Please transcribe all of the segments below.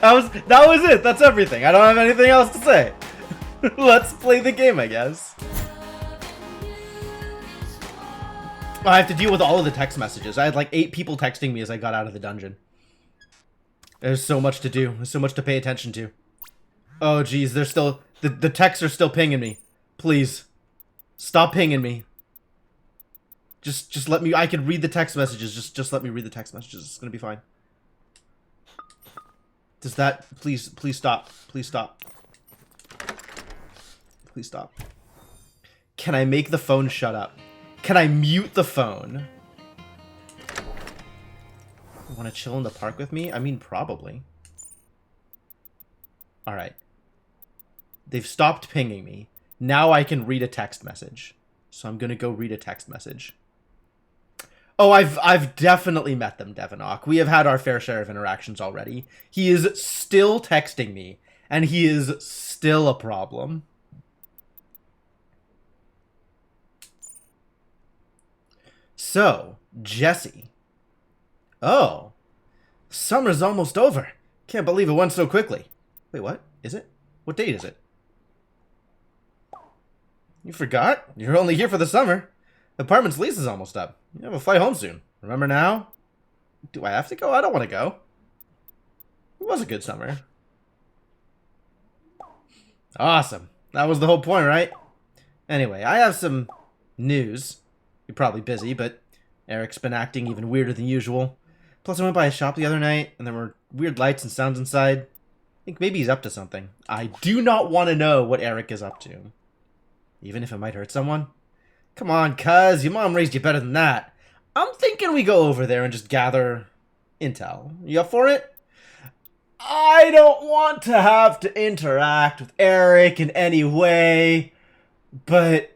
That was it. That's everything. I don't have anything else to say. Let's play the game, I guess. I have to deal with all of the text messages. I had like 8 people texting me as I got out of the dungeon. There's so much to do. There's so much to pay attention to. Oh, geez. They're still... The texts are still pinging me. Please. Stop pinging me. Just let me... I can read the text messages. Just let me read the text messages. It's gonna be fine. Does that... Please stop. Please stop. Please stop. Can I make the phone shut up? Can I mute the phone? Want to chill in the park with me? I mean, probably. Alright. They've stopped pinging me. Now I can read a text message. So I'm gonna go read a text message. Oh, I've definitely met them, Devonok. We have had our fair share of interactions already. He is still texting me, and he is still a problem. So, Jesse. Oh. Summer's almost over. Can't believe it went so quickly. Wait, what? Is it? What date is it? You forgot? You're only here for the summer. The apartment's lease is almost up. You have a flight home soon. Remember now? Do I have to go? I don't want to go. It was a good summer. Awesome. That was the whole point, right? Anyway, I have some news. You're probably busy, but Eric's been acting even weirder than usual. Plus, I went by a shop the other night, and there were weird lights and sounds inside. I think maybe he's up to something. I do not want to know what Eric is up to. Even if it might hurt someone. Come on, cuz. Your mom raised you better than that. I'm thinking we go over there and just gather intel. You up for it? I don't want to have to interact with Eric in any way, but...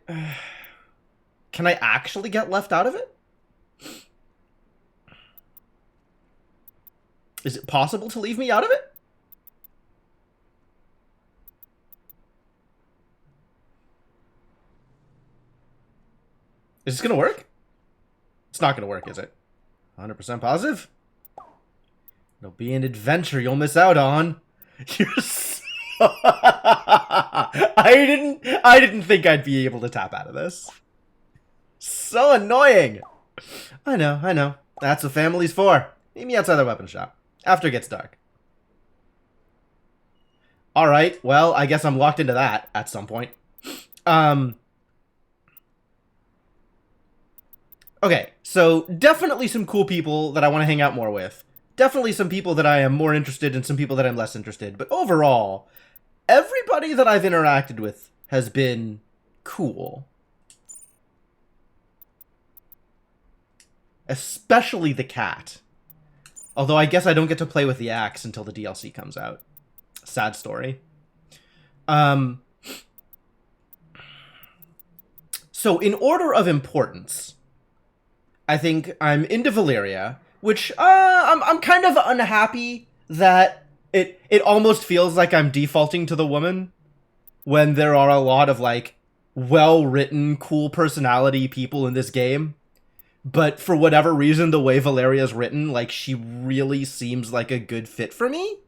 Can I actually get left out of it? Is it possible to leave me out of it? Is this gonna work? It's not gonna work, is it? 100% positive? It'll be an adventure you'll miss out on. You're so... I didn't think I'd be able to tap out of this. So annoying. I know. That's what family's for. Meet me outside the weapon shop. After it gets dark. Alright, well, I guess I'm locked into that at some point. Okay, so definitely some cool people that I want to hang out more with. Definitely some people that I am more interested in, some people that I'm less interested. But overall, everybody that I've interacted with has been cool. Especially the cat. Although I guess I don't get to play with the axe until the DLC comes out. Sad story. So in order of importance, I think I'm into Valeria, which I'm kind of unhappy that it almost feels like I'm defaulting to the woman when there are a lot of like well-written, cool personality people in this game. But for whatever reason, the way Valeria's written, like, she really seems like a good fit for me.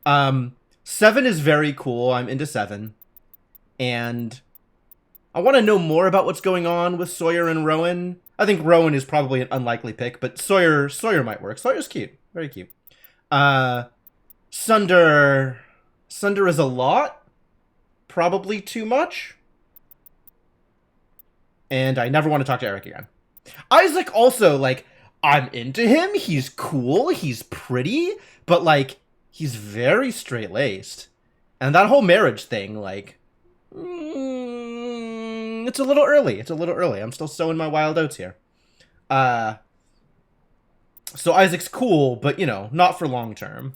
7 is very cool. I'm into 7. And I want to know more about what's going on with Sawyer and Rowan. I think Rowan is probably an unlikely pick, but Sawyer might work. Sawyer's cute. Very cute. Sunder is a lot. Probably too much. And I never want to talk to Eric again. Isaac also, like, I'm into him. He's cool. He's pretty. But, like, he's very straight-laced. And that whole marriage thing, like... it's a little early. I'm still sowing my wild oats here. So Isaac's cool, but, you know, not for long term.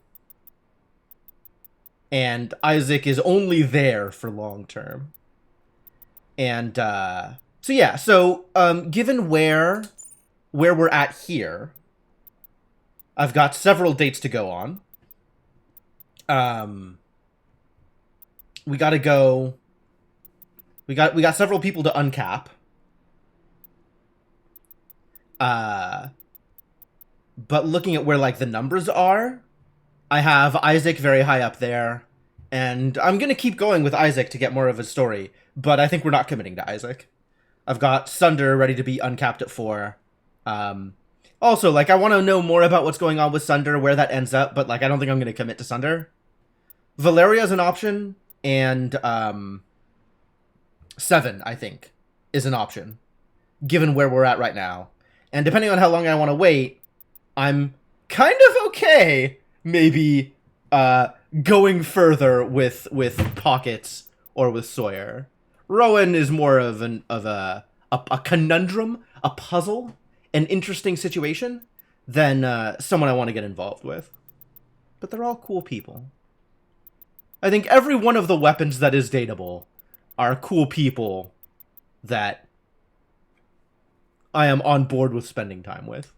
And Isaac is only there for long term. And, so yeah, given where we're at here, I've got several dates to go on. We gotta go... We got several people to uncap. But looking at where, like, the numbers are, I have Isaac very high up there, and I'm gonna keep going with Isaac to get more of his story, but I think we're not committing to Isaac. I've got Sunder ready to be uncapped at 4. Also, like, I want to know more about what's going on with Sunder, where that ends up, but, like, I don't think I'm going to commit to Sunder. Valeria's an option, and, 7, I think, is an option, given where we're at right now. And depending on how long I want to wait, I'm kind of okay, maybe, going further with Pockets or with Sawyer. Rowan is more of a conundrum, a puzzle, an interesting situation than someone I want to get involved with. But they're all cool people. I think every one of the weapons that is dateable are cool people that I am on board with spending time with.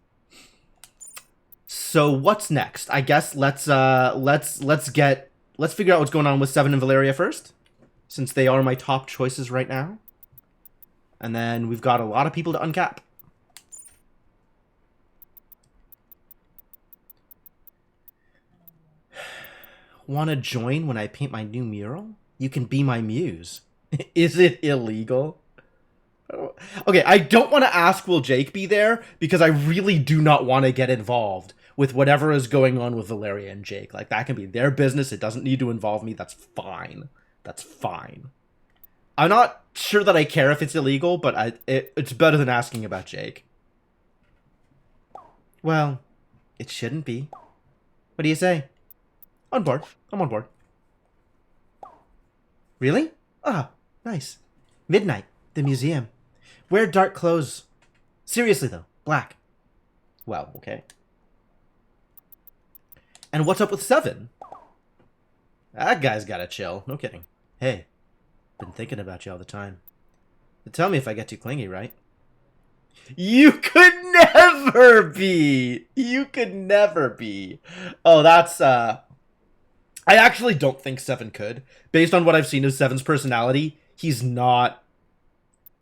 So what's next? I guess let's figure out what's going on with Seven and Valeria first, since they are my top choices right now. And then we've got a lot of people to uncap. Want to join when I paint my new mural? You can be my muse. Is it illegal? Okay, I don't want to ask will Jake be there, because I really do not want to get involved with whatever is going on with Valeria and Jake. Like, that can be their business. It doesn't need to involve me. That's fine. That's fine. I'm not sure that I care if it's illegal, but it's better than asking about Jake. Well, it shouldn't be. What do you say? On board. I'm on board. Really? Ah, nice. Midnight. The museum. Wear dark clothes. Seriously, though. Black. Well, okay. And what's up with Seven? That guy's gotta chill. No kidding. Hey, been thinking about you all the time. Tell me if I get too clingy, right? You could never be! You could never be. Oh, that's, I actually don't think Seven could. Based on what I've seen of Seven's personality, he's not...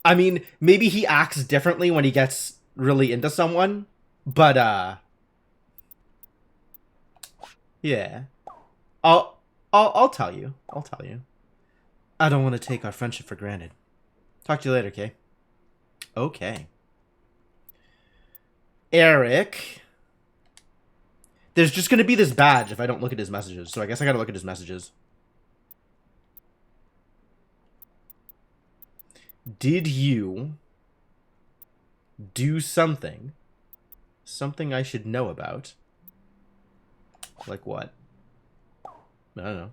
I mean, maybe he acts differently when he gets really into someone, but, yeah. I'll tell you. I'll tell you. I don't want to take our friendship for granted. Talk to you later, Kay. Okay. Eric. There's just going to be this badge if I don't look at his messages, so I guess I got to look at his messages. Did you do something? Something I should know about? Like what? I don't know.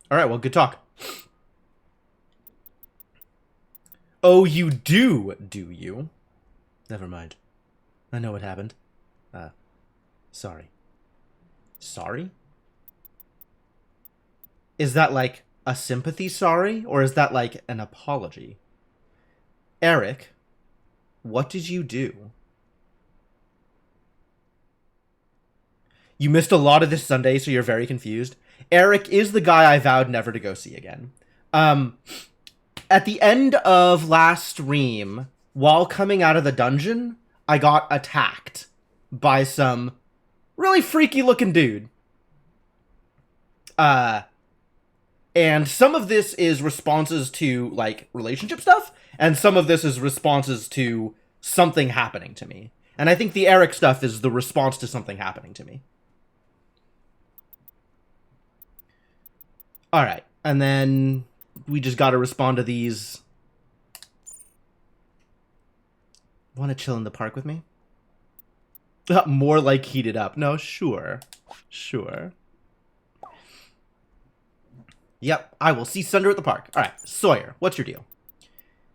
Alright, well, good talk. Oh, you do you? Never mind. I know what happened. Sorry. Sorry? Is that like a sympathy sorry, or is that like an apology? Eric, what did you do? You missed a lot of this Sunday, so you're very confused. Eric is the guy I vowed never to go see again. At the end of last stream, while coming out of the dungeon, I got attacked by some really freaky looking dude. And some of this is responses to, like, relationship stuff, and some of this is responses to something happening to me. And I think the Eric stuff is the response to something happening to me. Alright, and then we just gotta respond to these. Want to chill in the park with me? More like heated up. No, sure. Sure. Yep, I will see Sunder at the park. Alright, Sawyer, what's your deal?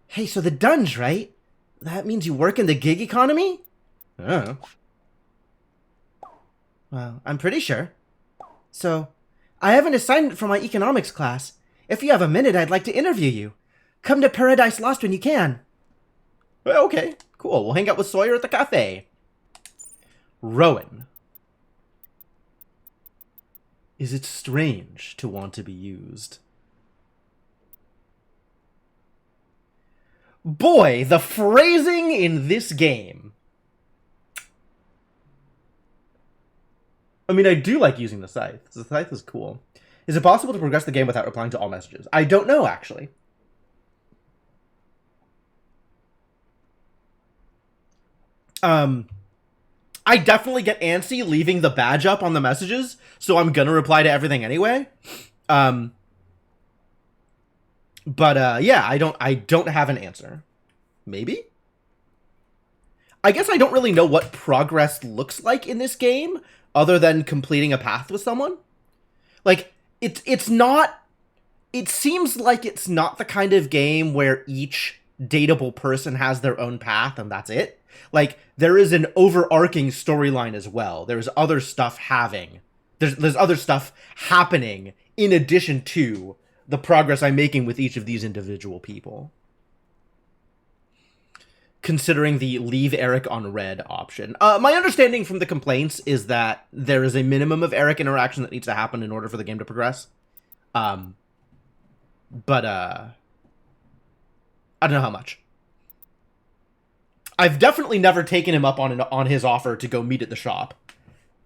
Hey, so the dunge, right? That means you work in the gig economy? Oh. Well, I'm pretty sure. So, I have an assignment for my economics class. If you have a minute, I'd like to interview you. Come to Paradise Lost when you can. Okay, cool. We'll hang out with Sawyer at the cafe. Rowan. Is it strange to want to be used? Boy, the phrasing in this game. I mean, I do like using the scythe. The scythe is cool. Is it possible to progress the game without replying to all messages? I don't know, actually. I definitely get antsy leaving the badge up on the messages, so I'm gonna reply to everything anyway. Yeah, I don't have an answer. Maybe? I guess I don't really know what progress looks like in this game, other than completing a path with someone. Like, it's not... It seems like it's not the kind of game where each dateable person has their own path and that's it. Like, there is an overarching storyline as well. There's other stuff there's other stuff happening in addition to the progress I'm making with each of these individual people. Considering the leave Eric on red option. My understanding from the complaints is that there is a minimum of Eric interaction that needs to happen in order for the game to progress. I don't know how much. I've definitely never taken him up on his offer to go meet at the shop.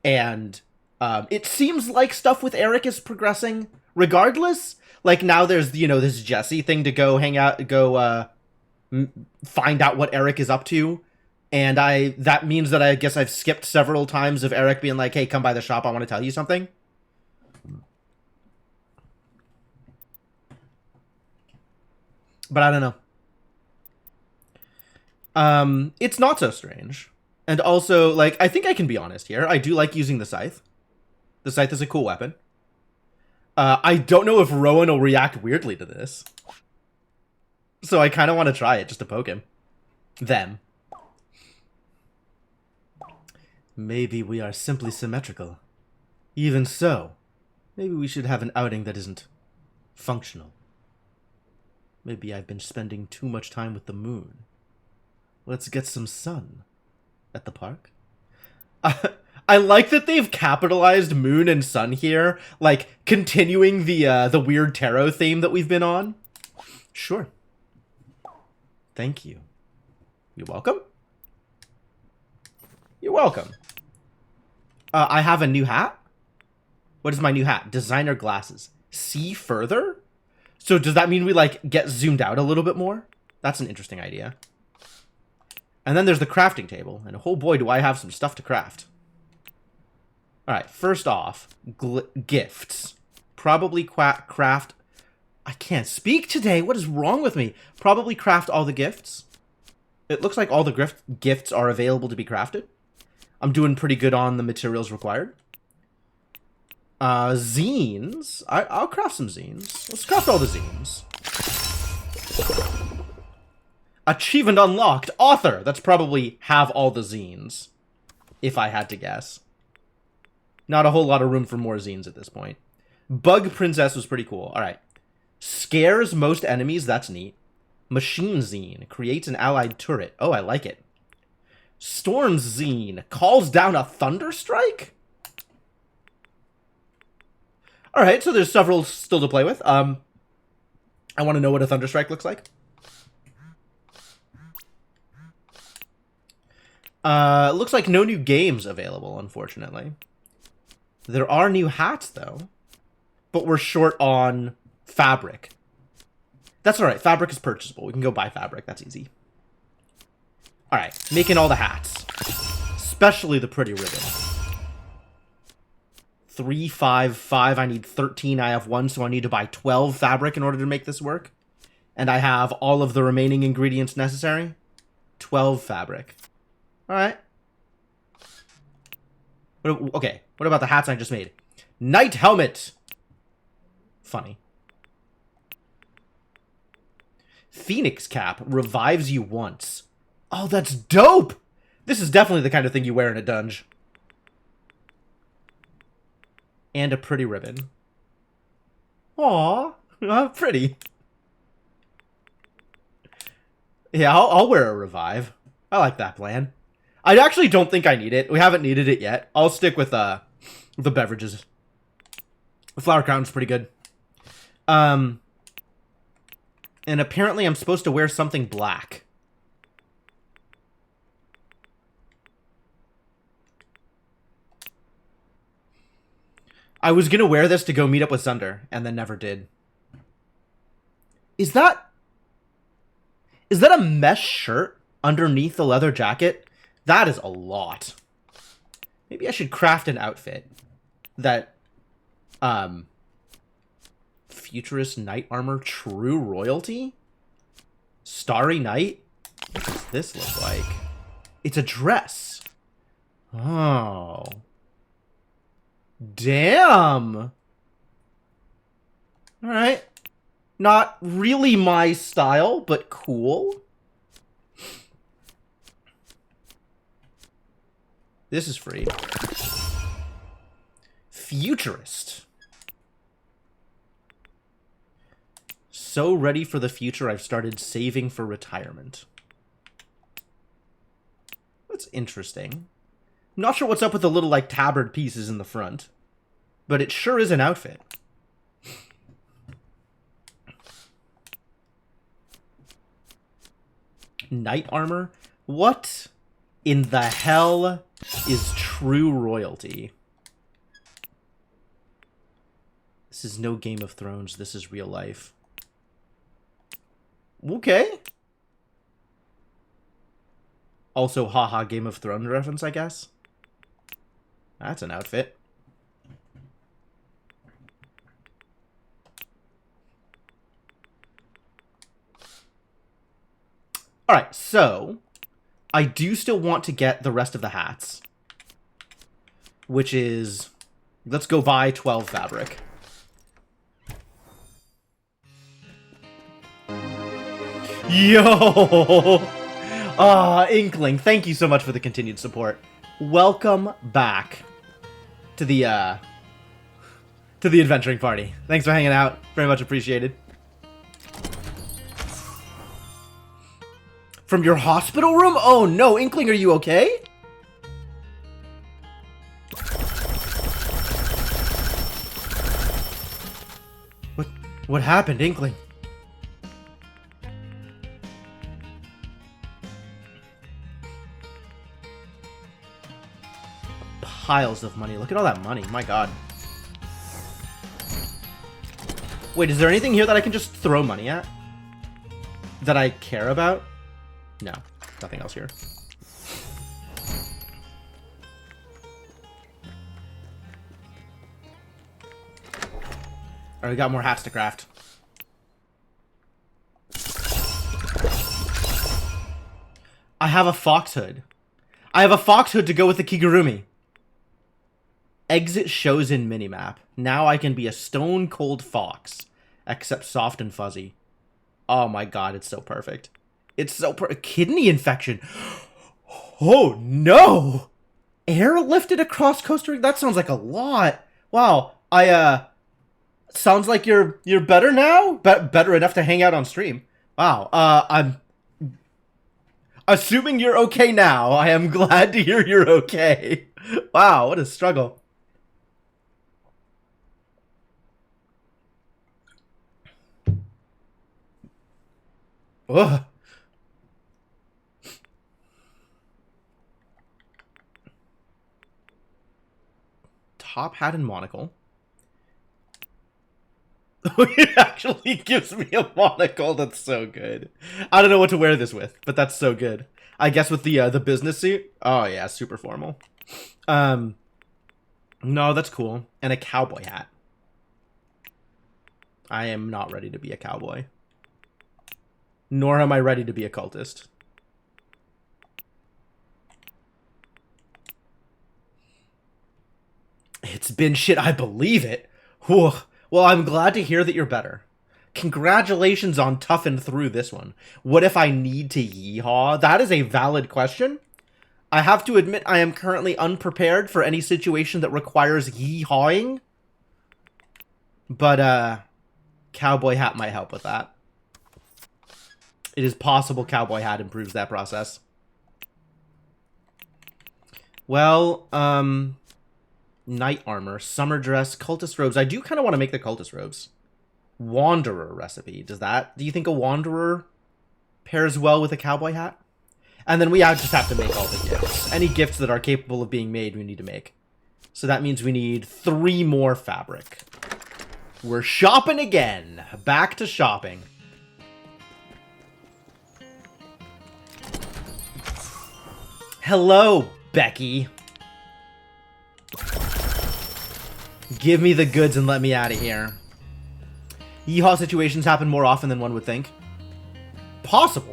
And it seems like stuff with Eric is progressing regardless. Like, now there's, this Jesse thing to go hang out, find out what Eric is up to. And that means that I guess I've skipped several times of Eric being like, hey, come by the shop, I want to tell you something. But I don't know. It's not so strange. And also, like, I think I can be honest here. I do like using the scythe. The scythe is a cool weapon. I don't know if Rowan will react weirdly to this. So I kind of want to try it just to poke him. Them. Maybe we are simply symmetrical. Even so, maybe we should have an outing that isn't functional. Maybe I've been spending too much time with the moon. Let's get some sun at the park. I like that they've capitalized moon and sun here, like continuing the weird tarot theme that we've been on. Sure. Thank you. You're welcome. You're welcome. I have a new hat. What is my new hat? Designer glasses. See further? So does that mean we, like, get zoomed out a little bit more? That's an interesting idea. And then there's the crafting table. And oh boy, do I have some stuff to craft. Alright, first off, gifts. Probably craft... I can't speak today. What is wrong with me? Probably craft all the gifts. It looks like all the gifts are available to be crafted. I'm doing pretty good on the materials required. Zines. I'll craft some zines. Let's craft all the zines. Achievement unlocked. Author. That's probably have all the zines. If I had to guess. Not a whole lot of room for more zines at this point. Bug Princess was pretty cool. Alright. Scares most enemies. That's neat. Machine Zine. Creates an allied turret. Oh, I like it. Storm Zine. Calls down a Thunderstrike? Alright, so there's several still to play with. I want to know what a Thunderstrike looks like. Looks like no new games available, unfortunately. There are new hats, though. But we're short on fabric. That's alright, fabric is purchasable. We can go buy fabric, that's easy. Alright, making all the hats. Especially the pretty ribbon. 3, 5, 5, I need 13, I have 1, so I need to buy 12 fabric in order to make this work. And I have all of the remaining ingredients necessary. 12 fabric. Alright. Okay, what about the hats I just made? Knight helmet! Funny. Phoenix cap revives you once. Oh, that's dope! This is definitely the kind of thing you wear in a dungeon. And a pretty ribbon. Aww, pretty. Yeah, I'll wear a revive. I like that plan. I actually don't think I need it. We haven't needed it yet. I'll stick with the beverages. The flower crown's pretty good. And apparently I'm supposed to wear something black. I was gonna wear this to go meet up with Zunder, and then never did. Is that a mesh shirt underneath the leather jacket? That is a lot. Maybe I should craft an outfit that, Futurist Knight Armor True Royalty? Starry Night? What does this look like? It's a dress. Oh. Damn. Alright. Not really my style, but cool. This is free. Futurist. So ready for the future, I've started saving for retirement. That's interesting. I'm not sure what's up with the little, like, tabard pieces in the front. But it sure is an outfit. Knight armor? What in the hell is true royalty? This is no Game of Thrones. This is real life. Okay. Also, haha, Game of Thrones reference, I guess. That's an outfit. Alright, so I do still want to get the rest of the hats. Which is... Let's go buy 12 fabric. Yo! Inkling, thank you so much for the continued support. Welcome back to the adventuring party. Thanks for hanging out. Very much appreciated. From your hospital room? Oh no, Inkling, are you okay? What happened, Inkling? Piles of money. Look at all that money. My god. Wait, is there anything here that I can just throw money at? That I care about? No. Nothing else here. Alright, we got more hats to craft. I have a fox hood. I have a fox hood to go with the Kigurumi. Exit shows in minimap. Now I can be a stone cold fox, except soft and fuzzy. Oh my god, it's so perfect. It's so kidney infection. Oh no! Airlifted across Costa Rica? That sounds like a lot. Wow. Sounds like you're better now? Better enough to hang out on stream. Wow. I'm assuming you're okay now. I am glad to hear you're okay. Wow, what a struggle. Ugh. Top hat and monocle. It actually gives me a monocle. That's so good. I don't know what to wear this with, but that's so good. I guess with the business suit. Oh yeah, super formal. No, that's cool. And a cowboy hat. I am not ready to be a cowboy. Nor am I ready to be a cultist. It's been shit, I believe it. Whew. Well, I'm glad to hear that you're better. Congratulations on toughing through this one. What if I need to yeehaw? That is a valid question. I have to admit I am currently unprepared for any situation that requires yeehawing. But, cowboy hat might help with that. It is possible cowboy hat improves that process. Well, knight armor, summer dress, cultist robes. I do kind of want to make the cultist robes. Wanderer recipe. Do you think a wanderer pairs well with a cowboy hat? And then we just have to make all the gifts. Any gifts that are capable of being made, we need to make. So that means we need 3 more fabric. We're shopping again. Back to shopping. Hello, Becky. Give me the goods and let me out of here. Yeehaw situations happen more often than one would think. Possible.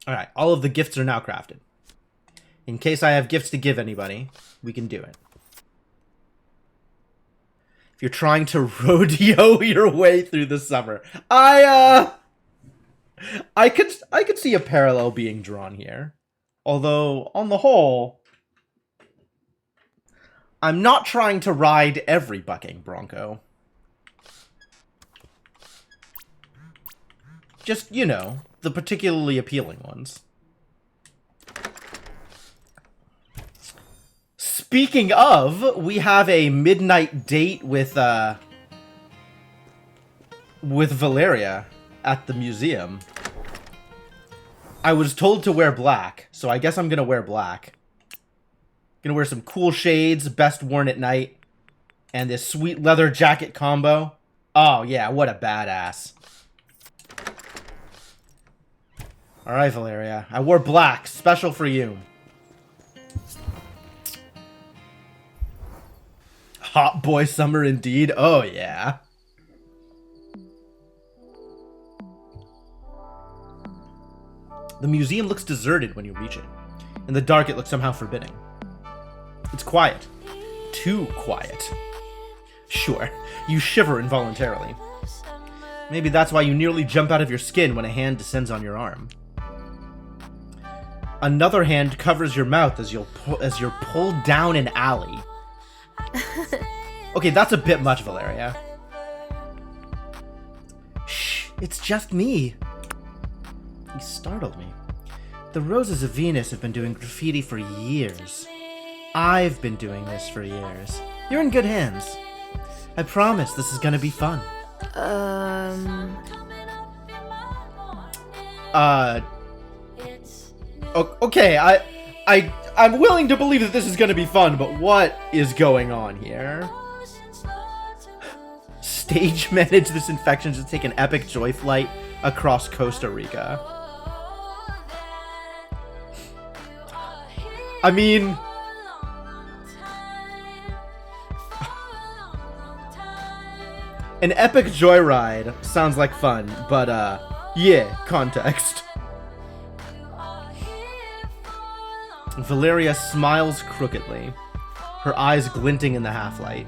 Alright, all of the gifts are now crafted. In case I have gifts to give anybody, we can do it. If you're trying to rodeo your way through the summer, I could see a parallel being drawn here. Although, on the whole, I'm not trying to ride every bucking bronco. Just, you know, the particularly appealing ones. Speaking of, we have a midnight date with Valeria at the museum. I was told to wear black, so I guess I'm gonna wear black. Gonna wear some cool shades, best worn at night, and this sweet leather jacket combo. Oh yeah, what a badass. Alright, Valeria. I wore black, special for you. Hot boy summer indeed. Oh, yeah. The museum looks deserted when you reach it. In the dark, it looks somehow forbidding. It's quiet. Too quiet. Sure, you shiver involuntarily. Maybe that's why you nearly jump out of your skin when a hand descends on your arm. Another hand covers your mouth as you're pulled down an alley. Okay, that's a bit much, Valeria. Shh, it's just me. He startled me. The Roses of Venus have been doing graffiti for years. I've been doing this for years. You're in good hands. I promise this is gonna be fun. Okay, I'm willing to believe that this is gonna be fun, but what is going on here? Stage manage this infection to take an epic joy flight across Costa Rica. I mean... an epic joyride sounds like fun, but yeah, context. Valeria smiles crookedly, her eyes glinting in the half-light.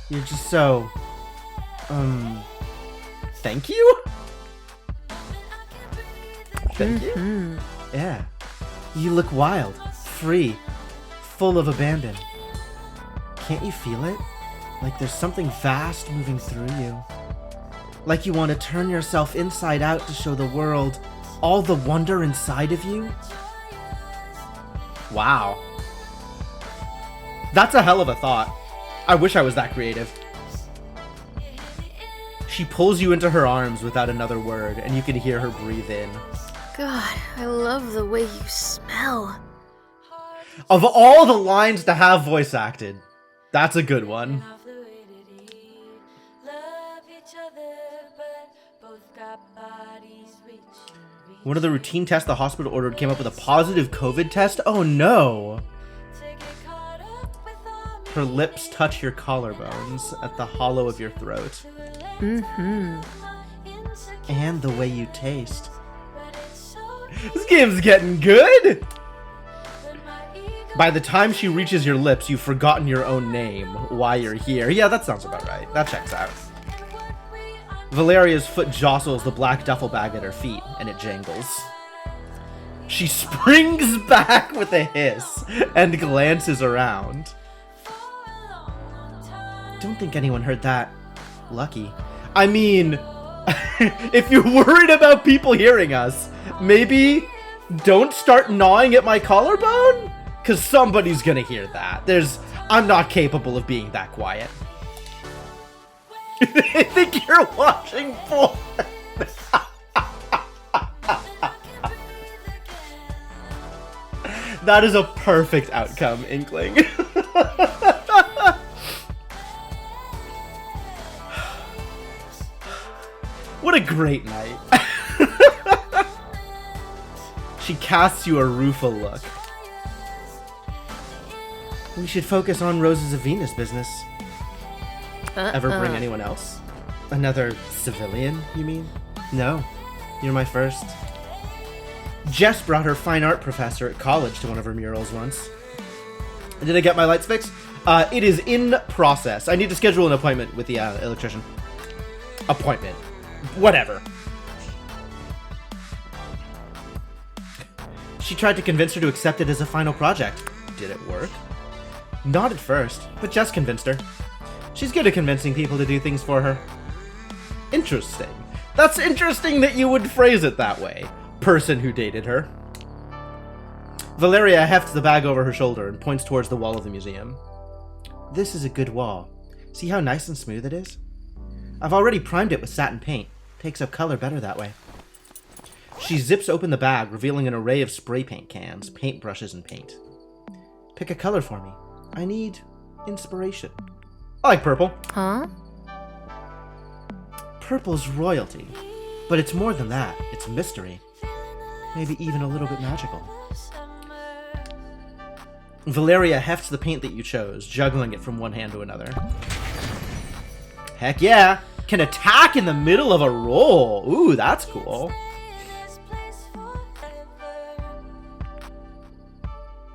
You're just so... thank you? Thank you? Yeah. You look wild, free, full of abandon. Can't you feel it? Like there's something vast moving through you. Like you want to turn yourself inside out to show the world all the wonder inside of you? Wow. That's a hell of a thought. I wish I was that creative. She pulls you into her arms without another word, and you can hear her breathe in. God, I love the way you smell. Of all the lines to have voice acted, that's a good one. One of the routine tests the hospital ordered came up with a positive COVID test? Oh no! Her lips touch your collarbones at the hollow of your throat. Mm-hmm. And the way you taste. This game's getting good! By the time she reaches your lips, you've forgotten your own name, why you're here. Yeah, that sounds about right. That checks out. Valeria's foot jostles the black duffel bag at her feet, and it jangles. She springs back with a hiss and glances around. Don't think anyone heard that. Lucky. I mean, if you're worried about people hearing us, maybe don't start gnawing at my collarbone? Because somebody's gonna hear that. I'm not capable of being that quiet. I think you're watching porn. That is a perfect outcome, Inkling. What a great night. She casts you a rueful look. We should focus on Roses of Venus business. Ever bring anyone else? Another civilian, you mean? No, you're my first. Jess brought her fine art professor at college to one of her murals once. Did I get my lights fixed? It is in process. I need to schedule an appointment with the electrician. Appointment. Whatever. She tried to convince her to accept it as a final project. Did it work? Not at first, but Jess convinced her. She's good at convincing people to do things for her. Interesting. That's interesting that you would phrase it that way. Person who dated her. Valeria hefts the bag over her shoulder and points towards the wall of the museum. This is a good wall. See how nice and smooth it is? I've already primed it with satin paint. Takes up color better that way. She zips open the bag, revealing an array of spray paint cans, paintbrushes, and paint. Pick a color for me. I need inspiration. I like purple. Huh? Purple's royalty. But it's more than that. It's mystery. Maybe even a little bit magical. Valeria hefts the paint that you chose, juggling it from one hand to another. Heck yeah! Can attack in the middle of a roll! Ooh, that's cool.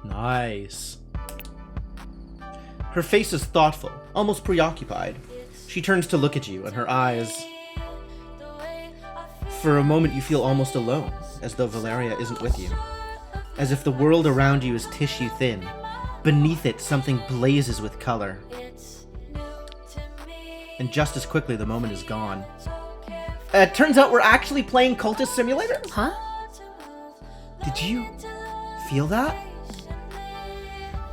Nice. Her face is thoughtful, almost preoccupied. She turns to look at you, and her eyes... For a moment you feel almost alone, as though Valeria isn't with you. As if the world around you is tissue thin. Beneath it, something blazes with color. And just as quickly, the moment is gone. It turns out we're actually playing Cultist Simulator? Huh? Did you feel that?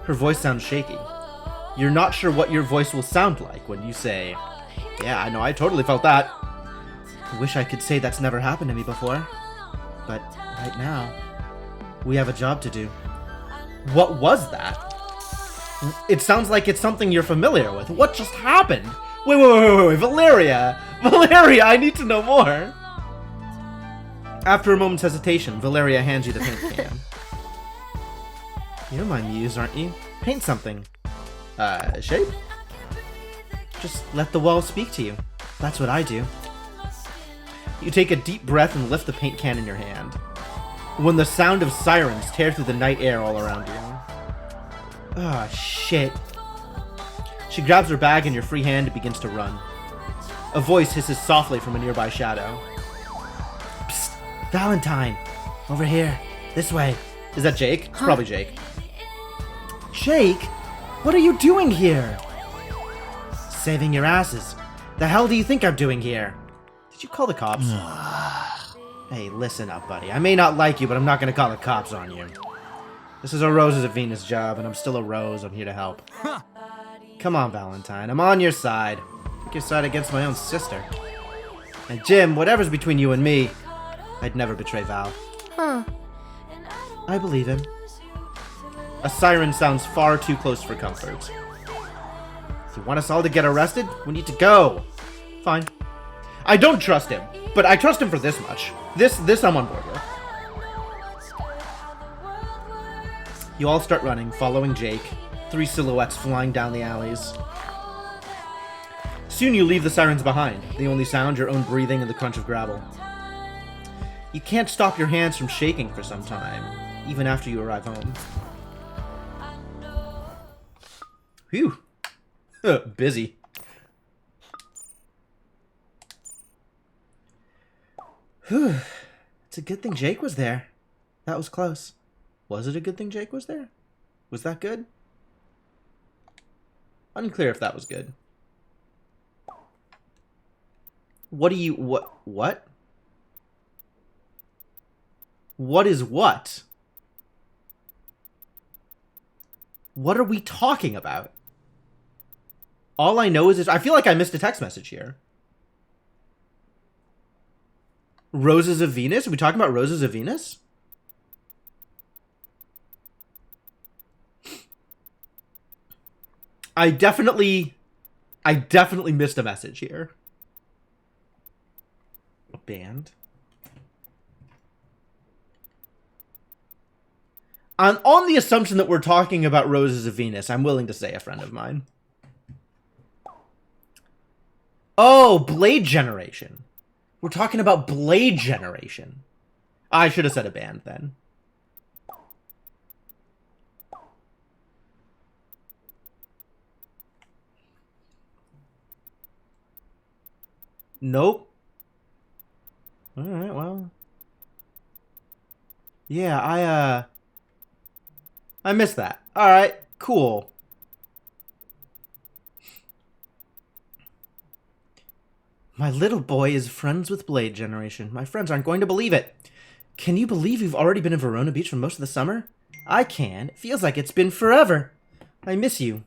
Her voice sounds shaky. You're not sure what your voice will sound like when you say, yeah, I know, I totally felt that. I wish I could say that's never happened to me before. But right now, we have a job to do. What was that? It sounds like it's something you're familiar with. What just happened? Wait, Valeria! Valeria, I need to know more! After a moment's hesitation, Valeria hands you the paint can. You're my muse, aren't you? Paint something. Shape? Just let the walls speak to you. That's what I do. You take a deep breath and lift the paint can in your hand. When the sound of sirens tear through the night air all around you. Ah, shit. She grabs her bag in your free hand and begins to run. A voice hisses softly from a nearby shadow. Psst! Valentine! Over here. This way. Is that Jake? It's probably Jake. Jake? What are you doing here? Saving your asses. The hell do you think I'm doing here? Did you call the cops? Hey, listen up, buddy. I may not like you, but I'm not gonna call the cops on you. This is a Roses of Venus job, and I'm still a Rose. I'm here to help. Come on, Valentine. I'm on your side. Pick your side against my own sister. And Jim, whatever's between you and me, I'd never betray Val. Huh. I believe him. A siren sounds far too close for comfort. If you want us all to get arrested, we need to go. Fine. I don't trust him, but I trust him for this much. This I'm on board with. You all start running, following Jake, 3 silhouettes flying down the alleys. Soon you leave the sirens behind, the only sound your own breathing and the crunch of gravel. You can't stop your hands from shaking for some time, even after you arrive home. Phew. Busy. Whew. It's a good thing Jake was there. That was close. Was it a good thing Jake was there? Was that good? Unclear if that was good. What? What is what? What are we talking about? All I know is I feel like I missed a text message here. Roses of Venus? Are we talking about Roses of Venus? I definitely missed a message here. A band. On the assumption that we're talking about Roses of Venus, I'm willing to say a friend of mine. Oh, Blade Generation. We're talking about Blade Generation. I should have said a band then. Nope. Alright, well. Yeah, I missed that. Alright, cool. My little boy is friends with Blade Generation. My friends aren't going to believe it. Can you believe we've already been in Verona Beach for most of the summer? I can. It feels like it's been forever. I miss you.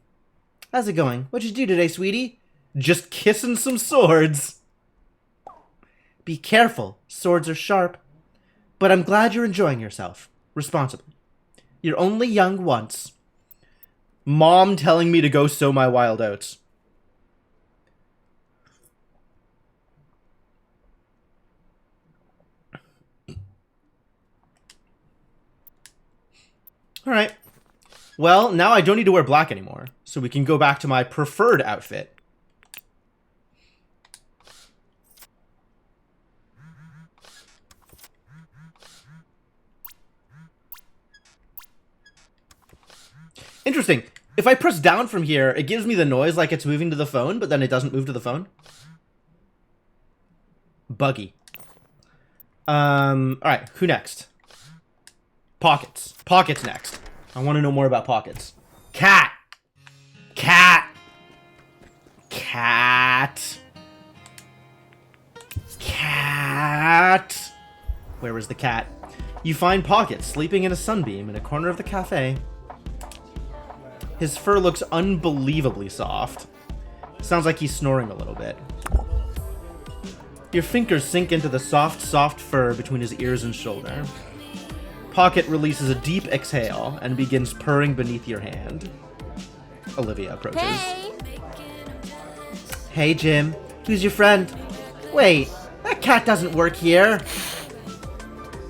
How's it going? What'd you do today, sweetie? Just kissing some swords. Be careful. Swords are sharp. But I'm glad you're enjoying yourself. Responsibly. You're only young once. Mom telling me to go sow my wild oats. Alright. Well, now I don't need to wear black anymore, so we can go back to my preferred outfit. Interesting. If I press down from here, it gives me the noise like it's moving to the phone, but then it doesn't move to the phone. Buggy. Alright, who next? Pockets. Pockets next. I want to know more about Pockets. Cat! Cat! Cat! Cat! Where is the cat? You find Pockets sleeping in a sunbeam in a corner of the cafe. His fur looks unbelievably soft. Sounds like he's snoring a little bit. Your fingers sink into the soft, soft fur between his ears and shoulder. Pocket releases a deep exhale and begins purring beneath your hand. Olivia approaches. Hey! Hey, Jim. Who's your friend? Wait, that cat doesn't work here.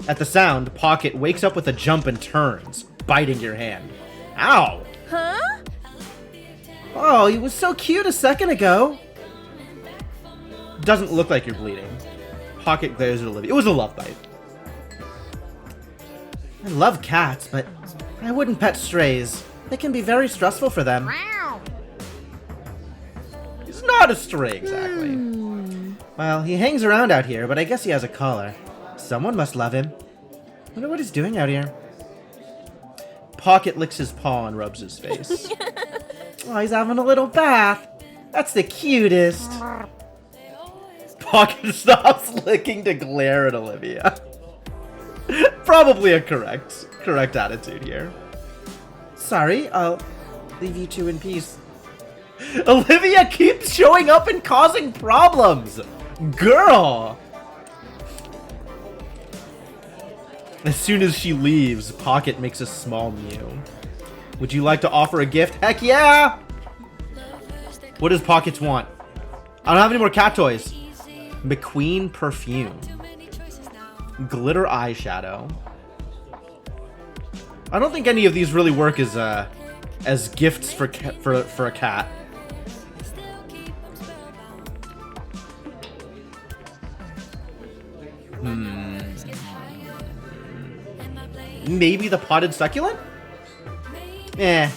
At the sound, Pocket wakes up with a jump and turns, biting your hand. Ow! Huh? Oh, he was so cute a second ago. Doesn't look like you're bleeding. Pocket glares at Olivia. It was a love bite. I love cats, but I wouldn't pet strays. They can be very stressful for them. He's not a stray, exactly. Well, he hangs around out here, but I guess he has a collar. Someone must love him. Wonder what he's doing out here. Pocket licks his paw and rubs his face. Oh, he's having a little bath. That's the cutest. Pocket stops licking to glare at Olivia. Probably a correct attitude here. Sorry, I'll leave you two in peace. Olivia keeps showing up and causing problems! Girl! As soon as she leaves, Pocket makes a small mew. Would you like to offer a gift? Heck yeah! What does Pockets want? I don't have any more cat toys. McQueen perfume. Glitter eyeshadow. I don't think any of these really work as gifts for a cat. Maybe the potted succulent? Eh.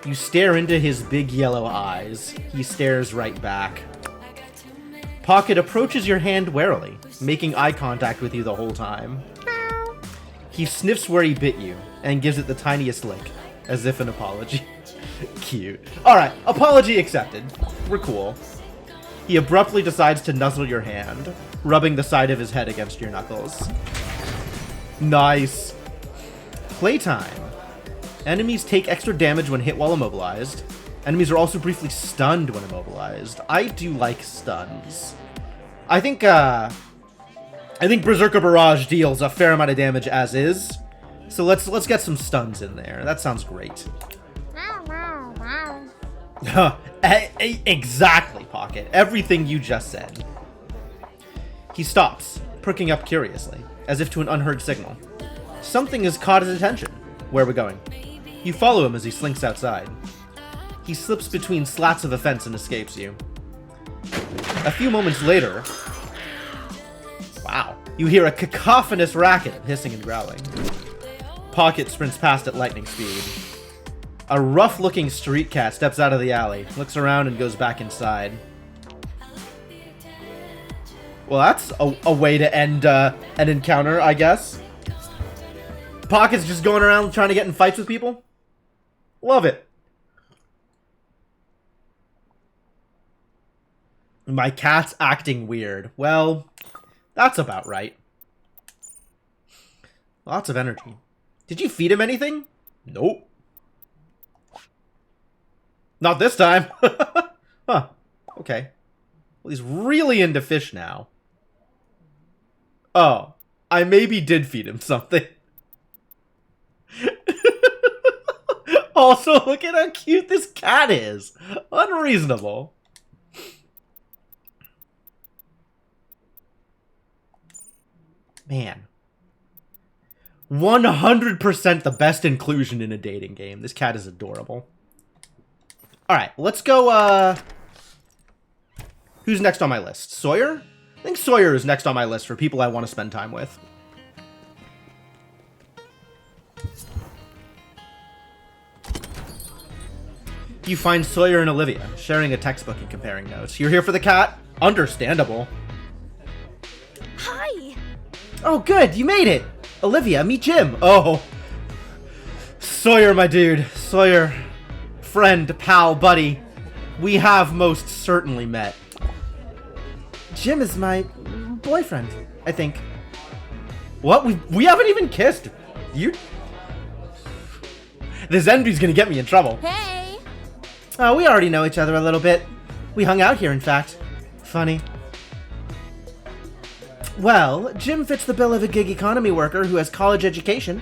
You stare into his big yellow eyes. He stares right back. Pocket approaches your hand warily, making eye contact with you the whole time. He sniffs where he bit you, and gives it the tiniest lick, as if an apology. Cute. Alright, apology accepted. We're cool. He abruptly decides to nuzzle your hand, rubbing the side of his head against your knuckles. Nice. Playtime. Enemies take extra damage when hit while immobilized. Enemies are also briefly stunned when immobilized. I do like stuns. I think Berserker Barrage deals a fair amount of damage as is. So let's get some stuns in there. That sounds great. Exactly, Pocket. Everything you just said. He stops, perking up curiously, as if to an unheard signal. Something has caught his attention. Where are we going? You follow him as he slinks outside. He slips between slats of a fence and escapes you. A few moments later... Wow. You hear a cacophonous racket of hissing and growling. Pocket sprints past at lightning speed. A rough-looking street cat steps out of the alley, looks around, and goes back inside. Well, that's a way to end an encounter, I guess. Pocket's just going around trying to get in fights with people. Love it. My cat's acting weird. Well, that's about right. Lots of energy. Did you feed him anything? Nope. Not this time. Huh. Okay. Well, he's really into fish now. Oh. I maybe did feed him something. Also, look at how cute this cat is. Unreasonable. Man. 100% the best inclusion in a dating game. This cat is adorable. Alright, let's go, who's next on my list? Sawyer? I think Sawyer is next on my list for people I want to spend time with. You find Sawyer and Olivia, sharing a textbook and comparing notes. You're here for the cat? Understandable. Hi! Oh, good, you made it! Olivia, meet Jim. Oh. Sawyer, my dude. Sawyer. Friend, pal, buddy. We have most certainly met. Jim is my boyfriend, I think. What? We haven't even kissed. You... This envy's gonna get me in trouble. Hey! Oh, we already know each other a little bit. We hung out here, in fact. Funny. Well, Jim fits the bill of a gig economy worker who has college education.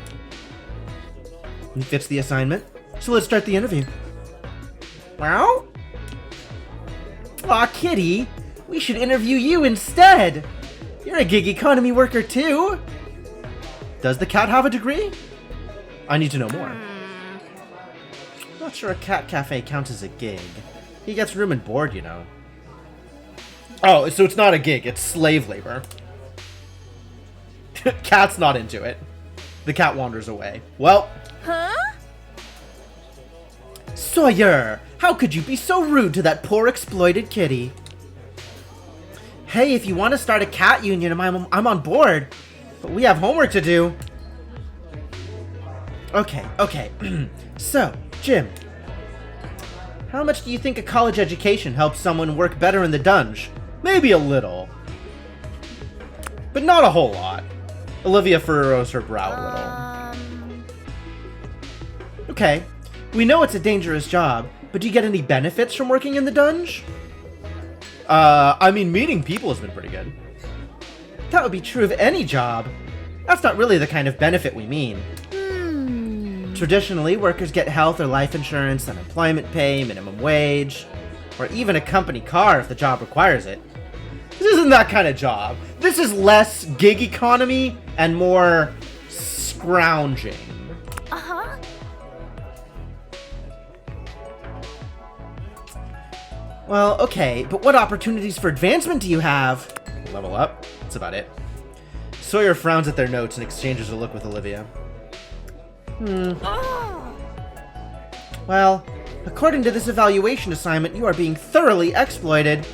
He fits the assignment. So let's start the interview. Well? Aw, Kitty. We should interview you instead. You're a gig economy worker too. Does the cat have a degree? I need to know more. Not sure a cat cafe counts as a gig. He gets room and board, you know. Oh, so it's not a gig, it's slave labor. Cat's not into it. The cat wanders away. Well. Huh? Sawyer! How could you be so rude to that poor exploited kitty? Hey, if you want to start a cat union, I'm on board. But we have homework to do. Okay. So, Jim. How much do you think a college education helps someone work better in the dungeon? Maybe a little. But not a whole lot. Olivia furrows her brow a little. Okay. We know it's a dangerous job, but do you get any benefits from working in the dungeon? I mean, meeting people has been pretty good. That would be true of any job. That's not really the kind of benefit we mean. Traditionally, workers get health or life insurance, unemployment pay, minimum wage, or even a company car if the job requires it. This isn't that kind of job. This is less gig economy and more scrounging. Uh-huh. Well, okay, but what opportunities for advancement do you have? Level up. That's about it. Sawyer frowns at their notes and exchanges a look with Olivia. Oh. Well, according to this evaluation assignment, you are being thoroughly exploited.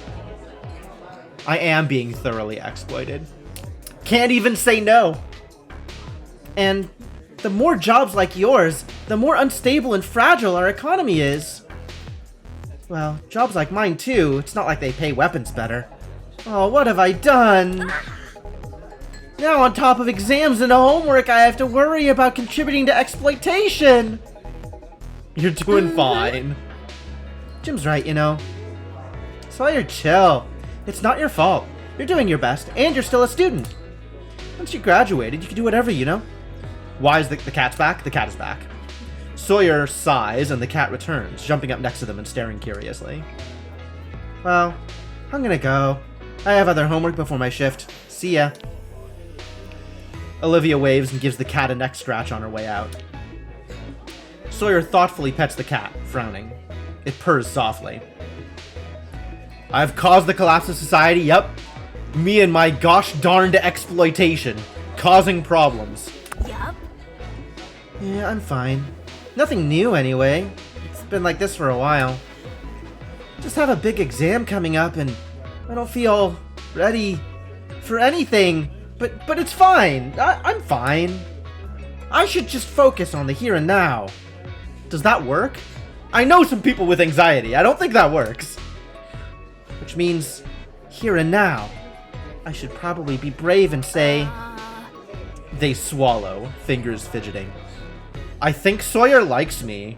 I am being thoroughly exploited. Can't even say no. And the more jobs like yours, the more unstable and fragile our economy is. Well, jobs like mine too. It's not like they pay weapons better. Oh, what have I done? Now on top of exams and homework, I have to worry about contributing to exploitation. You're doing fine. Jim's right, you know. Sawyer, chill. It's not your fault. You're doing your best, and you're still a student. Once you graduated, you can do whatever, you know? Why is the cat's back? The cat is back. Sawyer sighs, and the cat returns, jumping up next to them and staring curiously. Well, I'm gonna go. I have other homework before my shift. See ya. Olivia waves and gives the cat a neck scratch on her way out. Sawyer thoughtfully pets the cat, frowning. It purrs softly. I've caused the collapse of society, yep. Me and my gosh darned exploitation. Causing problems. Yup. Yeah, I'm fine. Nothing new anyway. It's been like this for a while. Just have a big exam coming up and I don't feel ready for anything. But it's fine. I'm fine. I should just focus on the here and now. Does that work? I know some people with anxiety. I don't think that works. Which means, here and now. I should probably be brave and say... They swallow, fingers fidgeting. I think Sawyer likes me.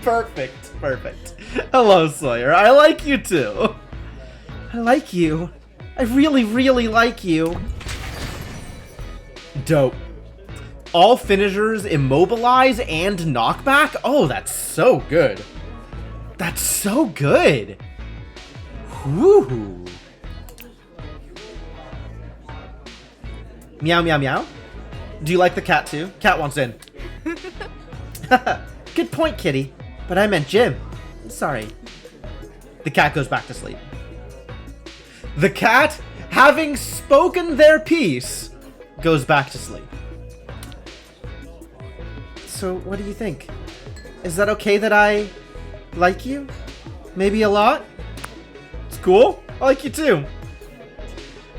Perfect, perfect. Hello, Sawyer. I like you too. I like you. I really, really like you. Dope. All finishers immobilize and knockback? Oh, that's so good. That's so good. Woohoo. Meow, meow, meow. Do you like the cat too? Cat wants in. Good point, kitty. But I meant Jim. Sorry. The cat goes back to sleep. The cat, having spoken their piece, goes back to sleep. So, what do you think? Is that okay that I like you? Maybe a lot? It's cool. I like you too.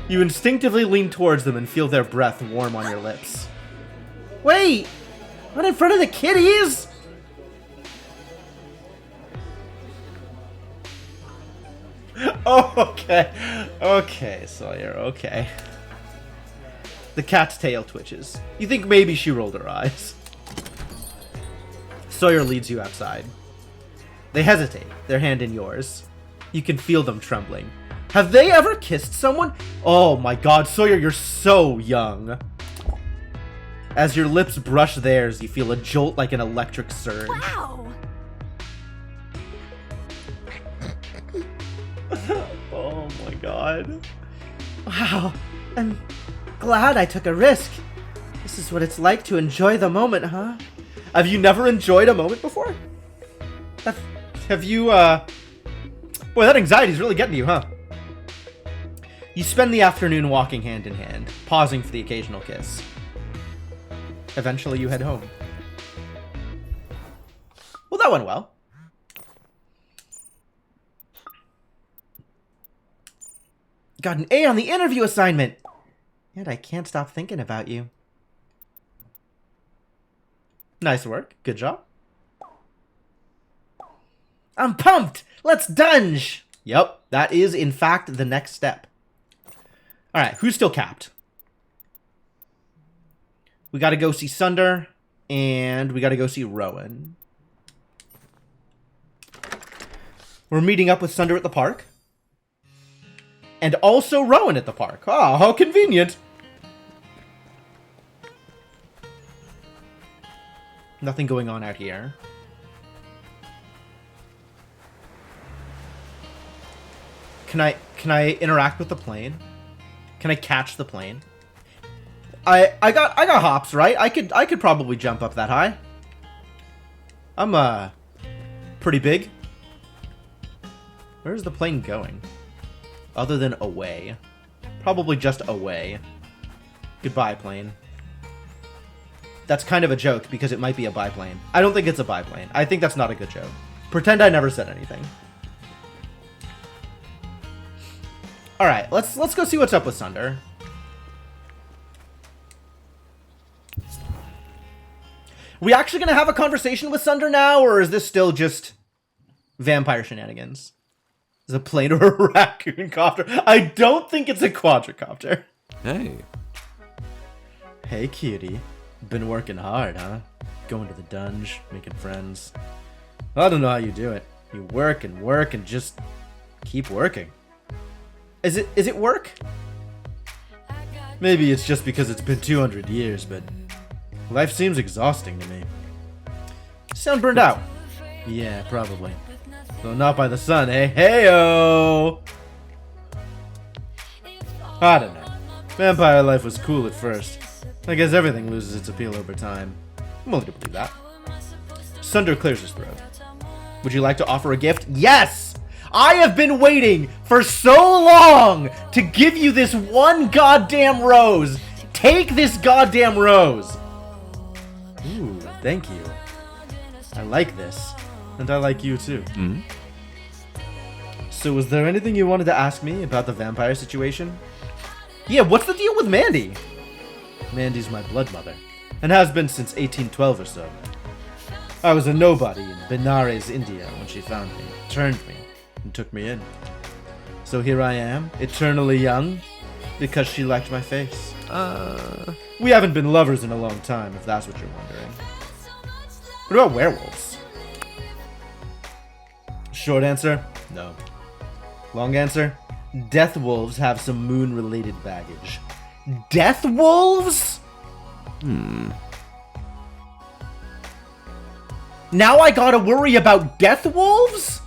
You instinctively lean towards them and feel their breath warm on your lips. Wait! Not in front of the kitties! Oh, okay. Okay, Sawyer, okay. The cat's tail twitches. You think maybe she rolled her eyes. Sawyer leads you outside. They hesitate, their hand in yours. You can feel them trembling. Have they ever kissed someone? Oh my god, Sawyer, you're so young. As your lips brush theirs, you feel a jolt like an electric surge. Wow. Oh my god. Wow, I'm glad I took a risk. This is what it's like to enjoy the moment, huh? Have you never enjoyed a moment before? Have you, Boy, that anxiety's really getting to you, huh? You spend the afternoon walking hand in hand, pausing for the occasional kiss. Eventually, you head home. Well, that went well. Got an A on the interview assignment! And I can't stop thinking about you. Nice work. Good job. I'm pumped! Let's dunge! Yep, that is, in fact, the next step. Alright, who's still capped? We gotta go see Sunder, and we gotta go see Rowan. We're meeting up with Sunder at the park. And also Rowan at the park. Ah, how convenient! Nothing going on out here. Can I interact with the plane? Can I catch the plane? I got hops, right? I could probably jump up that high. I'm pretty big. Where's the plane going? Other than away. Probably just away. Goodbye, plane. That's kind of a joke because it might be a biplane. I don't think it's a biplane. I think that's not a good joke. Pretend I never said anything. All right, let's go see what's up with Sunder. We actually gonna have a conversation with Sunder now, or is this still just vampire shenanigans? Is it a plane or a raccoon copter? I don't think it's a quadricopter. Hey. Hey, cutie. Been working hard, huh? Going to the dungeon, making friends. I don't know how you do it. You work and just keep working. Is it work? Maybe it's just because it's been 200 years, but life seems exhausting to me. Sound burned out? Yeah, probably. Though not by the sun, eh? Heyo! I don't know. Vampire life was cool at first. I guess everything loses its appeal over time. I'm willing to believe that. Sunder clears his throat. Would you like to offer a gift? Yes! I have been waiting for so long to give you this one goddamn rose. Take this goddamn rose. Ooh, thank you. I like this. And I like you too. Mm-hmm. So was there anything you wanted to ask me about the vampire situation? Yeah, what's the deal with Mandy? Mandy's my blood mother, and has been since 1812 or so. I was a nobody in Benares, India when she found me, turned me, and took me in. So here I am, eternally young, because she liked my face. We haven't been lovers in a long time, if that's what you're wondering. What about werewolves? Short answer, no. Long answer, death wolves have some moon-related baggage. Death wolves? Now I gotta worry about death wolves?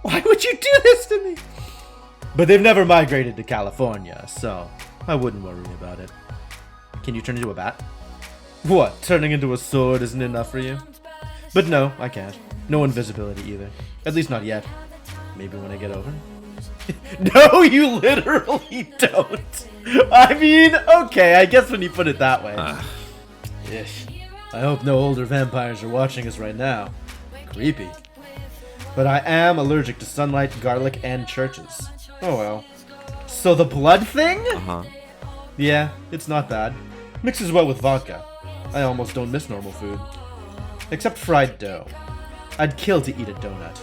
Why would you do this to me? But they've never migrated to California, so I wouldn't worry about it. Can you turn into a bat? What, turning into a sword isn't enough for you? But no, I can't. No invisibility either. At least not yet. Maybe when I get over. No, you literally don't. I mean, okay, I guess when you put it that way. Ish. I hope no older vampires are watching us right now. Creepy. But I am allergic to sunlight, garlic, and churches. Oh well. So the blood thing? Yeah, it's not bad. Mixes well with vodka. I almost don't miss normal food. Except fried dough. I'd kill to eat a donut.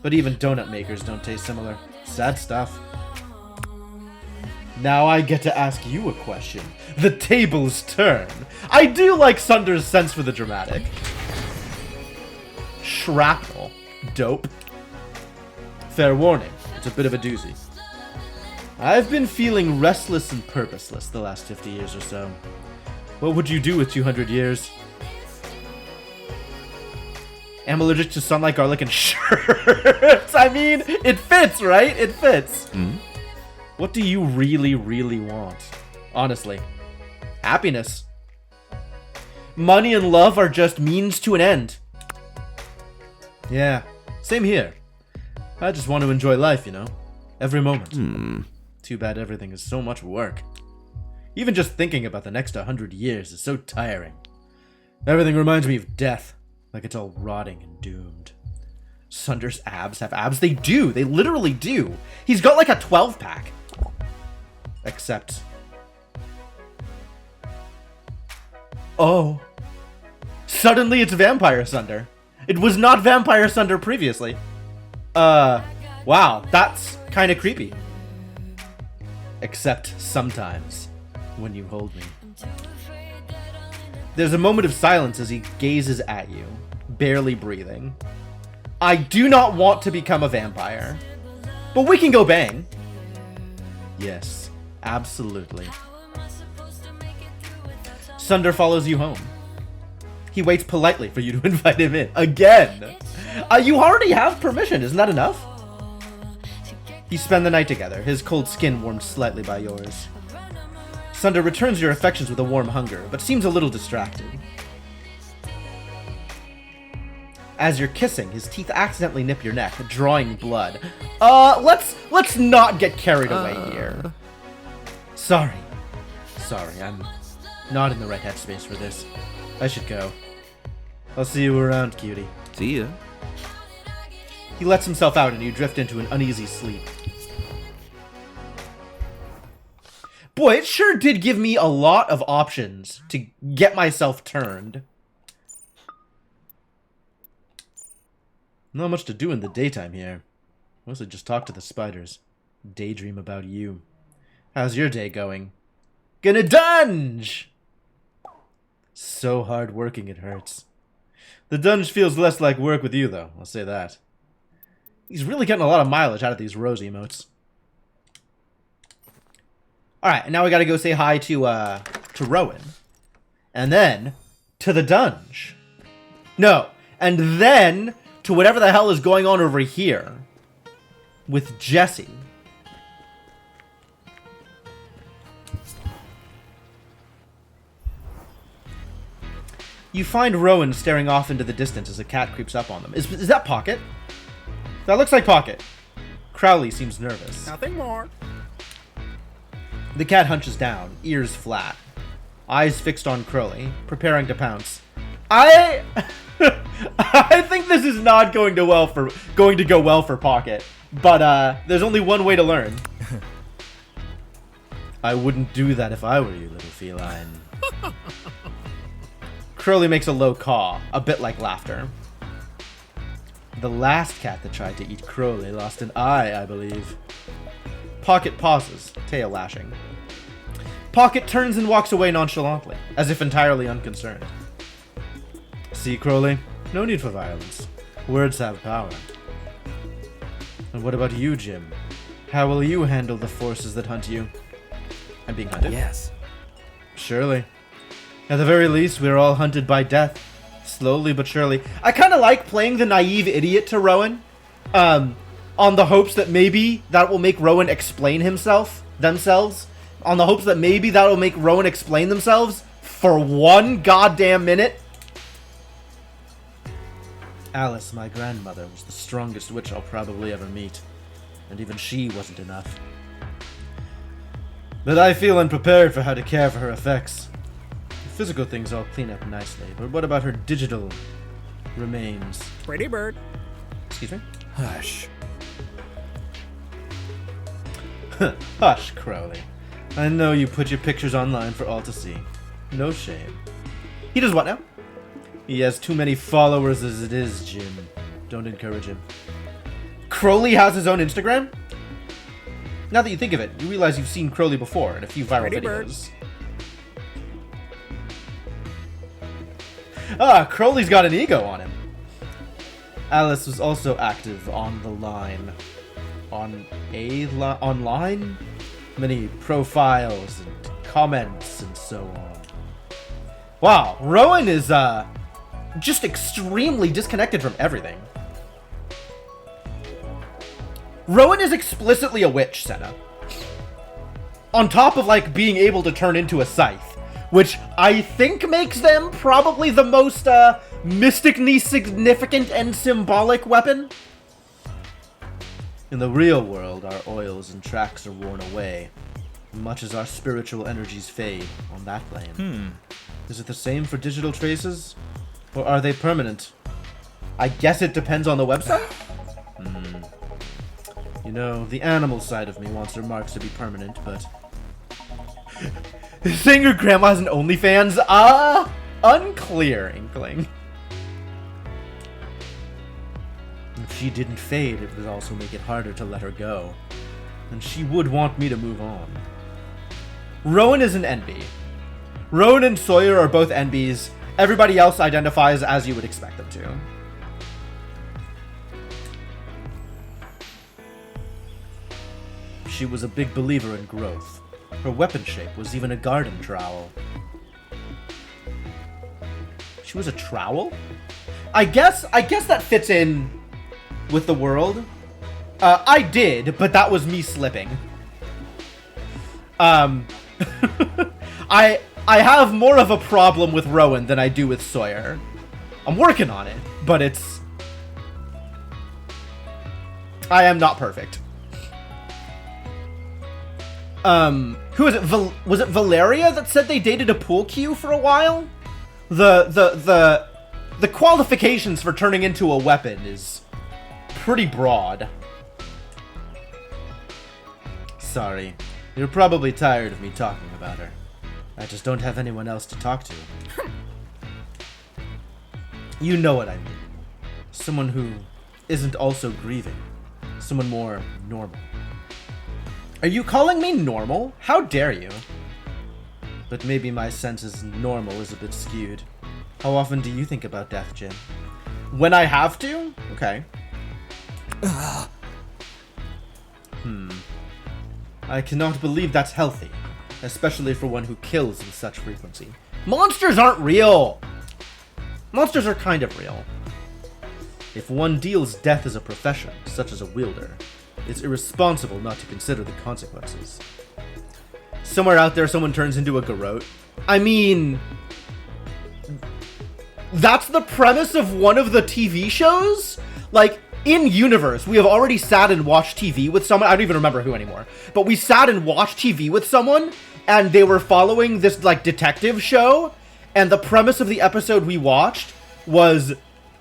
But even donut makers don't taste similar. Sad stuff. Now I get to ask you a question. The tables turn. I do like Sunder's sense for the dramatic. Shrapnel. Dope. Fair warning, it's a bit of a doozy. I've been feeling restless and purposeless the last 50 years or so. What would you do with 200 years? I'm allergic to sunlight, garlic, and shirts. I mean, it fits, right? It fits. What do you really, really want? Honestly. Happiness. Money and love are just means to an end. Yeah, same here. I just want to enjoy life, you know? Every moment. Too bad everything is so much work. Even just thinking about the next 100 years is so tiring. Everything reminds me of death. Like it's all rotting and doomed. Sunder's abs have abs? They do! They literally do! He's got like a 12-pack. Except... Oh. Suddenly it's Vampire Sunder. It was not Vampire Sunder previously. Wow, that's kind of creepy. Except sometimes, when you hold me. There's a moment of silence as he gazes at you, barely breathing. I do not want to become a vampire, but we can go bang. Yes, absolutely. Sunder follows you home. He waits politely for you to invite him in. Again! You already have permission, isn't that enough? You spend the night together, his cold skin warmed slightly by yours. Sunder returns your affections with a warm hunger, but seems a little distracted. As you're kissing, his teeth accidentally nip your neck, drawing blood. Let's not get carried away here. Sorry, I'm not in the right headspace for this. I should go. I'll see you around, cutie. See ya. He lets himself out and you drift into an uneasy sleep. Boy, it sure did give me a lot of options to get myself turned. Not much to do in the daytime here. Mostly just talk to the spiders. Daydream about you. How's your day going? Gonna dunge! So hard working it hurts. The dunge feels less like work with you, though. I'll say that. He's really getting a lot of mileage out of these rose emotes. Alright, and now we gotta go say hi to Rowan. And then to the dunge. No, and then to whatever the hell is going on over here with Jesse. You find Rowan staring off into the distance as a cat creeps up on them. Is that Pocket? That looks like Pocket. Crowley seems nervous. Nothing more. The cat hunches down, ears flat, eyes fixed on Crowley, preparing to pounce. I think this is not going to go well for Pocket, but there's only one way to learn. I wouldn't do that if I were you, little feline. Crowley makes a low caw, a bit like laughter. The last cat that tried to eat Crowley lost an eye, I believe. Pocket pauses, tail lashing. Pocket turns and walks away nonchalantly, as if entirely unconcerned. See, Crowley? No need for violence. Words have power. And what about you, Jim? How will you handle the forces that hunt you? I'm being hunted? Yes. Surely. At the very least, we are all hunted by death. Slowly but surely. I kind of like playing the naive idiot to Rowan. On the hopes that maybe that will make Rowan explain themselves. On the hopes that maybe that will make Rowan explain themselves for one goddamn minute. Alice, my grandmother, was the strongest witch I'll probably ever meet. And even she wasn't enough. But I feel unprepared for how to care for her effects. The physical things all clean up nicely, but what about her digital remains? Pretty bird. Excuse me? Hush. Hush, Crowley. I know you put your pictures online for all to see. No shame. He does what now? He has too many followers as it is, Jim. Don't encourage him. Crowley has his own Instagram? Now that you think of it, you realize you've seen Crowley before in a few viral Pretty videos. Ah, Crowley's got an ego on him. Alice was also active on the line. Online? Many profiles and comments and so on. Wow, Rowan is just extremely disconnected from everything. Rowan is explicitly a witch, Senna. On top of, like, being able to turn into a scythe, which I think makes them probably the most mystically significant and symbolic weapon. In the real world, our oils and tracks are worn away, much as our spiritual energies fade on that plane. Is it the same for digital traces? Or are they permanent? I guess it depends on the website? You know, the animal side of me wants her marks to be permanent, but... Saying your grandma has an OnlyFans? Unclear, Inkling. If she didn't fade, it would also make it harder to let her go. And she would want me to move on. Rowan is an NB. Rowan and Sawyer are both NBs. Everybody else identifies as you would expect them to. She was a big believer in growth. Her weapon shape was even a garden trowel. She was a trowel? I guess that fits in with the world. I did, but that was me slipping. I have more of a problem with Rowan than I do with Sawyer. I'm working on it, but I am not perfect. Who is it? Was it Valeria that said they dated a pool cue for a while? The qualifications for turning into a weapon is pretty broad. Sorry. You're probably tired of me talking about her. I just don't have anyone else to talk to. You know what I mean. Someone who isn't also grieving. Someone more normal. Are you calling me normal? How dare you? but maybe my sense as normal is a bit skewed. How often do you think about death, Jim? When I have to? Okay. I cannot believe that's healthy, especially for one who kills with such frequency. Monsters aren't real! Monsters are kind of real. If one deals death as a profession, such as a wielder, it's irresponsible not to consider the consequences. Somewhere out there, someone turns into a garrote. I mean, that's the premise of one of the TV shows? Like, in universe, we have already sat and watched TV with someone. I don't even remember who anymore. But we sat and watched TV with someone, and they were following this, like, detective show. And the premise of the episode we watched was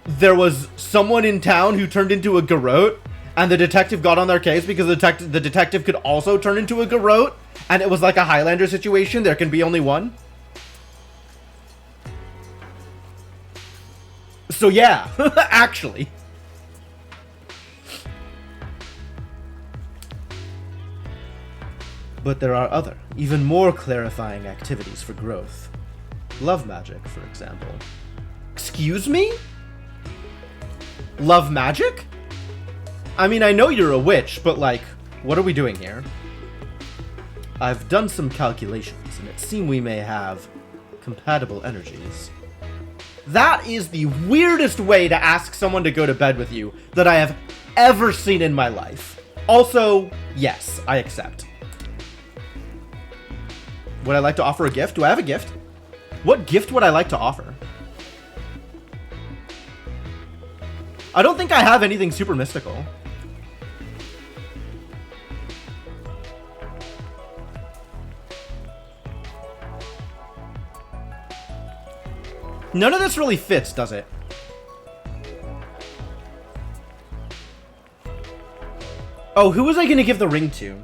there was someone in town who turned into a garrote, and the detective got on their case because the detective could also turn into a garrote. And it was like a Highlander situation. There can be only one. So yeah, actually. But there are other, even more clarifying activities for growth. Love magic, for example. Excuse me? Love magic? I mean, I know you're a witch, but like, what are we doing here? I've done some calculations, and it seems we may have compatible energies. That is the weirdest way to ask someone to go to bed with you that I have ever seen in my life. Also, yes, I accept. Would I like to offer a gift? Do I have a gift? What gift would I like to offer? I don't think I have anything super mystical. None of this really fits, does it? Oh, who was I going to give the ring to?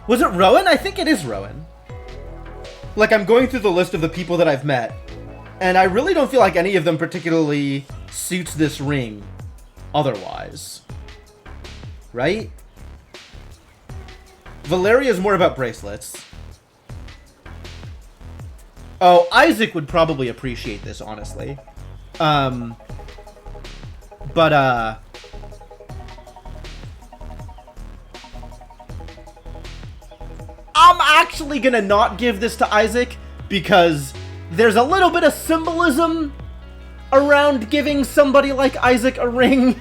Was it Rowan? I think it is Rowan. Like, I'm going through the list of the people that I've met, and I really don't feel like any of them particularly suits this ring otherwise. Right? Valeria is more about bracelets. Oh, Isaac would probably appreciate this, honestly. I'm actually gonna not give this to Isaac because there's a little bit of symbolism around giving somebody like Isaac a ring.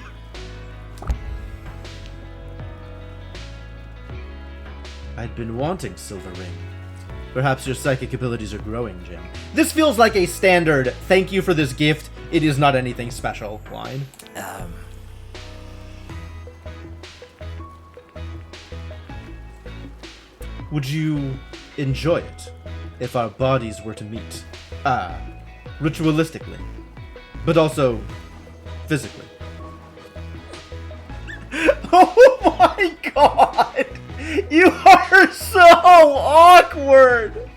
I'd been wanting Silver Ring. Perhaps your psychic abilities are growing, Jim. This feels like a standard, thank you for this gift, it is not anything special line. Would you enjoy it if our bodies were to meet? Ritualistically. But also physically. Oh my god! You are so awkward!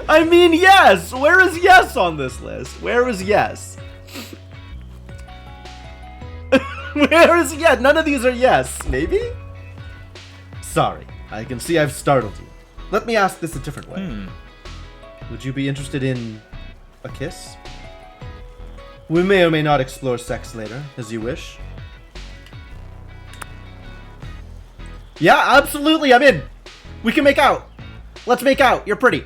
I mean, yes! Where is yes on this list? Where is yes? Where is yes? None of these are yes. Maybe? Sorry, I can see I've startled you. Let me ask this a different way. Would you be interested in a kiss? We may or may not explore sex later, as you wish. Yeah, absolutely, I'm in. We can make out. Let's make out. You're pretty.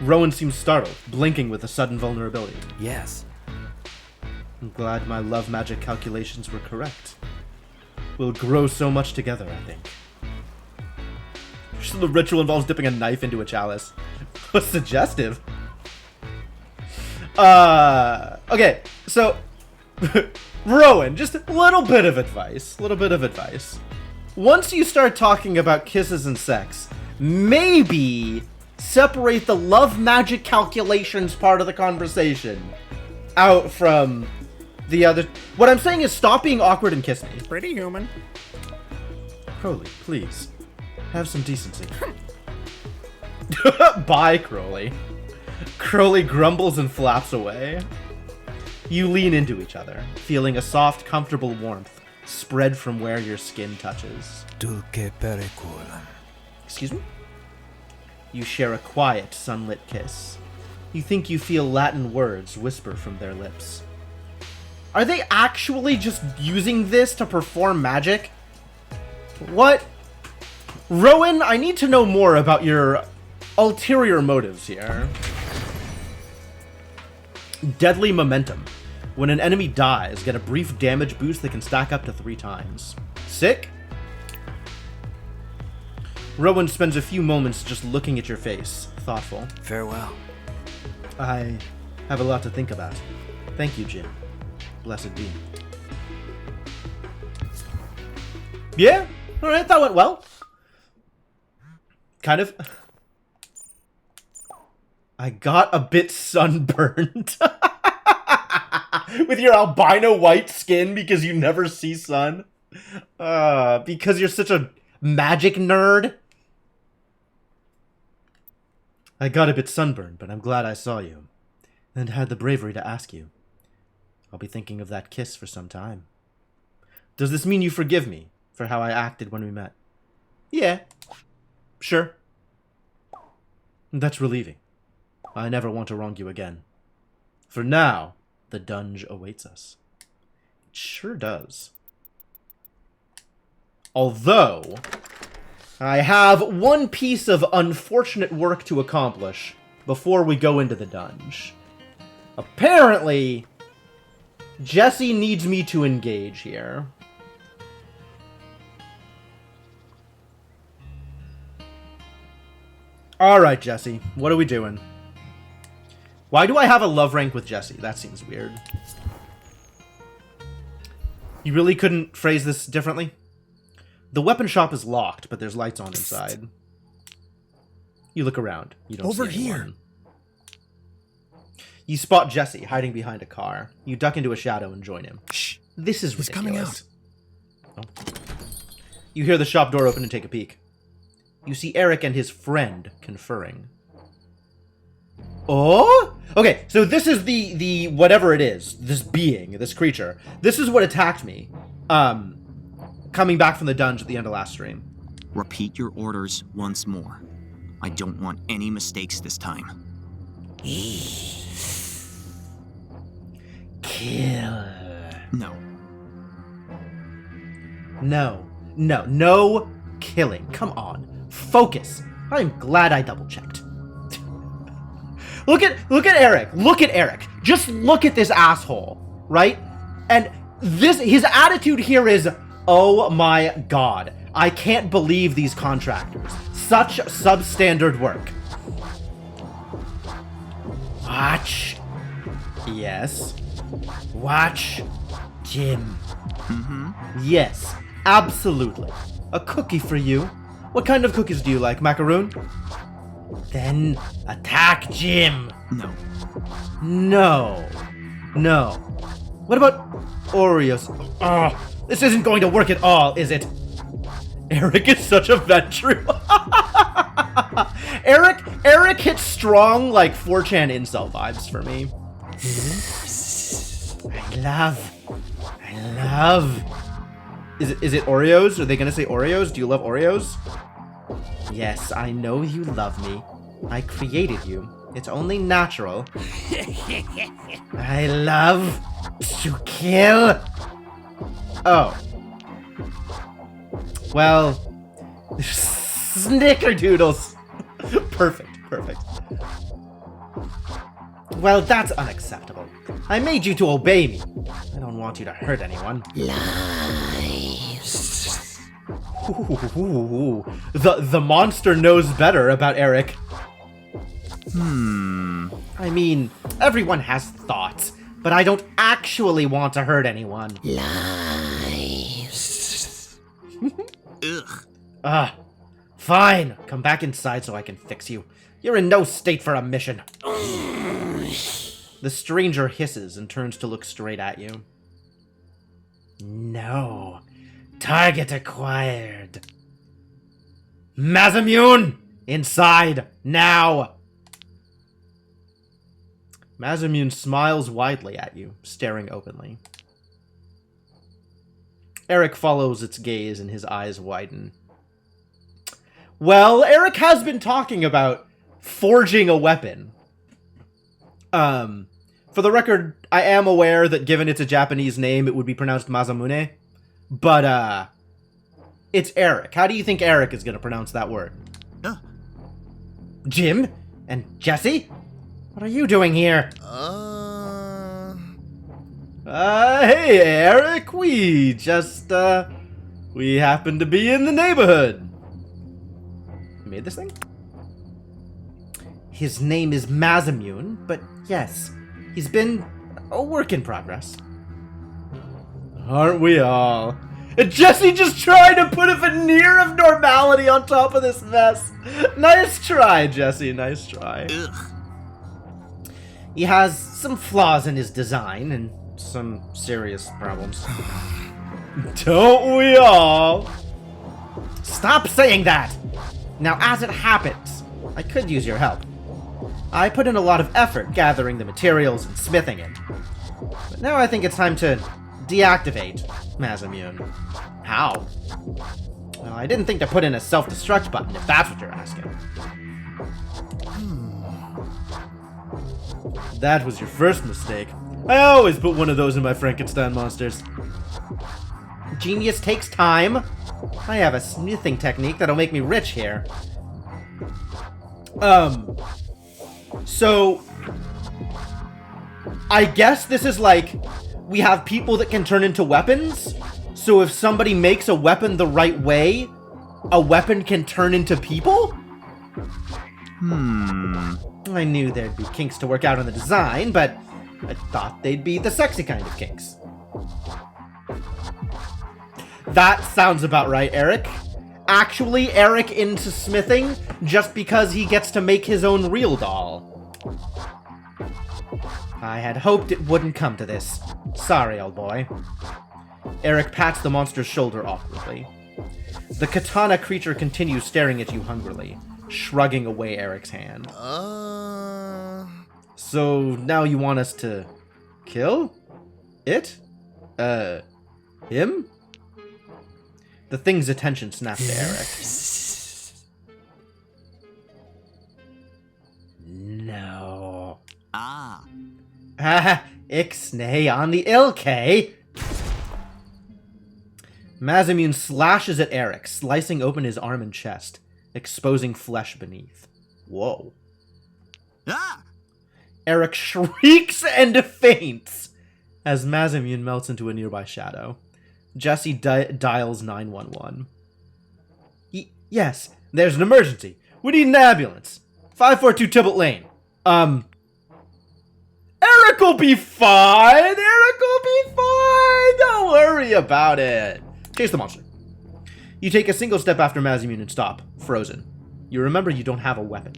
Rowan seems startled, blinking with a sudden vulnerability. Yes. I'm glad my love magic calculations were correct. We'll grow so much together, I think. The ritual involves dipping a knife into a chalice. What's suggestive? Okay, so Rowan, just a little bit of advice. Once you start talking about kisses and sex, maybe separate the love magic calculations part of the conversation out from the other. What I'm saying is stop being awkward and kiss me. Pretty human. Crowley, please. Have some decency. Bye, Crowley. Crowley grumbles and flaps away. You lean into each other, feeling a soft, comfortable warmth spread from where your skin touches. Dulce periculum. Excuse me? You share a quiet, sunlit kiss. You think you feel Latin words whisper from their lips. Are they actually just using this to perform magic? What? Rowan, I need to know more about your ulterior motives here. Deadly momentum. When an enemy dies, get a brief damage boost that can stack up to 3 times. Sick? Rowan spends a few moments just looking at your face, thoughtful. Farewell. I have a lot to think about. Thank you, Jim. Blessed be. Yeah? Alright, that went well. Kind of. I got a bit sunburned. With your albino white skin because you never see sun. Because you're such a magic nerd. I got a bit sunburned, but I'm glad I saw you. And had the bravery to ask you. I'll be thinking of that kiss for some time. Does this mean you forgive me for how I acted when we met? Yeah. Sure. That's relieving. I never want to wrong you again. For now, the dungeon awaits us. It sure does. Although, I have one piece of unfortunate work to accomplish before we go into the dungeon. Apparently, Jesse needs me to engage here. Alright, Jesse. What are we doing? Why do I have a love rank with Jesse? That seems weird. You really couldn't phrase this differently? The weapon shop is locked, but there's lights on inside. You look around. You don't Over see anyone. here. You spot Jesse hiding behind a car. You duck into a shadow and join him. Shh. This is He's ridiculous. coming Oh. You hear the shop door open and take a peek. You see Eric and his friend conferring. Oh? Okay, so this is the whatever it is, this being, this creature. This is what attacked me. Coming back from the dungeon at the end of last stream. Repeat your orders once more. I don't want any mistakes this time. Kill. No. No killing. Come on. Focus. I'm glad I double checked. Look at Eric. Look at Eric. Just look at this asshole, right? And his attitude here is, oh my god, I can't believe these contractors. Such substandard work. Watch. Yes. Watch Jim. Yes, absolutely. A cookie for you. What kind of cookies do you like, macaroon? Then attack Jim. No. What about Oreos? Oh, this isn't going to work at all, is it? Eric is such a veteran. Eric hits strong, like 4chan incel vibes for me. I love. Is it Oreos? Are they gonna say Oreos? Do you love Oreos? Yes, I know you love me. I created you. It's only natural. I love to kill. Oh. Well, snickerdoodles. Perfect. Well, that's unacceptable. I made you to obey me. I don't want you to hurt anyone. Lies. Ooh, the monster knows better about Eric. I mean, everyone has thoughts, but I don't actually want to hurt anyone. Lies. Ugh. Fine. Come back inside so I can fix you. You're in no state for a mission. The stranger hisses and turns to look straight at you. No. Target acquired. Mazamune! Inside! Now! Mazamune smiles widely at you, staring openly. Eric follows its gaze and his eyes widen. Well, Eric has been talking about forging a weapon. For the record, I am aware that given it's a Japanese name, it would be pronounced Masamune. But, it's Eric. How do you think Eric is going to pronounce that word? Jim? And Jesse? What are you doing here? Hey, Eric. We just, we happen to be in the neighborhood. You made this thing? His name is Masamune, but yes, he's been a work in progress. Aren't we all? And Jesse just tried to put a veneer of normality on top of this mess. Nice try, Jesse. Nice try. Ugh. He has some flaws in his design and some serious problems. Don't we all? Stop saying that! Now, as it happens, I could use your help. I put in a lot of effort gathering the materials and smithing it. But now I think it's time to deactivate Masamune. How? Well, I didn't think to put in a self-destruct button, if that's what you're asking. That was your first mistake. I always put one of those in my Frankenstein monsters. Genius takes time. I have a smithing technique that'll make me rich here. So I guess this is like, we have people that can turn into weapons. So if somebody makes a weapon the right way, a weapon can turn into people? I knew there'd be kinks to work out on the design, but I thought they'd be the sexy kind of kinks. That sounds about right, Eric. Actually, Eric into smithing just because he gets to make his own real doll. I had hoped it wouldn't come to this. Sorry, old boy. Eric pats the monster's shoulder awkwardly. The katana creature continues staring at you hungrily, shrugging away Eric's hand. So now you want us to kill it? Him? The thing's attention snapped to Eric. No. Ah. Ixnay on the Ilke. Masamune slashes at Eric, slicing open his arm and chest, exposing flesh beneath. Whoa. Ah! Eric shrieks and faints as Masamune melts into a nearby shadow. Jesse dials 911. Yes, there's an emergency. We need an ambulance. 542 Tibble Lane. Eric will be fine. Eric will be fine. Don't worry about it. Chase the monster. You take a single step after Masamune and stop, frozen. You remember you don't have a weapon.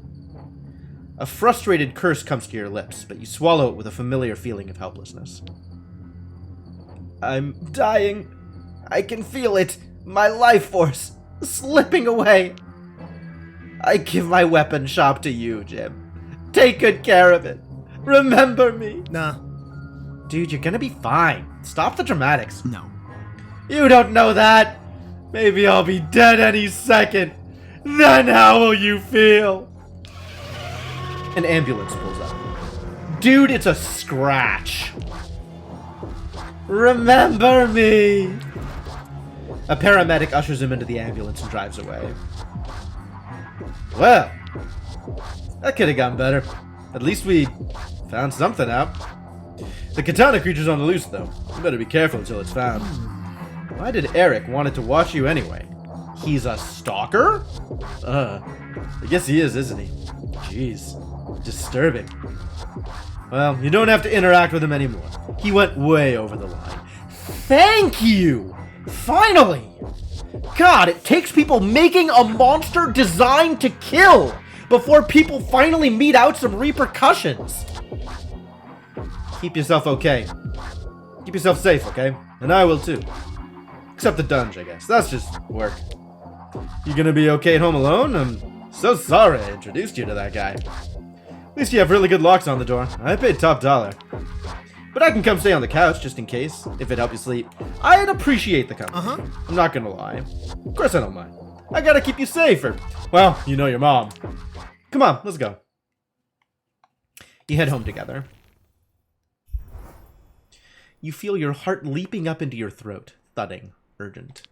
A frustrated curse comes to your lips, but you swallow it with a familiar feeling of helplessness. I'm dying. I can feel it. My life force slipping away. I give my weapon shop to you, Jim. Take good care of it. Remember me. Nah. Dude, you're gonna be fine. Stop the dramatics. No. You don't know that. Maybe I'll be dead any second. Then how will you feel? An ambulance pulls up. Dude, it's a scratch. Remember me. A paramedic ushers him into the ambulance and drives away. Well, that could have gone better. At least we found something out. The katana creature's on the loose, though. You better be careful until it's found. Why did Eric want it to watch you anyway? He's a stalker? I guess he is, isn't he? Jeez. Disturbing. Well, you don't have to interact with him anymore. He went way over the line. Thank you! Finally! God, it takes people making a monster designed to kill before people finally mete out some repercussions. Keep yourself okay. Keep yourself safe, okay? And I will too. Except the dungeon, I guess. That's just work. You gonna be okay at home alone? I'm so sorry I introduced you to that guy. At least you have really good locks on the door. I paid top dollar. But I can come stay on the couch just in case, if it helps you sleep. I'd appreciate the company. I'm not gonna lie. Of course I don't mind. I gotta keep you safe, or, well, you know your mom. Come on, let's go. You head home together. You feel your heart leaping up into your throat, thudding, urgent.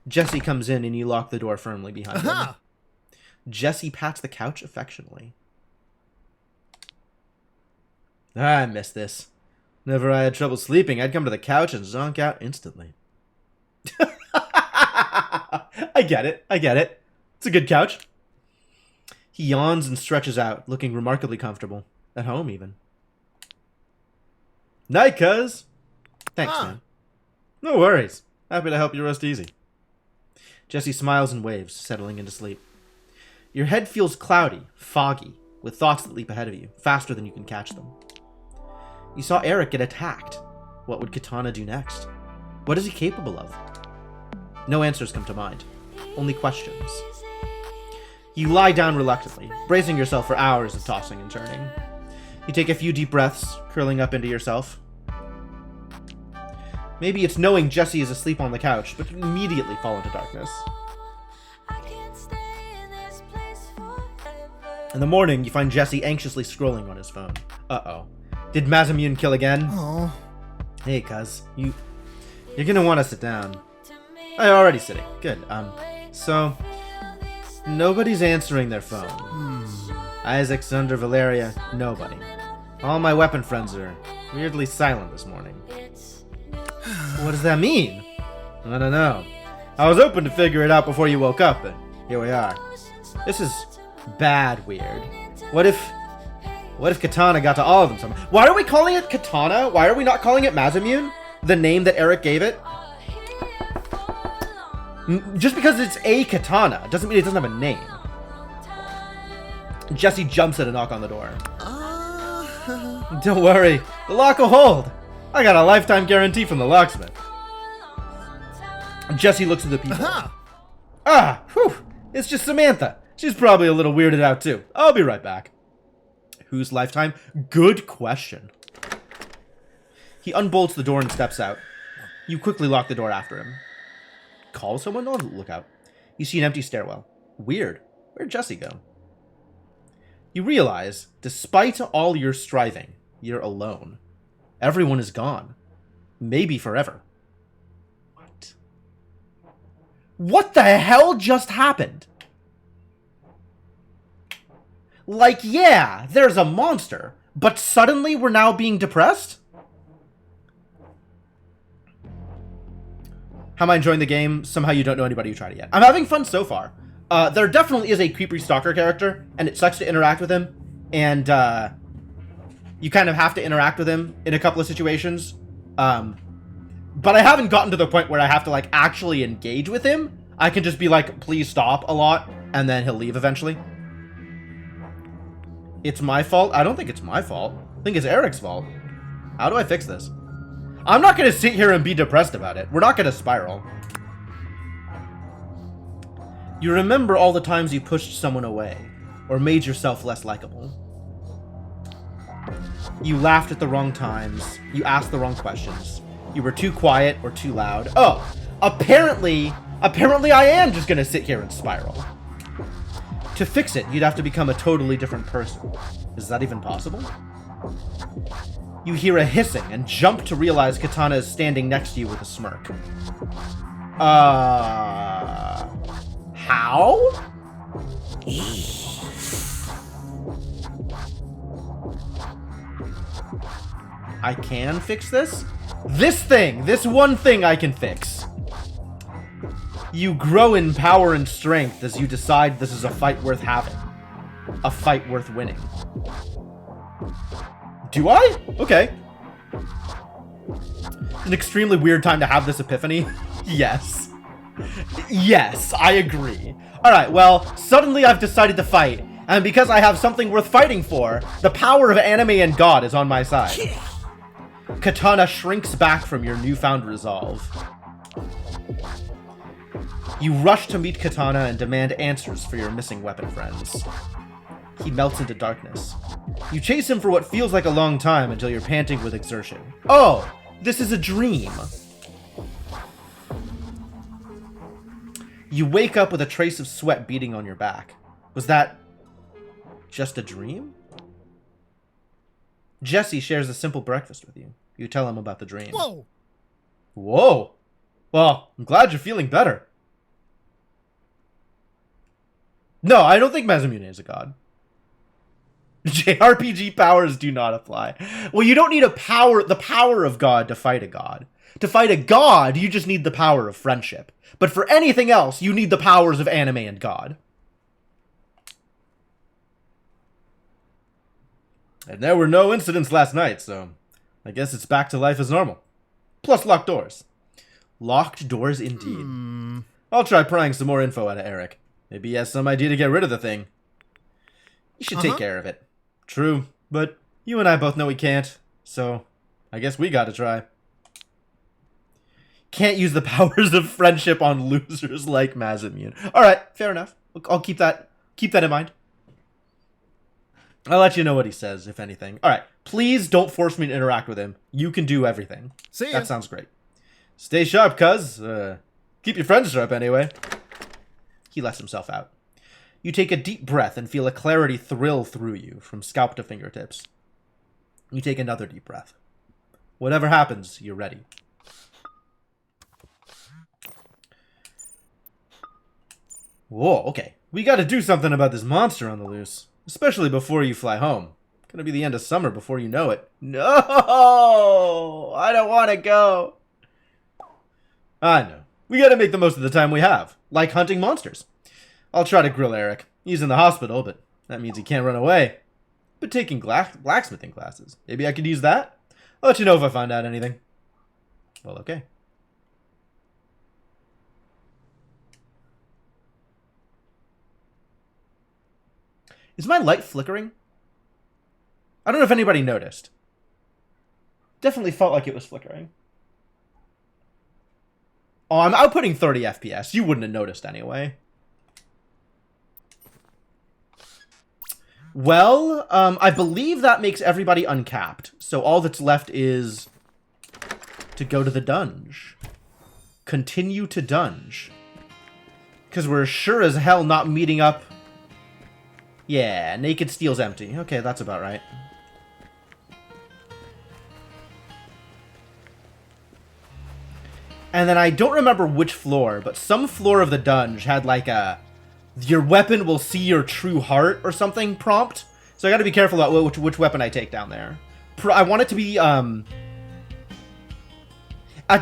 Jesse comes in and you lock the door firmly behind him. Jesse pats the couch affectionately. I miss this. Whenever I had trouble sleeping, I'd come to the couch and zonk out instantly. I get it. It's a good couch. He yawns and stretches out, looking remarkably comfortable. At home, even. Night, cuz. Thanks, man. No worries. Happy to help you rest easy. Jesse smiles and waves, settling into sleep. Your head feels cloudy, foggy, with thoughts that leap ahead of you, faster than you can catch them. You saw Eric get attacked. What would Katana do next? What is he capable of? No answers come to mind, only questions. You lie down reluctantly, bracing yourself for hours of tossing and turning. You take a few deep breaths, curling up into yourself. Maybe it's knowing Jesse is asleep on the couch, but you immediately fall into darkness. In the morning, you find Jesse anxiously scrolling on his phone. Uh-oh. Did Masamune kill again? Oh. Hey, cuz. You're gonna want to sit down. I'm already sitting. Good. So... Nobody's answering their phone. Isaac, Zunder, Valeria, nobody. All my weapon friends are weirdly silent this morning. What does that mean? I don't know. I was hoping to figure it out before you woke up, but here we are. This is bad weird. What if Katana got to all of them somehow? Why are we calling it Katana? Why are we not calling it Masamune? The name that Eric gave it? Just because it's a katana doesn't mean it doesn't have a name. Jesse jumps at a knock on the door. Don't worry, the lock will hold. I got a lifetime guarantee from the locksmith. Jesse looks at the people. Ah, whew, it's just Samantha. She's probably a little weirded out too. I'll be right back. Whose lifetime? Good question. He unbolts the door and steps out. You quickly lock the door after him. Call someone on the lookout. You see an empty stairwell. Weird. Where'd Jesse go? You realize, despite all your striving, you're alone. Everyone is gone. Maybe forever. What? What the hell just happened? Like, yeah, there's a monster, but suddenly we're now being depressed? How am I enjoying the game? Somehow you don't know anybody who tried it yet. I'm having fun so far. There definitely is a creepy stalker character, and it sucks to interact with him. And you kind of have to interact with him in a couple of situations. But I haven't gotten to the point where I have to like actually engage with him. I can just be like, please stop a lot, and then he'll leave eventually. It's my fault? I don't think it's my fault. I think it's Eric's fault. How do I fix this? I'm not going to sit here and be depressed about it. We're not going to spiral. You remember all the times you pushed someone away, or made yourself less likable. You laughed at the wrong times. You asked the wrong questions. You were too quiet or too loud. Oh, apparently I am just going to sit here and spiral. To fix it, you'd have to become a totally different person. Is that even possible? You hear a hissing and jump to realize Katana is standing next to you with a smirk. How? I can fix this? This one thing I can fix. You grow in power and strength as you decide this is a fight worth having. A fight worth winning. Do I? Okay. An extremely weird time to have this epiphany. Yes. Yes, I agree. Alright, well, suddenly I've decided to fight. And because I have something worth fighting for, the power of anime and God is on my side. Katana shrinks back from your newfound resolve. You rush to meet Katana and demand answers for your missing weapon friends. He melts into darkness. You chase him for what feels like a long time until you're panting with exertion. Oh, this is a dream. You wake up with a trace of sweat beating on your back. Was that just a dream? Jesse shares a simple breakfast with you. You tell him about the dream. Whoa! Whoa! Well, I'm glad you're feeling better. No, I don't think Mazamune is a god. JRPG powers do not apply. Well, you don't need the power of God to fight a god. To fight a god, you just need the power of friendship. But for anything else, you need the powers of anime and God. And there were no incidents last night, so I guess it's back to life as normal. Plus locked doors. Locked doors indeed. I'll try prying some more info out of Eric. Maybe he has some idea to get rid of the thing. You should take care of it. True, but you and I both know he can't, so I guess we gotta try. Can't use the powers of friendship on losers like Mazamune. Alright, fair enough. I'll keep that in mind. I'll let you know what he says, if anything. Alright, please don't force me to interact with him. You can do everything. See ya. That sounds great. Stay sharp, cuz. Keep your friends sharp, anyway. He lets himself out. You take a deep breath and feel a clarity thrill through you, from scalp to fingertips. You take another deep breath. Whatever happens, you're ready. Whoa, okay. We gotta do something about this monster on the loose. Especially before you fly home. Gonna be the end of summer before you know it. No! I don't want to go. I know. We gotta make the most of the time we have. Like hunting monsters. I'll try to grill Eric. He's in the hospital, but that means he can't run away. But taking blacksmithing classes. Maybe I could use that? I'll let you know if I find out anything. Well, okay. Is my light flickering? I don't know if anybody noticed. Definitely felt like it was flickering. Oh, I'm outputting 30 FPS. You wouldn't have noticed anyway. Well, I believe that makes everybody uncapped. So all that's left is to go to the dunge. Continue to dunge. Because we're sure as hell not meeting up. Yeah, Naked Steel's empty. Okay, that's about right. And then I don't remember which floor, but some floor of the dunge had like a "your weapon will see your true heart" or something prompt. So I gotta be careful about which weapon I take down there. I want it to be, at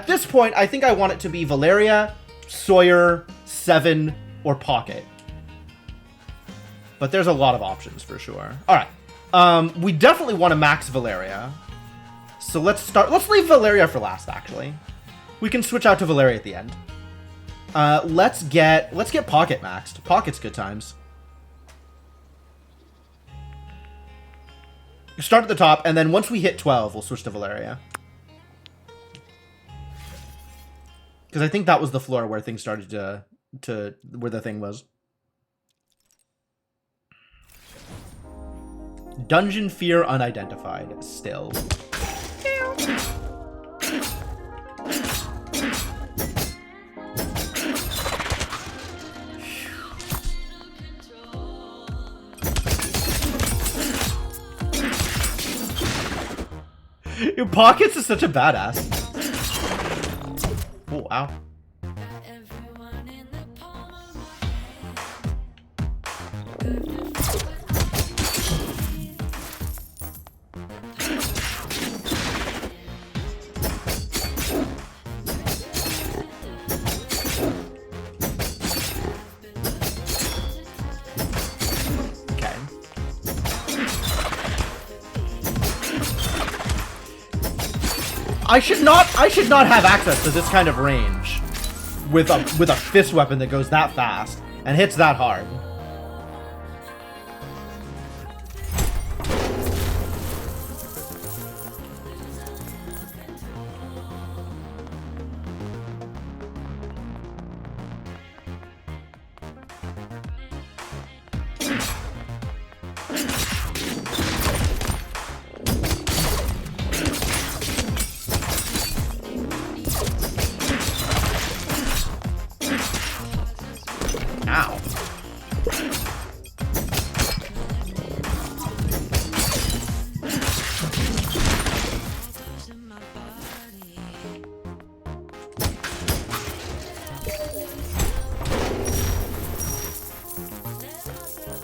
this point, I think I want it to be Valeria, Sawyer, Seven, or Pocket. But there's a lot of options for sure. Alright. We definitely want to max Valeria. So let's leave Valeria for last, actually. We can switch out to Valeria at the end. Let's get Pocket maxed. Pocket's good times. Start at the top, and then once we hit 12, we'll switch to Valeria. Because I think that was the floor where things started to where the thing was. Dungeon fear unidentified. Still. Your Pockets is such a badass. Oh, wow. I should not have access to this kind of range with a fist weapon that goes that fast and hits that hard.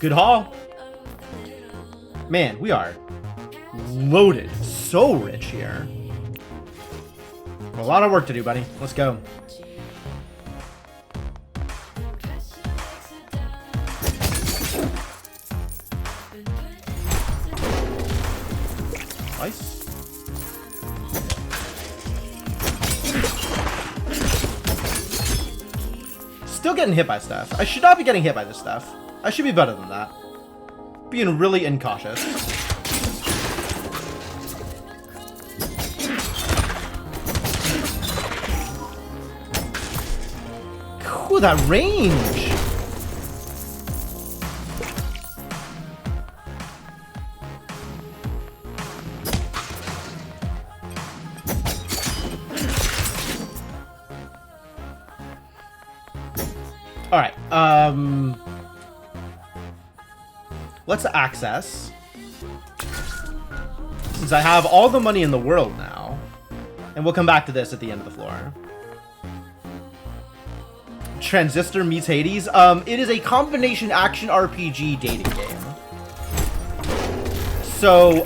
Good haul. Man, we are loaded. So rich here. A lot of work to do, buddy. Let's go. Nice. Still getting hit by stuff. I should not be getting hit by this stuff. I should be better than that. Being really incautious. Ooh, that range! Alright, let's access. Since I have all the money in the world now. And we'll come back to this at the end of the floor. Transistor meets Hades. It is a combination action RPG dating game. So,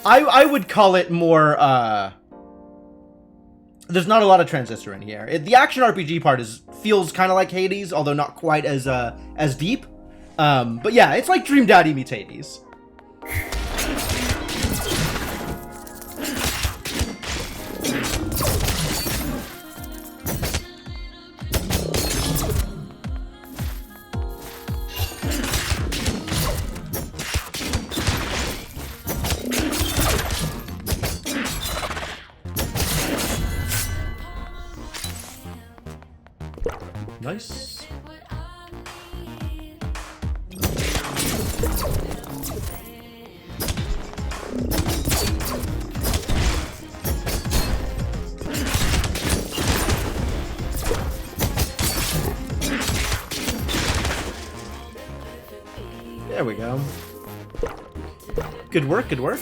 I would call it more, there's not a lot of Transistor in here. The action RPG part feels kind of like Hades, although not quite as deep. But yeah, it's like Dream Daddy meets Hades. Nice. There we go. Good work, good work.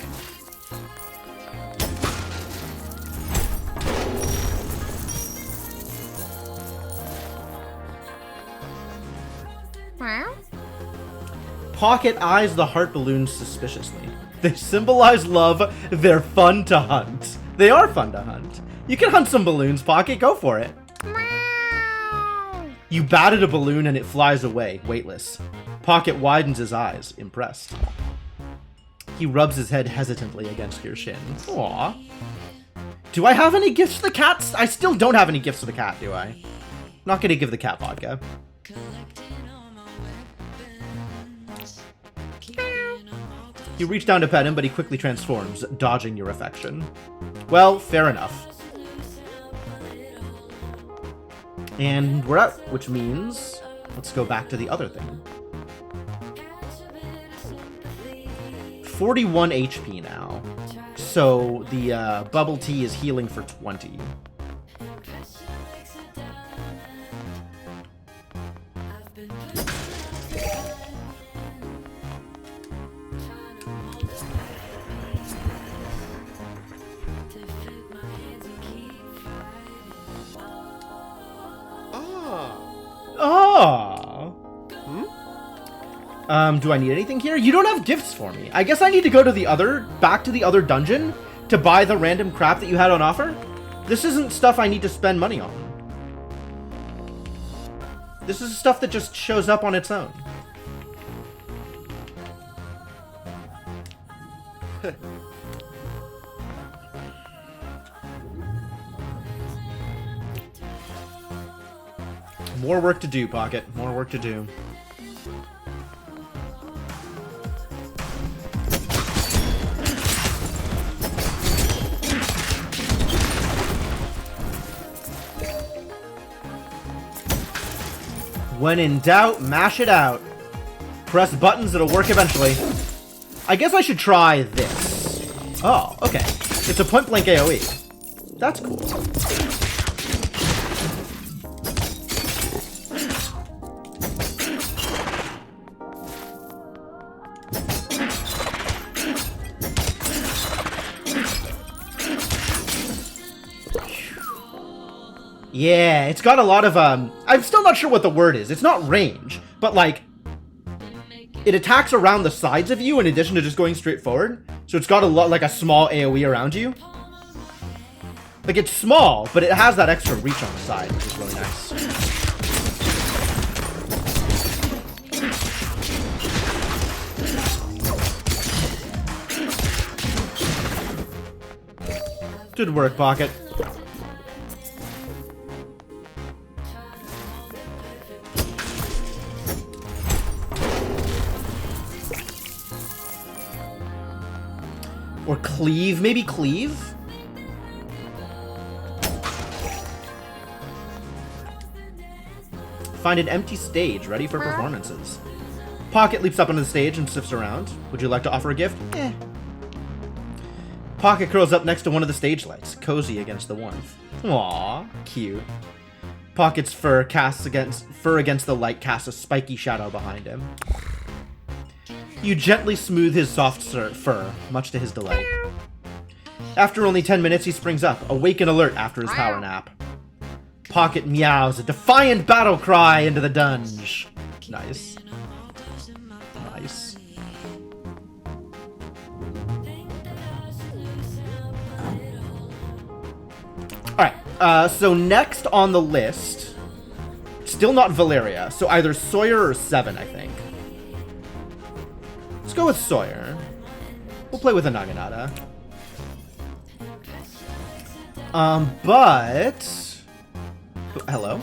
Pocket eyes the heart balloons suspiciously. They symbolize love. They're fun to hunt. They are fun to hunt. You can hunt some balloons, Pocket. Go for it. You batted a balloon and it flies away, weightless. Pocket widens his eyes, impressed. He rubs his head hesitantly against your shin. Aww. Do I have any gifts for the cats? I still don't have any gifts for the cat, do I? Not gonna give the cat vodka. You reach down to pet him, but he quickly transforms, dodging your affection. Well, fair enough. And we're out, which means let's go back to the other thing. 41 HP now. So the bubble tea is healing for 20. Do I need anything here? You don't have gifts for me. I guess I need to go to back to the other dungeon to buy the random crap that you had on offer? This isn't stuff I need to spend money on. This is stuff that just shows up on its own. More work to do, Pocket. More work to do. When in doubt, mash it out. Press buttons, it'll work eventually. I guess I should try this. Oh, okay. It's a point-blank AoE. That's cool. Yeah, it's got a lot of, I'm still not sure what the word is. It's not range, but like, it attacks around the sides of you in addition to just going straight forward. So it's got a lot like a small AoE around you. Like it's small, but it has that extra reach on the side, which is really nice. Good work, Pocket. Or cleave, maybe cleave? Find an empty stage ready for performances. Pocket leaps up onto the stage and sniffs around. Would you like to offer a gift? Eh. Pocket curls up next to one of the stage lights, cozy against the warmth. Aww, cute. Pocket's fur against the light casts a spiky shadow behind him. You gently smooth his soft fur, much to his delight. After only 10 minutes, he springs up, awake and alert after his power nap. Pocket meows a defiant battle cry into the dungeon. Nice. Nice. Alright, so next on the list, still not Valeria, so either Sawyer or Seven, I think. Let's go with Sawyer. We'll play with a Naginata. But... Hello?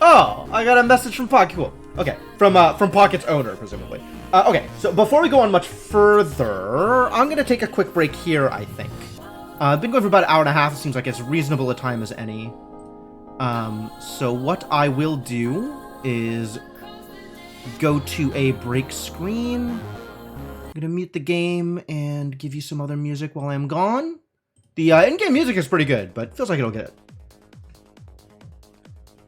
Oh, I got a message from Pocket. Cool. Okay, from Pocket's owner, presumably. Okay, so before we go on much further, I'm gonna take a quick break here, I think. I've been going for about an hour and a half. It seems like as reasonable a time as any. So what I will do is go to a break screen. I'm gonna mute the game and give you some other music while I'm gone. The in-game music is pretty good, but feels like it'll get it.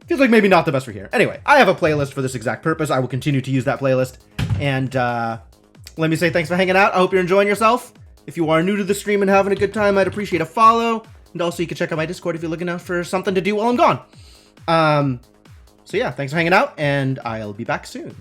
Feels like maybe not the best for here. Anyway, I have a playlist for this exact purpose. I will continue to use that playlist. And let me say thanks for hanging out. I hope you're enjoying yourself. If you are new to the stream and having a good time, I'd appreciate a follow. And also, you can check out my Discord if you're looking out for something to do while I'm gone. So yeah, thanks for hanging out, and I'll be back soon.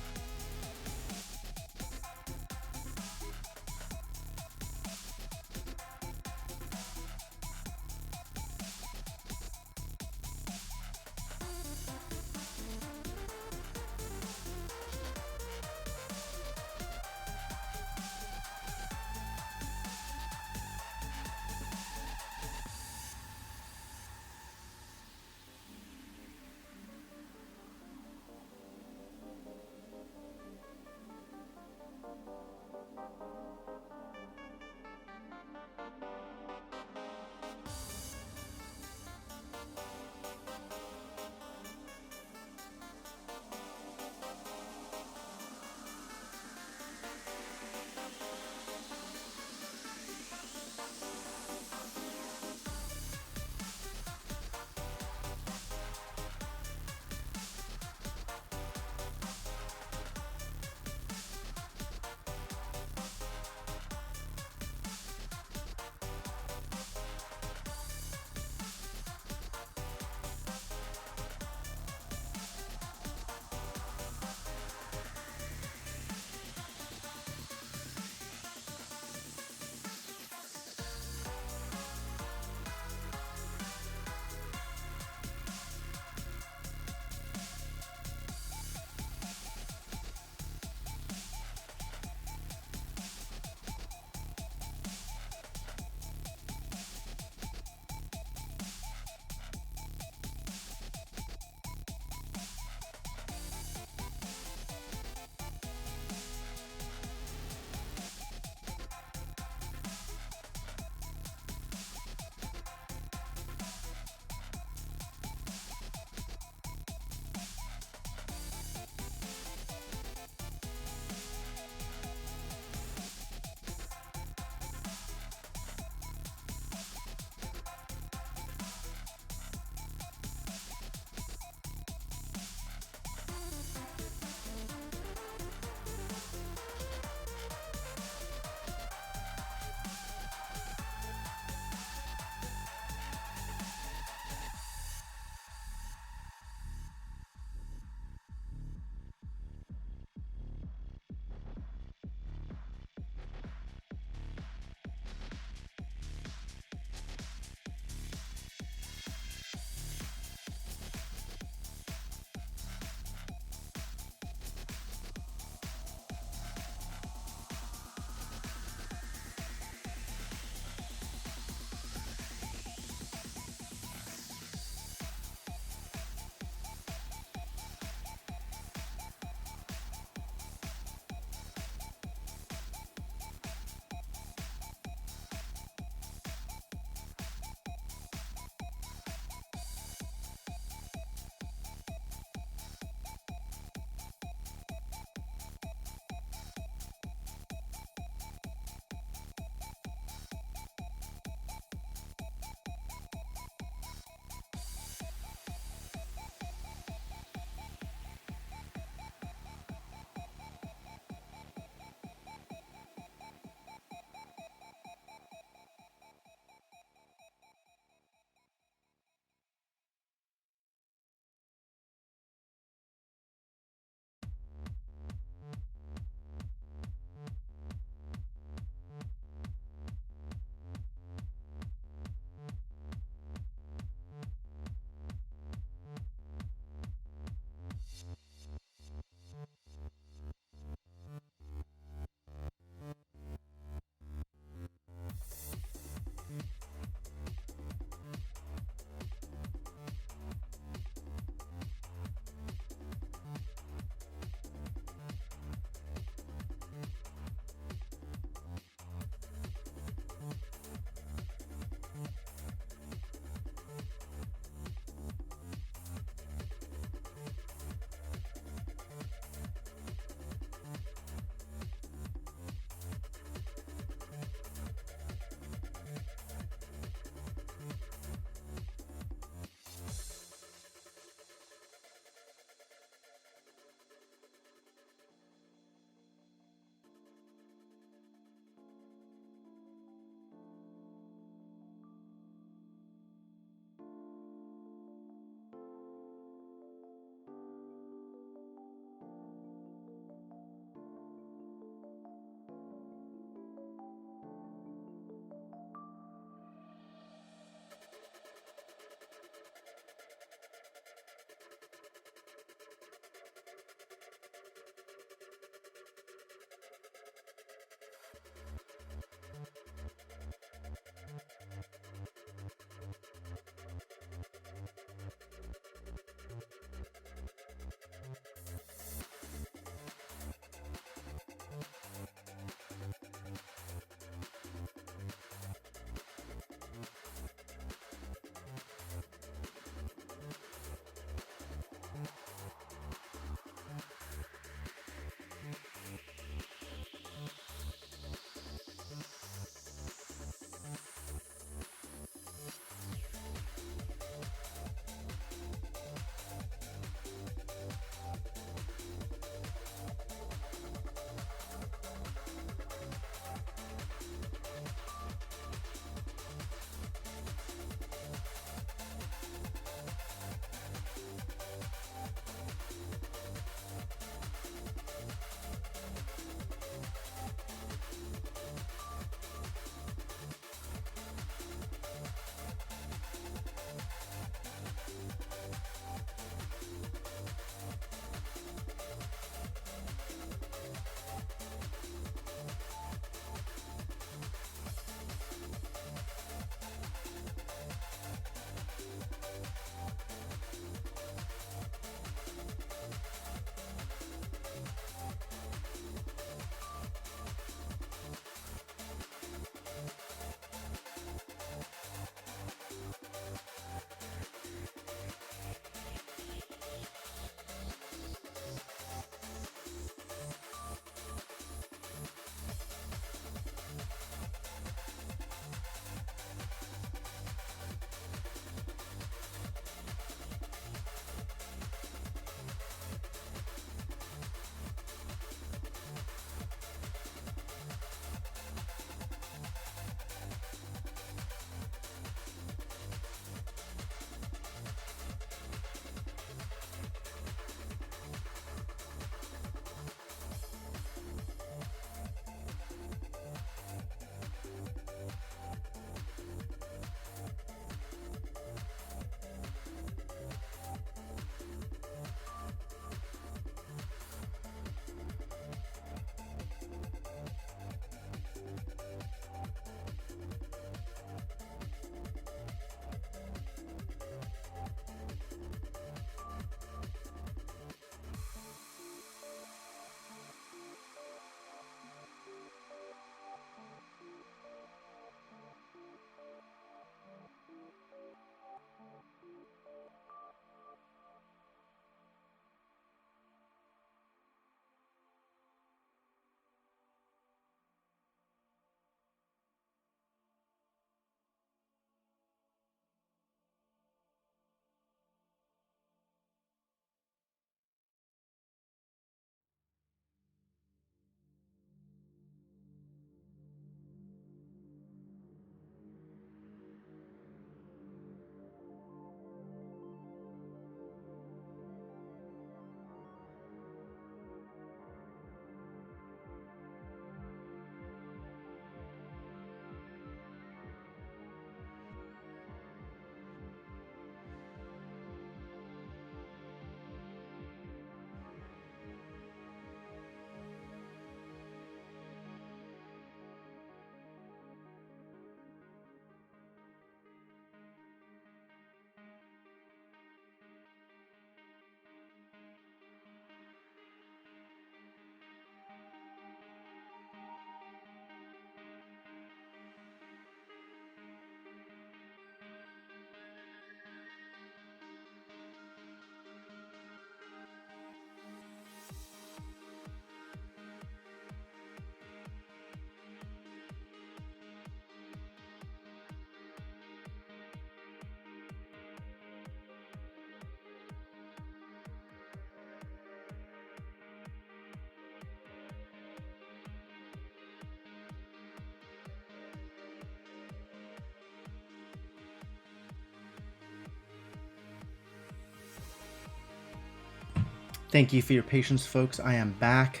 Thank you for your patience, folks. I am back.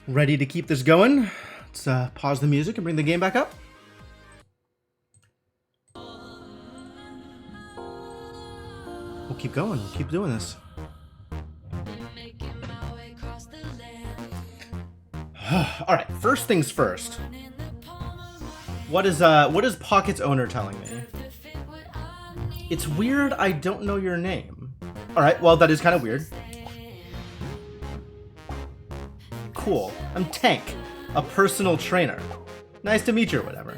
Ready to keep this going. Let's pause the music and bring the game back up. We'll keep going. We'll keep doing this. All right. First things first. What is Pocket's owner telling me? It's weird. I don't know your name. All right. Well, that is kind of weird. Cool. I'm Tank, a personal trainer. Nice to meet you or whatever.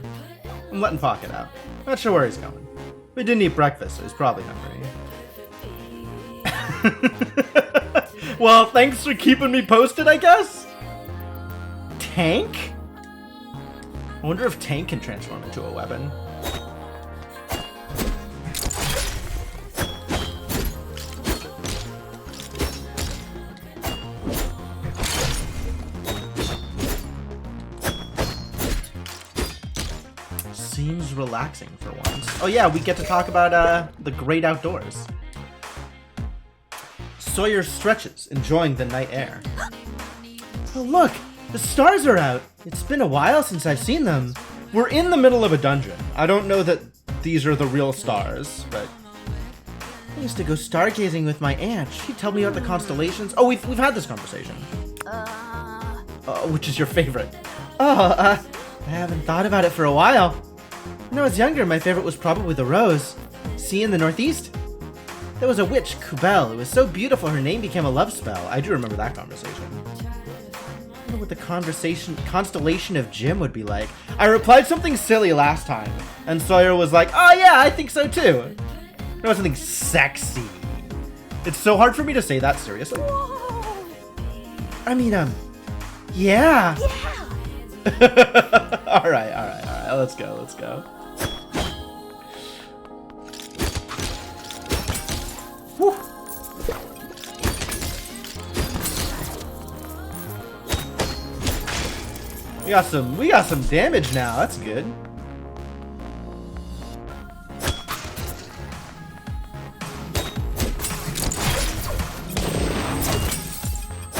I'm letting Pocket out. Not sure where he's going. We didn't eat breakfast, so he's probably hungry. Well, thanks for keeping me posted, I guess? Tank? I wonder if Tank can transform into a weapon. Seems relaxing for once. Oh yeah, we get to talk about the great outdoors. Sawyer stretches, enjoying the night air. Oh look, the stars are out. It's been a while since I've seen them. We're in the middle of a dungeon. I don't know that these are the real stars, but I used to go stargazing with my aunt. She'd tell me about the constellations. Oh, we've had this conversation. Which is your favorite? I haven't thought about it for a while. When I was younger, my favorite was probably the rose. See in the northeast? There was a witch, Kubel, who was so beautiful her name became a love spell. I do remember that conversation. I wonder what the constellation of Jim would be like. I replied something silly last time, and Sawyer was like, oh yeah, I think so too. No, something sexy. It's so hard for me to say that seriously. Whoa. I mean, yeah. All right, let's go. Whew. We got some damage now. That's good.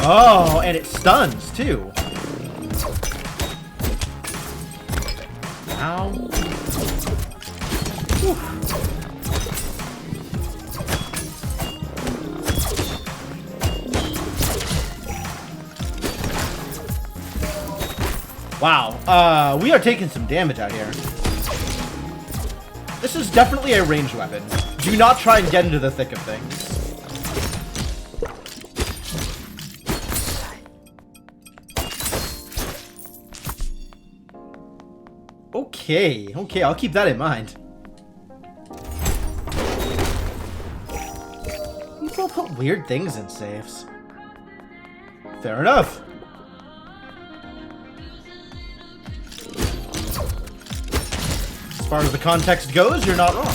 Oh, and it stuns too. Ow. Whew. Wow, we are taking some damage out here. This is definitely a ranged weapon. Do not try and get into the thick of things. Okay, I'll keep that in mind. People put weird things in safes. Fair enough. As far as the context goes, you're not wrong.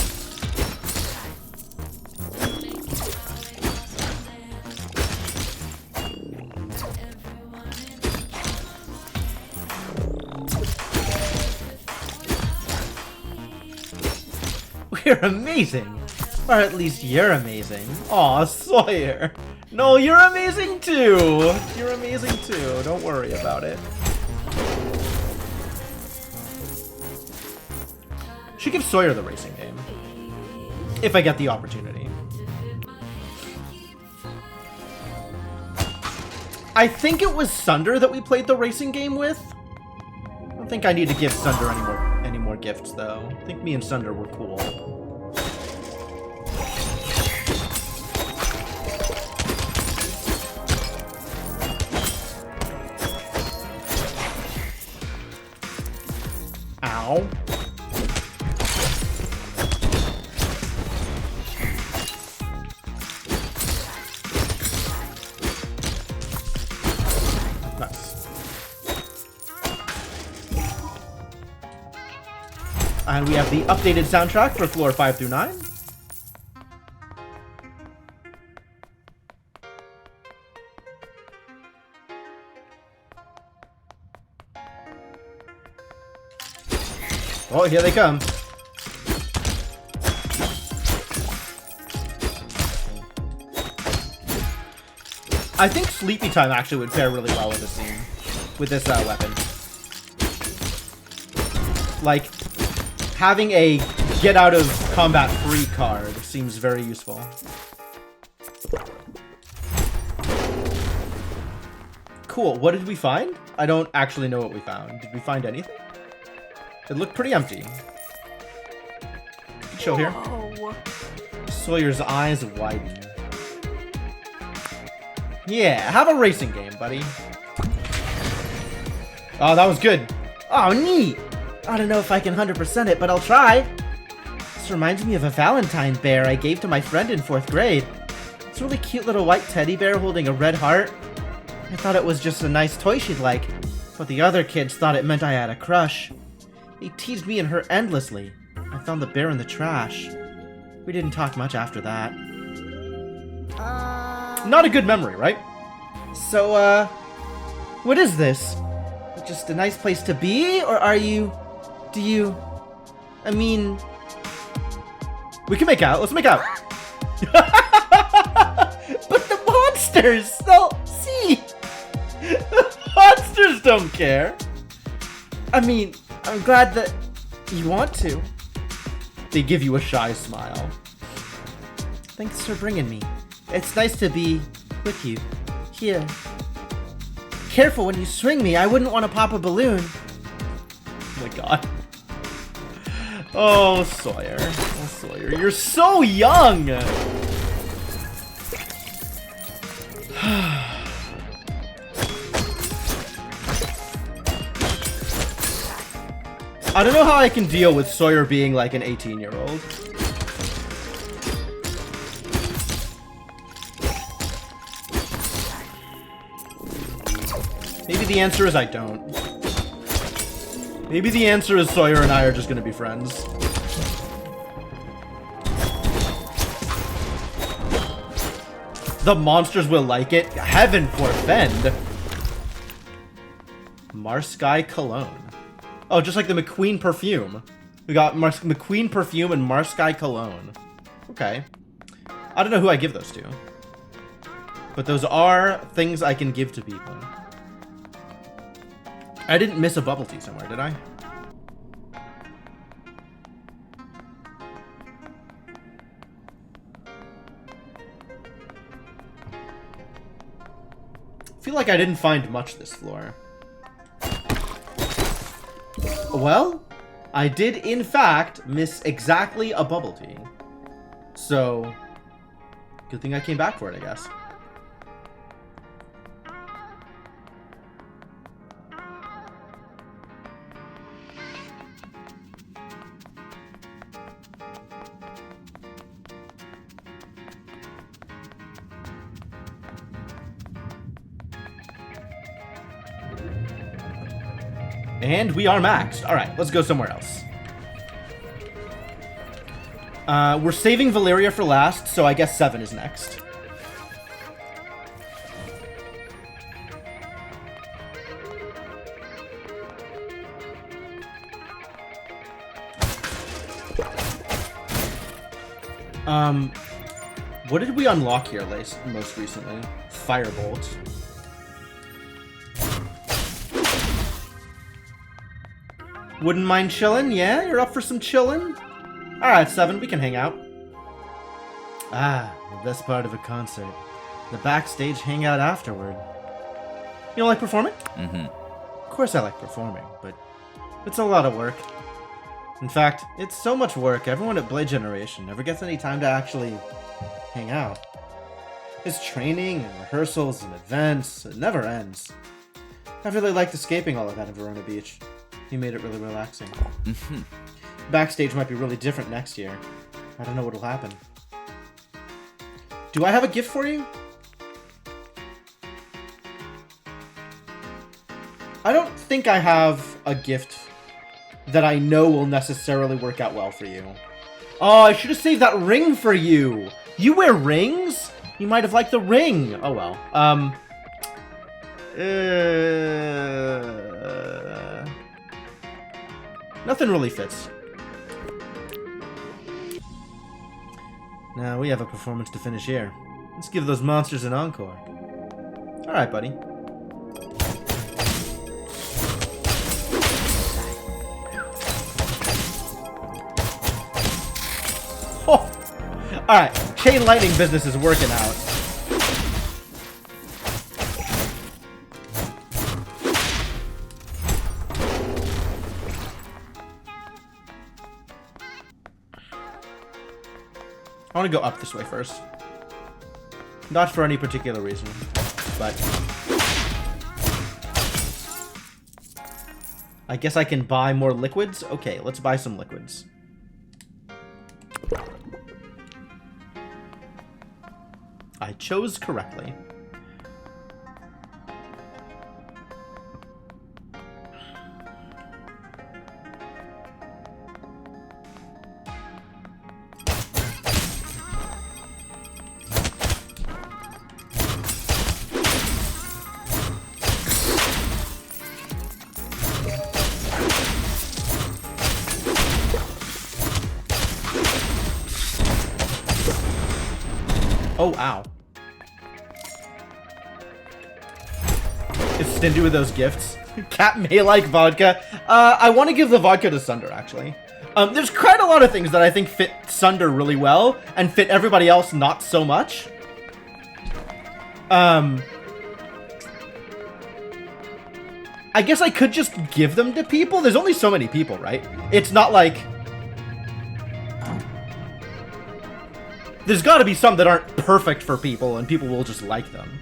We're amazing. Or at least you're amazing. Aw, Sawyer. No, you're amazing too. You're amazing too. Don't worry about it. Should give Sawyer the racing game. If I get the opportunity. I think it was Sunder that we played the racing game with. I don't think I need to give Sunder any more gifts though. I think me and Sunder were cool. Ow. Nice. And we have the updated soundtrack for floor 5 through 9. Oh, here they come. I think Sleepy Time actually would pair really well with this scene. With this weapon. Like, having a get out of combat free card seems very useful. Cool. What did we find? I don't actually know what we found. Did we find anything? It looked pretty empty. Show here. Whoa. Sawyer's eyes widen. Yeah, have a racing game, buddy. Oh, that was good. Oh, neat. I don't know if I can 100% it, but I'll try. This reminds me of a Valentine bear I gave to my friend in 4th grade. It's a really cute little white teddy bear holding a red heart. I thought it was just a nice toy she'd like, but the other kids thought it meant I had a crush. They teased me and her endlessly. I found the bear in the trash. We didn't talk much after that. Not a good memory, right? So, what is this? Just a nice place to be, or are you... I mean... We can make out, let's make out! But the monsters! They'll see! The monsters don't care! I mean, I'm glad that you want to. They give you a shy smile. Thanks for bringing me. It's nice to be with you. Here. Careful when you swing me. I wouldn't want to pop a balloon. Oh my god. Oh, Sawyer. Oh, Sawyer. You're so young! I don't know how I can deal with Sawyer being like an 18-year-old. Maybe the answer is I don't. Maybe the answer is Sawyer and I are just gonna be friends. The monsters will like it. Heaven forfend. Marsky Cologne. Oh, just like the McQueen perfume. We got McQueen perfume and Marsky Cologne. Okay. I don't know who I give those to. But those are things I can give to people. I didn't miss a bubble tea somewhere, did I? I feel like I didn't find much this floor. Well, I did in fact miss exactly a bubble tea. So, good thing I came back for it, I guess. And we are maxed. Alright, let's go somewhere else. We're saving Valeria for last, so I guess 7 is next. What did we unlock here most recently? Firebolt. Wouldn't mind chillin'? Yeah? You're up for some chillin'? Alright, 7, we can hang out. Ah, the best part of a concert. The backstage hangout afterward. You don't like performing? Mm-hmm. Of course I like performing, but it's a lot of work. In fact, it's so much work, everyone at Blade Generation never gets any time to actually hang out. It's training and rehearsals and events, it never ends. I really liked escaping all of that in Verona Beach. You made it really relaxing. Mm-hmm. Backstage might be really different next year. I don't know what'll happen. Do I have a gift for you? I don't think I have a gift that I know will necessarily work out well for you. Oh, I should have saved that ring for you! You wear rings? You might have liked the ring! Oh well. Nothing really fits. Now we have a performance to finish here. Let's give those monsters an encore. Alright, buddy. Oh! Alright, chain lightning business is working out. I want to go up this way first. Not for any particular reason, but I guess I can buy more liquids? Okay, let's buy some liquids. I chose correctly. Oh, ow. It's stingy with those gifts. Cat may like vodka. I want to give the vodka to Sunder, actually. There's quite a lot of things that I think fit Sunder really well, and fit everybody else not so much. I guess I could just give them to people. There's only so many people, right? It's not like... There's got to be some that aren't perfect for people, and people will just like them.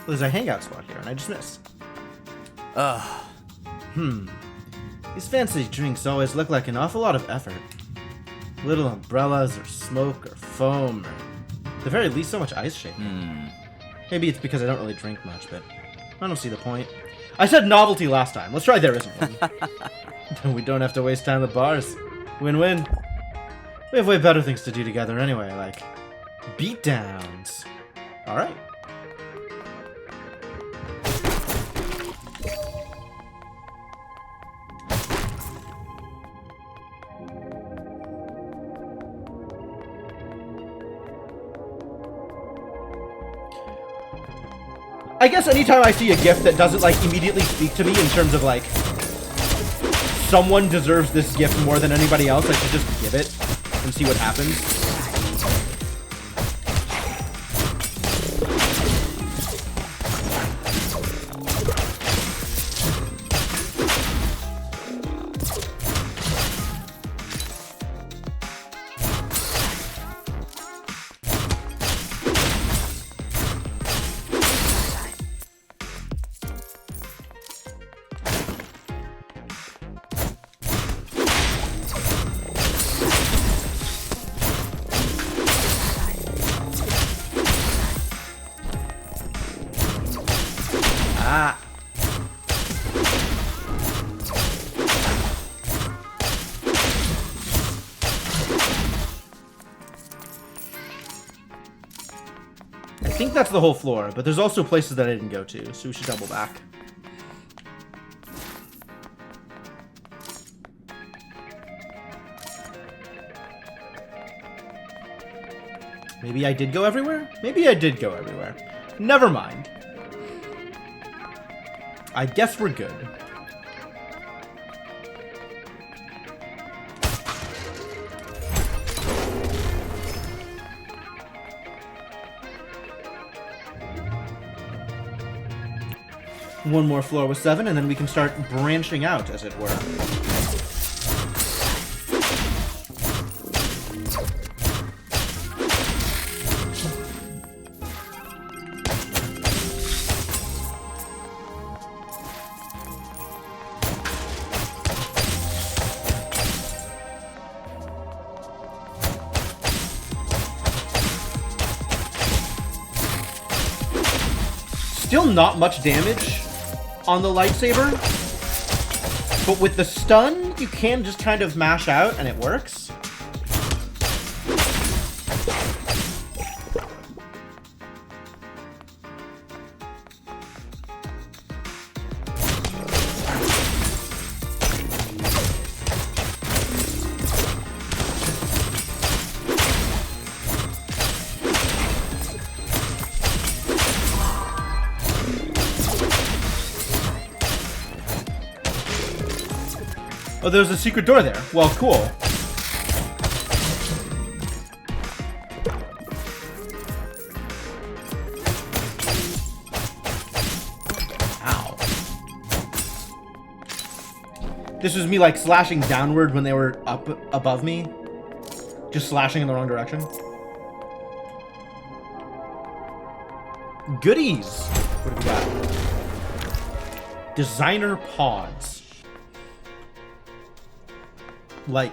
There's a hangout spot here, and I just missed. These fancy drinks always look like an awful lot of effort. Little umbrellas, or smoke, or foam, or at the very least so much ice shaking. Maybe it's because I don't really drink much, but I don't see the point. I said novelty last time. Let's try there isn't one. We don't have to waste time at bars. Win-win. We have way better things to do together anyway, like beatdowns. Alright. I guess anytime I see a gift that doesn't, like, immediately speak to me in terms of, like, someone deserves this gift more than anybody else, I should just give it and see what happens. Ah. I think that's the whole floor, but there's also places that I didn't go to, so we should double back. Maybe I did go everywhere? Maybe I did go everywhere. Never mind. I guess we're good. One more floor with 7, and then we can start branching out, as it were. Still not much damage on the lightsaber, but with the stun, you can just kind of mash out and it works. Oh, there's a secret door there. Well, cool. Ow. This was me, like, slashing downward when they were up above me. Just slashing in the wrong direction. Goodies! What have we got? Designer pods. Like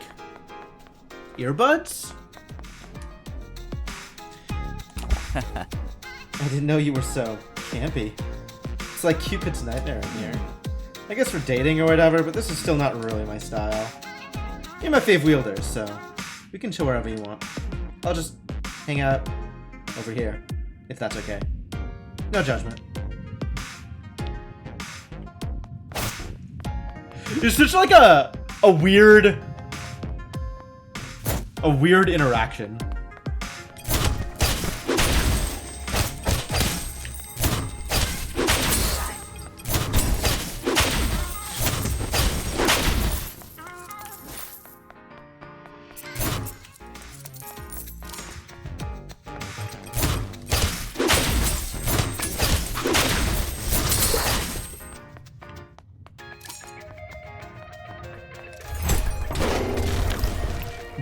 earbuds? I didn't know you were so campy. It's like Cupid's nightmare in here. I guess for dating or whatever, but this is still not really my style. You're my fave wielder, so we can chill wherever you want. I'll just hang out over here, if that's okay. No judgment. It's such like a weird interaction.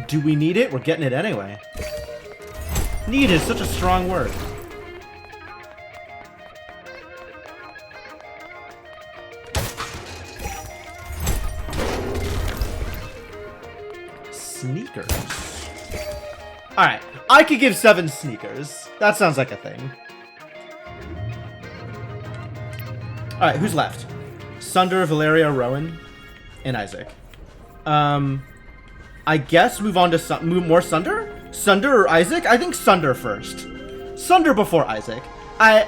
Do we need it? We're getting it anyway. Need is such a strong word. Sneakers. Alright, I could give 7 sneakers. That sounds like a thing. Alright, who's left? Sunder, Valeria, Rowan, and Isaac. I guess move on to more Sunder? Sunder or Isaac? I think Sunder first. Sunder before Isaac. I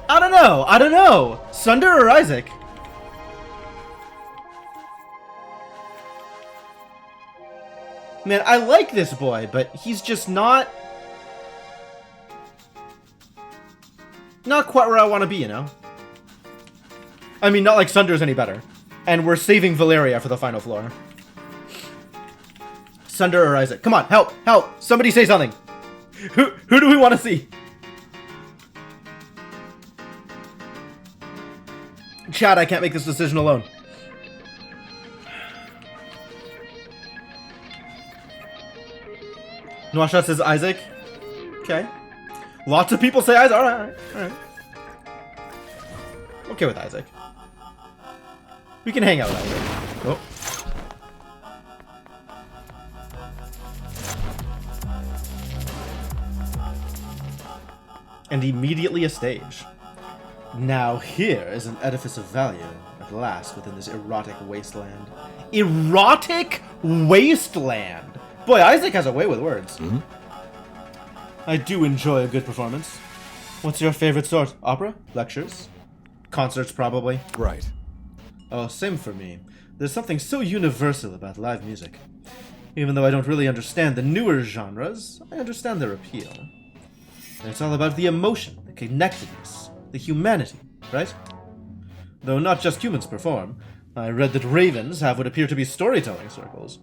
don't know. I don't know. Sunder or Isaac? Man, I like this boy, but he's just not quite where I want to be, you know? I mean, not like Sunder's any better. And we're saving Valeria for the final floor. Sunder or Isaac? Come on, help! Help! Somebody say something! Who do we want to see? Chad, I can't make this decision alone. Noishot says Isaac. Okay. Lots of people say Isaac. Alright. Okay with Isaac. We can hang out with Isaac. Oh. And immediately a stage. Now here is an edifice of value, at last, within this erotic wasteland. Erotic wasteland! Boy, Isaac has a way with words. Mm-hmm. I do enjoy a good performance. What's your favorite sort? Opera? Lectures? Concerts, probably. Right. Oh, same for me. There's something so universal about live music. Even though I don't really understand the newer genres, I understand their appeal. And it's all about the emotion, the connectedness, the humanity, right? Though not just humans perform. I read that ravens have what appear to be storytelling circles.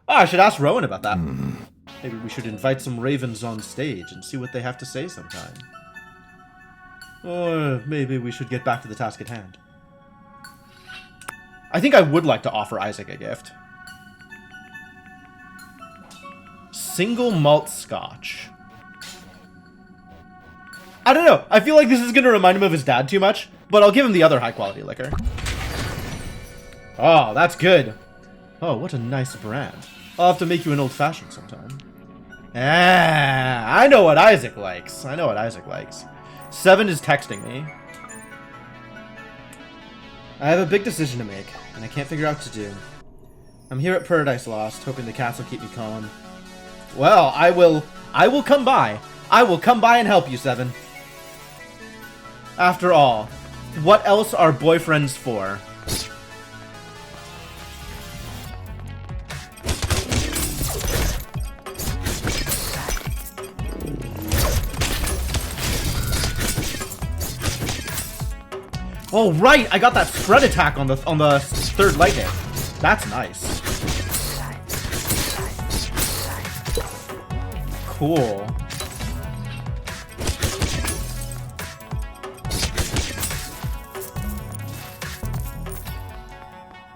Ah, I should ask Rowan about that. Maybe we should invite some ravens on stage and see what they have to say sometime. Or maybe we should get back to the task at hand. I think I would like to offer Isaac a gift. Single malt scotch. I don't know. I feel like this is going to remind him of his dad too much, but I'll give him the other high quality liquor. Oh, that's good. Oh, what a nice brand. I'll have to make you an old fashioned sometime. I know what Isaac likes. I know what Isaac likes. 7 is texting me. I have a big decision to make, and I can't figure out what to do. I'm here at Paradise Lost, hoping the cats will keep me calm. Well, I will come by. I will come by and help you, 7. After all, what else are boyfriends for? Oh right, I got that spread attack on the third lightning. That's nice. Cool.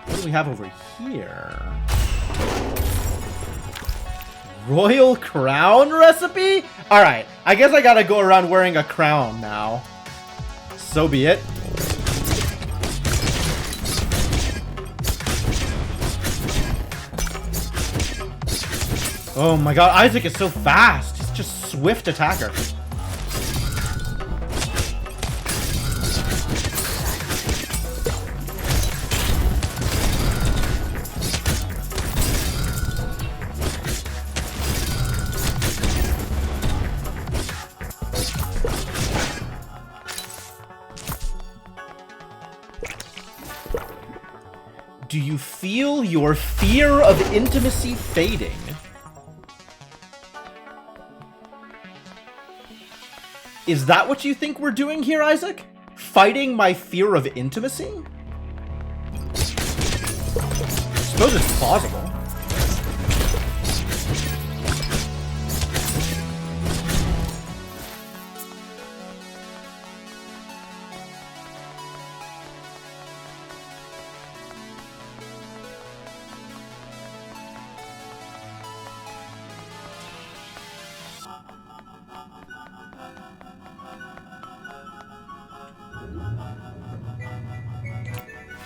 What do we have over here? Royal crown recipe? Alright, I guess I gotta go around wearing a crown now. So be it. Oh my god, Isaac is so fast. He's just swift attacker. Do you feel your fear of intimacy fading? Is that what you think we're doing here, Isaac? Fighting my fear of intimacy? I suppose it's plausible.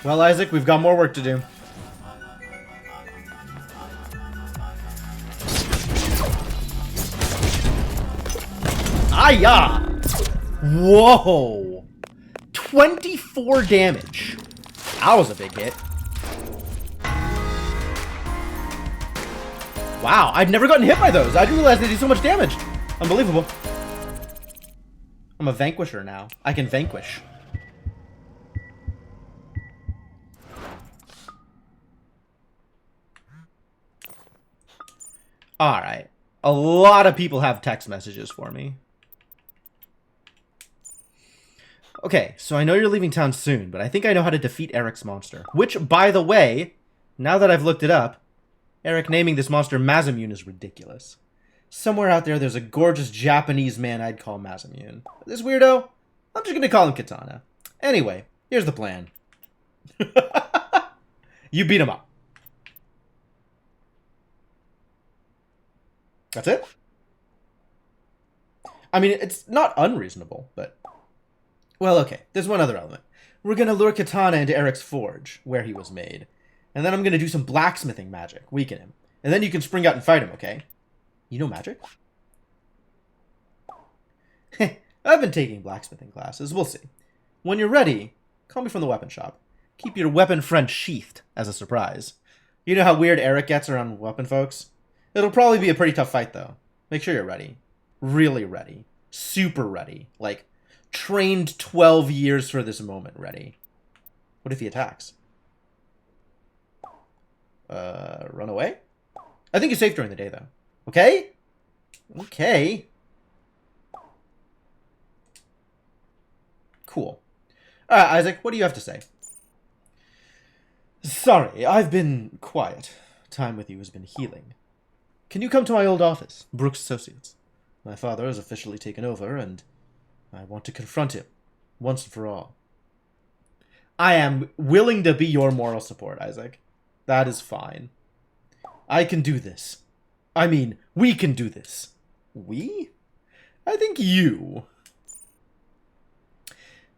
Well, Isaac, we've got more work to do. Aya! Whoa! 24 damage. That was a big hit. Wow, I've never gotten hit by those. I didn't realize they do so much damage. Unbelievable. I'm a vanquisher now. I can vanquish. Alright. A lot of people have text messages for me. Okay, so I know you're leaving town soon, but I think I know how to defeat Eric's monster. Which, by the way, now that I've looked it up, Eric naming this monster Masamune is ridiculous. Somewhere out there's a gorgeous Japanese man I'd call Masamune. This weirdo, I'm just gonna call him Katana. Anyway, here's the plan. You beat him up. That's it? I mean, it's not unreasonable, but... Well, okay, there's one other element. We're gonna lure Katana into Eric's forge, where he was made. And then I'm gonna do some blacksmithing magic, weaken him. And then you can spring out and fight him, okay? You know magic? I've been taking blacksmithing classes, we'll see. When you're ready, call me from the weapon shop. Keep your weapon friend sheathed as a surprise. You know how weird Eric gets around weapon folks? It'll probably be a pretty tough fight, though. Make sure you're ready. Really ready. Super ready. Like, trained 12 years for this moment ready. What if he attacks? Run away? I think he's safe during the day, though. Okay? Okay. Cool. Alright, Isaac, what do you have to say? Sorry, I've been quiet. Time with you has been healing. Can you come to my old office, Brooks Associates? My father has officially taken over, and I want to confront him, once and for all. I am willing to be your moral support, Isaac. That is fine. I can do this. I mean, we can do this. We? I think you.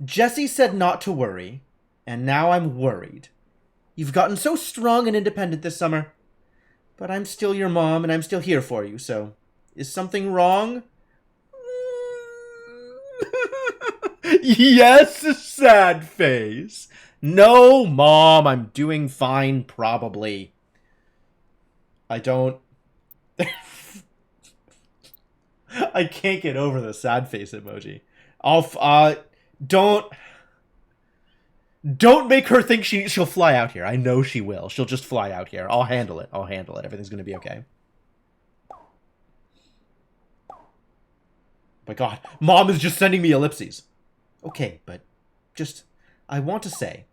Jesse said not to worry, and now I'm worried. You've gotten so strong and independent this summer. But I'm still your mom, and I'm still here for you, so Is something wrong? Yes, sad face. No, Mom, I'm doing fine, probably. I don't... I can't get over the sad face emoji. Don't make her think she'll fly out here. I know she will. She'll just fly out here. I'll handle it. Everything's gonna be okay. My God, Mom is just sending me ellipses. Okay, but just, I want to say,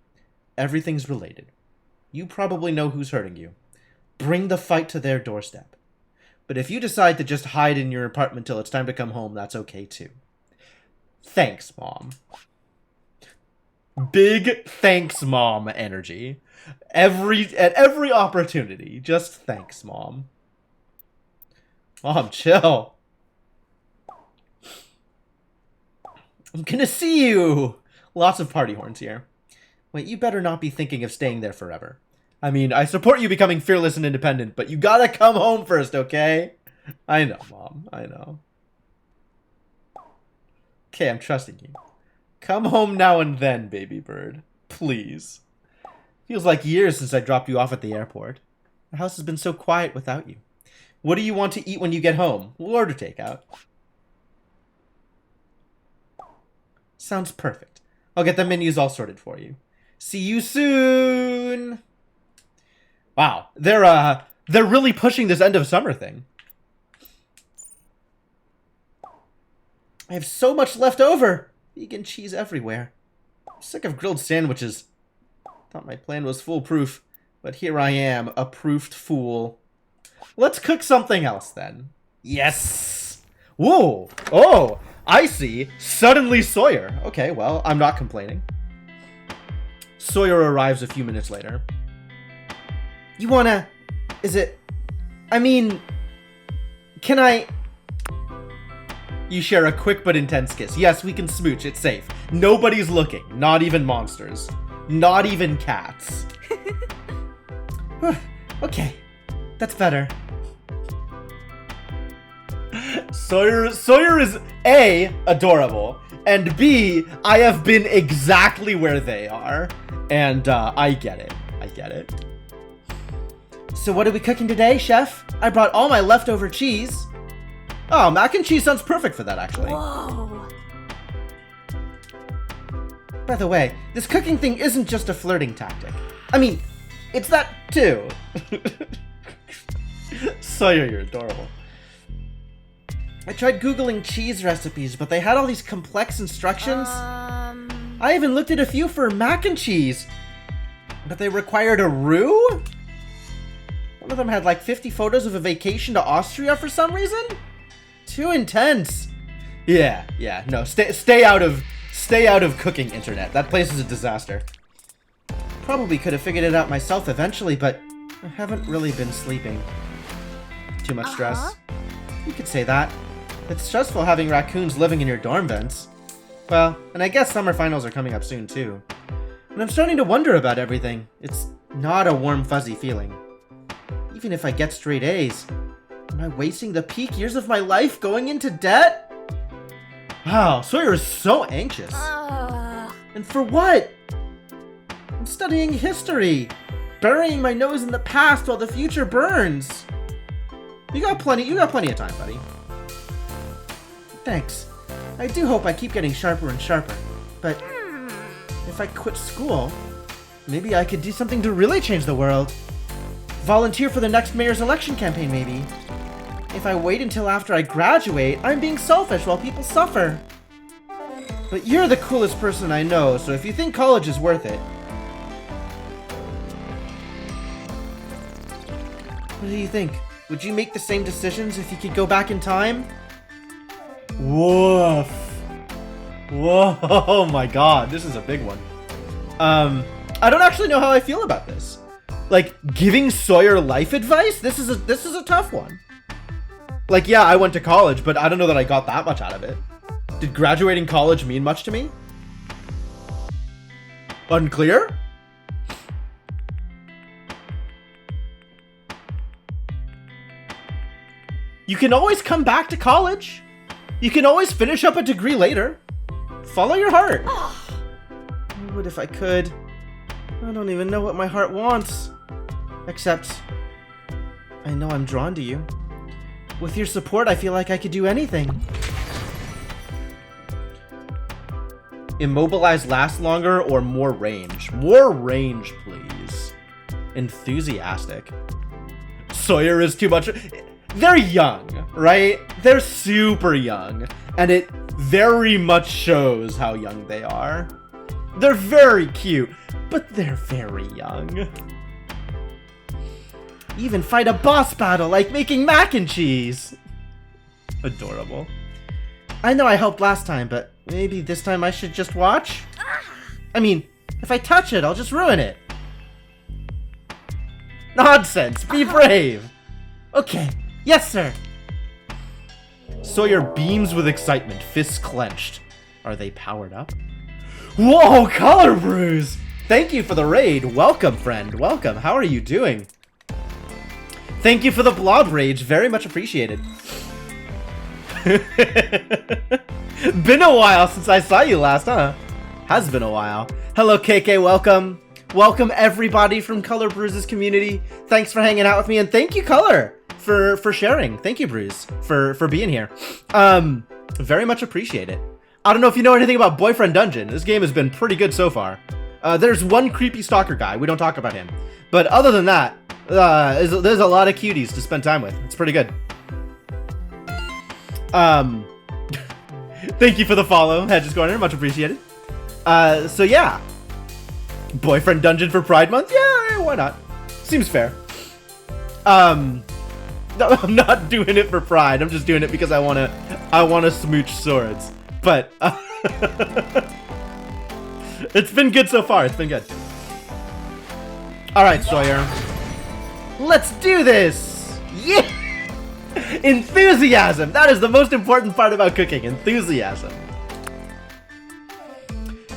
everything's related. You probably know who's hurting you. Bring the fight to their doorstep. But if you decide to just hide in your apartment till it's time to come home, that's okay too. Thanks, Mom. Big thanks, Mom energy. At every opportunity, just thanks, Mom. Mom, chill. I'm gonna see you! Lots of party horns here. Wait, you better not be thinking of staying there forever. I mean, I support you becoming fearless and independent, but you gotta come home first, okay? I know, Mom. I know. Okay, I'm trusting you. Come home now and then, baby bird. Please. Feels like years since I dropped you off at the airport. The house has been so quiet without you. What do you want to eat when you get home? We'll order takeout. Sounds perfect. I'll get the menus all sorted for you. See you soon! Wow, they're really pushing this end of summer thing. I have so much left over! Vegan cheese everywhere. I'm sick of grilled sandwiches. Thought my plan was foolproof, but here I am, a proofed fool. Let's cook something else then. Yes! Whoa! Oh! I see. Suddenly Sawyer. Okay, well, I'm not complaining. Sawyer arrives a few minutes later. You wanna... Is it... I mean... Can I... You share a quick but intense kiss. Yes, we can smooch. It's safe. Nobody's looking. Not even monsters. Not even cats. Okay. That's better. Sawyer is A, adorable, and B, I have been exactly where they are, and I get it. I get it. So what are we cooking today, Chef? I brought all my leftover cheese. Oh, mac and cheese sounds perfect for that, actually. Whoa. By the way, this cooking thing isn't just a flirting tactic. I mean, it's that too. Sawyer, you're adorable. I tried Googling cheese recipes, but they had all these complex instructions. I even looked at a few for mac and cheese, but they required a roux? One of them had like 50 photos of a vacation to Austria for some reason? Too intense. Yeah, no, stay out of cooking internet. That place is a disaster. Probably could have figured it out myself eventually, but I haven't really been sleeping. Too much stress. You could say that. It's stressful having raccoons living in your dorm vents. Well, and I guess summer finals are coming up soon too. And I'm starting to wonder about everything. It's not a warm, fuzzy feeling. Even if I get straight A's, am I wasting the peak years of my life going into debt? Wow, Sawyer is so anxious. And for what? I'm studying history, burying my nose in the past while the future burns. You got plenty of time, buddy. Thanks. I do hope I keep getting sharper and sharper. But if I quit school, maybe I could do something to really change the world. Volunteer for the next mayor's election campaign, maybe. If I wait until after I graduate, I'm being selfish while people suffer. But you're the coolest person I know, so if you think college is worth it... What do you think? Would you make the same decisions if you could go back in time? Woof. Whoa, oh my god, this is a big one. I don't actually know how I feel about this. Like, giving Sawyer life advice? This is a tough one. Like, yeah, I went to college, but I don't know that I got that much out of it. Did graduating college mean much to me? Unclear? You can always come back to college. You can always finish up a degree later. Follow your heart. I would if I could. I don't even know what my heart wants. Except, I know I'm drawn to you. With your support, I feel like I could do anything. Immobilize lasts longer or more range? More range, please. Enthusiastic. Sawyer is too much. They're young, right? They're super young. And it very much shows how young they are. They're very cute, but they're very young. Even fight a boss battle like making mac and cheese. Adorable. I know I helped last time, but maybe this time I should just watch? I mean, if I touch it, I'll just ruin it. Nonsense! Be brave! Okay. Yes, sir! Sawyer beams with excitement, fists clenched. Are they powered up? Whoa, Color Brews! Thank you for the raid. Welcome, friend. Welcome. How are you doing? Thank you for the blob rage. Very much appreciated. Been a while since I saw you last, huh? Has been a while. Hello, KK. Welcome. Welcome, everybody from Color Brews' community. Thanks for hanging out with me, and thank you, Color, for sharing. Thank you, Brews, for being here. Very much appreciate it. I don't know if you know anything about Boyfriend Dungeon. This game has been pretty good so far. There's one creepy stalker guy. We don't talk about him. But other than that, there's a lot of cuties to spend time with. It's pretty good. Thank you for the follow, Hedges Corner. Much appreciated. So yeah. Boyfriend Dungeon for Pride Month? Yeah, why not? Seems fair. No, I'm not doing it for pride. I'm just doing it because I wanna smooch swords. But it's been good so far. It's been good. All right, Sawyer. Let's do this. Yeah. Enthusiasm. That is the most important part about cooking. Enthusiasm.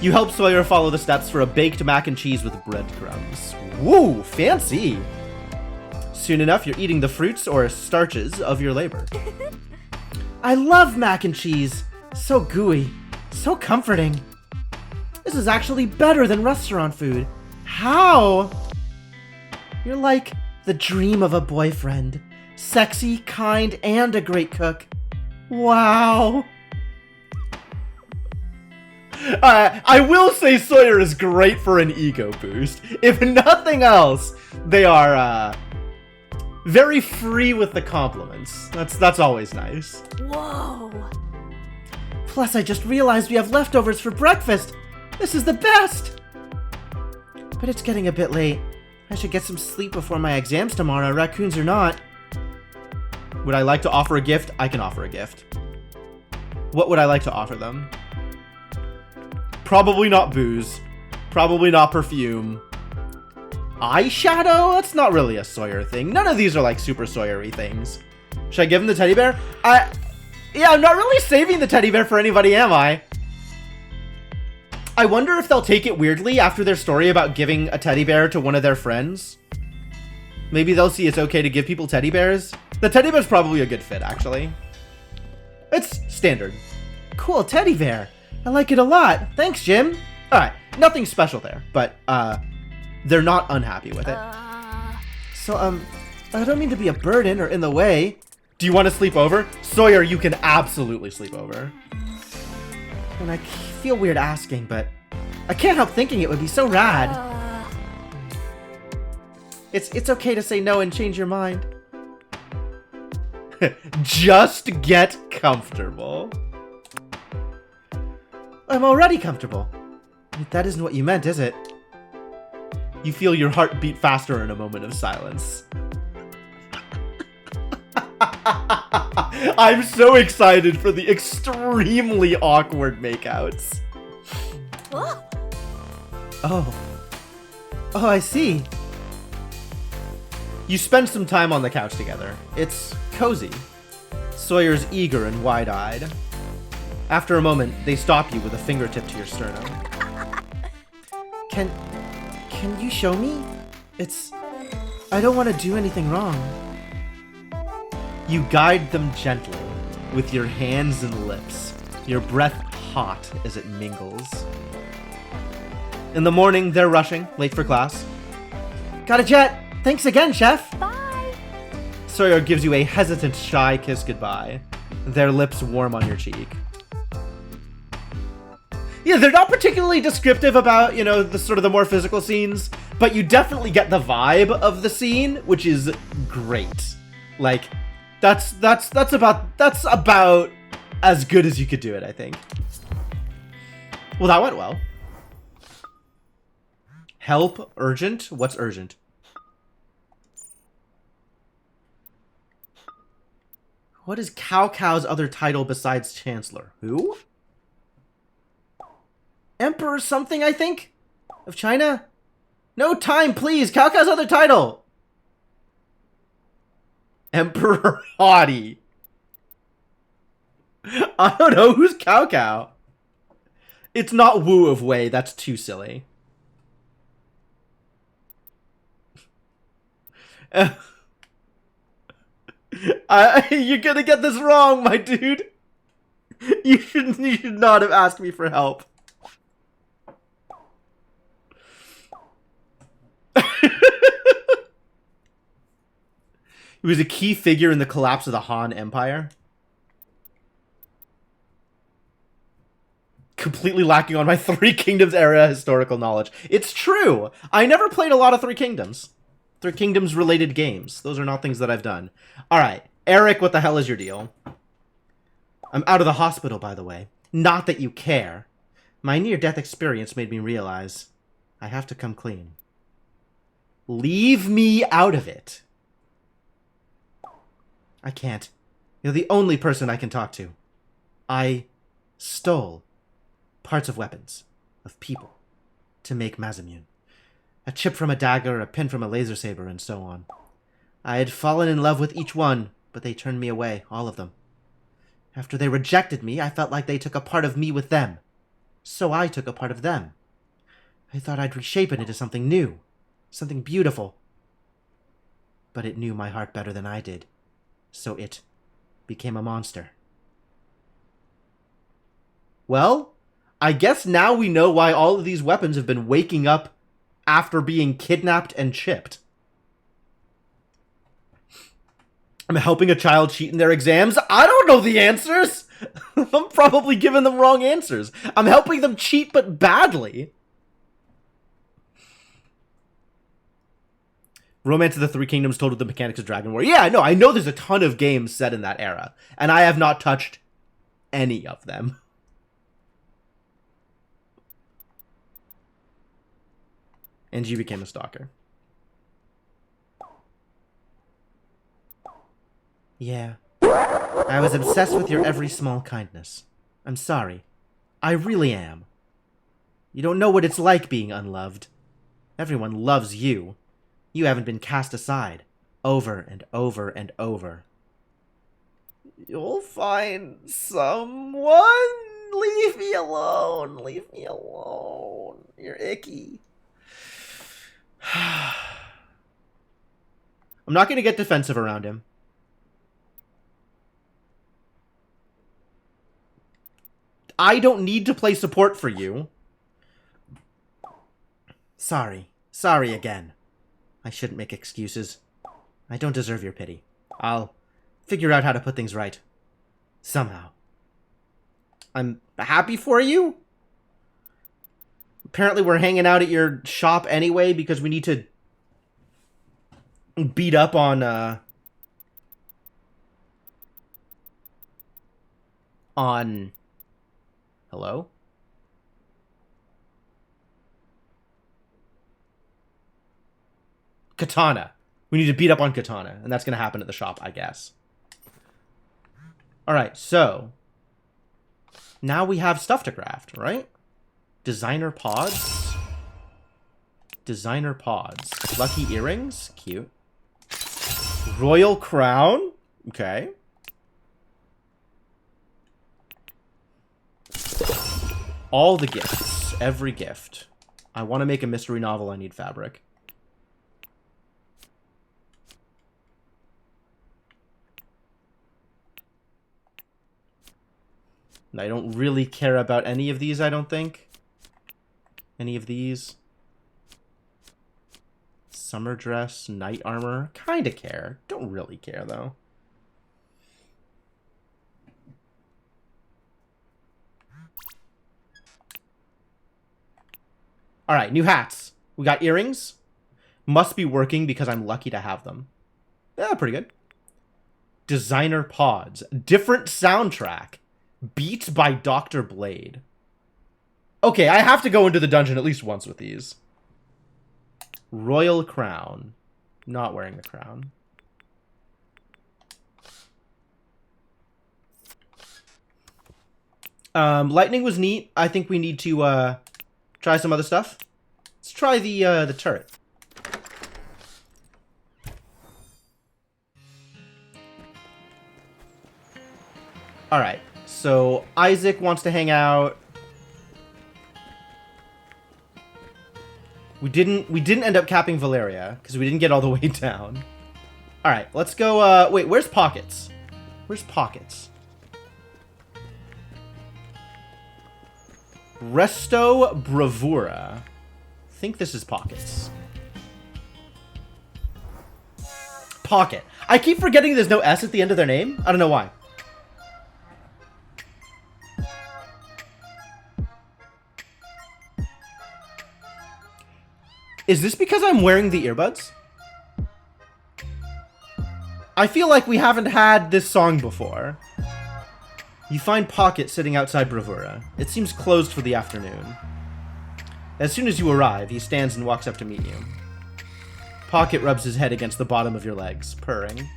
You help Sawyer follow the steps for a baked mac and cheese with breadcrumbs. Woo, fancy. Soon enough, you're eating the fruits or starches of your labor. I love mac and cheese. So gooey. So comforting. This is actually better than restaurant food. How? You're like the dream of a boyfriend. Sexy, kind, and a great cook. Wow. I will say Sawyer is great for an ego boost. If nothing else, they are very free with the compliments. That's always nice. Whoa. Plus, I just realized we have leftovers for breakfast. This is the best. But it's getting a bit late. I should get some sleep before my exams tomorrow, raccoons or not. Would I like to offer a gift? I can offer a gift. What would I like to offer them? Probably not booze. Probably not perfume. Eyeshadow? That's not really a Sawyer thing. None of these are like super Sawyer-y things. Should I give him the teddy bear? Yeah, I'm not really saving the teddy bear for anybody, am I? I wonder if they'll take it weirdly after their story about giving a teddy bear to one of their friends. Maybe they'll see it's okay to give people teddy bears. The teddy bear's probably a good fit, actually. It's standard. Cool teddy bear. I like it a lot. Thanks, Jim. Alright, nothing special there, but, they're not unhappy with it. So, I don't mean to be a burden or in the way. Do you want to sleep over? Sawyer, you can absolutely sleep over. And I feel weird asking, but I can't help thinking it would be so rad. It's okay to say no and change your mind. Just get comfortable. I'm already comfortable. That isn't what you meant, is it? You feel your heart beat faster in a moment of silence. I'm so excited for the extremely awkward makeouts. Oh, I see. You spend some time on the couch together. It's cozy. Sawyer's eager and wide-eyed. After a moment, they stop you with a fingertip to your sternum. Can you show me? I don't want to do anything wrong. You guide them gently with your hands and lips, your breath hot as it mingles. In the morning, they're rushing, late for class. Got a jet! Thanks again, chef! Bye! Sawyer gives you a hesitant, shy kiss goodbye, their lips warm on your cheek. Yeah, they're not particularly descriptive about, you know, the sort of the more physical scenes, but you definitely get the vibe of the scene, which is great. Like, that's about as good as you could do it, I think. Well, that went well. Help, urgent? What's urgent? What is Cao Cao's other title besides Chancellor? Who? Emperor something, I think? Of China? No time, please! Cao Cao's other title! Emperor Haughty. I don't know, who's Cao Cao? It's not Wu of Wei, that's too silly. You're gonna get this wrong, my dude. You should not have asked me for help. He was a key figure in the collapse of the Han Empire. Completely lacking on my Three Kingdoms era historical knowledge. It's true. I never played a lot of Three Kingdoms. Three Kingdoms related games. Those are not things that I've done. Alright. Eric, what the hell is your deal? I'm out of the hospital, by the way. Not that you care. My near-death experience made me realize I have to come clean. Leave me out of it. I can't. You're the only person I can talk to. I stole parts of weapons, of people, to make Masamune. A chip from a dagger, a pin from a laser saber, and so on. I had fallen in love with each one, but they turned me away, all of them. After they rejected me, I felt like they took a part of me with them. So I took a part of them. I thought I'd reshape it into something new, something beautiful. But it knew my heart better than I did. So it became a monster. Well, I guess now we know why all of these weapons have been waking up after being kidnapped and chipped. I'm helping a child cheat in their exams? I don't know the answers! I'm probably giving them wrong answers. I'm helping them cheat, but badly. Romance of the Three Kingdoms told with the mechanics of Dragon War. Yeah, no, I know there's a ton of games set in that era, and I have not touched any of them. And you became a stalker. Yeah. I was obsessed with your every small kindness. I'm sorry. I really am. You don't know what it's like being unloved. Everyone loves you. You haven't been cast aside. Over and over and over. You'll find someone. Leave me alone. Leave me alone. You're icky. I'm not going to get defensive around him. I don't need to play support for you. Sorry. Sorry again. I shouldn't make excuses. I don't deserve your pity. I'll figure out how to put things right. Somehow. I'm happy for you. Apparently we're hanging out at your shop anyway because we need to beat up on, Hello? Katana. We need to beat up on Katana, and that's going to happen at the shop, I guess. Alright, so now we have stuff to craft, right? Designer pods. Designer pods. Lucky earrings. Cute. Royal crown. Okay. All the gifts. Every gift. I want to make a mystery novel. I need fabric. I don't really care about any of these, I don't think. Any of these. Summer dress, knight armor. Kinda care. Don't really care, though. Alright, new hats. We got earrings. Must be working because I'm lucky to have them. Yeah, pretty good. Designer pods. Different soundtrack. Beats by Dr. Blade. Okay, I have to go into the dungeon at least once with these. Royal crown. Not wearing the crown. Lightning was neat. I think we need to try some other stuff. Let's try the turret. Alright, so Isaac wants to hang out. We didn't end up capping Valeria, because we didn't get all the way down. Alright, let's go, wait, where's Pockets? Where's Pockets? Resto Bravura. I think this is Pockets. Pocket. I keep forgetting there's no S at the end of their name. I don't know why. Is this because I'm wearing the earbuds? I feel like we haven't had this song before. You find Pocket sitting outside Bravura. It seems closed for the afternoon. As soon as you arrive, he stands and walks up to meet you. Pocket rubs his head against the bottom of your legs, purring.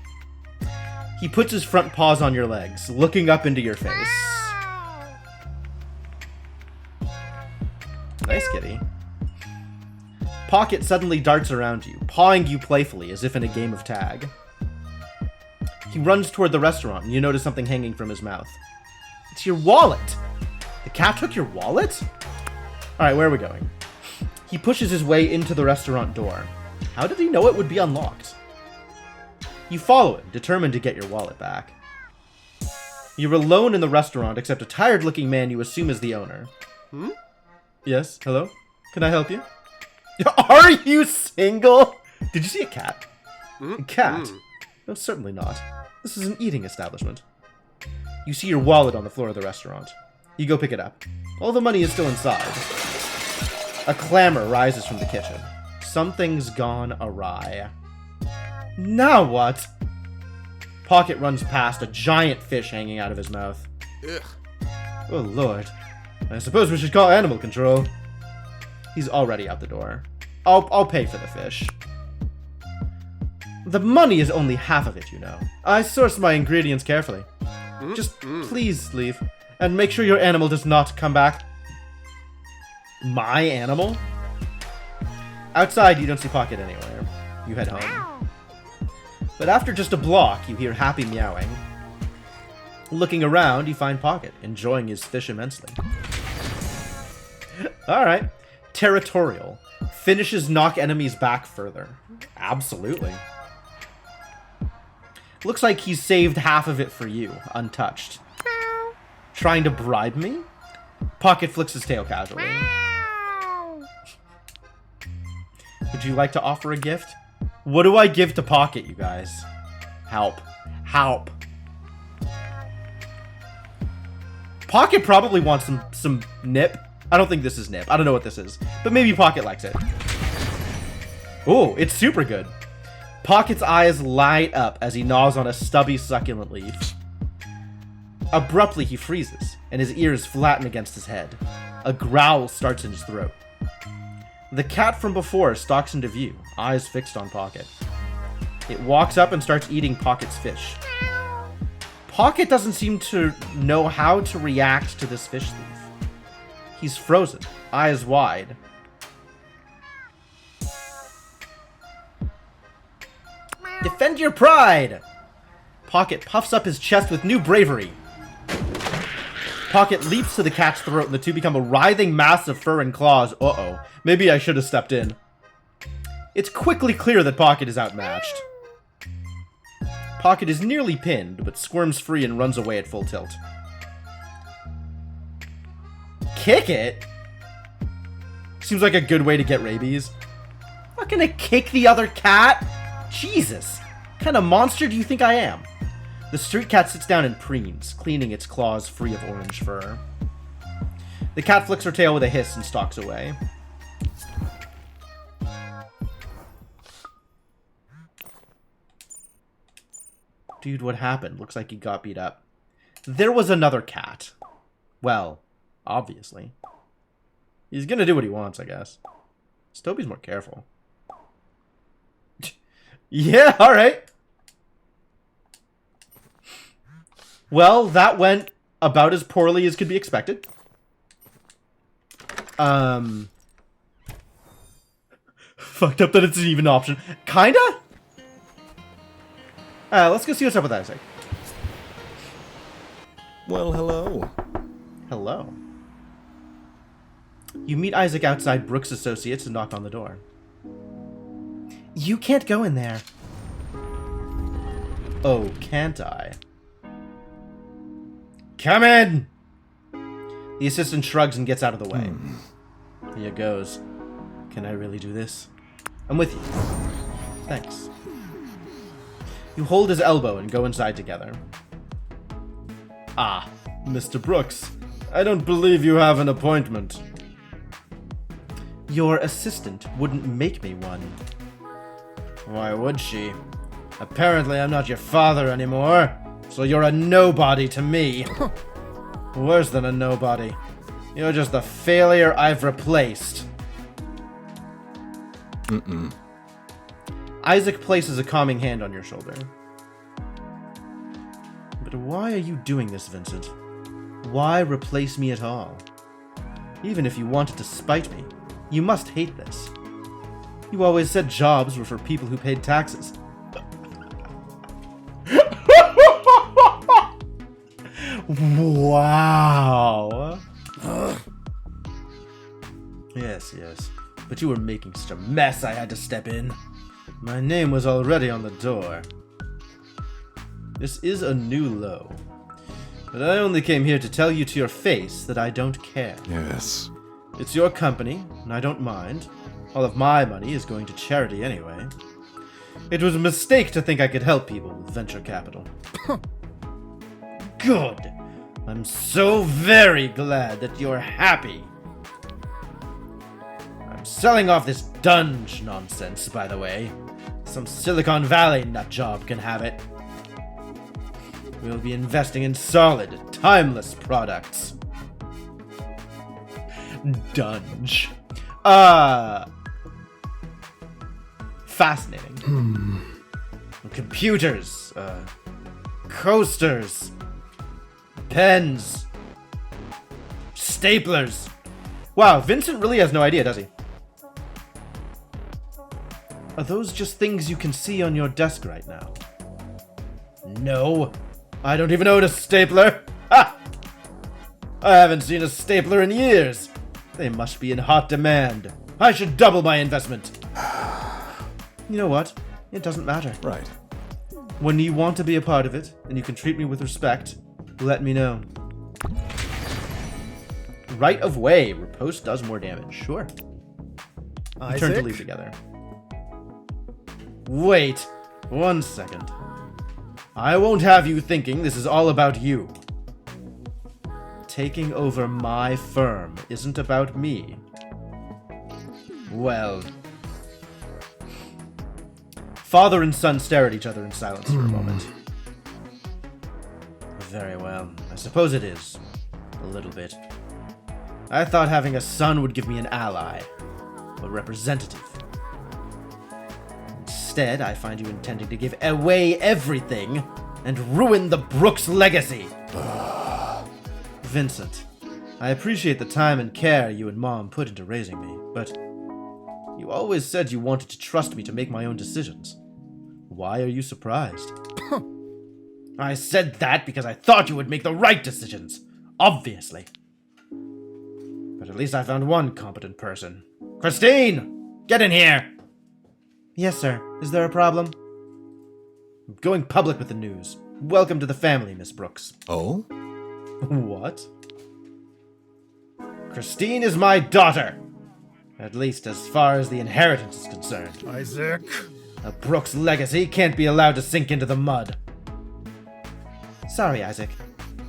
He puts his front paws on your legs, looking up into your face. Nice kitty. Pocket suddenly darts around you, pawing you playfully as if in a game of tag. He runs toward the restaurant and you notice something hanging from his mouth. It's your wallet! The cat took your wallet? Alright, where are we going? He pushes his way into the restaurant door. How did he know it would be unlocked? You follow him, determined to get your wallet back. You're alone in the restaurant except a tired-looking man you assume is the owner. Hmm? Yes, hello? Can I help you? Are you single? Did you see a cat? A cat? No, certainly not. This is an eating establishment. You see your wallet on the floor of the restaurant. You go pick it up. All the money is still inside. A clamor rises from the kitchen. Something's gone awry. Now what? Pocket runs past a giant fish hanging out of his mouth. Ugh. Oh lord. I suppose we should call animal control. He's already out the door. I'll pay for the fish. The money is only half of it, you know. I source my ingredients carefully. Just please leave. And make sure your animal does not come back. My animal? Outside, you don't see Pocket anywhere. You head home. But after just a block, you hear Happy meowing. Looking around, you find Pocket, enjoying his fish immensely. Alright. Territorial. Finishes knock enemies back further. Absolutely. Looks like he's saved half of it for you, untouched. Trying to bribe me? Pocket flicks his tail casually. Would you like to offer a gift? What do I give to Pocket, you guys? Help. Help. Pocket probably wants some nip. I don't think this is nip. I don't know what this is. But maybe Pocket likes it. Oh, it's super good. Pocket's eyes light up as he gnaws on a stubby, succulent leaf. Abruptly, he freezes, and his ears flatten against his head. A growl starts in his throat. The cat from before stalks into view, eyes fixed on Pocket. It walks up and starts eating Pocket's fish. Pocket doesn't seem to know how to react to this fish thief. He's frozen, eyes wide. Defend your pride! Pocket puffs up his chest with new bravery. Pocket leaps to the cat's throat and the two become a writhing mass of fur and claws. Uh-oh. Maybe I should have stepped in. It's quickly clear that Pocket is outmatched. Pocket is nearly pinned, but squirms free and runs away at full tilt. Kick it? Seems like a good way to get rabies. I'm not gonna kick the other cat. Jesus. What kind of monster do you think I am? The street cat sits down and preens, cleaning its claws free of orange fur. The cat flicks her tail with a hiss and stalks away. Dude, what happened? Looks like he got beat up. There was another cat. Well, obviously. He's gonna do what he wants, I guess. Toby's more careful. Yeah, alright. Well, that went about as poorly as could be expected. Fucked up that it's an even option. Kinda? Let's go see what's up with Isaac. Well, hello. Hello. You meet Isaac outside Brooks Associates and knock on the door. You can't go in there. Oh, can't I? Come in! The assistant shrugs and gets out of the way. Here goes. Can I really do this? I'm with you. Thanks. You hold his elbow and go inside together. Ah, Mr. Brooks. I don't believe you have an appointment. Your assistant wouldn't make me one. Why would she? Apparently I'm not your father anymore, so you're a nobody to me. Worse than a nobody. You're just the failure I've replaced. Isaac places a calming hand on your shoulder. But why are you doing this, Vincent? Why replace me at all? Even if you wanted to spite me, you must hate this. You always said jobs were for people who paid taxes. Wow. Yes. But you were making such a mess I had to step in. My name was already on the door. This is a new low. But I only came here to tell you to your face that I don't care. Yes. It's your company, and I don't mind. All of my money is going to charity anyway. It was a mistake to think I could help people with venture capital. Good. I'm so very glad that you're happy. I'm selling off this Dunge nonsense, by the way. Some Silicon Valley nutjob can have it. We'll be investing in solid, timeless products. Dunge. Fascinating. Computers, coasters, pens, staplers. Wow, Vincent really has no idea, does he? Are those just things you can see on your desk right now? No. I don't even own a stapler. Ha! I haven't seen a stapler in years. They must be in hot demand. I should double my investment. You know what? It doesn't matter. Right. When you want to be a part of it, and you can treat me with respect, let me know. Right of way. Riposte does more damage. Sure. Isaac? Turn to leave together. Wait 1 second. I won't have you thinking this is all about you. Taking over my firm isn't about me. Well... Father and son stare at each other in silence for a moment. Very well. I suppose it is. A little bit. I thought having a son would give me an ally. A representative. Instead, I find you intending to give away everything and ruin the Brooks legacy. Vincent, I appreciate the time and care you and Mom put into raising me, but you always said you wanted to trust me to make my own decisions. Why are you surprised? I said that because I thought you would make the right decisions. Obviously. But at least I found one competent person. Christine! Get in here! Yes, sir. Is there a problem? I'm going public with the news. Welcome to the family, Miss Brooks. Oh? What? Christine is my daughter. At least as far as the inheritance is concerned. Isaac. A Brooks legacy can't be allowed to sink into the mud. Sorry, Isaac.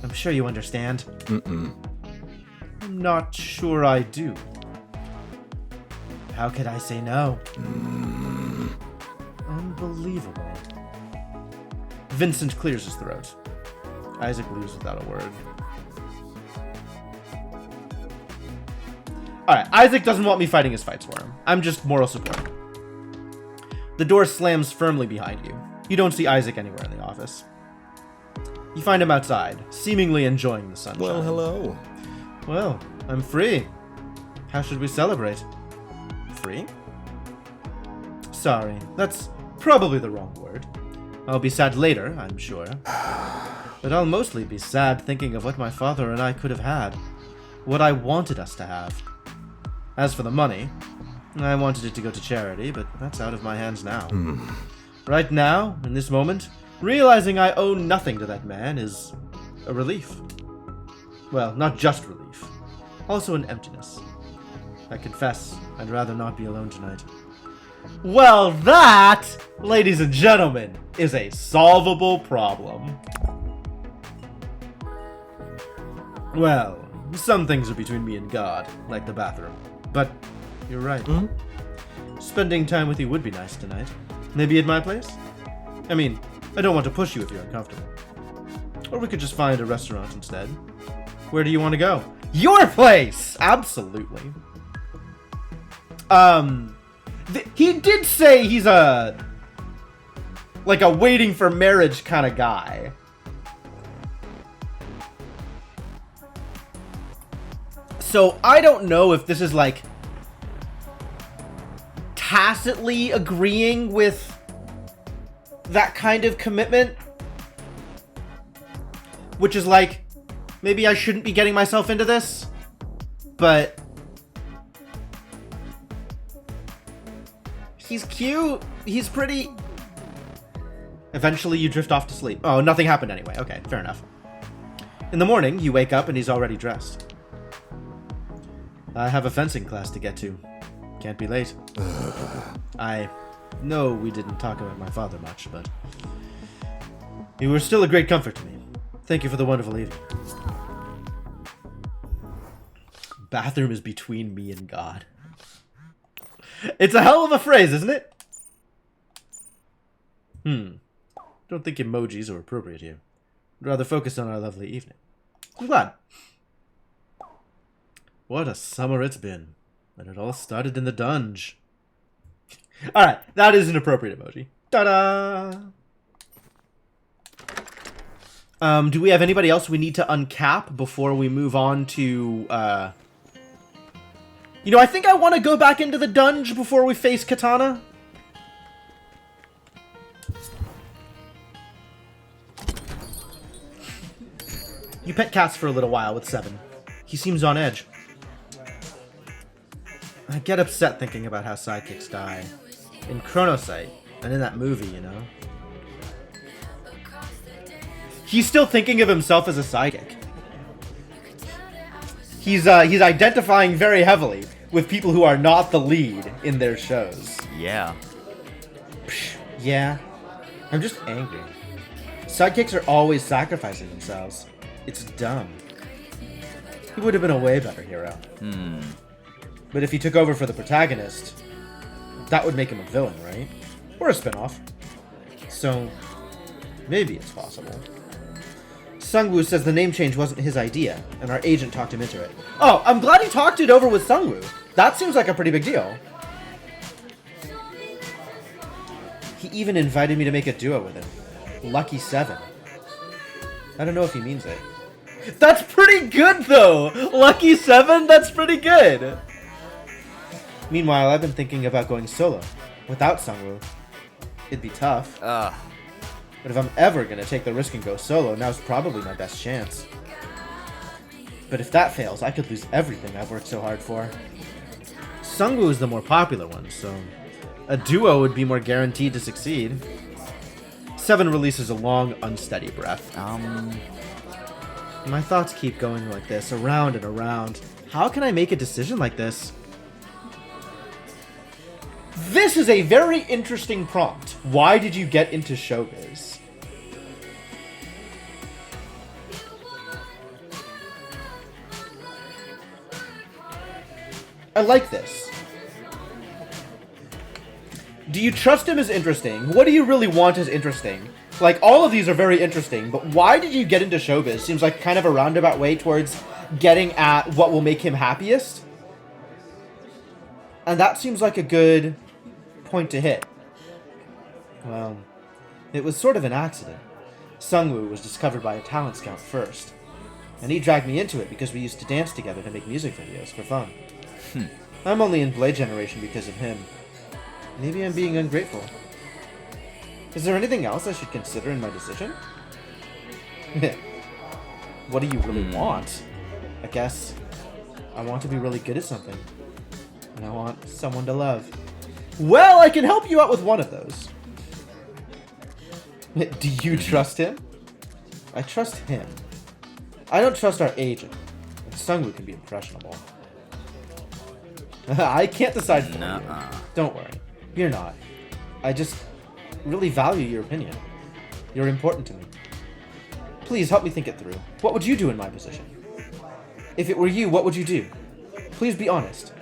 I'm sure you understand. Mm-mm. I'm not sure I do. How could I say no? Unbelievable. Vincent clears his throat. Isaac leaves without a word. Alright, Isaac doesn't want me fighting his fights for him. I'm just moral support. The door slams firmly behind you. You don't see Isaac anywhere in the office. You find him outside, seemingly enjoying the sunshine. Well, hello. Well, I'm free. How should we celebrate? Free? Sorry, that's probably the wrong word. I'll be sad later, I'm sure. But I'll mostly be sad thinking of what my father and I could have had. What I wanted us to have. As for the money, I wanted it to go to charity, but that's out of my hands now. Right now, in this moment, realizing I owe nothing to that man is a relief. Well, not just relief. Also an emptiness. I confess, I'd rather not be alone tonight. Well, that, ladies and gentlemen, is a solvable problem. Well, some things are between me and God, like the bathroom. But you're right. Spending time with you would be nice tonight. Maybe at my place? I mean, I don't want to push you if you're uncomfortable. Or we could just find a restaurant instead. Where do you want to go? Your place! Absolutely. He did say he's like a waiting for marriage kind of guy. So I don't know if this is like tacitly agreeing with that kind of commitment, which is like, maybe I shouldn't be getting myself into this, but he's cute, he's pretty. Eventually you drift off to sleep. Oh, nothing happened anyway. Okay, fair enough. In the morning, you wake up and he's already dressed. I have a fencing class to get to. Can't be late. I know we didn't talk about my father much, but you were still a great comfort to me. Thank you for the wonderful evening. Bathroom is between me and God. It's a hell of a phrase, isn't it? Don't think emojis are appropriate here. I'd rather focus on our lovely evening. I'm glad. What a summer it's been. And it all started in the dunge. Alright, that is an appropriate emoji. Ta-da! Do we have anybody else we need to uncap before we move on to, You know, I think I want to go back into the dunge before we face Katana. You pet Cass for a little while with Seven. He seems on edge. I get upset thinking about how sidekicks die. In Chronocyte, and in that movie, you know. He's still thinking of himself as a sidekick. He's identifying very heavily with people who are not the lead in their shows. Yeah. Psh, yeah. I'm just angry. Sidekicks are always sacrificing themselves. It's dumb. He would have been a way better hero. But if he took over for the protagonist, that would make him a villain, right? Or a spinoff. So, maybe it's possible. Sungwoo says the name change wasn't his idea, and our agent talked him into it. Oh, I'm glad he talked it over with Sungwoo. That seems like a pretty big deal. He even invited me to make a duo with him. Lucky 7. I don't know if he means it. That's pretty good, though! Lucky 7? That's pretty good! Meanwhile, I've been thinking about going solo, without Sungwoo. It'd be tough. But if I'm ever gonna take the risk and go solo, now's probably my best chance. But if that fails, I could lose everything I've worked so hard for. Sungwoo is the more popular one, so a duo would be more guaranteed to succeed. 7 releases a long, unsteady breath. My thoughts keep going like this, around and around. How can I make a decision like this? This is a very interesting prompt. Why did you get into showbiz? I like this. Do you trust him is interesting? What do you really want is interesting? Like, all of these are very interesting, but why did you get into showbiz? Seems like kind of a roundabout way towards getting at what will make him happiest. And that seems like a good point to hit. Well, it was sort of an accident. Sungwoo was discovered by a talent scout first, and he dragged me into it because we used to dance together to make music videos for fun. I'm only in Blade Generation because of him. Maybe I'm being ungrateful. Is there anything else I should consider in my decision? What do you really want? I guess I want to be really good at something. And I want someone to love. Well, I can help you out with one of those. Do you trust him? I trust him. I don't trust our agent. And Sungwoo can be impressionable. I can't decide for you. Don't worry. You're not. I just really value your opinion. You're important to me. Please help me think it through. What would you do in my position? If it were you, what would you do? Please be honest.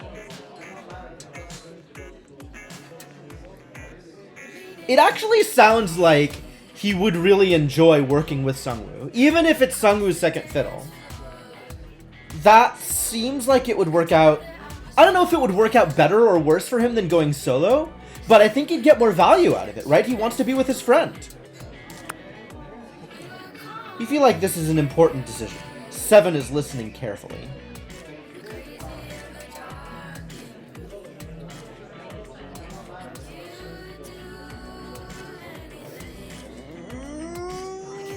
It actually sounds like he would really enjoy working with Sungwoo, even if it's Sungwoo's second fiddle. That seems like it would work out. I don't know if it would work out better or worse for him than going solo, but I think he'd get more value out of it, right? He wants to be with his friend. You feel like this is an important decision. Seven is listening carefully.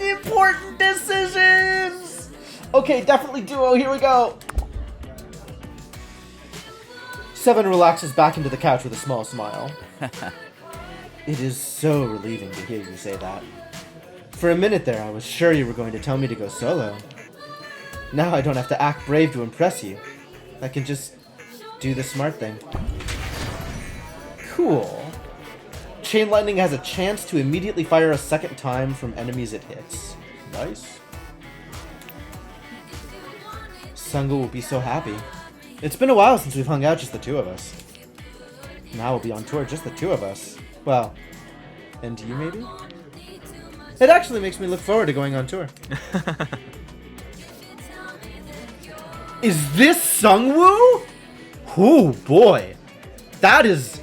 Important decisions! Okay, definitely duo, here we go. Seven relaxes back into the couch with a small smile. It is so relieving to hear you say that. For a minute there, I was sure you were going to tell me to go solo. Now I don't have to act brave to impress you. I can just do the smart thing. Cool. Chain Lightning has a chance to immediately fire a second time from enemies it hits. Nice. Sungwoo will be so happy. It's been a while since we've hung out just the two of us. Now we'll be on tour just the two of us. Well, and you maybe? It actually makes me look forward to going on tour. Is this Sungwoo? Oh boy. That is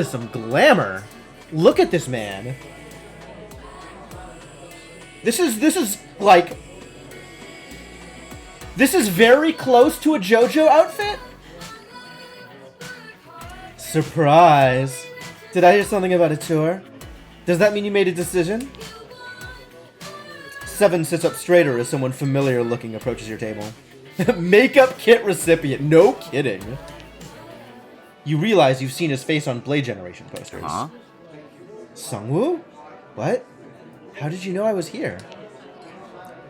some glamour. Look at this man. This is like, this is very close to a JoJo outfit. Surprise. Did I hear something about a tour? Does that mean you made a decision? Seven sits up straighter as someone familiar looking approaches your table. Makeup kit recipient. No kidding. You realize you've seen his face on Blade Generation posters. Huh? Sungwoo? What? How did you know I was here?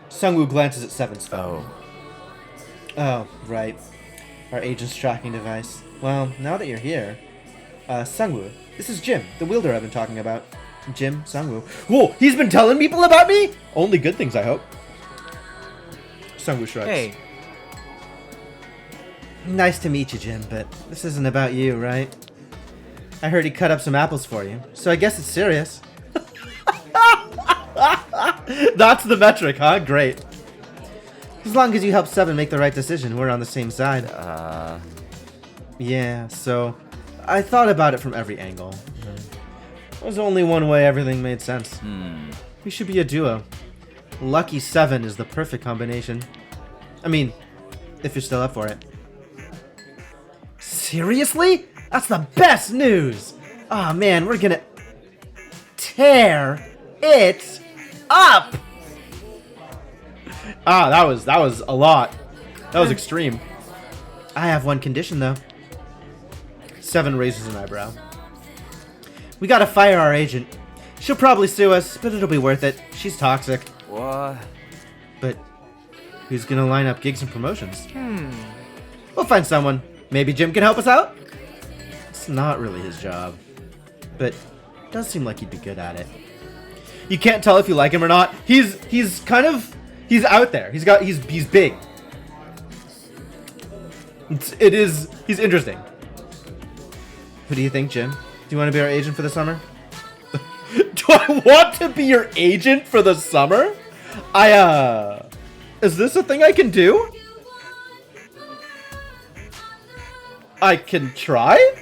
Sungwoo glances at Seven's phone. Oh, right. Our agent's tracking device. Well, now that you're here... Sungwoo, this is Jim, the wielder I've been talking about. Jim, Sungwoo. Whoa, he's been telling people about me? Only good things, I hope. Sungwoo shrugs. Hey. Nice to meet you, Jim, but this isn't about you, right? I heard he cut up some apples for you, so I guess it's serious. That's the metric, huh? Great. As long as you help Seven make the right decision, we're on the same side. Yeah, so I thought about it from every angle. There's only one way everything made sense. We should be a duo. Lucky Seven is the perfect combination. I mean, if you're still up for it. Seriously? That's the best news! Aw, man, we're gonna tear it up! Ah, that was a lot. That was extreme. I have one condition, though. Seven raises an eyebrow. We gotta fire our agent. She'll probably sue us, but it'll be worth it. She's toxic. What? But who's gonna line up gigs and promotions? We'll find someone. Maybe Jim can help us out? It's not really his job. But it does seem like he'd be good at it. You can't tell if you like him or not. He's out there. He's big. He's interesting. Who do you think, Jim? Do you want to be our agent for the summer? Do I want to be your agent for the summer? Is this a thing I can do? I can try?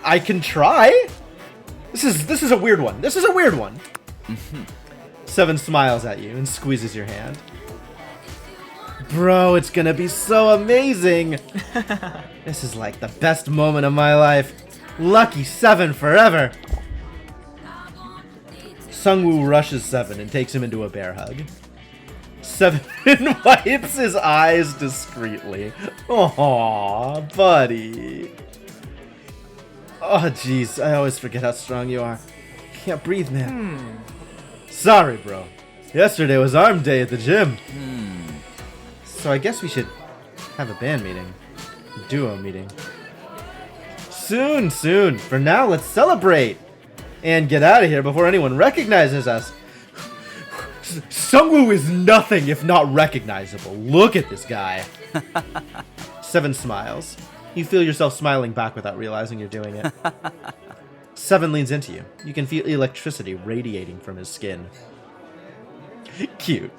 I can try? This is a weird one. This is a weird one. Seven smiles at you and squeezes your hand. Bro, it's gonna be so amazing. This is like the best moment of my life. Lucky Seven forever. Sungwoo rushes Seven and takes him into a bear hug. Seven wipes his eyes discreetly. Aw, buddy. Oh, jeez, I always forget how strong you are. Can't breathe, man. Sorry, bro. Yesterday was arm day at the gym. So I guess we should have a band meeting. A duo meeting. Soon. For now, let's celebrate. And get out of here before anyone recognizes us. Sungwoo is nothing if not recognizable. Look at this guy. Seven smiles. You feel yourself smiling back without realizing you're doing it. Seven leans into you. You can feel electricity radiating from his skin. Cute.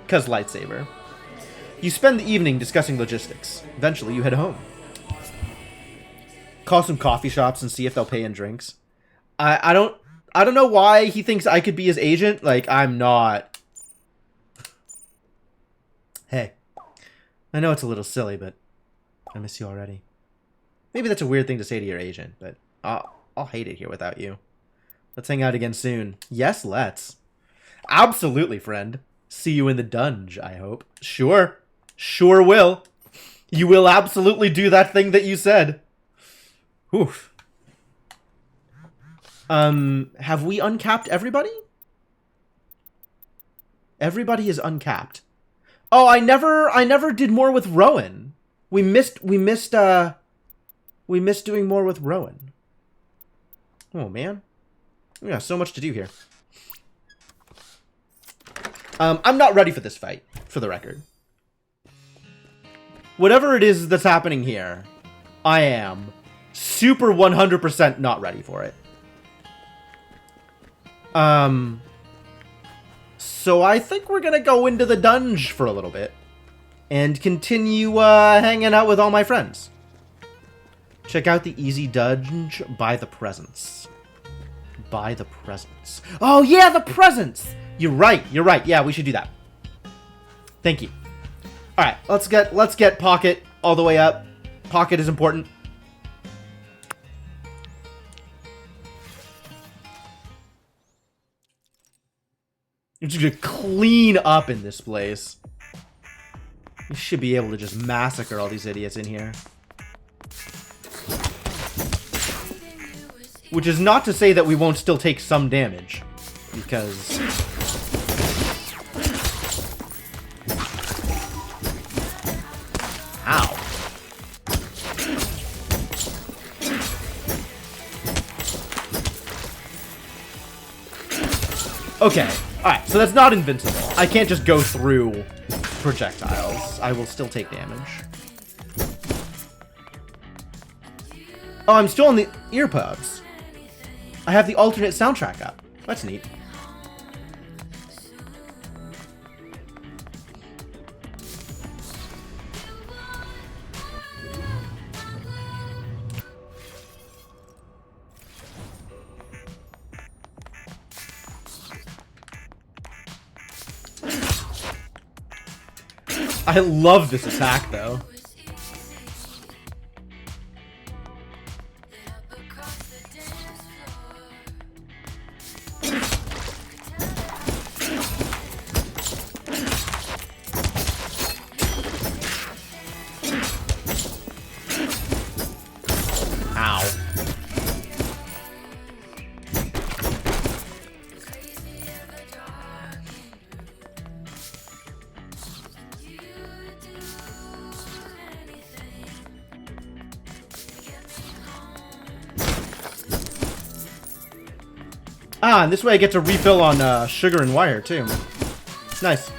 'Cause lightsaber. You spend the evening discussing logistics. Eventually, you head home. Call some coffee shops and see if they'll pay in drinks. I don't know why he thinks I could be his agent. Like, I'm not. Hey. I know it's a little silly, but I miss you already. Maybe that's a weird thing to say to your agent, but I'll hate it here without you. Let's hang out again soon. Yes, let's. Absolutely, friend. See you in the dunge, I hope. Sure. Sure will. You will absolutely do that thing that you said. Oof. Have we uncapped everybody? Everybody is uncapped. Oh, I never did more with Rowan. We missed doing more with Rowan. Oh, man. We got so much to do here. I'm not ready for this fight, for the record. Whatever it is that's happening here, I am super 100% not ready for it. So I think we're gonna go into the dunge for a little bit and continue hanging out with all my friends. Check out the easy dunge by the presents. By the presents. Oh yeah, the presents! You're right. Yeah, we should do that. Thank you. Alright, let's get Pocket all the way up. Pocket is important. You're just gonna clean up in this place. You should be able to just massacre all these idiots in here. Which is not to say that we won't still take some damage. Because... Ow. Okay. Alright, so that's not invincible. I can't just go through projectiles. I will still take damage. Oh, I'm still on the earpods. I have the alternate soundtrack up. That's neat. I love this attack, though. Ow. Ah, and this way I get to refill on sugar and wire, too. Nice.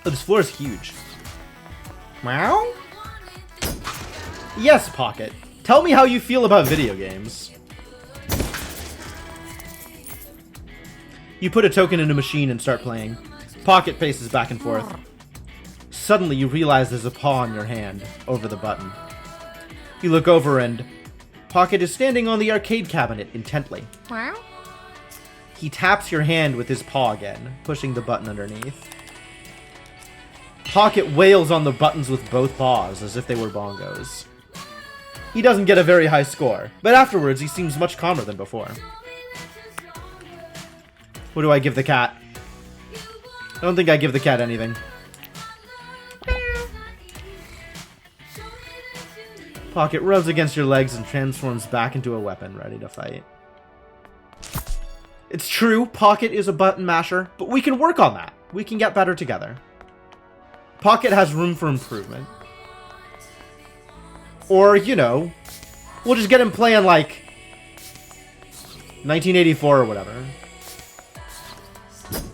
Oh, this floor is huge. Meow? Yes, Pocket. Tell me how you feel about video games. You put a token in a machine and start playing. Pocket paces back and forth. Suddenly, you realize there's a paw in your hand, over the button. You look over and Pocket is standing on the arcade cabinet intently. He taps your hand with his paw again, pushing the button underneath. Pocket wails on the buttons with both paws, as if they were bongos. He doesn't get a very high score, but afterwards he seems much calmer than before. What do I give the cat? I don't think I give the cat anything. Pocket rubs against your legs and transforms back into a weapon, ready to fight. It's true, Pocket is a button masher, but we can work on that. We can get better together. Pocket has room for improvement. Or, you know, we'll just get him playing, like, 1984 or whatever.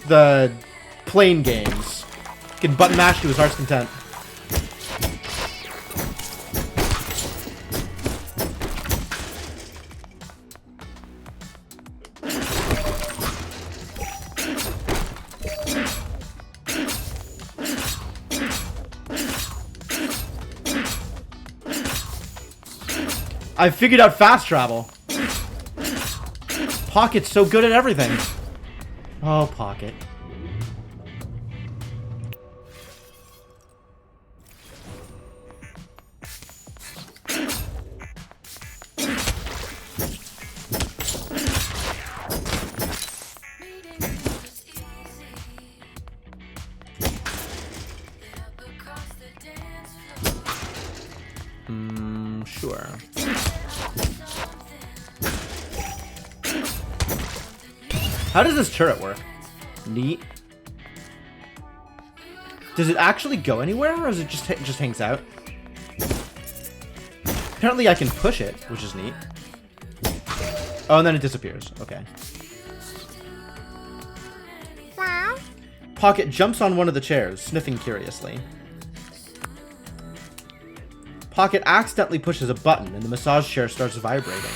The plane games. He can button mash to his heart's content. I figured out fast travel. Pocket's so good at everything. Oh, Pocket. Sure. How does this turret work? Neat. Does it actually go anywhere, or is it just hangs out? Apparently I can push it, which is neat. Oh, and then it disappears. Okay. Pocket jumps on one of the chairs, sniffing curiously. Pocket accidentally pushes a button, and the massage chair starts vibrating.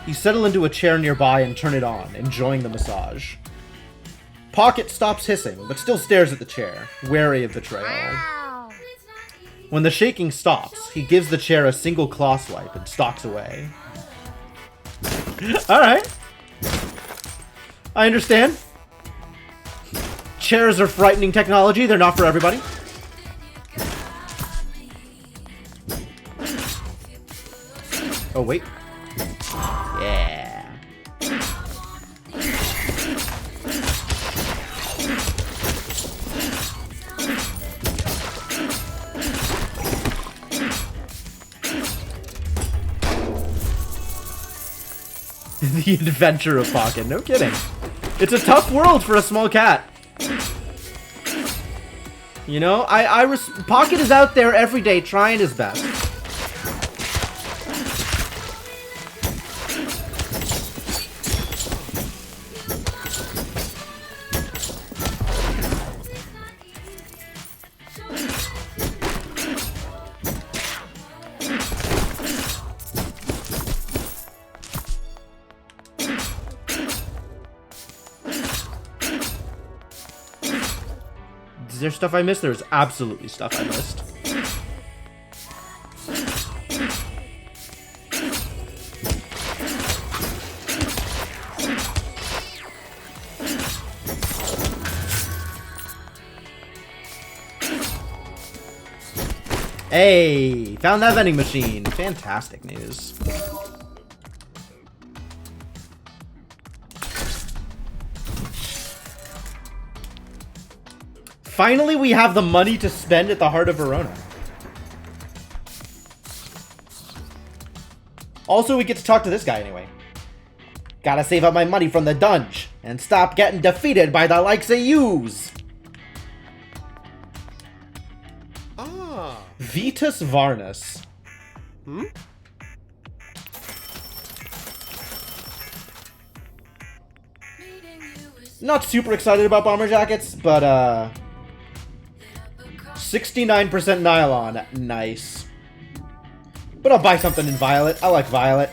You settle into a chair nearby and turn it on, enjoying the massage. Pocket stops hissing, but still stares at the chair, wary of betrayal. When the shaking stops, he gives the chair a single claw swipe and stalks away. Alright. I understand. Chairs are frightening technology, they're not for everybody. Oh, wait. Yeah. The adventure of Pocket. No kidding. It's a tough world for a small cat. You know, Pocket is out there every day trying his best. Is there stuff I missed? There's absolutely stuff I missed. Hey, found that vending machine. Fantastic news. Finally, we have the money to spend at the heart of Verona. Also, we get to talk to this guy anyway. Gotta save up my money from the dunge and stop getting defeated by the likes of yous. Ah. Vitus Varnus. Hmm? Not super excited about bomber jackets, but 69% nylon. Nice. But I'll buy something in violet. I like violet.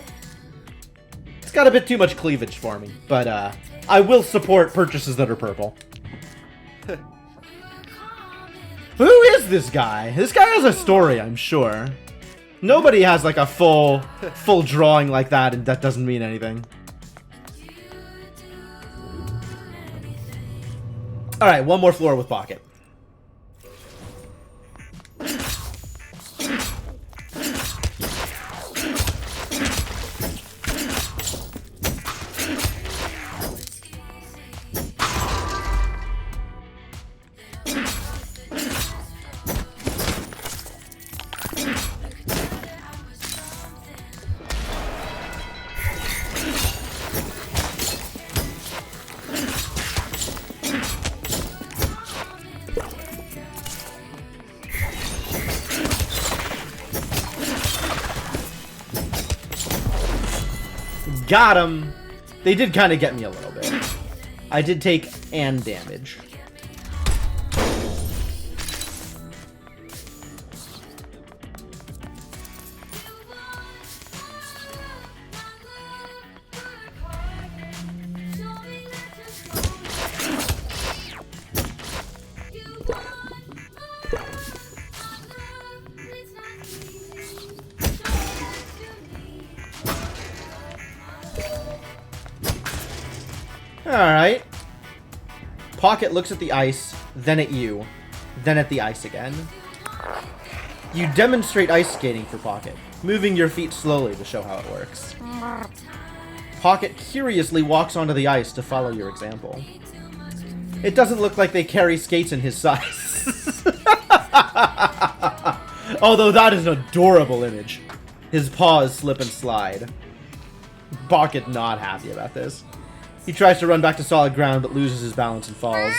It's got a bit too much cleavage for me, but I will support purchases that are purple. Who is this guy? This guy has a story, I'm sure. Nobody has like a full drawing like that, and that doesn't mean anything. Alright, one more floor with Pocket. Got him! They did kind of get me a little bit. I did take and damage. Alright. Pocket looks at the ice, then at you, then at the ice again. You demonstrate ice skating for Pocket, moving your feet slowly to show how it works. Pocket curiously walks onto the ice to follow your example. It doesn't look like they carry skates in his size. Although that is an adorable image. His paws slip and slide. Pocket not happy about this. He tries to run back to solid ground, but loses his balance and falls.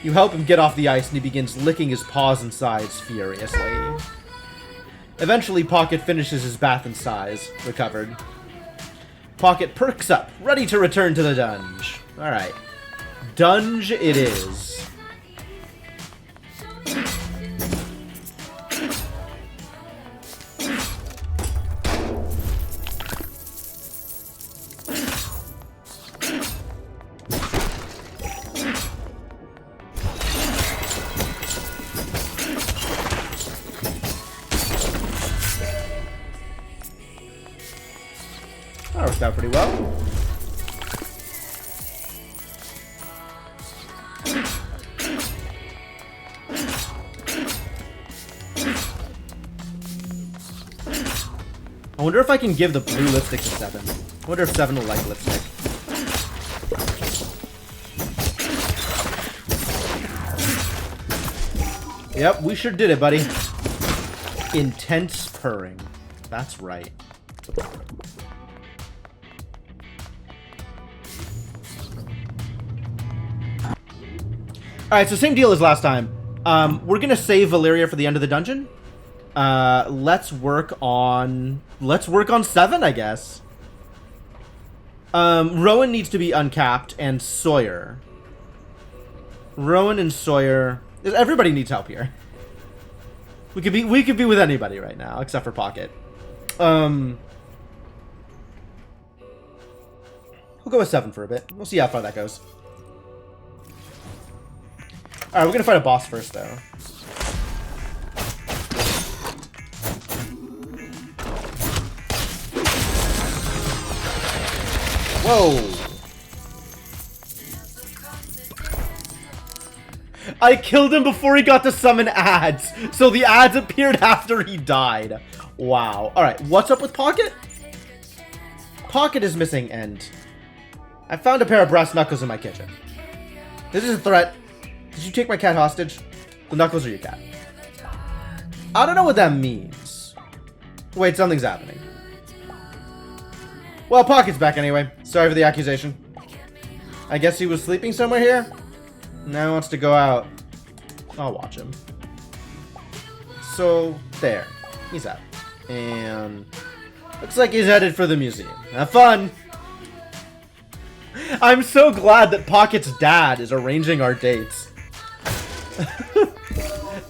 You help him get off the ice, and he begins licking his paws and sides furiously. Eventually, Pocket finishes his bath and sighs, recovered. Pocket perks up, ready to return to the dunge. Alright. Dunge it is. That worked out pretty well. I wonder if I can give the blue lipstick to 7. I wonder if 7 will like lipstick. Yep, we sure did it, buddy. Intense purring. That's right. Alright, so same deal as last time. We're gonna save Valeria for the end of the dungeon. Let's work on 7, I guess. Rowan needs to be uncapped, and Sawyer. Rowan and Sawyer. Everybody needs help here. We could be with anybody right now, except for Pocket. We'll go with 7 for a bit. We'll see how far that goes. Alright, we're gonna fight a boss first, though. Whoa! I killed him before he got to summon ads, so the ads appeared after he died. Wow. Alright, what's up with Pocket? Pocket is missing end. I found a pair of brass knuckles in my kitchen. This is a threat. Did you take my cat hostage? The Knuckles or your cat? I don't know what that means. Wait, something's happening. Well, Pocket's back anyway. Sorry for the accusation. I guess he was sleeping somewhere here? Now he wants to go out. I'll watch him. So, there. He's out. And looks like he's headed for the museum. Have fun! I'm so glad that Pocket's dad is arranging our dates.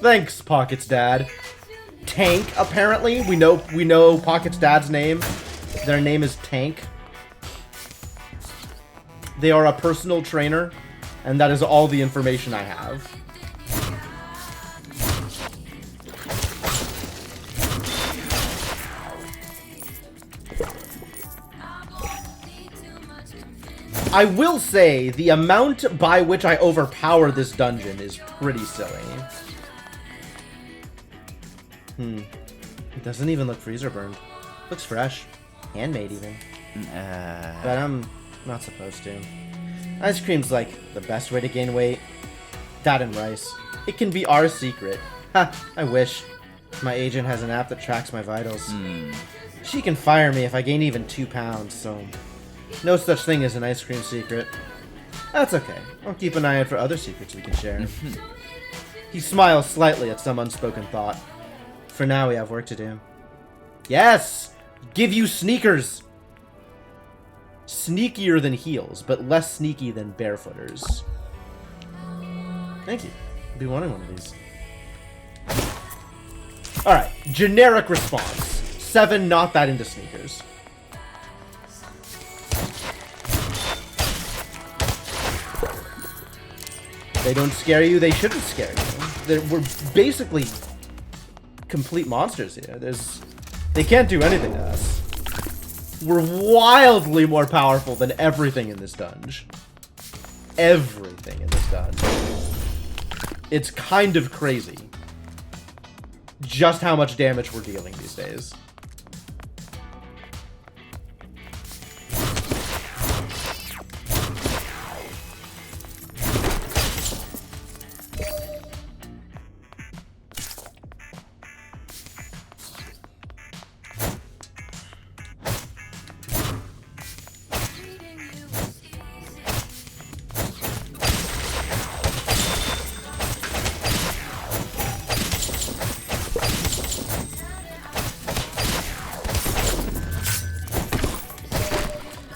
Thanks, Pocket's dad. Tank, apparently. We know Pocket's dad's name. Their name is Tank. They are a personal trainer, and that is all the information I have. I will say, the amount by which I overpower this dungeon is pretty silly. It doesn't even look freezer burned. Looks fresh. Handmade even. But I'm not supposed to. Ice cream's like the best way to gain weight. That and rice. It can be our secret. Ha, I wish. My agent has an app that tracks my vitals. She can fire me if I gain even 2 pounds, so... no such thing as an ice cream secret. That's okay. I'll keep an eye out for other secrets we can share. He smiles slightly at some unspoken thought. For now, we have work to do. Yes! Give you sneakers! Sneakier than heels, but less sneaky than barefooters. Thank you. I'll be wanting one of these. Alright, generic response. 7 not that into sneakers. They don't scare you, they shouldn't scare you. We're basically complete monsters here. They can't do anything to us. We're wildly more powerful than everything in this dungeon. Everything in this dungeon. It's kind of crazy just how much damage we're dealing these days.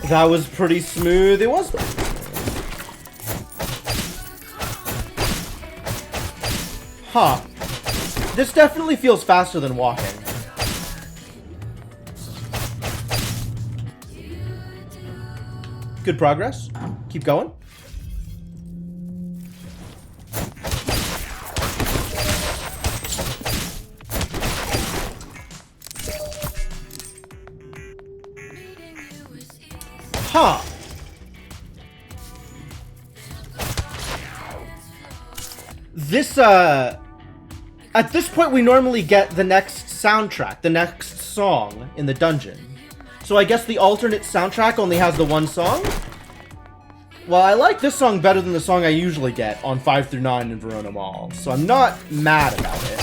That was pretty smooth. It was pretty smooth. Huh. This definitely feels faster than walking. Good progress. Keep going. Huh. This, at this point we normally get the next soundtrack, the next song in the dungeon. So I guess the alternate soundtrack only has the one song? Well, I like this song better than the song I usually get on 5 through 9 in Verona Mall, so I'm not mad about it.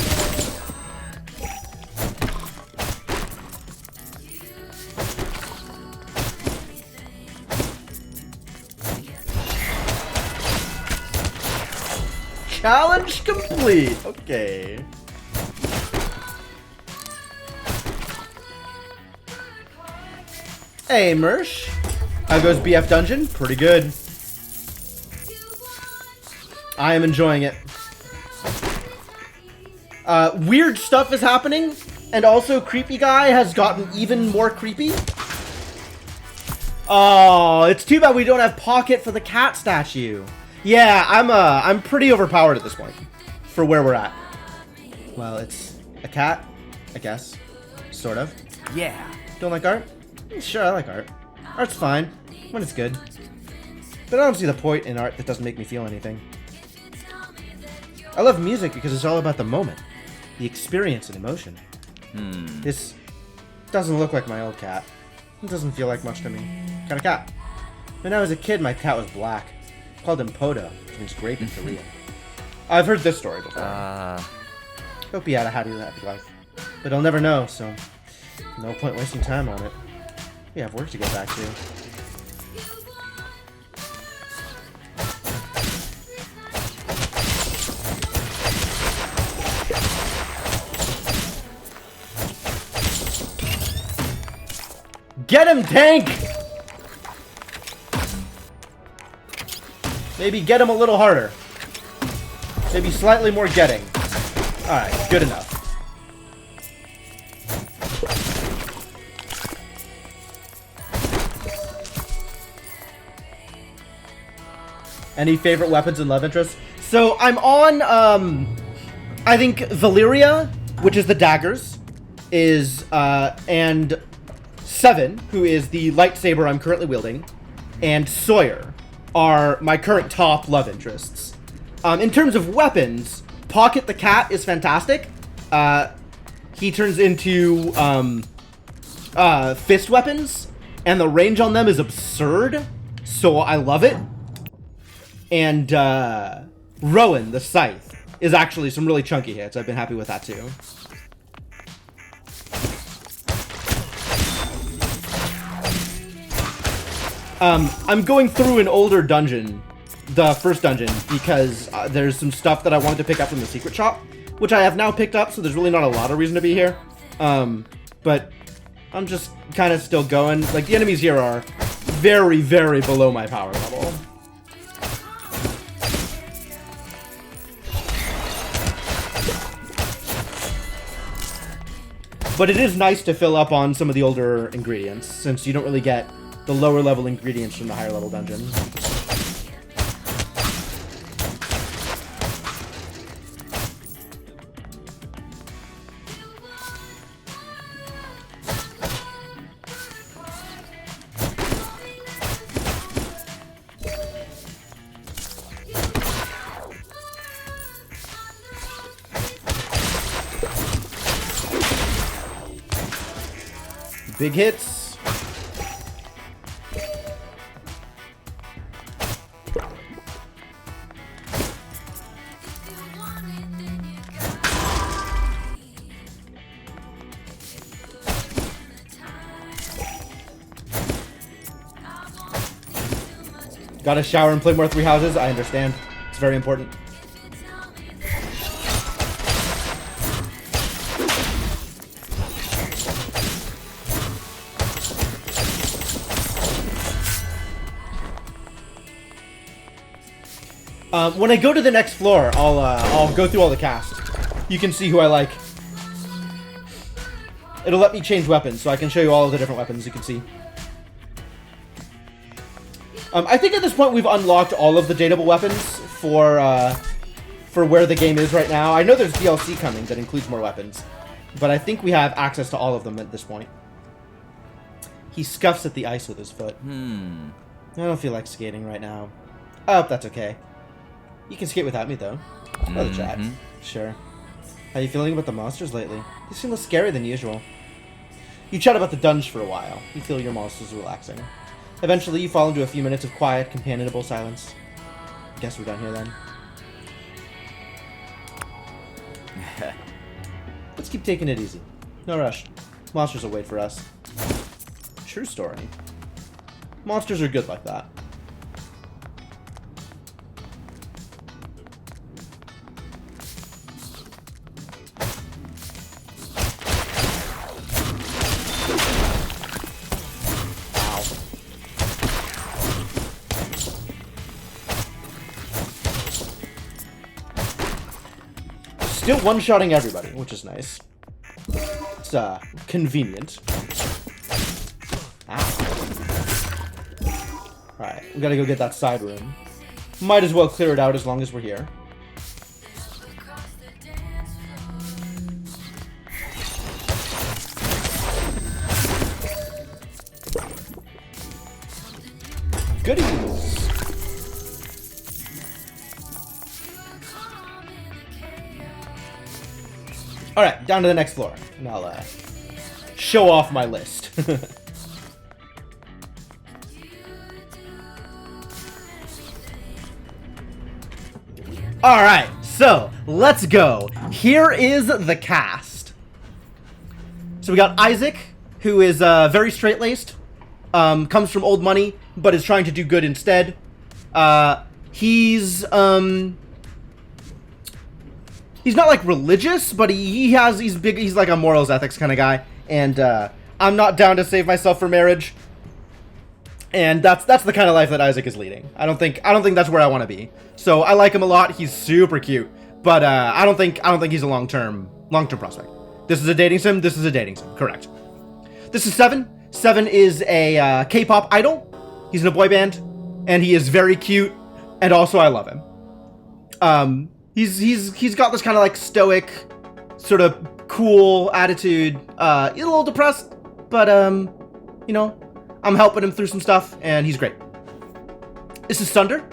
Challenge complete. Okay. Hey, Mersh. How goes BF Dungeon? Pretty good. I am enjoying it. Weird stuff is happening, and also Creepy Guy has gotten even more creepy. Oh, it's too bad we don't have Pocket for the cat statue. Yeah, I'm pretty overpowered at this point, for where we're at. Well, it's a cat, I guess. Sort of. Yeah. Don't like art? Sure, I like art. Art's fine, when it's good. But I don't see the point in art that doesn't make me feel anything. I love music because it's all about the moment. The experience and emotion. This doesn't look like my old cat. It doesn't feel like much to me. Kind of cat. When I was a kid, my cat was black. Called him Poda, which means grape in Korean. I've heard this story before. Hope he had a happy life. But I'll never know, so no point wasting time on it. We have work to get back to. Get him, tank! Maybe get him a little harder. Maybe slightly more getting. Alright, good enough. Any favorite weapons and love interests? So I'm on, I think Valyria, which is the daggers, is, and Seven, who is the lightsaber I'm currently wielding, and Sawyer are my current top love interests. In terms of weapons, Pocket the cat is fantastic. He turns into fist weapons, and the range on them is absurd, so I love it. And Rowan, the scythe, is actually some really chunky hits. I've been happy with that too. I'm going through an older dungeon, the first dungeon, because there's some stuff that I wanted to pick up from the secret shop, which I have now picked up, so there's really not a lot of reason to be here. But I'm just kind of still going. Like, the enemies here are very, very below my power level. But it is nice to fill up on some of the older ingredients, since you don't really get the lower level ingredients from the higher level dungeons. Big hits. Gotta shower and play more Three Houses. I understand. It's very important. When I go to the next floor, I'll go through all the cast. You can see who I like. It'll let me change weapons, so I can show you all of the different weapons you can see. I think at this point we've unlocked all of the dateable weapons for where the game is right now. I know there's DLC coming that includes more weapons, but I think we have access to all of them at this point. He scuffs at the ice with his foot. I don't feel like skating right now. Oh, that's okay. You can skate without me, though. Another chat. Sure. How you feeling about the monsters lately? They seem less scary than usual. You chat about the dungeon for a while. You feel your monsters relaxing. Eventually, you fall into a few minutes of quiet, companionable silence. Guess we're done here, then. Let's keep taking it easy. No rush. Monsters will wait for us. True story. Monsters are good like that. Still one-shotting everybody, which is nice. It's, convenient. Alright, we gotta go get that side room. Might as well clear it out as long as we're here. Goodies! Alright, down to the next floor. And I'll, show off my list. Alright, so let's go. Here is the cast. So we got Isaac, who is very straight-laced, comes from old money, but is trying to do good instead. He's not like religious, but he's like a morals ethics kind of guy, and I'm not down to save myself for marriage. And that's the kind of life that Isaac is leading. I don't think that's where I want to be. So I like him a lot. He's super cute, but I don't think he's a long-term prospect. This is a dating sim. This is a dating sim. Correct. This is Seven. Seven is a K-pop idol. He's in a boy band, and he is very cute. And also, I love him. He's got this kind of like stoic, sort of cool attitude. He's a little depressed, but you know, I'm helping him through some stuff, and he's great. This is Sunder.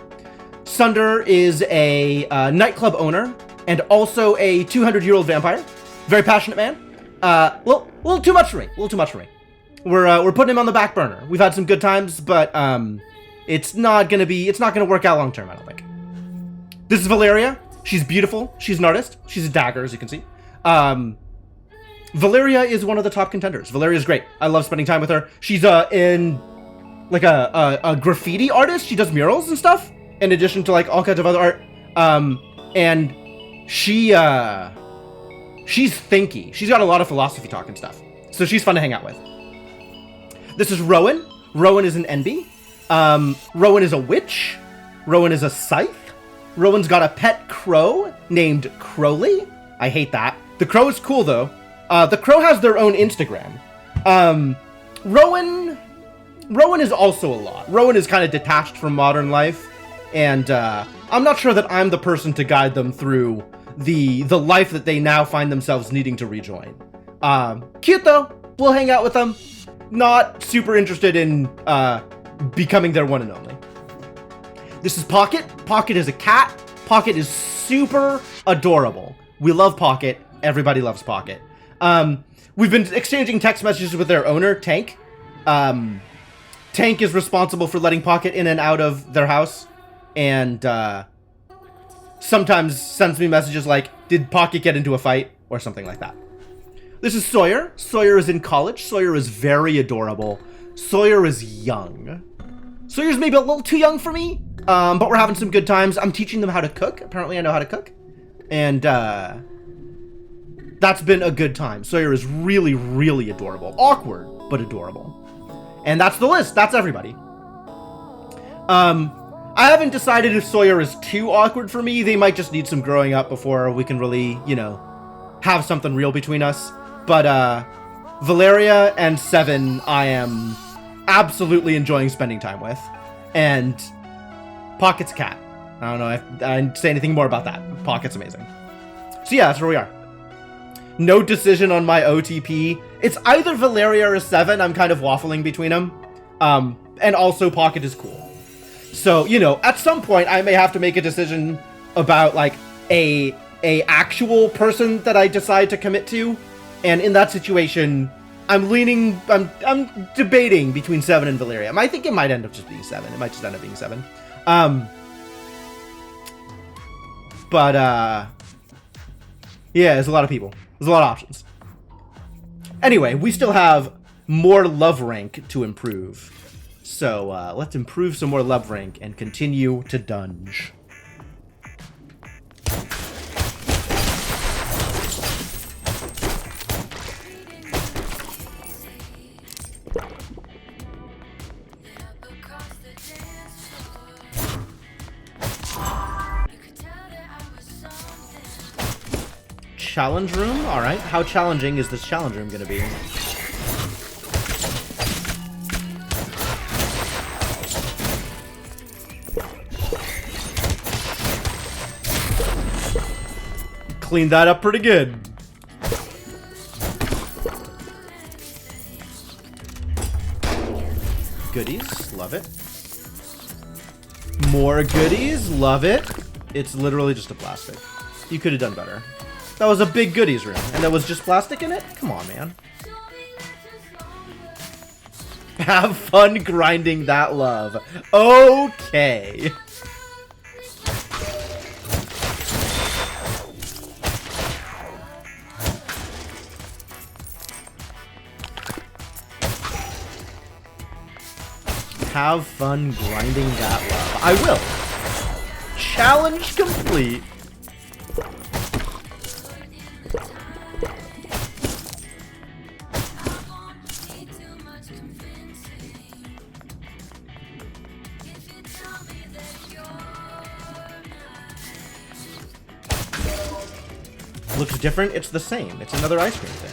Sunder is a nightclub owner and also a 200-year-old vampire. Very passionate man. Little too much for me. A little too much for me. We're putting him on the back burner. We've had some good times, but it's not gonna work out long term, I don't think. This is Valeria. She's beautiful. She's an artist. She's a dagger, as you can see. Valeria is one of the top contenders. Valeria is great. I love spending time with her. She's a graffiti artist. She does murals and stuff, in addition to like all kinds of other art. And she's thinky. She's got a lot of philosophy talk and stuff. So she's fun to hang out with. This is Rowan. Rowan is an NB. Rowan is a witch. Rowan is a scythe. Rowan's got a pet crow named Crowley. I hate that. The crow is cool though. The crow has their own Instagram. Rowan is also a lot. Rowan is kind of detached from modern life, and I'm not sure that I'm the person to guide them through the life that they now find themselves needing to rejoin. Cute though. We'll hang out with them. Not super interested in becoming their one and only. This is Pocket. Pocket is a cat. Pocket is super adorable. We love Pocket. Everybody loves Pocket. We've been exchanging text messages with their owner, Tank. Tank is responsible for letting Pocket in and out of their house, and sometimes sends me messages like, did Pocket get into a fight? Or something like that. This is Sawyer. Sawyer is in college. Sawyer is very adorable. Sawyer is young. Sawyer's maybe a little too young for me, but we're having some good times. I'm teaching them how to cook. Apparently I know how to cook. And that's been a good time. Sawyer is really, really adorable. Awkward, but adorable. And that's the list. That's everybody. I haven't decided if Sawyer is too awkward for me. They might just need some growing up before we can really, you know, have something real between us. But Valeria and Seven, I am absolutely enjoying spending time with. And Pocket's cat. I don't know if I say anything more about that. Pocket's amazing. So yeah, that's where we are. No decision on my OTP. It's either Valeria or Seven. I'm kind of waffling between them. And also Pocket is cool. So, you know, at some point I may have to make a decision about like a actual person that I decide to commit to. And in that situation, I'm debating between Seven and Valeria. I think it might end up just being Seven. It might just end up being Seven. Yeah, there's a lot of people. There's a lot of options. Anyway, we still have more love rank to improve. So let's improve some more love rank and continue to dunge. Challenge room? Alright. How challenging is this challenge room gonna be? Cleaned that up pretty good. Goodies. Love it. More goodies. Love it. It's literally just a plastic. You could have done better. That was a big goodies room, and there was just plastic in it? Come on, man. Have fun grinding that love. Okay. have fun grinding that lava. I will. Challenge complete. Looks different? It's the same. It's another ice cream thing.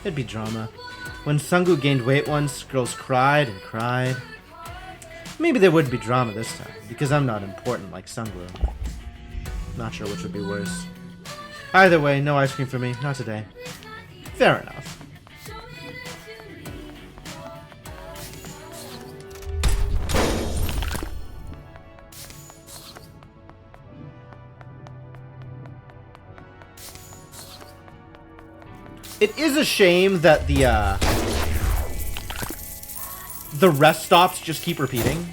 It'd be drama. When Sungu gained weight once, girls cried and cried. Maybe there would be drama this time, because I'm not important like Sungu. Not sure which would be worse. Either way, no ice cream for me. Not today. Fair enough. It is a shame that the rest stops just keep repeating.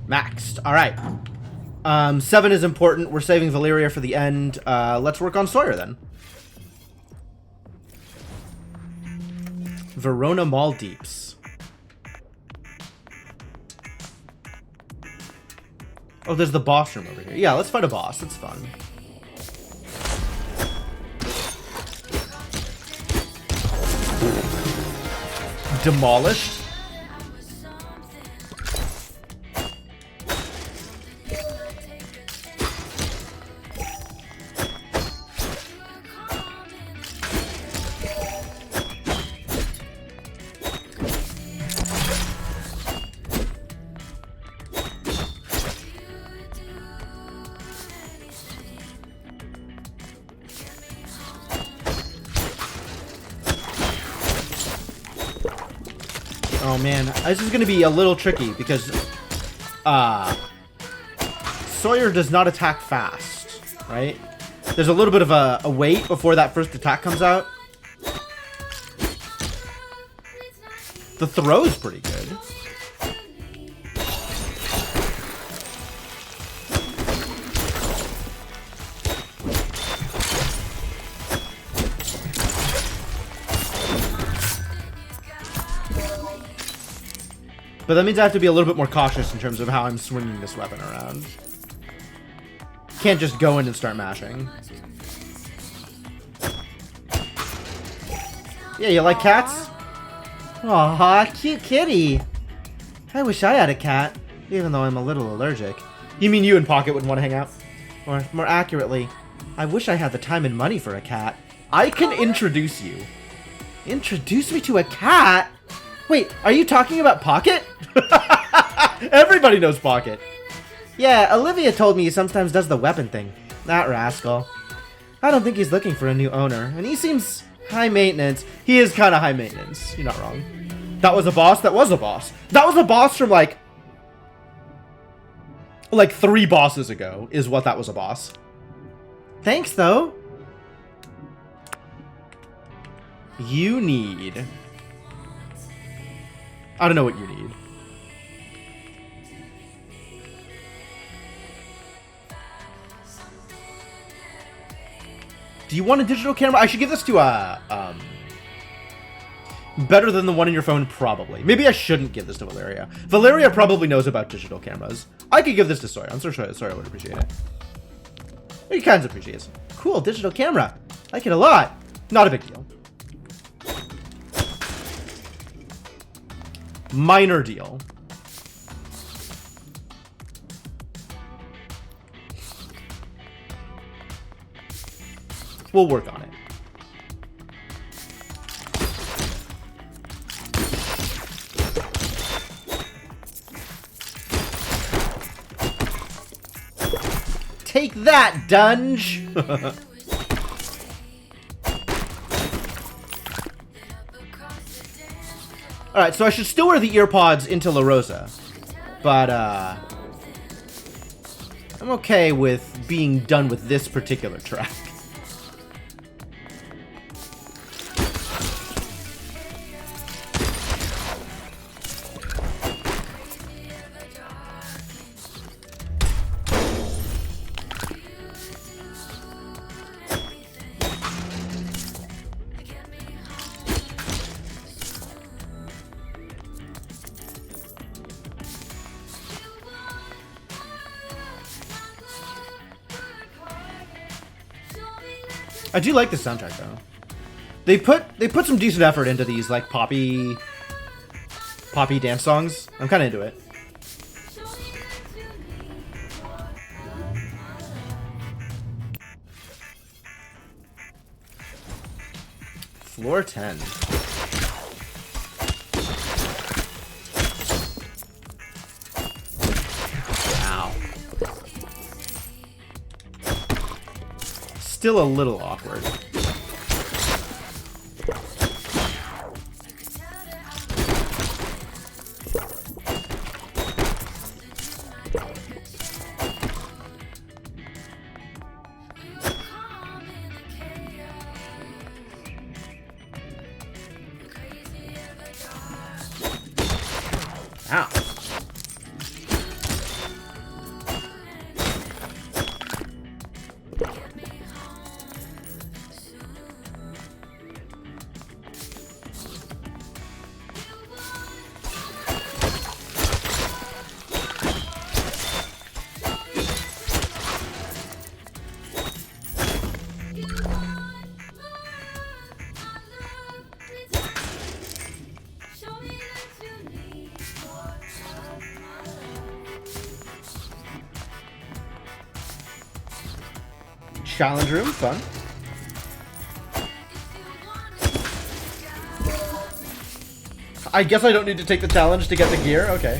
Maxed. Alright. 7 is important. We're saving Valeria for the end. Let's work on Sawyer then. Verona Mall Deeps. Oh, there's the boss room over here. Yeah, let's fight a boss. That's fun. Demolished. Oh man, this is gonna be a little tricky because Sawyer does not attack fast, right? There's a little bit of a wait before that first attack comes out. The throw's pretty good. But that means I have to be a little bit more cautious in terms of how I'm swinging this weapon around. Can't just go in and start mashing. Yeah, you like cats? Aw, cute kitty. I wish I had a cat, even though I'm a little allergic. You mean you and Pocket wouldn't want to hang out? Or, more accurately, I wish I had the time and money for a cat. I can introduce you. Introduce me to a cat? Wait, are you talking about Pocket? Everybody knows Pocket. Yeah, Olivia told me he sometimes does the weapon thing. That rascal. I don't think he's looking for a new owner, and he seems high maintenance. He is kind of high maintenance. You're not wrong. That was a boss? That was a boss. That was a boss from like 3 bosses ago is what that was a boss. Thanks, though. You need... I don't know what you need. Do you want a digital camera? I should give this to better than the one in your phone, probably. Maybe I shouldn't give this to Valeria. Valeria probably knows about digital cameras. I could give this to Sawyer. I'm so sure Sawyer would appreciate it. He kind of appreciates it. Cool, digital camera. Like it a lot. Not a big deal. Minor deal. We'll work on it. Take that, Dunge! Alright, so I should still wear the earpods into La Rosa. But, I'm okay with being done with this particular track. I do like the soundtrack though. They put some decent effort into these like poppy dance songs. I'm kind of into it. Floor 10. Wow. Still a little awkward. Ow. Challenge room, fun. I guess I don't need to take the challenge to get the gear. Okay.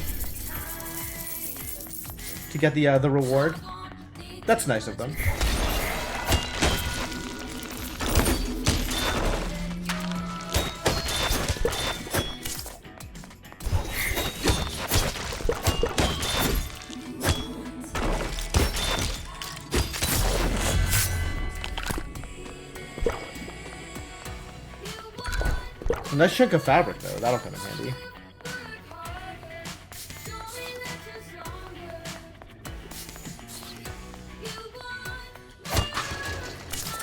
To get the reward. That's nice of them. Nice chunk of fabric, though. That'll come in handy.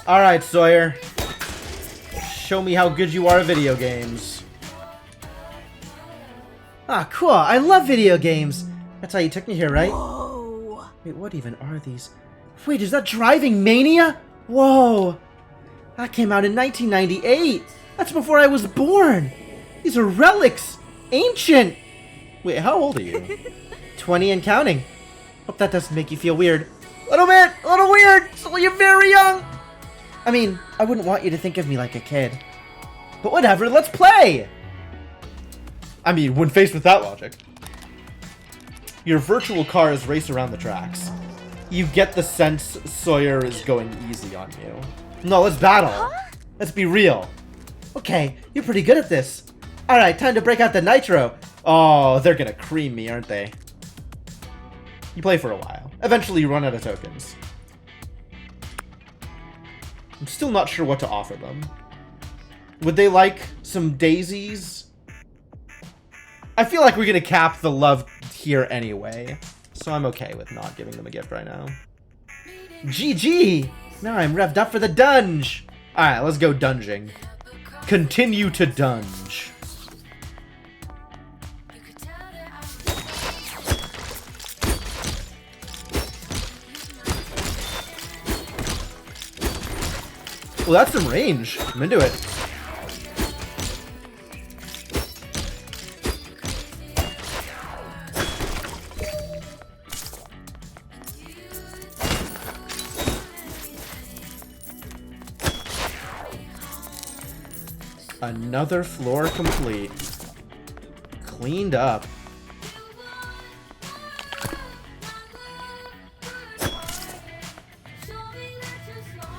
Alright, Sawyer. Show me how good you are at video games. Ah, cool. I love video games. That's how you took me here, right? Whoa. Wait, what even are these? Wait, is that Driving Mania? Whoa. That came out in 1998. That's before I was born! These are relics! Ancient! Wait, how old are you? 20 and counting. Hope that doesn't make you feel weird. Little bit! A little weird! So you're very young! I mean, I wouldn't want you to think of me like a kid. But whatever, let's play! I mean, when faced with that logic. Your virtual cars race around the tracks. You get the sense Sawyer is going easy on you. No, let's battle. Huh? Let's be real. Okay, you're pretty good at this. Alright, time to break out the nitro. Oh, they're gonna cream me, aren't they? You play for a while. Eventually you run out of tokens. I'm still not sure what to offer them. Would they like some daisies? I feel like we're gonna cap the love here anyway. So I'm okay with not giving them a gift right now. GG! Now I'm revved up for the dunge! Alright, let's go dunging. Continue to dunge. Well, that's some range. I'm into it. Another floor complete. Cleaned up.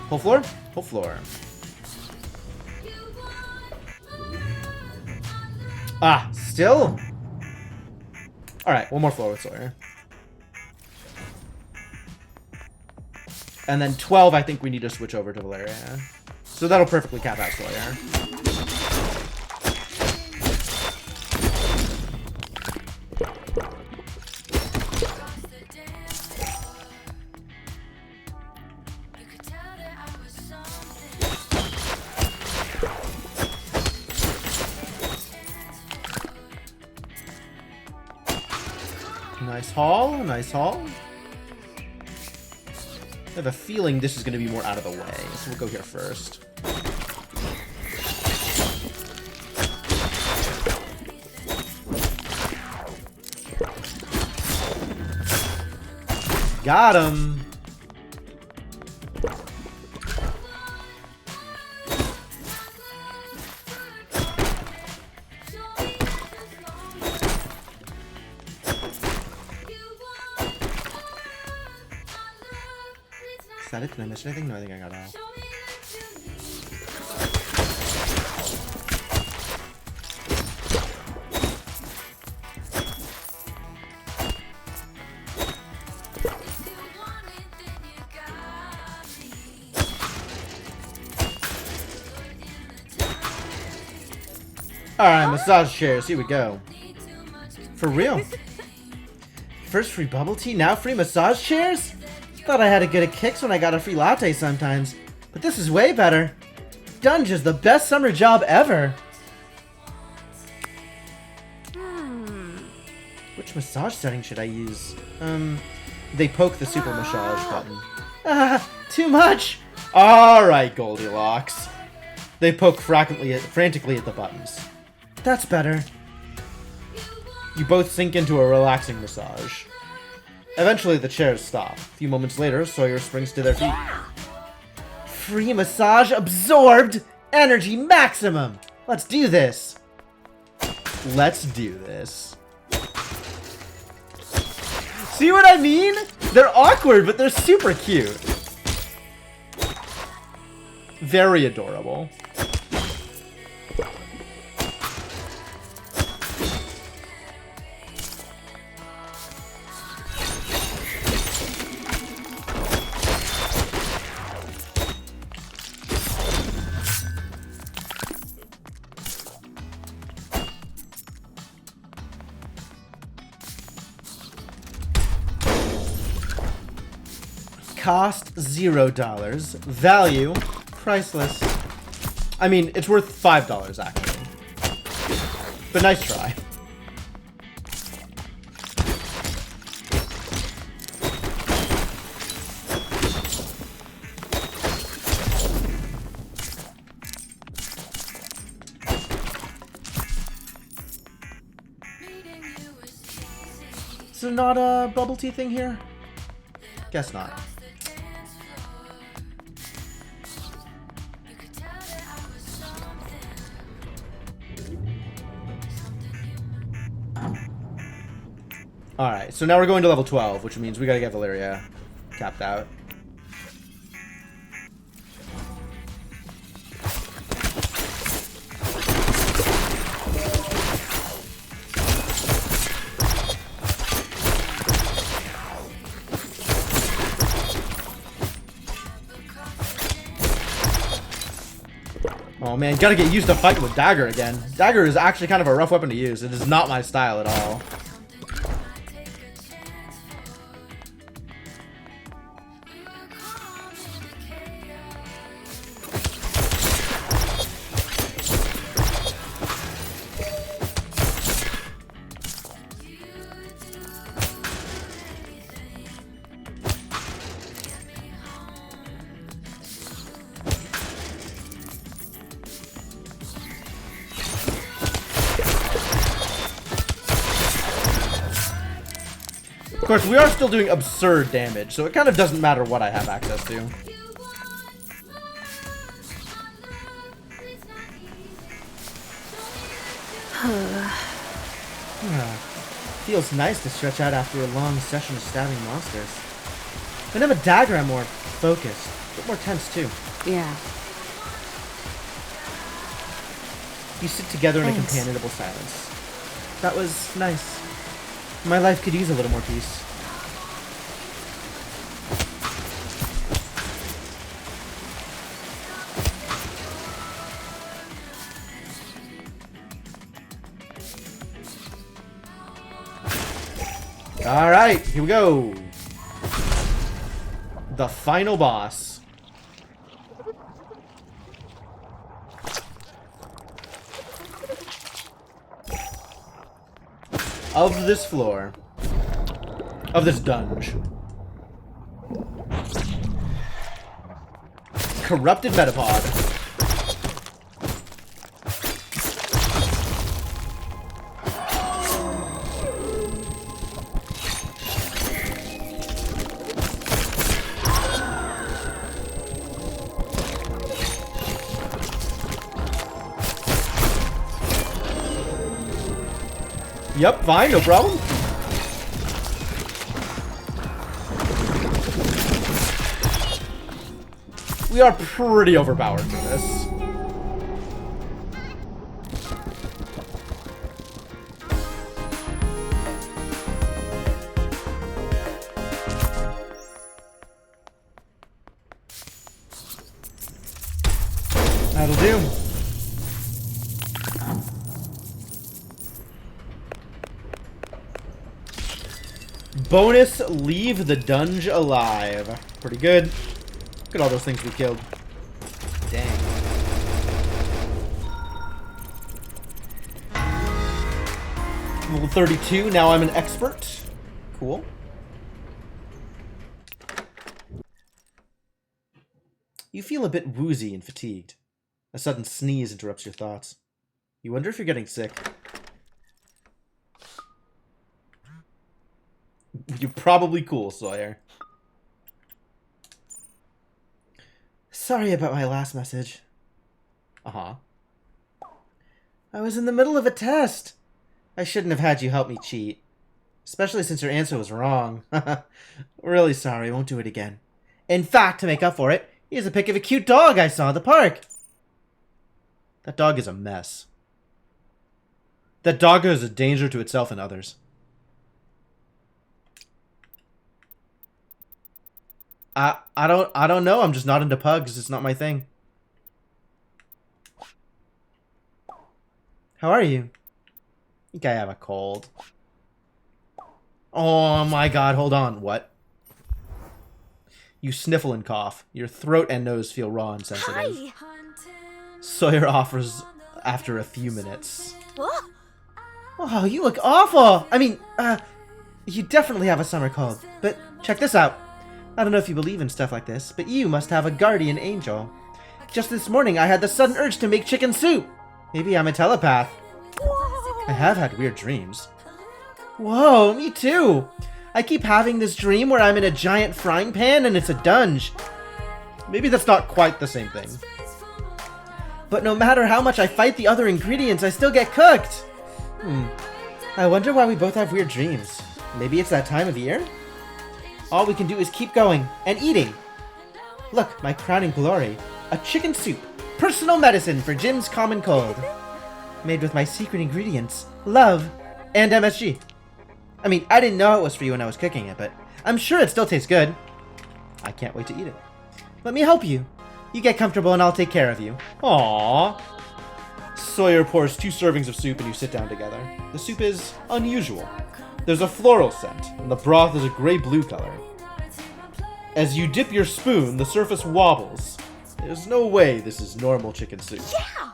Whole floor? Whole floor. Ah, still? Alright, one more floor with Sawyer. And then 12, I think we need to switch over to Valeria. So that'll perfectly cap out Sawyer. Nice haul, nice haul. I have a feeling this is going to be more out of the way, so we'll go here first. Got him! Is that it? Did I miss anything? No, I think I got it all. Alright, massage chairs. Here we go. For real. First free bubble tea, now free massage chairs? Thought I had to get a kicks when I got a free latte sometimes. But this is way better. Dungeon's the best summer job ever. Which massage setting should I use? They poke the super massage button. Ah, too much! Alright, Goldilocks. They poke frantically at the buttons. That's better. You both sink into a relaxing massage. Eventually, the chairs stop. A few moments later, Sawyer springs to their feet. Free massage absorbed! Energy maximum! Let's do this! Let's do this. See what I mean? They're awkward, but they're super cute. Very adorable. Cost $0. Value priceless. I mean, it's worth $5 actually. But nice try. Is there not a bubble tea thing here? Guess not. Alright, so now we're going to level 12, which means we gotta get Valeria capped out. Oh man, gotta get used to fighting with Dagger again. Dagger is actually kind of a rough weapon to use. It is not my style at all. Of course, we are still doing absurd damage, so it kind of doesn't matter what I have access to. Feels nice to stretch out after a long session of stabbing monsters. I don't have a dagger anymore. focused. A bit more tense, too. Yeah. You sit together in a Thanks. companionable silence. That was nice. My life could use a little more peace. Alright, here we go. The final boss. Of this floor. Of this dungeon. Corrupted Metapod. Yep, fine, no problem. We are pretty overpowered for this. That'll do. Bonus, leave the dungeon alive. Pretty good. Look at all those things we killed. Dang. Level 32, now I'm an expert. Cool. You feel a bit woozy and fatigued. A sudden sneeze interrupts your thoughts. You wonder if you're getting sick. You're probably cool, Sawyer. Sorry about my last message. Uh-huh. I was in the middle of a test. I shouldn't have had you help me cheat. Especially since your answer was wrong. Really sorry, won't do it again. In fact, to make up for it, here's a pic of a cute dog I saw at the park. That dog is a mess. That dog is a danger to itself and others. I don't know. I'm just not into pugs. It's not my thing. How are you? I think I have a cold. Oh my god, hold on. What? You sniffle and cough. Your throat and nose feel raw and sensitive. Hi. Sawyer offers after a few minutes. What? Oh, you look awful! I mean, you definitely have a summer cold. But check this out. I don't know if you believe in stuff like this, but you must have a guardian angel. Just this morning, I had the sudden urge to make chicken soup. Maybe I'm a telepath. I have had weird dreams. Whoa, me too. I keep having this dream where I'm in a giant frying pan and it's a dunge. Maybe that's not quite the same thing. But no matter how much I fight the other ingredients, I still get cooked. I wonder why we both have weird dreams. Maybe it's that time of year? All we can do is keep going and eating. Look, my crowning glory. A chicken soup. Personal medicine for Jim's common cold. Made with my secret ingredients, love, and MSG. I mean, I didn't know it was for you when I was cooking it, but I'm sure it still tastes good. I can't wait to eat it. Let me help you. You get comfortable and I'll take care of you. Aww. Sawyer pours 2 servings of soup and you sit down together. The soup is unusual. There's a floral scent, and the broth is a gray-blue color. As you dip your spoon, the surface wobbles. There's no way this is normal chicken soup. Yeah.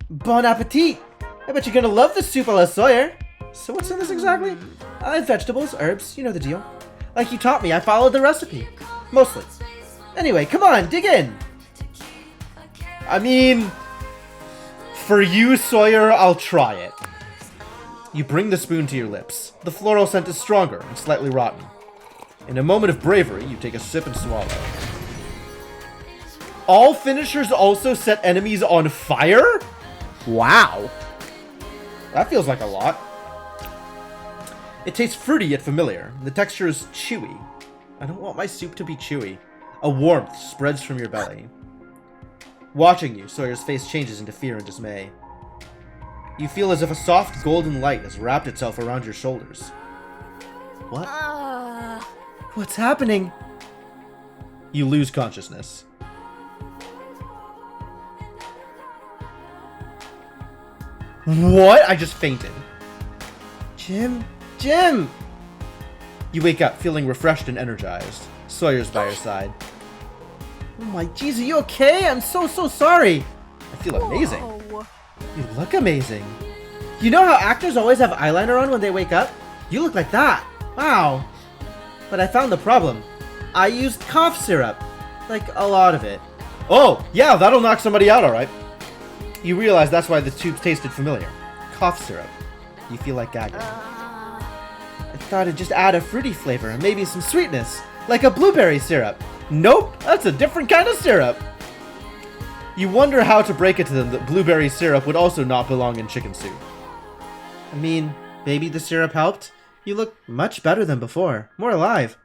Bon appetit! I bet you're gonna love the soup a la Sawyer. So what's in this exactly? I have vegetables, herbs, you know the deal. Like you taught me, I followed the recipe. Mostly. Anyway, come on, dig in! I mean, for you, Sawyer, I'll try it. You bring the spoon to your lips. The floral scent is stronger and slightly rotten. In a moment of bravery, you take a sip and swallow. All finishers also set enemies on fire? Wow. That feels like a lot. It tastes fruity yet familiar. The texture is chewy. I don't want my soup to be chewy. A warmth spreads from your belly. Watching you, Sawyer's face changes into fear and dismay. You feel as if a soft golden light has wrapped itself around your shoulders. What? What's happening? You lose consciousness. What? I just fainted. Jim? Jim! You wake up feeling refreshed and energized. Sawyer's by your side. Oh my jeez, are you okay? I'm so sorry. I feel amazing. Whoa. You look amazing. You know how actors always have eyeliner on when they wake up? You look like that. Wow. But I found the problem. I used cough syrup. Like, a lot of it. Oh, yeah, that'll knock somebody out, alright. You realize that's why the tubes tasted familiar. Cough syrup. You feel like gagging. I thought it'd just add a fruity flavor and maybe some sweetness. Like a blueberry syrup. Nope, that's a different kind of syrup. You wonder how to break it to them that blueberry syrup would also not belong in chicken soup. I mean, maybe the syrup helped. You look much better than before. More alive.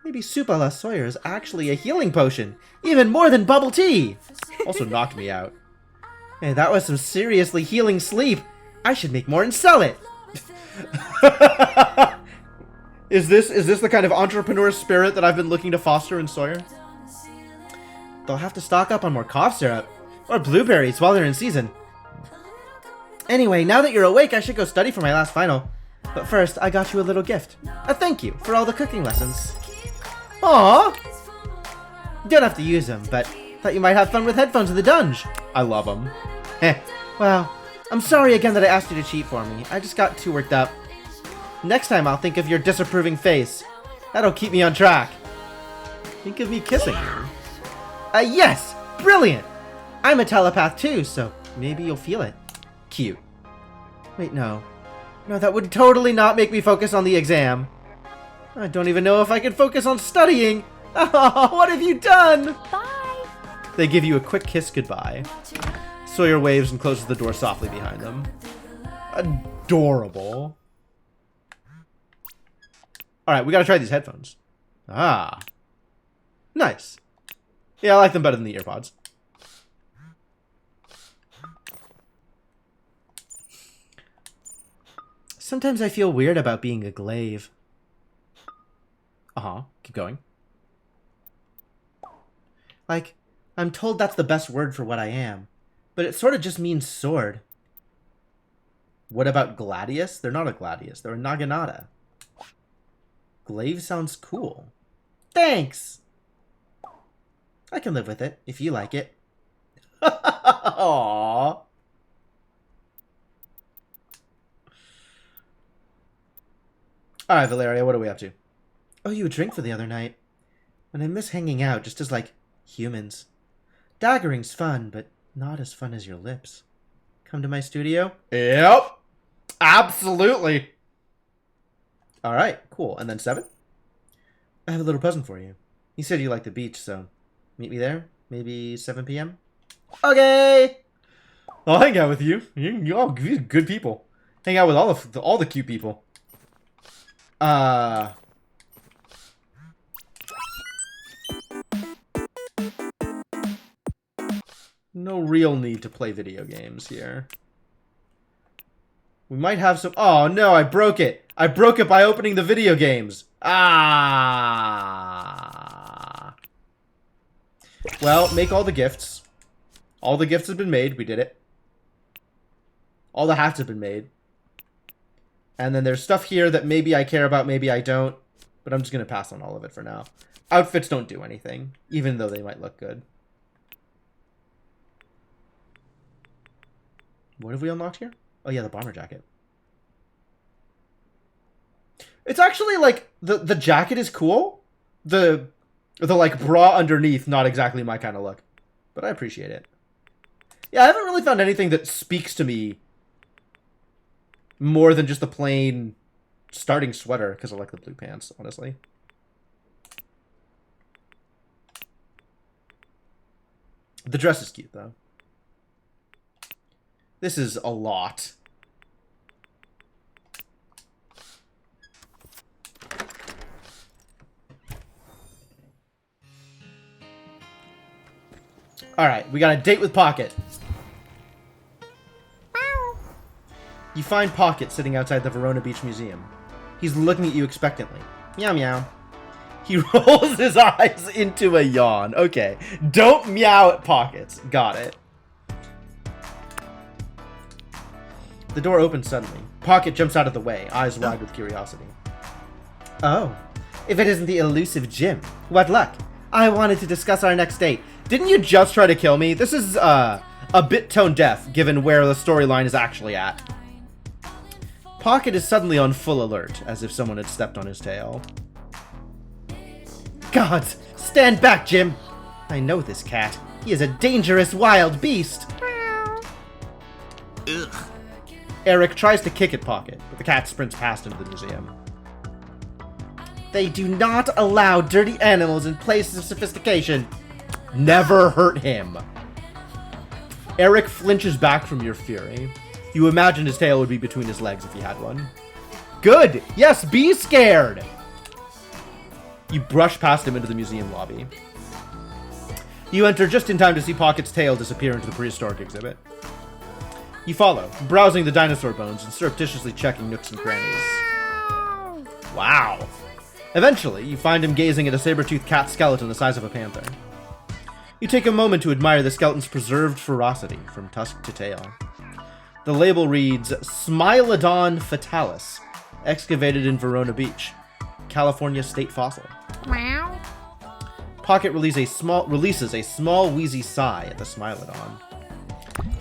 Maybe soup a la Sawyer is actually a healing potion. Even more than bubble tea. Also knocked me out. Hey, that was some seriously healing sleep. I should make more and sell it. Is this the kind of entrepreneur spirit that I've been looking to foster in Sawyer? They'll have to stock up on more cough syrup. Or blueberries while they're in season. Anyway, now that you're awake, I should go study for my last final. But first, I got you a little gift. A thank you for all the cooking lessons. Aww! You don't have to use them, but thought you might have fun with headphones in the dunge. I love them. Heh. Well, I'm sorry again that I asked you to cheat for me. I just got too worked up. Next time I'll think of your disapproving face. That'll keep me on track. Think of me kissing you. Yes! Brilliant! I'm a telepath too, so maybe you'll feel it. Cute. Wait, no. No, that would totally not make me focus on the exam. I don't even know if I can focus on studying. Oh, what have you done? Bye. They give you a quick kiss goodbye. Sawyer waves and closes the door softly behind them. Adorable. Alright, we gotta try these headphones. Ah. Nice. Yeah, I like them better than the earpods. Sometimes I feel weird about being a glaive. Uh-huh. Keep going. Like, I'm told that's the best word for what I am. But it sort of just means sword. What about gladius? They're not a gladius. They're a naginata. Glaive sounds cool. Thanks! I can live with it, if you like it. Aww. Alright, Valeria, what are we up to? Oh, you a drink for the other night. And I miss hanging out just as, like, humans. Daggering's fun, but not as fun as your lips. Come to my studio? Yep. Absolutely. Alright, cool. And then 7? I have a little present for you. You said you like the beach, so meet me there? Maybe 7 p.m.? Okay! I'll hang out with you. You're all good people. Hang out with all the cute people. No real need to play video games here. We might have some... Oh, no, I broke it. I broke it by opening the video games. Ah. Well, make all the gifts. All the gifts have been made. We did it. All the hats have been made. And then there's stuff here that maybe I care about, maybe I don't. But I'm just going to pass on all of it for now. Outfits don't do anything, even though they might look good. What have we unlocked here? Oh yeah, the bomber jacket. It's actually like the jacket is cool. The like bra underneath, not exactly my kind of look, but I appreciate it. Yeah, I haven't really found anything that speaks to me more than just the plain starting sweater, because I like the blue pants, honestly. The dress is cute though. This is a lot. Alright, we got a date with Pocket. You find Pocket sitting outside the Verona Beach Museum. He's looking at you expectantly. Meow meow. He rolls his eyes into a yawn. Okay. Don't meow at Pockets. Got it. The door opens suddenly. Pocket jumps out of the way, eyes wide with curiosity. Oh. If it isn't the elusive Jim. What luck. I wanted to discuss our next date. Didn't you just try to kill me? This is, a bit tone deaf, given where the storyline is actually at. Pocket is suddenly on full alert, as if someone had stepped on his tail. Gods! Stand back, Jim! I know this cat. He is a dangerous wild beast! Ugh. Eric tries to kick at Pocket, but the cat sprints past into the museum. They do not allow dirty animals in places of sophistication. Never hurt him. Eric flinches back from your fury. You imagine his tail would be between his legs if he had one. Good! Yes, be scared! You brush past him into the museum lobby. You enter just in time to see Pocket's tail disappear into the prehistoric exhibit. You follow, browsing the dinosaur bones and surreptitiously checking nooks and crannies. Wow. Eventually, you find him gazing at a saber-toothed cat skeleton the size of a panther. You take a moment to admire the skeleton's preserved ferocity from tusk to tail. The label reads, Smilodon fatalis, excavated in Verona Beach, California state fossil. Meow. Pocket releases a small wheezy sigh at the Smilodon.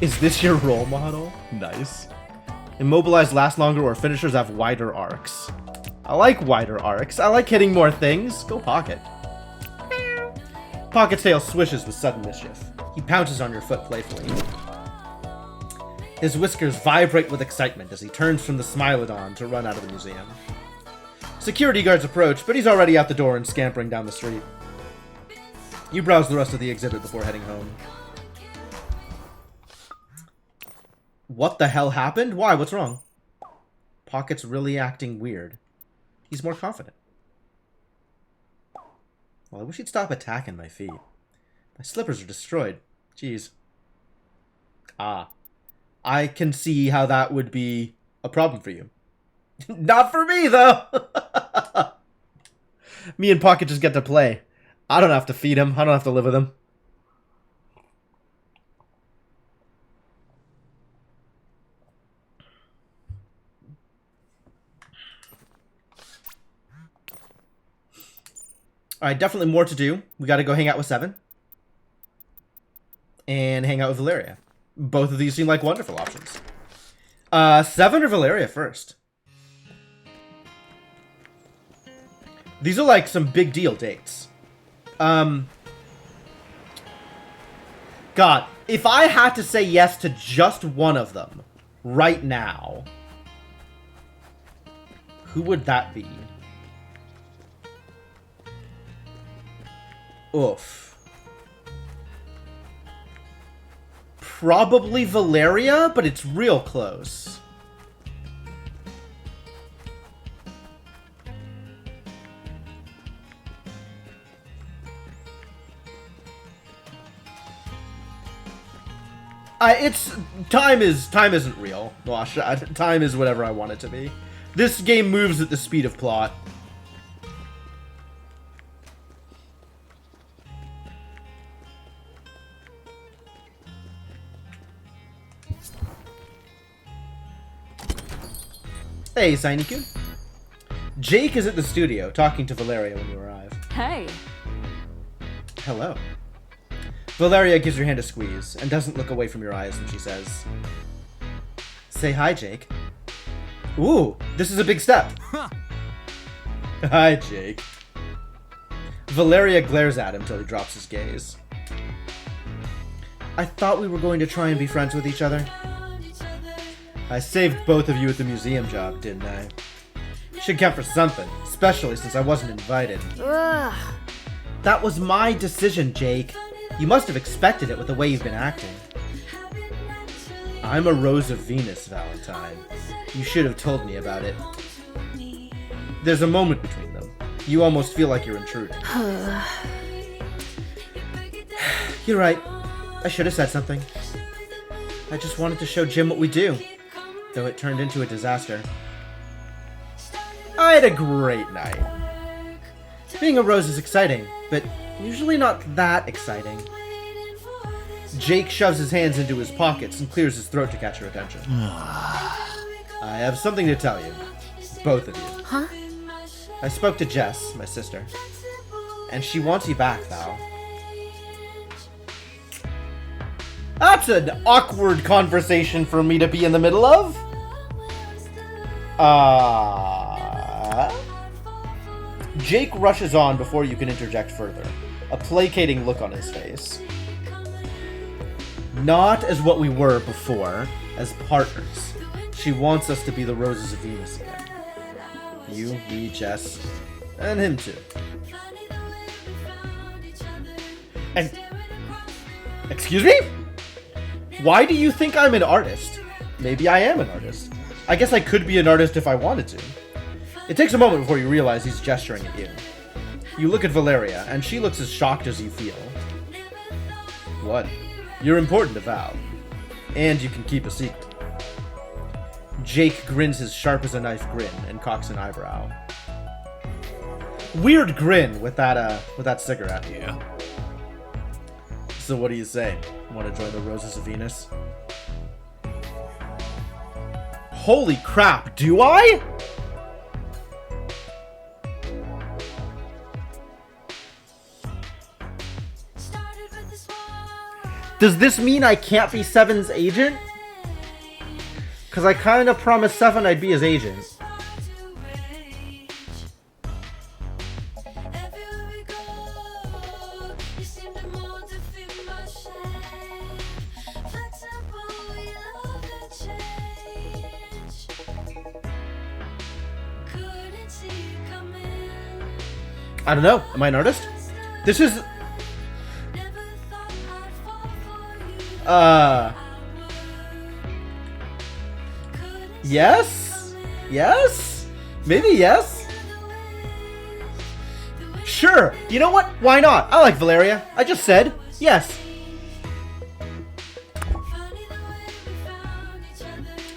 Is this your role model? Nice. Immobilized last longer or finishers have wider arcs. I like wider arcs. I like hitting more things. Go Pocket. Pocket's tail swishes with sudden mischief. He pounces on your foot playfully. His whiskers vibrate with excitement as he turns from the Smilodon to run out of the museum. Security guards approach, but he's already out the door and scampering down the street. You browse the rest of the exhibit before heading home. What the hell happened? Why? What's wrong? Pocket's really acting weird. He's more confident. Well, I wish he'd stop attacking my feet. My slippers are destroyed. Jeez. Ah. I can see how that would be a problem for you. Not for me, though! Me and Pocket just get to play. I don't have to feed him. I don't have to live with him. Alright, definitely more to do. We gotta go hang out with Seven. And hang out with Valeria. Both of these seem like wonderful options. Seven or Valeria first? These are like some big deal dates. God, if I had to say yes to just one of them right now, who would that be? Oof. Probably Valeria, but it's real close. Time isn't real, Wash. Time is whatever I want it to be. This game moves at the speed of plot. Hey, Sainikun. Jake is at the studio talking to Valeria when you arrive. Hey. Hello. Valeria gives your hand a squeeze and doesn't look away from your eyes when she says, Say hi, Jake. Ooh, this is a big step. Hi, Jake. Valeria glares at him till he drops his gaze. I thought we were going to try and be friends with each other. I saved both of you at the museum job, didn't I? Should count for something, especially since I wasn't invited. Ugh. That was my decision, Jake. You must have expected it with the way you've been acting. I'm a Rose of Venus, Valentine. You should have told me about it. There's a moment between them. You almost feel like you're intruding. You're right. I should have said something. I just wanted to show Jim what we do, though it turned into a disaster. I had a great night. Being a rose is exciting, but usually not that exciting. Jake shoves his hands into his pockets and clears his throat to catch her attention. I have something to tell you. Both of you. Huh? I spoke to Jess, my sister, and she wants you back, Val. That's an awkward conversation for me to be in the middle of. Jake rushes on before you can interject further, a placating look on his face. Not as what we were before, as partners. She wants us to be the Roses of Venus again. You, me, Jess, and him too. And... excuse me? Why do you think I'm an artist? Maybe I am an artist. I guess I could be an artist if I wanted to. It takes a moment before you realize he's gesturing at you. You look at Valeria, and she looks as shocked as you feel. What? You're important to Val. And you can keep a secret. Jake grins his sharp-as-a-knife grin and cocks an eyebrow. Weird grin with that cigarette. Yeah. So what do you say? Want to join the Roses of Venus? Holy crap, do I? Does this mean I can't be Seven's agent? Because I kind of promised Seven I'd be his agent. I don't know. Am I an artist? This is... Yes? Yes? Maybe yes? Sure. You know what? Why not? I like Valeria. I just said yes.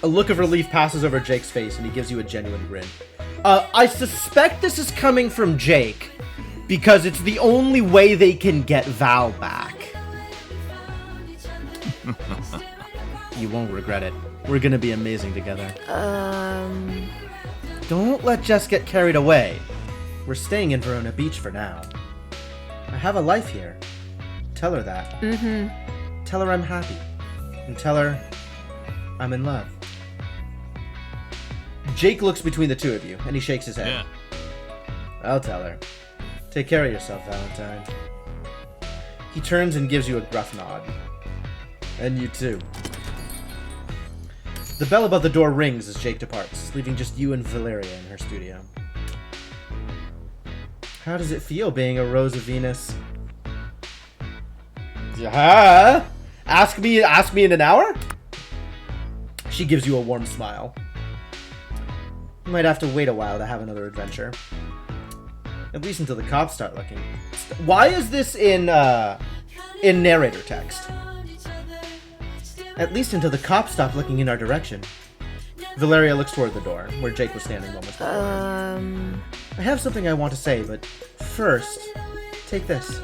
A look of relief passes over Jake's face and he gives you a genuine grin. I suspect this is coming from Jake because it's the only way they can get Val back. You won't regret it. We're gonna be amazing together. Don't let Jess get carried away. We're staying in Verona Beach for now. I have a life here. Tell her that. Tell her I'm happy. And tell her I'm in love. Jake looks between the two of you, and he shakes his head. Yeah. I'll tell her. Take care of yourself, Valentine. He turns and gives you a gruff nod. And you too. The bell above the door rings as Jake departs, leaving just you and Valeria in her studio. How does it feel being a Rose of Venus? Yeah. Ask me in an hour? She gives you a warm smile. You might have to wait a while to have another adventure. At least until the cops start looking. Why is this in narrator text? At least until the cops stop looking in our direction. Valeria looks toward the door, where Jake was standing moments before. I have something I want to say, but first, take this.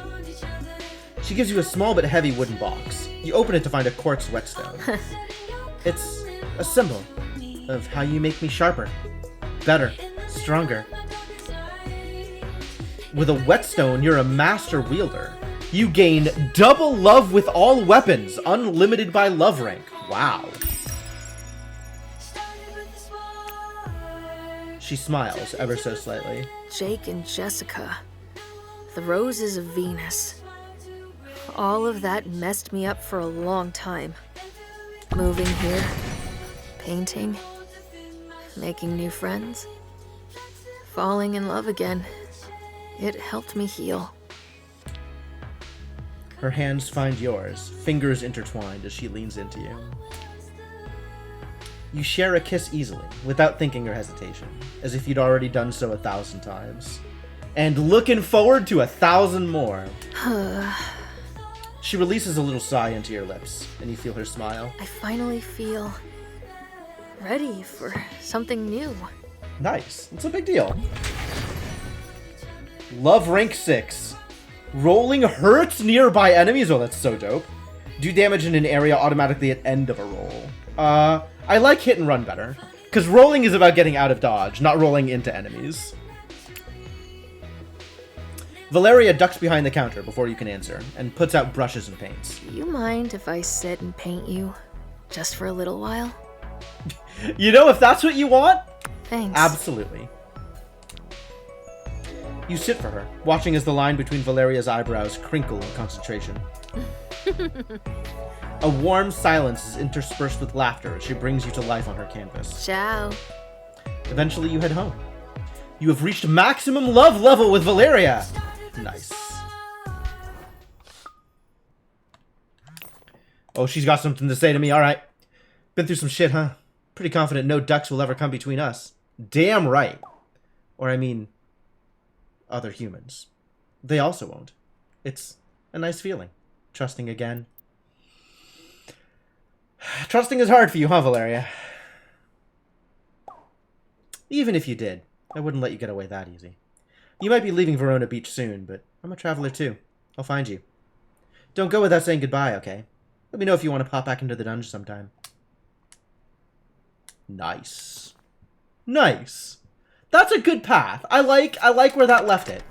She gives you a small but heavy wooden box. You open it to find a quartz whetstone. It's a symbol of how you make me sharper, better, stronger. With a whetstone, you're a master wielder. You gain double love with all weapons, unlimited by love rank. Wow. She smiles ever so slightly. Jake and Jessica. The Roses of Venus. All of that messed me up for a long time. Moving here, painting, making new friends, falling in love again. It helped me heal. Her hands find yours, fingers intertwined as she leans into you. You share a kiss easily, without thinking or hesitation, as if you'd already done so 1,000 times. And looking forward to 1,000 more. She releases a little sigh into your lips, and you feel her smile. I finally feel ready for something new. Nice. It's a big deal. Love rank 6. Rolling hurts nearby enemies. Oh, that's so dope. Do damage in an area automatically at end of a roll. I like hit and run better. Because rolling is about getting out of dodge, not rolling into enemies. Valeria ducks behind the counter before you can answer, and puts out brushes and paints. Do you mind if I sit and paint you? Just for a little while? You know, if that's what you want, Thanks. absolutely. You sit for her, watching as the line between Valeria's eyebrows crinkle in concentration. A warm silence is interspersed with laughter as she brings you to life on her canvas. Ciao. Eventually, you head home. You have reached maximum love level with Valeria! Nice. Oh, she's got something to say to me, alright. Been through some shit, huh? Pretty confident no ducks will ever come between us. Damn right. Or I mean, other humans. They also won't. It's a nice feeling. Trusting again. Trusting is hard for you, huh, Valeria? Even if you did, I wouldn't let you get away that easy. You might be leaving Verona Beach soon, but I'm a traveler too. I'll find you. Don't go without saying goodbye, okay? Let me know if you want to pop back into the dungeon sometime. Nice. Nice. That's a good path. I like where that left it.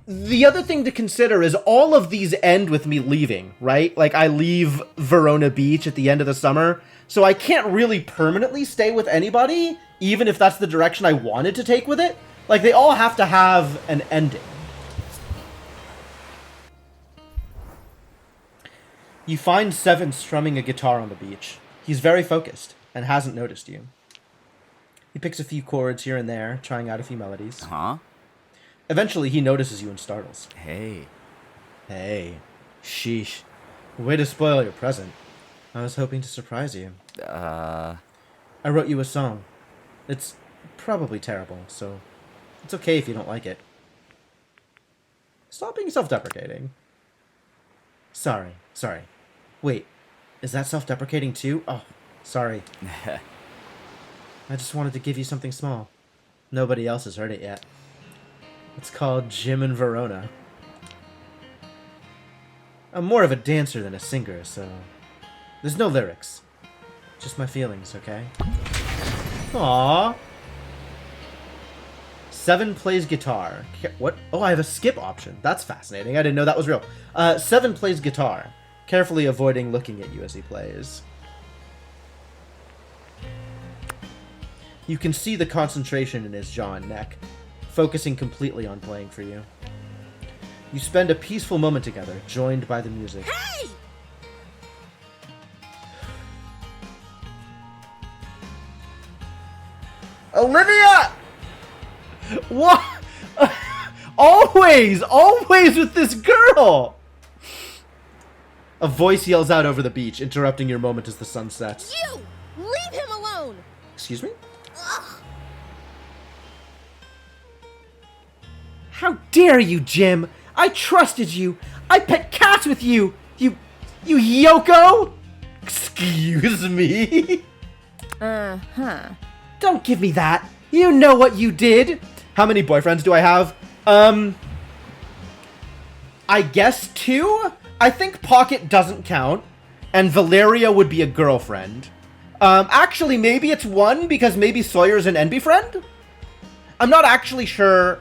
The other thing to consider is all of these end with me leaving, right? Like, I leave Verona Beach at the end of the summer, so I can't really permanently stay with anybody, even if that's the direction I wanted to take with it. Like, they all have to have an ending. You find Seven strumming a guitar on the beach. He's very focused and hasn't noticed you. He picks a few chords here and there, trying out a few melodies. Huh? Eventually, he notices you and startles. Hey. Hey. Sheesh. Way to spoil your present. I was hoping to surprise you. I wrote you a song. It's probably terrible, so it's okay if you don't like it. Stop being self-deprecating. Sorry. Wait, is that self-deprecating too? Oh, sorry. I just wanted to give you something small. Nobody else has heard it yet. It's called Jim and Verona. I'm more of a dancer than a singer, so there's no lyrics. Just my feelings, okay? Aww. Seven plays guitar. What? Oh, I have a skip option. That's fascinating. I didn't know that was real. Seven plays guitar, carefully avoiding looking at you as he plays. You can see the concentration in his jaw and neck, focusing completely on playing for you. You spend a peaceful moment together, joined by the music. Hey! Olivia! What? Always with this girl! A voice yells out over the beach, interrupting your moment as the sun sets. You! Leave him alone! Excuse me? Ugh. How dare you, Jim? I trusted you. I pet cats with you. You Yoko? Excuse me? Uh-huh. Don't give me that. You know what you did. How many boyfriends do I have? I guess 2? I think Pocket doesn't count, and Valeria would be a girlfriend. Actually, maybe it's 1, because maybe Sawyer's an NB friend? I'm not actually sure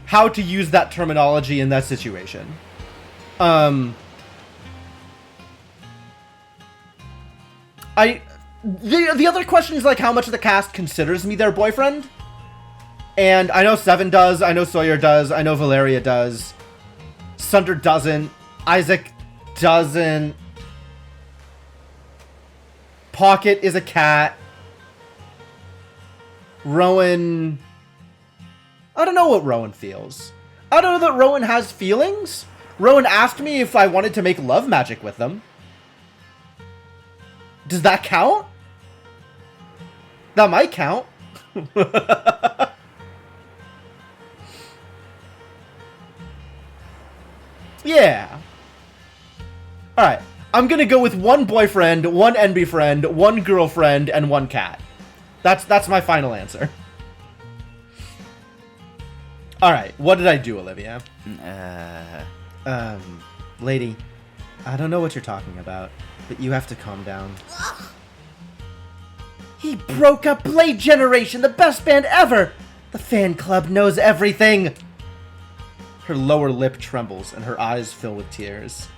how to use that terminology in that situation. The other question is, like, how much of the cast considers me their boyfriend? And I know Seven does, I know Sawyer does, I know Valeria does. Sunder doesn't. Isaac doesn't. Pocket is a cat. Rowan... I don't know what Rowan feels. I don't know that Rowan has feelings. Rowan asked me if I wanted to make love magic with them. Does that count? That might count. Yeah. Alright, I'm gonna go with one boyfriend, one NB friend, one girlfriend, and one cat. That's my final answer. Alright, what did I do, Olivia? Lady, I don't know what you're talking about, but you have to calm down. He broke up Blade Generation, the best band ever! The fan club knows everything! Her lower lip trembles and her eyes fill with tears.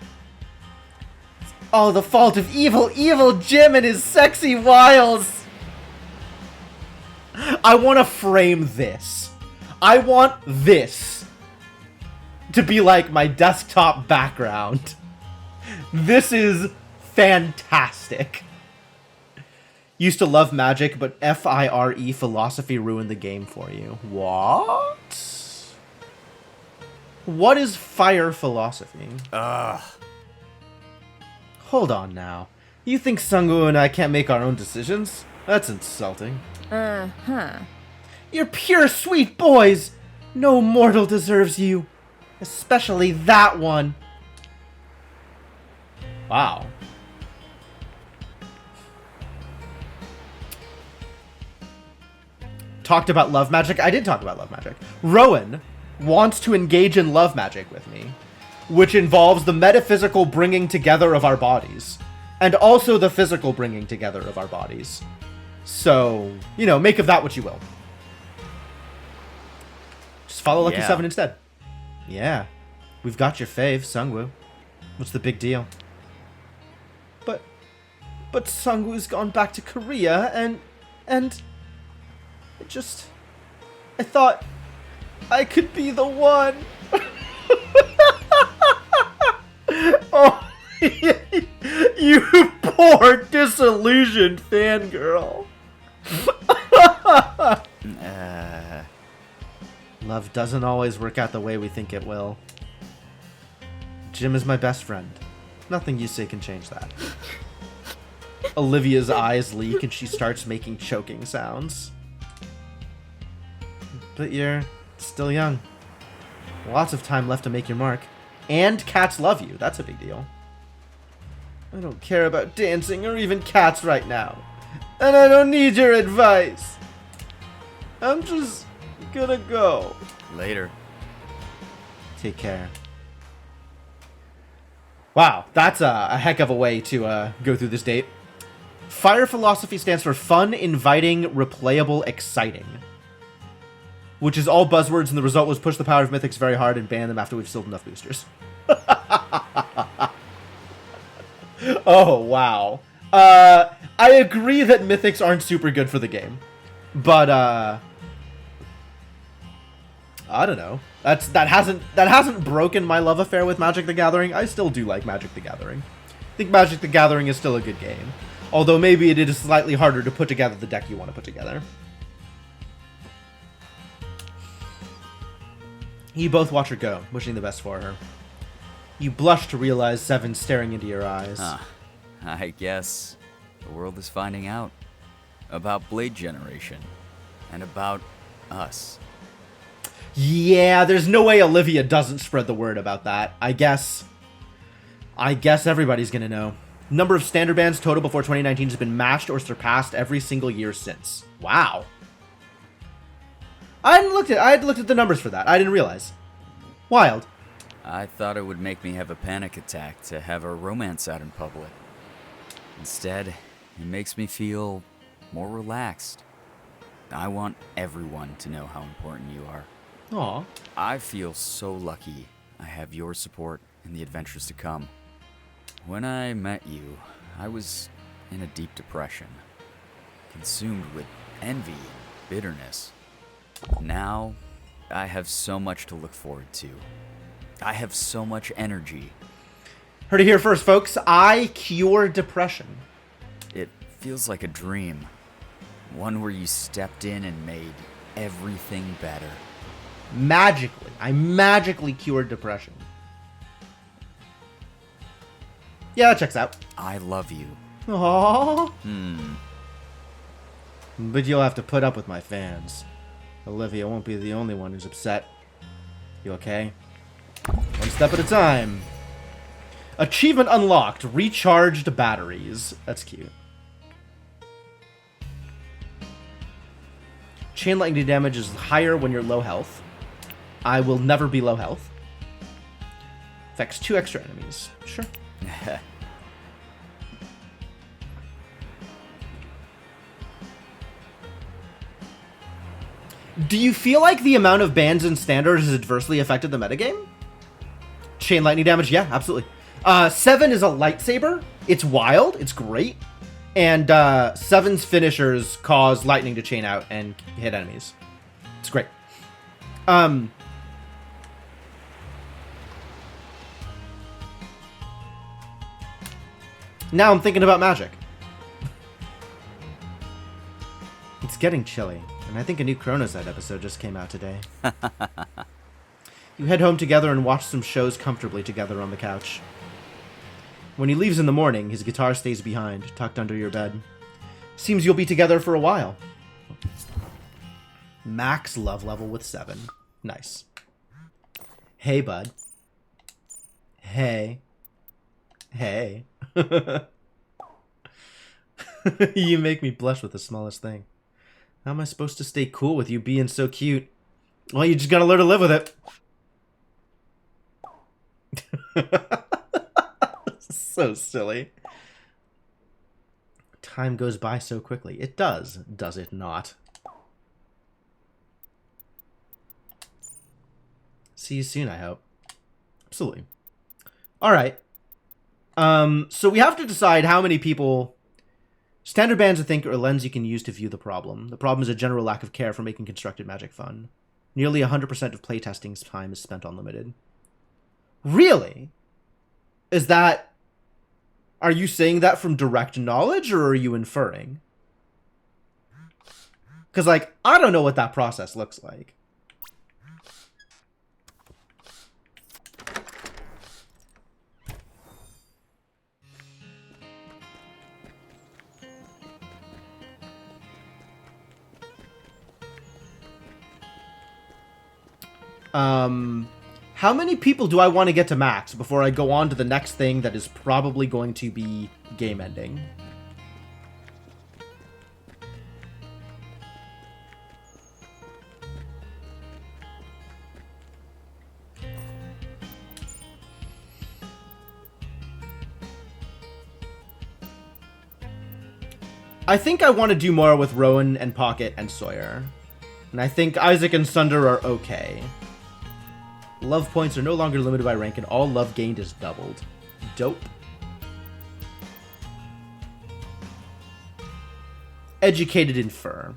It's all the fault of evil Jim and his sexy wiles! I want to frame this. I want this to be like my desktop background. This is fantastic. Used to love magic, but FIRE philosophy ruined the game for you. What? What is fire philosophy? Hold on now. You think Sungwoo and I can't make our own decisions? That's insulting. You're pure sweet boys! No mortal deserves you. Especially that one. Wow. Talked about love magic? I did talk about love magic. Rowan wants to engage in love magic with me, which involves the metaphysical bringing together of our bodies, and also the physical bringing together of our bodies. So, you know, make of that what you will. Just follow Lucky 7 instead. Yeah. We've got your fave, Sungwoo. What's the big deal? But Sungwoo's gone back to Korea, and I thought I could be the one. Oh, you poor disillusioned fangirl. Love doesn't always work out the way we think it will. Jim is my best friend. Nothing you say can change that. Olivia's eyes leak and she starts making choking sounds. But you're still young. Lots of time left to make your mark. And cats love you. That's a big deal. I don't care about dancing or even cats right now. And I don't need your advice. I'm just gonna go. Later. Take care. Wow, that's a heck of a way to go through this date. Fire philosophy stands for fun, inviting, replayable, exciting. Which is all buzzwords, and the result was push the power of mythics very hard and ban them after we've sold enough boosters. Oh, wow. I agree that mythics aren't super good for the game. But, I don't know. That hasn't broken my love affair with Magic the Gathering. I still do like Magic the Gathering. I think Magic the Gathering is still a good game. Although maybe it is slightly harder to put together the deck you want to put together. You both watch her go, wishing the best for her. You blush to realize Seven's staring into your eyes. I guess the world is finding out about Blade Generation and about us. Yeah, there's no way Olivia doesn't spread the word about that. I guess everybody's gonna know. Number of standard bans total before 2019 has been matched or surpassed every single year since. Wow. I had looked at the numbers for that. I didn't realize. Wild. I thought it would make me have a panic attack to have a romance out in public. Instead, it makes me feel more relaxed. I want everyone to know how important you are. Aw. I feel so lucky I have your support in the adventures to come. When I met you, I was in a deep depression, consumed with envy and bitterness. Now, I have so much to look forward to. I have so much energy. Heard it here first, folks. I cure depression. It feels like a dream. One where you stepped in and made everything better. Magically. I magically cured depression. Yeah, that checks out. I love you. Aww. But you'll have to put up with my fans. Olivia won't be the only one who's upset. You okay? One step at a time. Achievement unlocked. Recharged batteries. That's cute. Chain lightning damage is higher when you're low health. I will never be low health. Affects 2 extra enemies. Sure. Do you feel like the amount of bans and standards has adversely affected the metagame? Chain lightning damage? Yeah, absolutely. 7 is a lightsaber. It's wild. It's great. And 7's finishers cause lightning to chain out and hit enemies. It's great. Now I'm thinking about magic. It's getting chilly, and I think a new Chronoset episode just came out today. You head home together and watch some shows comfortably together on the couch. When he leaves in the morning, his guitar stays behind, tucked under your bed. Seems you'll be together for a while. Max love level with 7. Nice. Hey, bud. Hey. Hey. You make me blush with the smallest thing. How am I supposed to stay cool with you being so cute? Well, you just gotta learn to live with it. So silly. Time goes by so quickly. It does it not? See you soon, I hope. Absolutely. Alright. So we have to decide how many people... Standard ban's, I think, are a lens you can use to view the problem. The problem is a general lack of care for making constructed magic fun. Nearly 100% of playtesting's time is spent on limited. Really? Is that... Are you saying that from direct knowledge, or are you inferring? Because, like, I don't know what that process looks like. How many people do I want to get to max before I go on to the next thing that is probably going to be game ending? I think I want to do more with Rowan and Pocket and Sawyer. And I think Isaac and Sunder are okay. Love points are no longer limited by rank, and all love gained is doubled. Dope. Educated infer.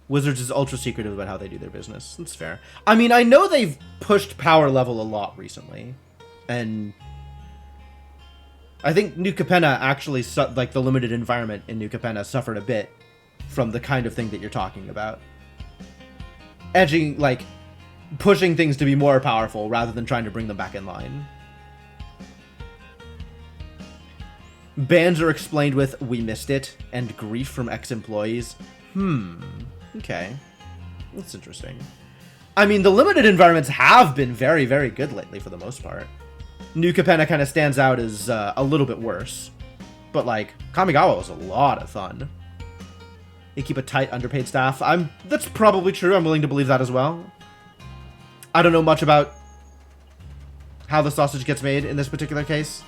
Wizards is ultra secretive about how they do their business. That's fair. I mean, I know they've pushed power level a lot recently. And I think New Capenna actually, like the limited environment in New Capenna, suffered a bit from the kind of thing that you're talking about. Edging, like... pushing things to be more powerful rather than trying to bring them back in line. Bans are explained with "we missed it" and grief from ex-employees. Okay. That's interesting. I mean, the limited environments have been very, very good lately for the most part. New Capenna kind of stands out as a little bit worse. But, like, Kamigawa was a lot of fun. They keep a tight, underpaid staff. That's probably true. I'm willing to believe that as well. I don't know much about how the sausage gets made in this particular case.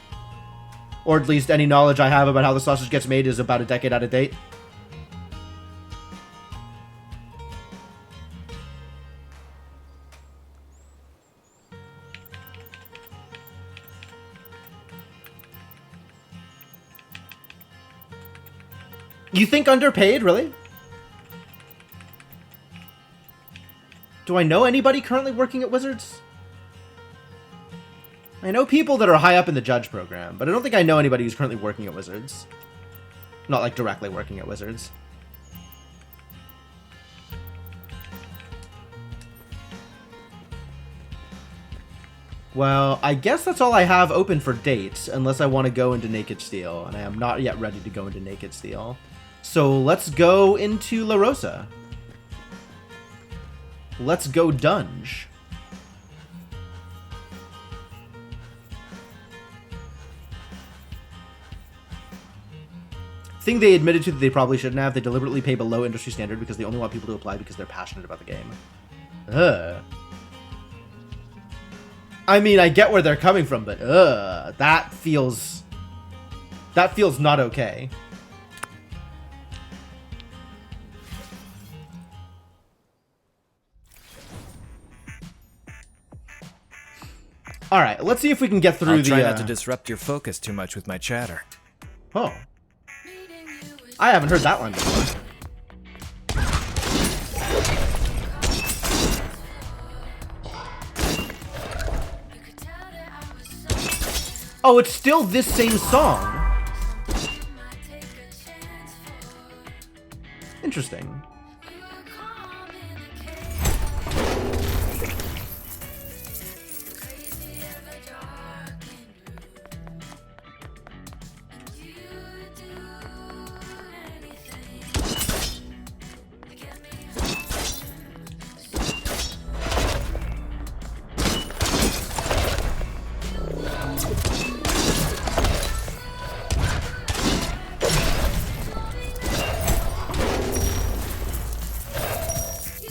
Or at least any knowledge I have about how the sausage gets made is about a decade out of date. You think underpaid, really? Do I know anybody currently working at Wizards? I know people that are high up in the judge program, but I don't think I know anybody who's currently working at Wizards. Not, like, directly working at Wizards. Well, I guess that's all I have open for dates, unless I want to go into Naked Steel, and I am not yet ready to go into Naked Steel. So let's go into La Rosa. Let's go dunge. thing they admitted to that they probably shouldn't have. They deliberately pay below industry standard because they only want people to apply because they're passionate about the game. I mean, I get where they're coming from, but that feels not okay. All right, let's see if we can get through I'll try the. not to disrupt your focus too much with my chatter. Oh, I haven't heard that line before. Oh, it's still this same song. Interesting.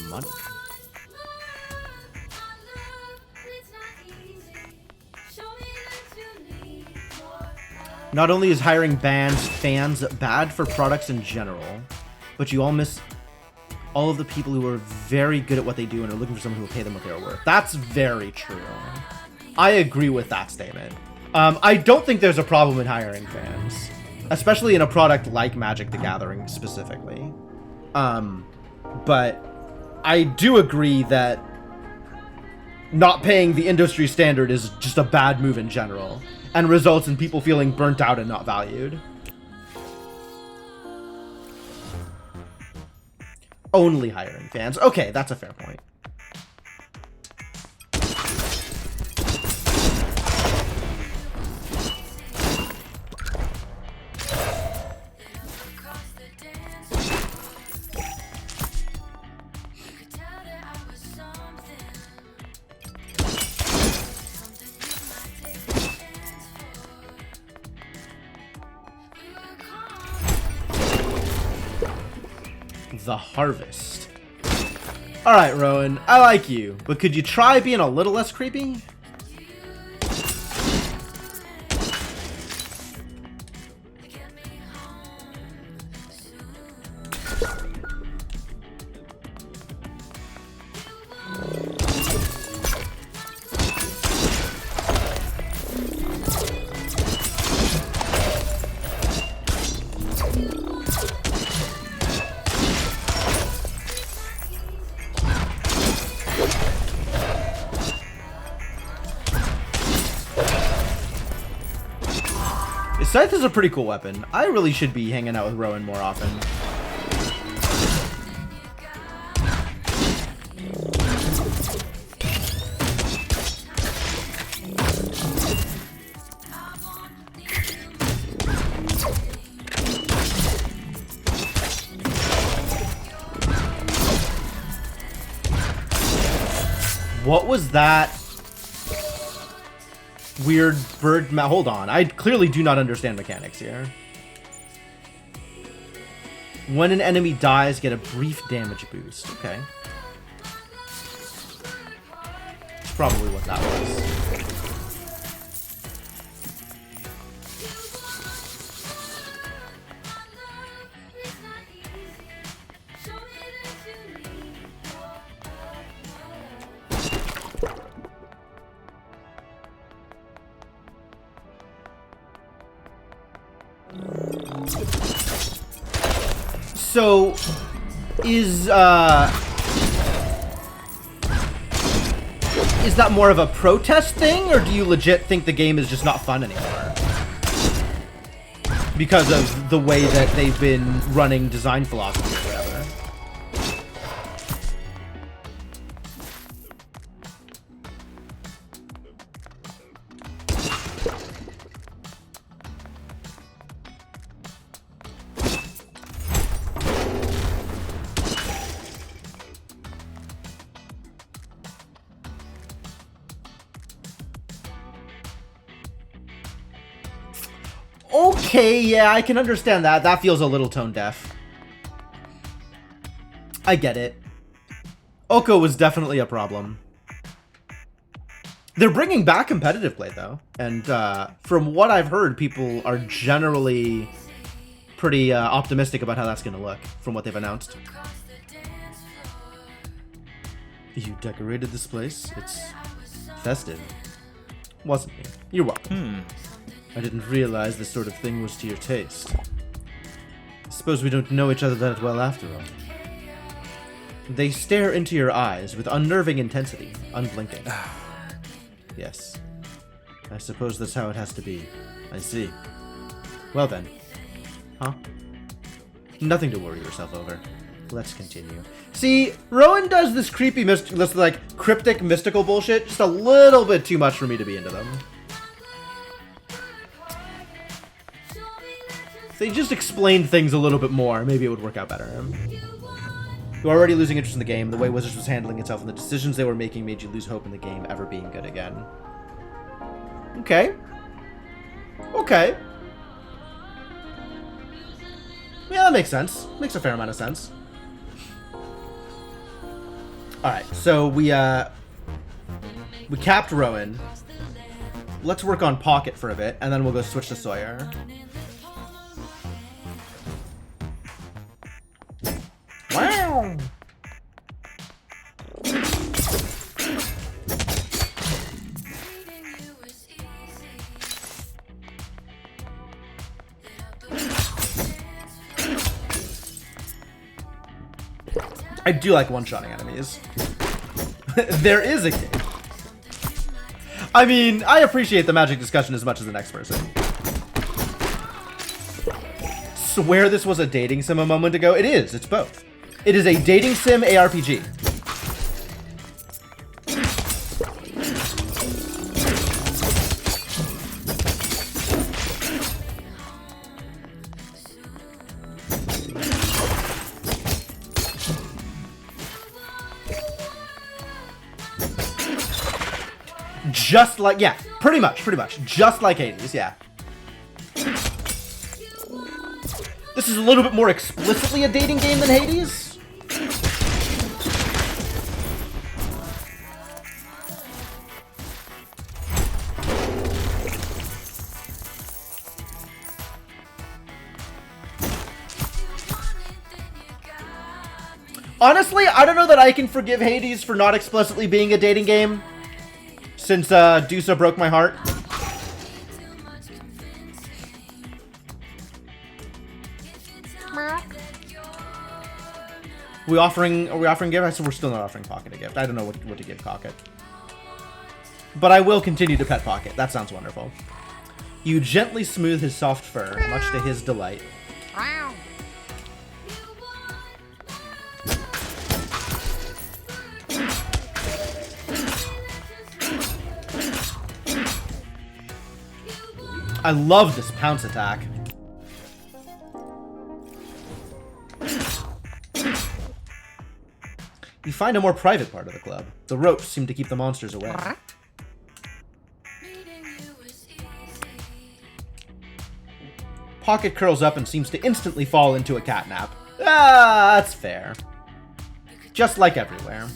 Money. Not only is hiring fans bad for products in general, but you all miss all of the people who are very good at what they do and are looking for someone who will pay them what they are worth. That's very true. I agree with that statement. I don't think there's a problem in hiring fans, especially in a product like Magic the Gathering specifically. But I do agree that not paying the industry standard is just a bad move in general and results in people feeling burnt out and not valued. Only hiring fans. Okay, that's a fair point. The Harvest. Alright, Rowan, I like you, but could you try being a little less creepy? Scythe is a pretty cool weapon. I really should be hanging out with Rowan more often. What was that? Weird bird. Hold on. I clearly do not understand mechanics here. When an enemy dies, get a brief damage boost. Okay. That's probably what that was. So, is that more of a protest thing, or do you legit think the game is just not fun anymore? Because of the way that they've been running design philosophy or whatever. Okay, yeah, I can understand that. That feels a little tone deaf. I get it. Oko was definitely a problem. They're bringing back competitive play, though. And from what I've heard, people are generally pretty optimistic about how that's going to look from what they've announced. You decorated this place. It's festive. Wasn't me. You're welcome. I didn't realize this sort of thing was to your taste. I suppose we don't know each other that well after all. They stare into your eyes with unnerving intensity, unblinking. Yes. I suppose that's how it has to be. I see. Well then. Huh? Nothing to worry yourself over. Let's continue. See, Rowan does this creepy, this like cryptic, mystical bullshit just a little bit too much for me to be into them. If they just explained things a little bit more, maybe it would work out better. You're already losing interest in the game. The way Wizards was handling itself and the decisions they were making made you lose hope in the game ever being good again. Okay. Okay. Yeah, that makes sense. Makes a fair amount of sense. Alright, so we capped Rowan. Let's work on Pocket for a bit, and then we'll go switch to Sawyer. Wow! I do like one-shotting enemies. There is a game. I mean, I appreciate the magic discussion as much as the next person. Swear this was a dating sim a moment ago. It is. It's both. It is a dating sim ARPG. Just like, yeah, pretty much. Just like Hades, yeah. This is a little bit more explicitly a dating game than Hades. Honestly, I don't know that I can forgive Hades for not explicitly being a dating game, since Dusa broke my heart. Are we offering gift? I said we're still not offering Pocket a gift. I don't know what to give Pocket. But I will continue to pet Pocket. That sounds wonderful. You gently smooth his soft fur, much to his delight. I love this pounce attack. You find a more private part of the club. The ropes seem to keep the monsters away. Pocket curls up and seems to instantly fall into a catnap. Ah, that's fair. Just like everywhere.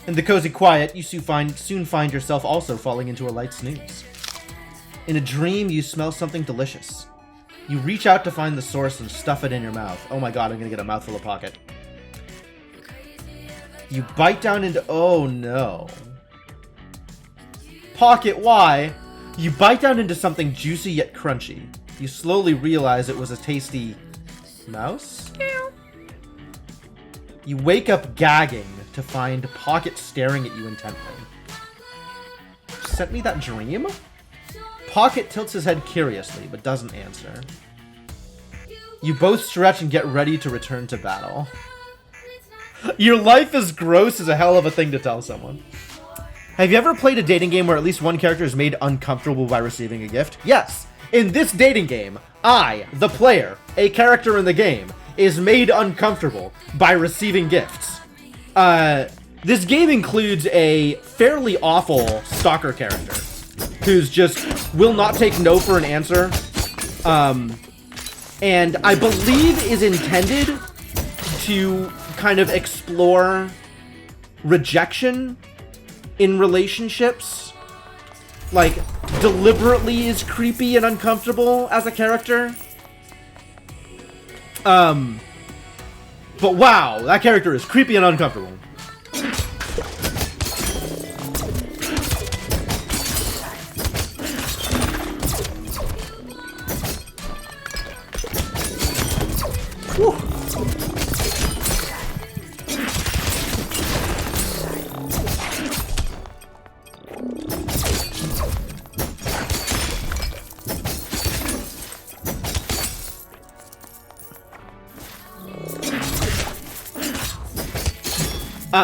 In the cozy quiet, you soon find yourself also falling into a light snooze. In a dream, you smell something delicious. You reach out to find the source and stuff it in your mouth. Oh my god, I'm gonna get a mouthful of Pocket. You bite down into... Oh no. Pocket, why? You bite down into something juicy yet crunchy. You slowly realize it was a tasty... mouse? You wake up gagging to find Pocket staring at you intently. Sent me that dream? Pocket tilts his head curiously, but doesn't answer. You both stretch and get ready to return to battle. Your life is gross is a hell of a thing to tell someone. Have you ever played a dating game where at least one character is made uncomfortable by receiving a gift? Yes. In this dating game, I, the player, a character in the game, is made uncomfortable by receiving gifts. This game includes a fairly awful stalker character who's just will not take no for an answer And I believe is intended to kind of explore rejection in relationships. Like, deliberately is creepy and uncomfortable as a character. But wow, that character is creepy and uncomfortable. Whew.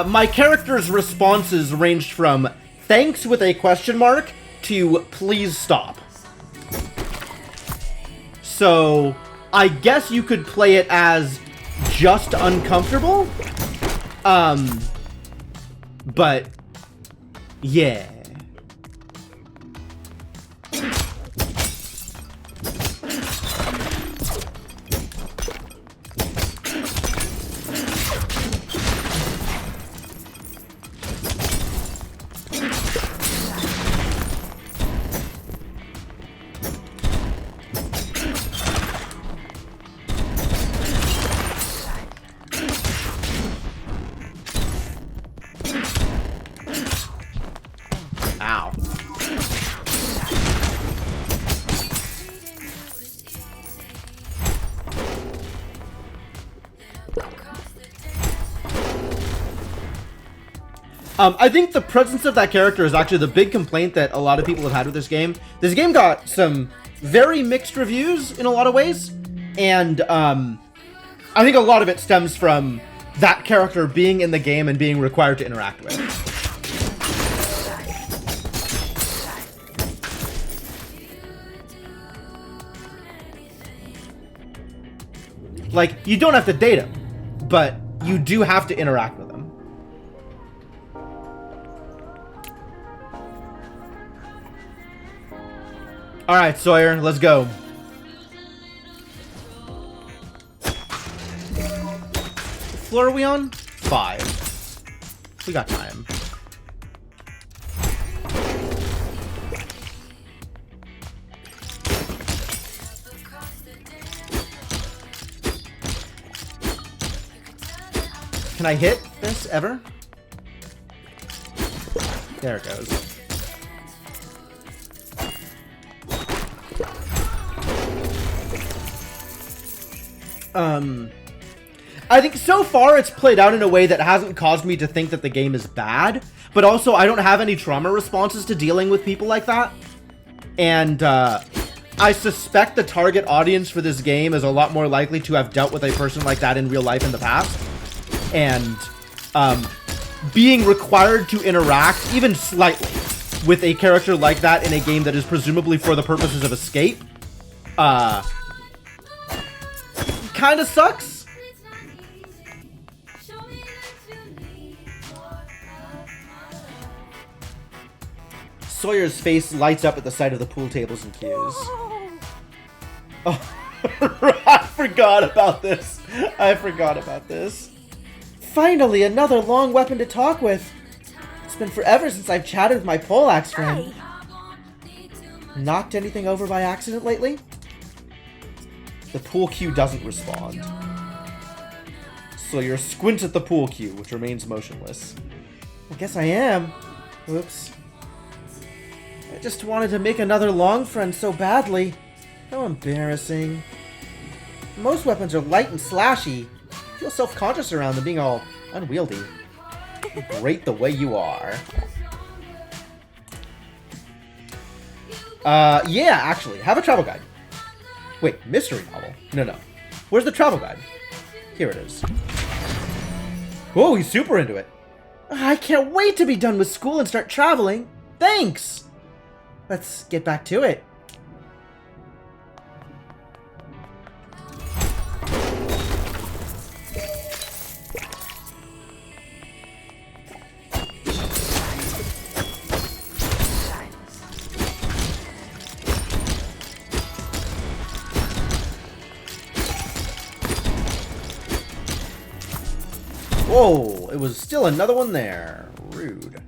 My character's responses ranged from thanks with a question mark to please stop. So I guess you could play it as just uncomfortable. But yeah. Ow. I think the presence of that character is actually the big complaint that a lot of people have had with this game. This game got some very mixed reviews in a lot of ways, and I think a lot of it stems from that character being in the game and being required to interact with. Like, you don't have to date him, but you do have to interact with him. Alright, Sawyer, let's go. What floor are we on? 5. We got time. Can I hit this ever? There it goes. I think so far it's played out in a way that hasn't caused me to think that the game is bad, but also I don't have any trauma responses to dealing with people like that. And I suspect the target audience for this game is a lot more likely to have dealt with a person like that in real life in the past. And being required to interact, even slightly, with a character like that in a game that is presumably for the purposes of escape, kind of sucks. Sawyer's face lights up at the sight of the pool tables and cues. Oh, I forgot about this. I forgot about this. Finally, another long weapon to talk with. It's been forever since I've chatted with my poleaxe friend. Knocked anything over by accident lately? The pool cue doesn't respond. Sawyer squints at the pool cue, which remains motionless. I guess I am. Oops. I just wanted to make another long friend so badly. How embarrassing. Most weapons are light and slashy. I feel self-conscious around them being all unwieldy. Great the way you are. Yeah, actually. Have a travel guide. Wait, mystery novel? No. Where's the travel guide? Here it is. Whoa, he's super into it. I can't wait to be done with school and start traveling. Thanks! Let's get back to it. Whoa, it was still another one there. Rude.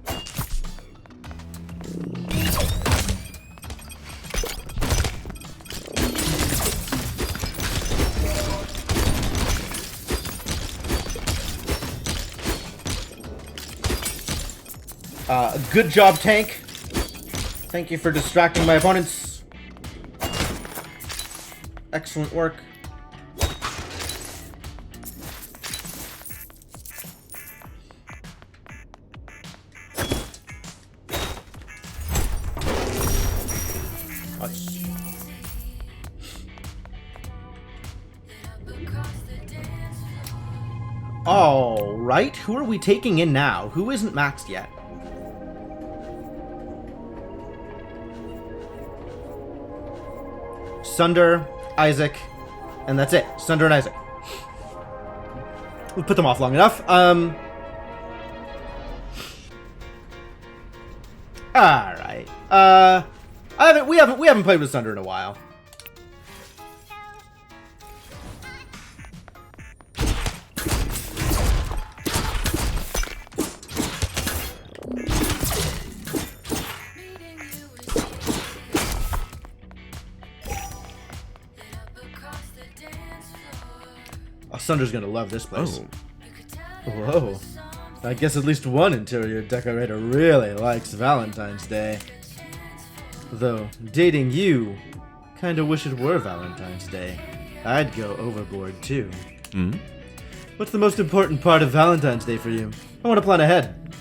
Good job, tank. Thank you for distracting my opponents. Excellent work. Nice. All right, who are we taking in now? Who isn't maxed yet? Sunder, Isaac, and that's it. Sunder and Isaac. We'll put them off long enough. Alright. We haven't played with Sunder in a while. Oh, Sunder's gonna love this place. Oh. Whoa. I guess at least one interior decorator really likes Valentine's Day. Though, dating you, kinda wish it were Valentine's Day. I'd go overboard too. Hmm? What's the most important part of Valentine's Day for you? I want to plan ahead.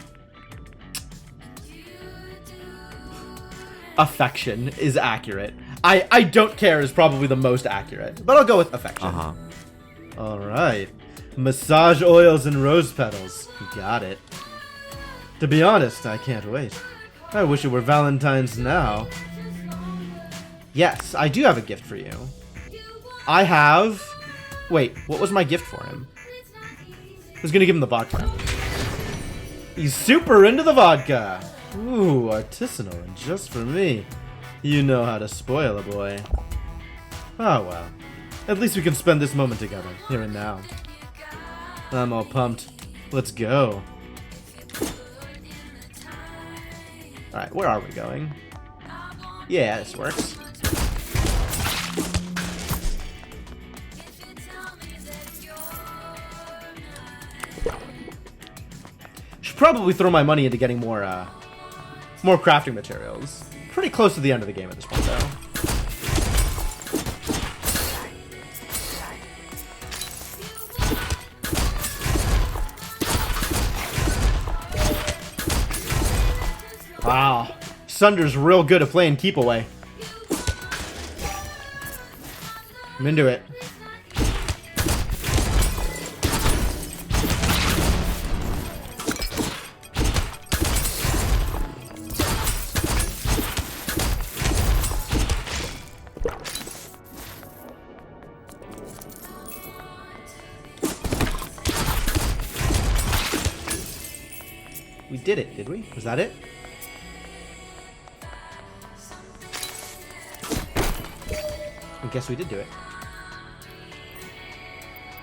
Affection is accurate. I don't care is probably the most accurate, but I'll go with affection. Uh-huh. Alright. Massage oils and rose petals. Got it. To be honest, I can't wait. I wish it were Valentine's now. Yes, I do have a gift for you. I have... Wait, what was my gift for him? I was gonna give him the vodka. He's super into the vodka. Ooh, artisanal and just for me. You know how to spoil a boy. Oh well. At least we can spend this moment together, here and now. I'm all pumped. Let's go. Alright, where are we going? Yeah, this works. Should probably throw my money into getting more crafting materials. Pretty close to the end of the game at this point, though. Wow, Sunder's real good at playing keep away. I'm into it. We did it, did we? Was that it? I guess we did do it.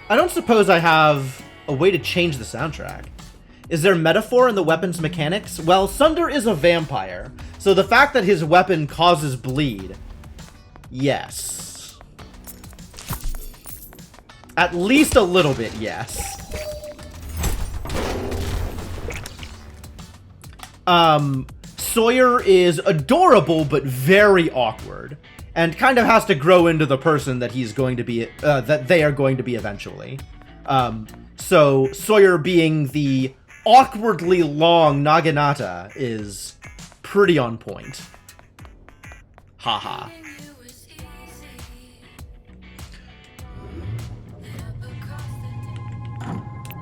I don't suppose I have a way to change the soundtrack. Is there metaphor in the weapon's mechanics? Well, Sunder is a vampire, so the fact that his weapon causes bleed, yes. At least a little bit, yes. Sawyer is adorable, but very awkward. And kind of has to grow into the person that he's going to be, that they are going to be eventually. So Sawyer being the awkwardly long Naginata is pretty on point. Haha.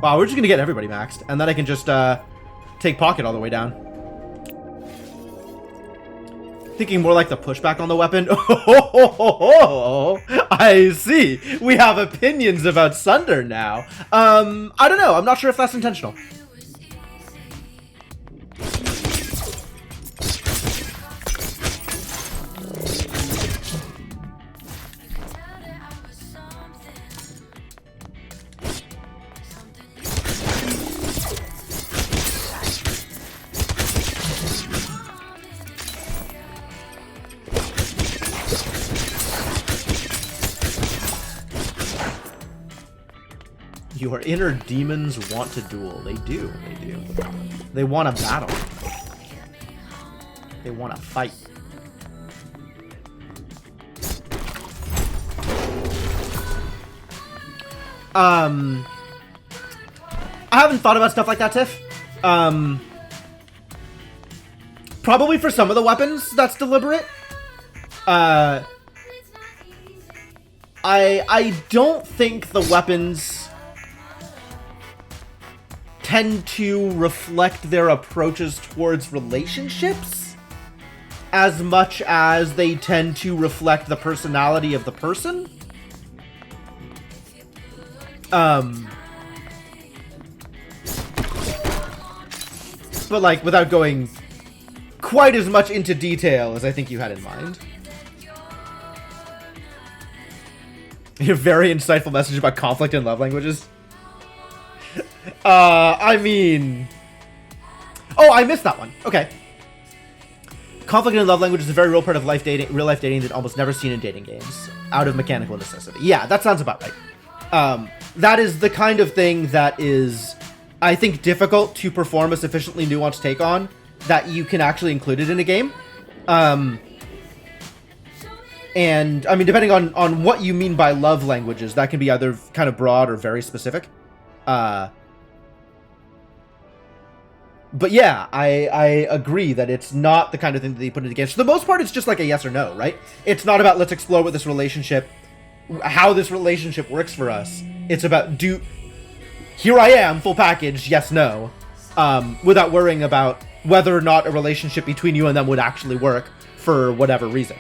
Wow, we're just gonna get everybody maxed, and then I can just take Pocket all the way down. Thinking more like the pushback on the weapon. Oh, I see. We have opinions about Sunder now. I don't know. I'm not sure if that's intentional. Your inner demons want to duel. They do. They do. They want to battle. They want to fight. I haven't thought about stuff like that, Tiff. Probably for some of the weapons, that's deliberate. I don't think the weapons tend to reflect their approaches towards relationships as much as they tend to reflect the personality of the person. But like, without going quite as much into detail as I think you had in mind. Your very insightful message about conflict in love languages. I mean... Oh, I missed that one. Okay. Conflict in love language is a very real part of real life dating that almost never seen in dating games. Out of mechanical necessity. Yeah, that sounds about right. That is the kind of thing that is, I think, difficult to perform a sufficiently nuanced take on, that you can actually include it in a game. And, I mean, depending on what you mean by love languages, that can be either kind of broad or very specific. But yeah, I agree that it's not the kind of thing that you put into games. For the most part, it's just like a yes or no, right? It's not about let's explore what this relationship, how this relationship works for us. It's about here I am, full package, yes, no, without worrying about whether or not a relationship between you and them would actually work for whatever reason,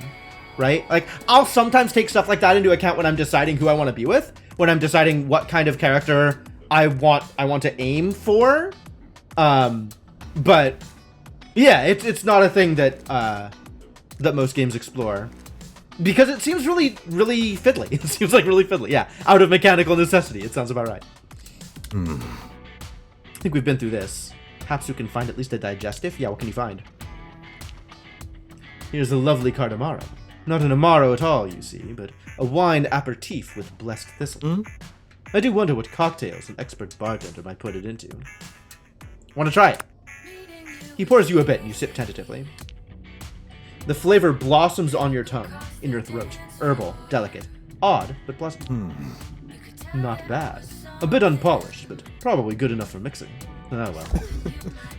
right? Like, I'll sometimes take stuff like that into account when I'm deciding who I want to be with, when I'm deciding what kind of character I want to aim for. But yeah, it's not a thing that that most games explore, because it seems really fiddly. It seems like really fiddly. Yeah, out of mechanical necessity. It sounds about right. I think we've been through this. Perhaps you can find at least a digestive. Yeah, what can you find? Here's a lovely card Amaro. Not an Amaro at all, you see, but a wine aperitif with blessed thistle. I do wonder what cocktails an expert bartender might put it into. Want to try it? He pours you a bit and you sip tentatively. The flavor blossoms on your tongue, in your throat. Herbal, delicate, odd, but pleasant. Not bad. A bit unpolished, but probably good enough for mixing. Ah well.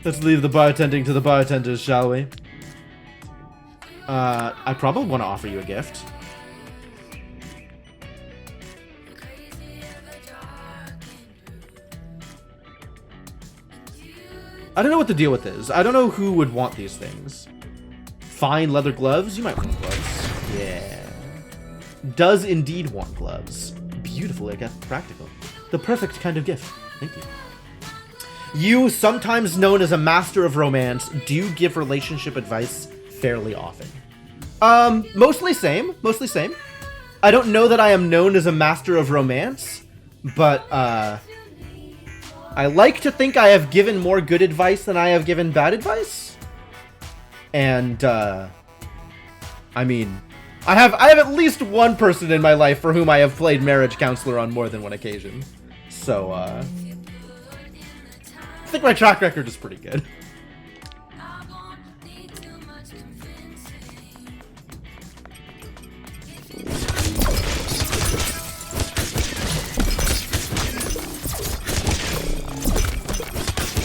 Let's leave the bartending to the bartenders, shall we? I probably want to offer you a gift. I don't know what the deal with is. I don't know who would want these things. Fine leather gloves? You might want gloves. Yeah. Does indeed want gloves. Beautiful, I guess. Practical. The perfect kind of gift. Thank you. You, sometimes known as a master of romance, do give relationship advice fairly often. Mostly same. Mostly same. I don't know that I am known as a master of romance, but, I like to think I have given more good advice than I have given bad advice. And, I mean, I have at least one person in my life for whom I have played marriage counselor on more than one occasion. So, I think my track record is pretty good.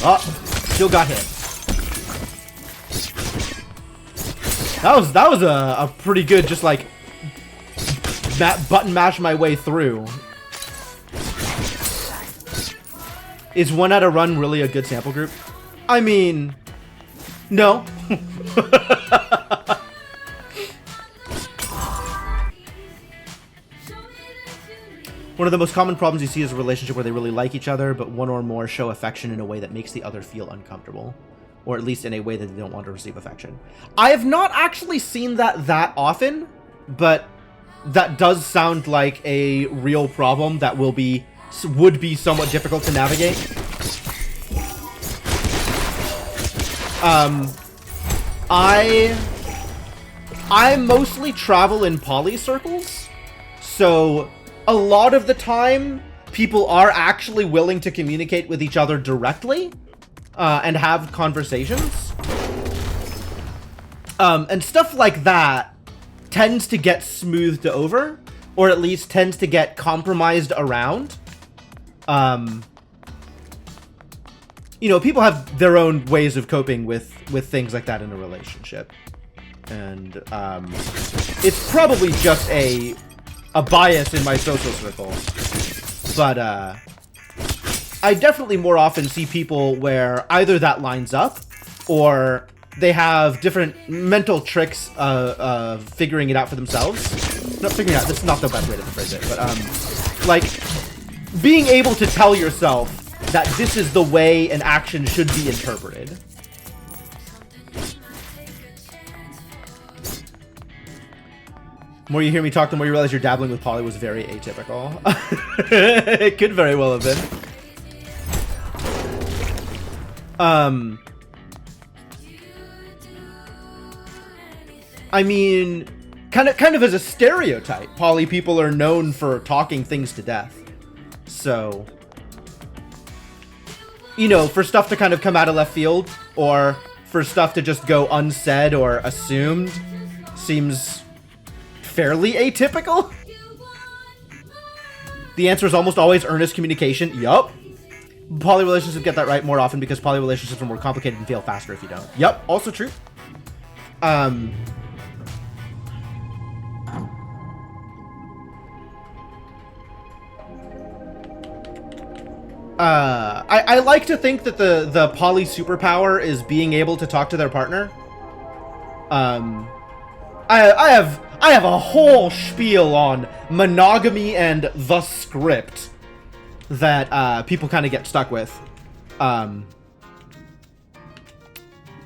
Oh, still got hit. That was a pretty good, just like button mash my way through. Is one at a run really a good sample group? I mean, no. One of the most common problems you see is a relationship where they really like each other, but one or more show affection in a way that makes the other feel uncomfortable. Or at least in a way that they don't want to receive affection. I have not actually seen that often, but that does sound like a real problem that would be somewhat difficult to navigate. I mostly travel in poly circles, so a lot of the time people are actually willing to communicate with each other directly and have conversations. And stuff like that tends to get smoothed over, or at least tends to get compromised around. You know, people have their own ways of coping with things like that in a relationship. And it's probably just a bias in my social circle. But I definitely more often see people where either that lines up, or they have different mental tricks of figuring it out for themselves. Not figuring out, that's not the best way to phrase it, but like being able to tell yourself that this is the way an action should be interpreted. The more you hear me talk, the more you realize your dabbling with Polly was very atypical. It could very well have been. I mean, kind of as a stereotype, poly people are known for talking things to death. So, you know, for stuff to kind of come out of left field, or for stuff to just go unsaid or assumed, seems fairly atypical. The answer is almost always earnest communication. Yup. Poly relationships get that right more often because poly relationships are more complicated and fail faster if you don't. Yup, also true. I like to think that the poly superpower is being able to talk to their partner. I have a whole spiel on monogamy and the script that people kind of get stuck with.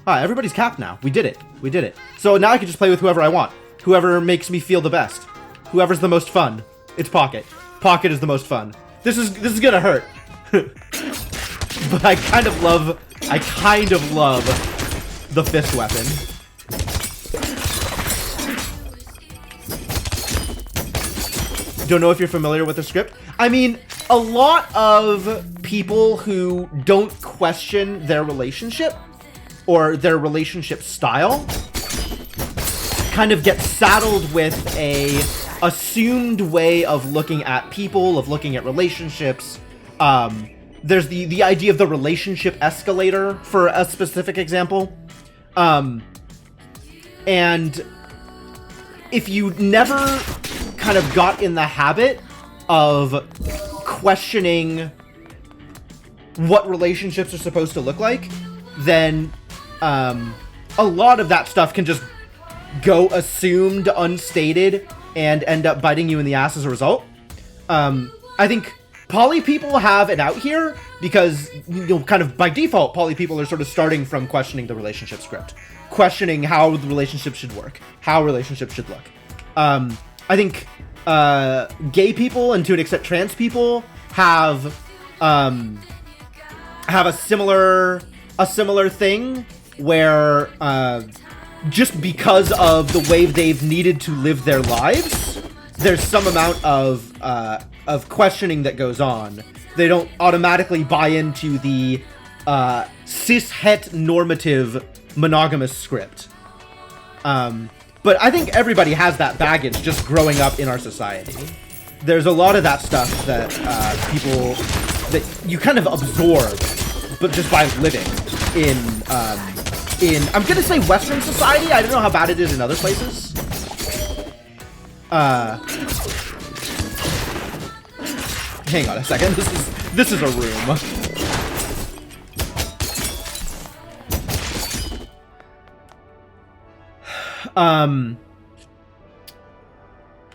Everybody's capped now. We did it. We did it. So now I can just play with whoever I want. Whoever makes me feel the best. Whoever's the most fun. It's Pocket. Pocket is the most fun. This is gonna hurt. But I kind of love the fist weapon. Don't know if you're familiar with the script. I mean, a lot of people who don't question their relationship or their relationship style kind of get saddled with a assumed way of looking at people, of looking at relationships. There's the idea of the relationship escalator, for a specific example. And if you never kind of got in the habit of questioning what relationships are supposed to look like, then a lot of that stuff can just go assumed, unstated, and end up biting you in the ass as a result. I think poly people have it out here because, you know, kind of by default, poly people are sort of starting from questioning the relationship script, questioning how the relationship should work, how relationships should look. I think gay people, and to an extent trans people, have a similar thing where just because of the way they've needed to live their lives, there's some amount of questioning that goes on. They don't automatically buy into the cis-het normative monogamous script. But I think everybody has that baggage just growing up in our society. There's a lot of that stuff that people, that you kind of absorb, but just by living in I'm gonna say Western society. I don't know how bad it is in other places. Hang on a second. This is a room.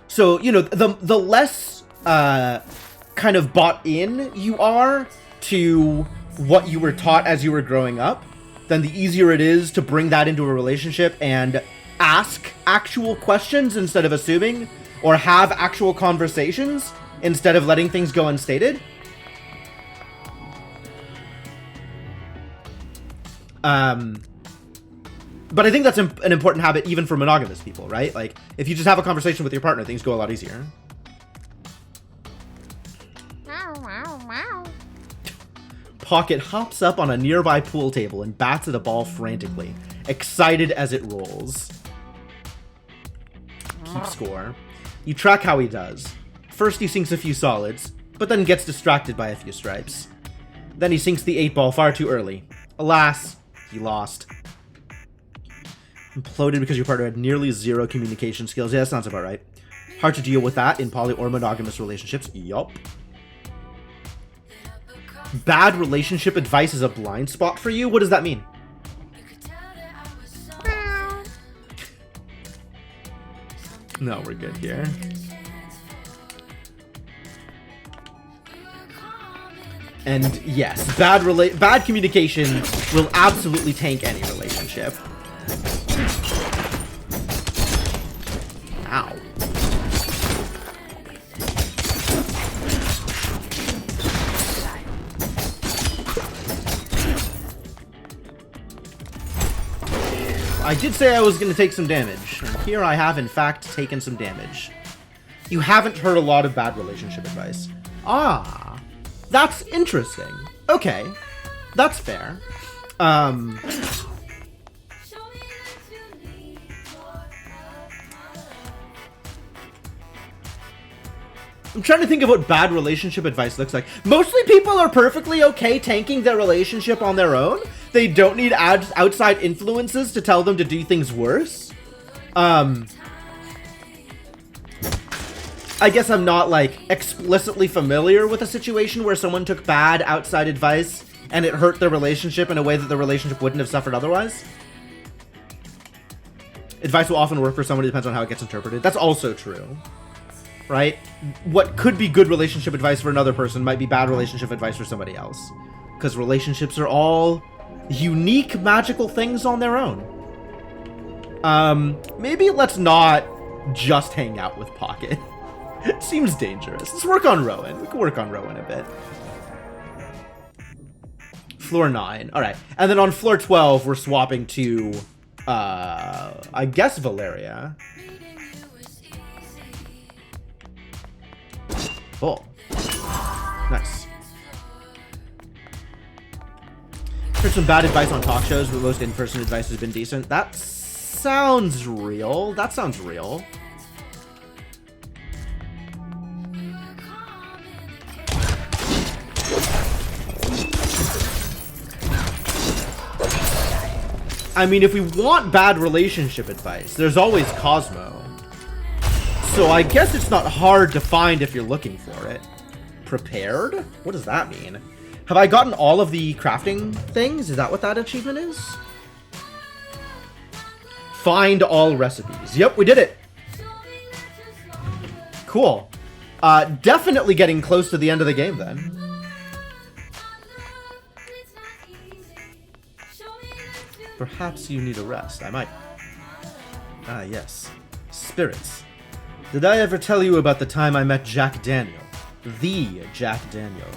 So, you know, the less kind of bought in you are to what you were taught as you were growing up, then the easier it is to bring that into a relationship and ask actual questions instead of assuming, or have actual conversations instead of letting things go unstated. But I think that's an important habit even for monogamous people, right? Like, if you just have a conversation with your partner, things go a lot easier. Pocket hops up on a nearby pool table and bats at a ball frantically, excited as it rolls. Keep score. You track how he does. First he sinks a few solids, but then gets distracted by a few stripes. Then he sinks the 8-ball far too early. Alas, he lost. Imploded because your partner had nearly zero communication skills. Yeah, that sounds about right. Hard to deal with that in poly or monogamous relationships. Yup. Bad relationship advice is a blind spot for you? What does that mean? No, we're good here. And yes, bad communication will absolutely tank any relationship. Ow. I did say I was going to take some damage, and here I have in fact taken some damage. You haven't heard a lot of bad relationship advice. Ah, that's interesting. Okay, that's fair. I'm trying to think of what bad relationship advice looks like. Mostly people are perfectly okay tanking their relationship on their own. They don't need outside influences to tell them to do things worse. I guess I'm not, like, explicitly familiar with a situation where someone took bad outside advice and it hurt their relationship in a way that the relationship wouldn't have suffered otherwise. Advice will often work for somebody, depends on how it gets interpreted. That's also true. Right? What could be good relationship advice for another person might be bad relationship advice for somebody else. Because relationships are all unique, magical things on their own. Maybe let's not just hang out with Pocket. It seems dangerous. Let's work on Rowan. We can work on Rowan a bit. Floor 9. Alright. And then on floor 12, we're swapping to, I guess Valeria. Oh. Nice. Heard some bad advice on talk shows, but most in-person advice has been decent. That sounds real. That sounds real. I mean, if we want bad relationship advice, there's always Cosmo. So I guess it's not hard to find if you're looking for it. Prepared? What does that mean? Have I gotten all of the crafting things? Is that what that achievement is? Find all recipes. Yep, we did it. Cool. Definitely getting close to the end of the game then. Perhaps you need a rest. I might. Ah, yes. Spirits. Did I ever tell you about the time I met Jack Daniel? The Jack Daniel.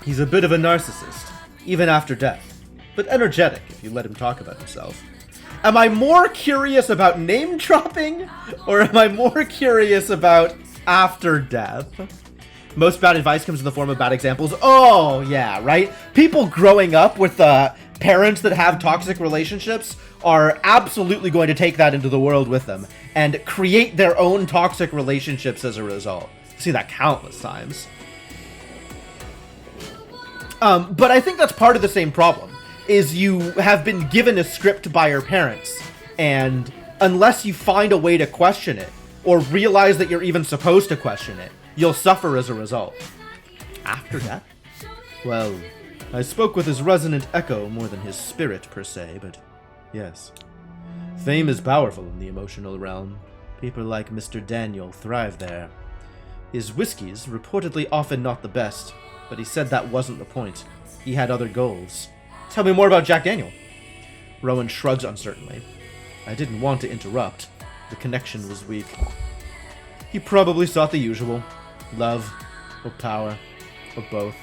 He's a bit of a narcissist, even after death, but energetic if you let him talk about himself. Am I more curious about name dropping, or am I more curious about after death? Most bad advice comes in the form of bad examples. Oh, yeah, right? People growing up with parents that have toxic relationships are absolutely going to take that into the world with them and create their own toxic relationships as a result. I've seen that countless times. But I think that's part of the same problem, is you have been given a script by your parents, and unless you find a way to question it, or realize that you're even supposed to question it, you'll suffer as a result. After death? Well, I spoke with his resonant echo more than his spirit per se, but yes. Fame is powerful in the emotional realm. People like Mr. Daniel thrive there. His whiskies, reportedly often not the best, but he said that wasn't the point. He had other goals. Tell me more about Jack Daniel. Rowan shrugs uncertainly. I didn't want to interrupt. The connection was weak. He probably sought the usual. Love, or power, or both.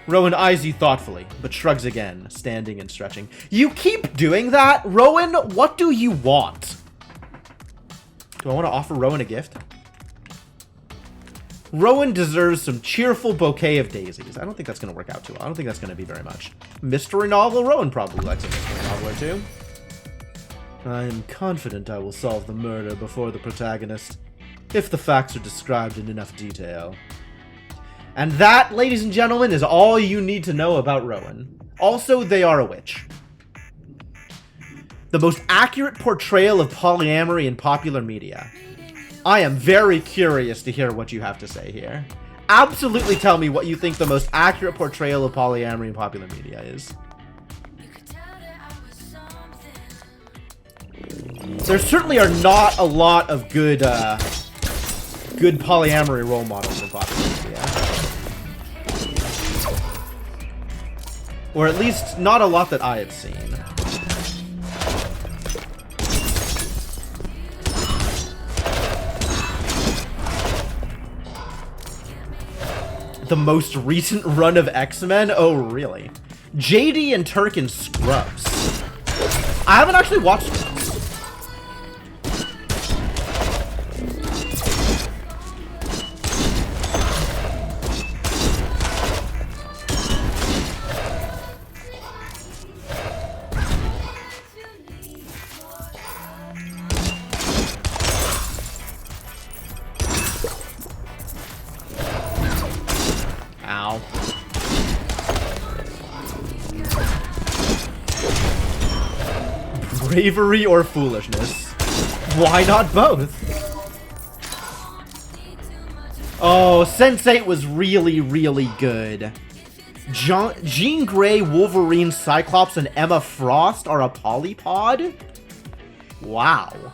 Rowan eyes you thoughtfully, but shrugs again, standing and stretching. You keep doing that? Rowan, what do you want? Do I want to offer Rowan a gift? Rowan deserves some cheerful bouquet of daisies. I don't think that's going to work out too well. I don't think that's going to be very much. Mystery novel? Rowan probably likes a mystery novel or two. I am confident I will solve the murder before the protagonist, if the facts are described in enough detail. And that, ladies and gentlemen, is all you need to know about Rowan. Also, they are a witch. The most accurate portrayal of polyamory in popular media. I am very curious to hear what you have to say here. Absolutely tell me what you think the most accurate portrayal of polyamory in popular media is. There certainly are not a lot of good polyamory role models in popular media. Or at least, not a lot that I have seen. The most recent run of X-Men? Oh, really? JD and Turk in Scrubs. I haven't actually watched Scrubs. Ow. Bravery or foolishness? Why not both? Oh, Sense8 was really, really good. Jean Grey, Wolverine, Cyclops, and Emma Frost are a polypod? Wow.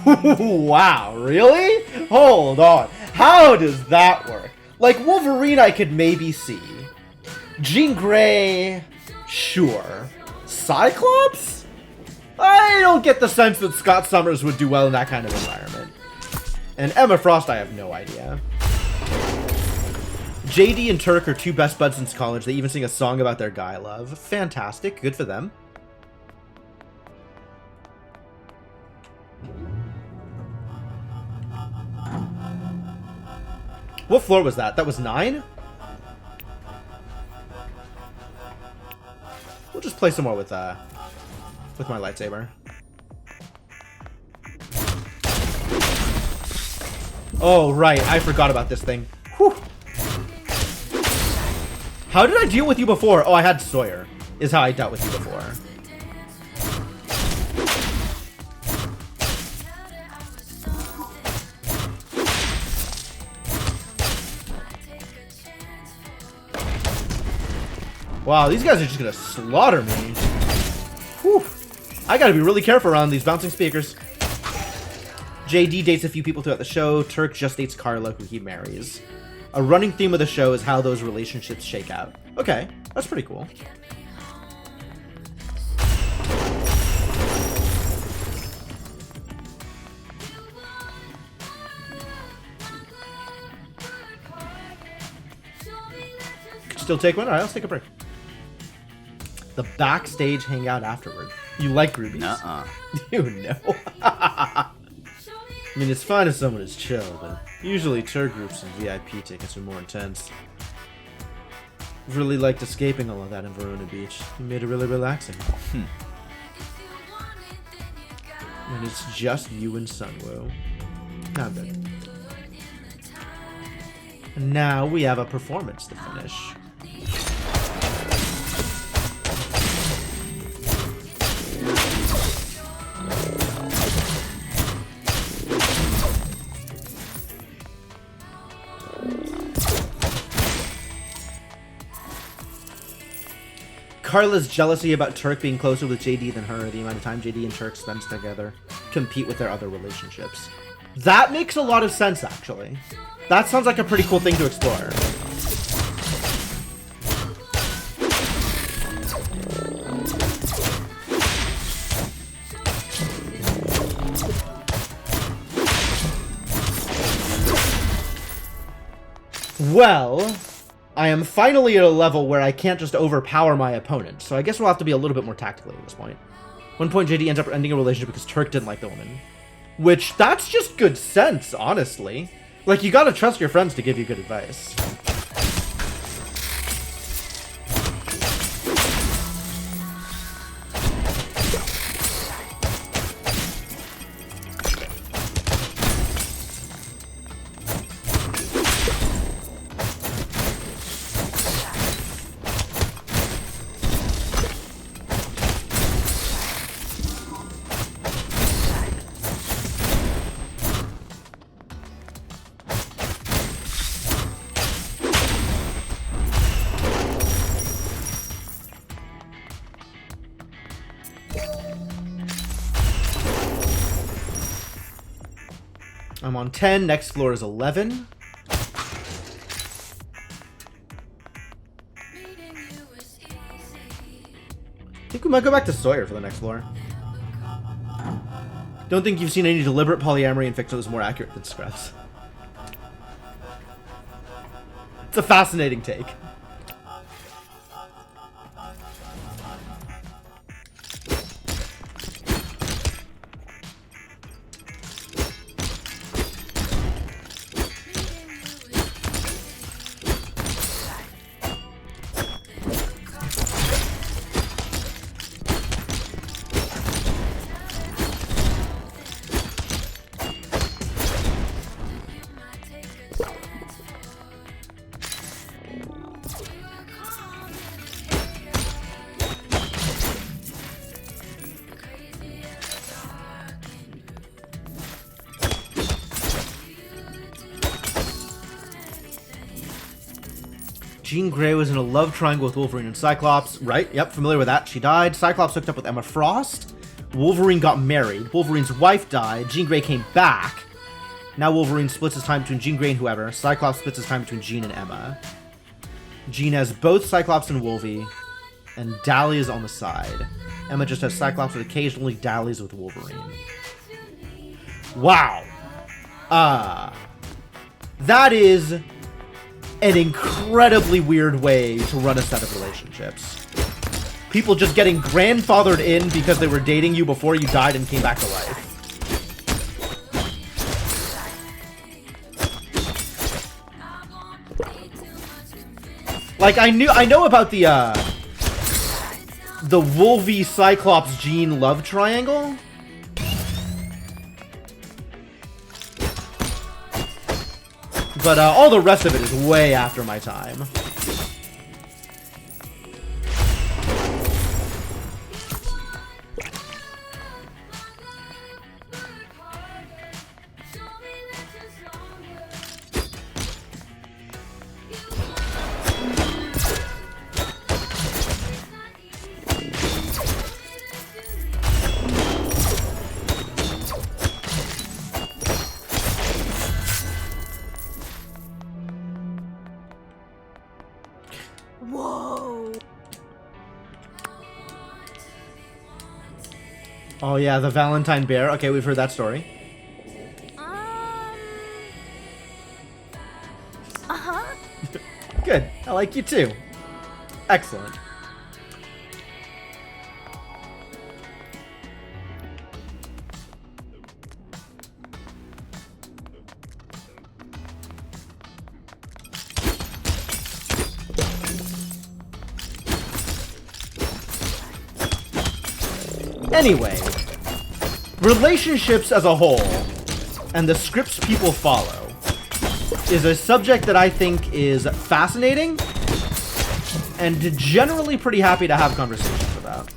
Wow, really? Hold on. How does that work? Like, Wolverine I could maybe see. Jean Grey, sure. Cyclops? I don't get the sense that Scott Summers would do well in that kind of environment. And Emma Frost, I have no idea. JD and Turk are two best buds since college. They even sing a song about their guy love. Fantastic. Good for them. What floor was that? That was 9? We'll just play some more with my lightsaber. Oh, right. I forgot about this thing. Whew. How did I deal with you before? Oh, I had Sawyer, is how I dealt with you before. Wow, these guys are just gonna slaughter me. Whew. I gotta be really careful around these bouncing speakers. JD dates a few people throughout the show. Turk just dates Carla, who he marries. A running theme of the show is how those relationships shake out. Okay, that's pretty cool. Still take one? Alright, let's take a break. The backstage hangout afterward. You like groupies? Nuh-uh. You know. I mean, it's fine if someone is chill, but usually tour groups and VIP tickets are more intense. Really liked escaping all of that in Verona Beach. You made it really relaxing. And it's just you and Sunwoo. Not bad. And now we have a performance to finish. Carla's jealousy about Turk being closer with JD than her, the amount of time JD and Turk spends together, compete with their other relationships. That makes a lot of sense, actually. That sounds like a pretty cool thing to explore. Well, I am finally at a level where I can't just overpower my opponent, so I guess we'll have to be a little bit more tactical at this point. One point, JD ends up ending a relationship because Turk didn't like the woman. Which, that's just good sense, honestly. Like, you gotta trust your friends to give you good advice. I'm on 10, next floor is 11. I think we might go back to Sawyer for the next floor. Don't think you've seen any deliberate polyamory in fiction that's more accurate than Scrubs. It's a fascinating take. Jean Grey was in a love triangle with Wolverine and Cyclops. Right, yep, familiar with that. She died. Cyclops hooked up with Emma Frost. Wolverine got married. Wolverine's wife died. Jean Grey came back. Now Wolverine splits his time between Jean Grey and whoever. Cyclops splits his time between Jean and Emma. Jean has both Cyclops and Wolvie, and dallies on the side. Emma just has Cyclops with occasionally dallies with Wolverine. Wow. That is an incredibly weird way to run a set of relationships. People just getting grandfathered in because they were dating you before you died and came back to life. Like, I know about the Wolvie Cyclops Jean love triangle. But all the rest of it is way after my time. Whoa. Oh yeah, the Valentine Bear. Okay, we've heard that story. Uh-huh. Good. I like you too. Excellent. Anyway, relationships as a whole, and the scripts people follow, is a subject that I think is fascinating, and generally pretty happy to have conversations about.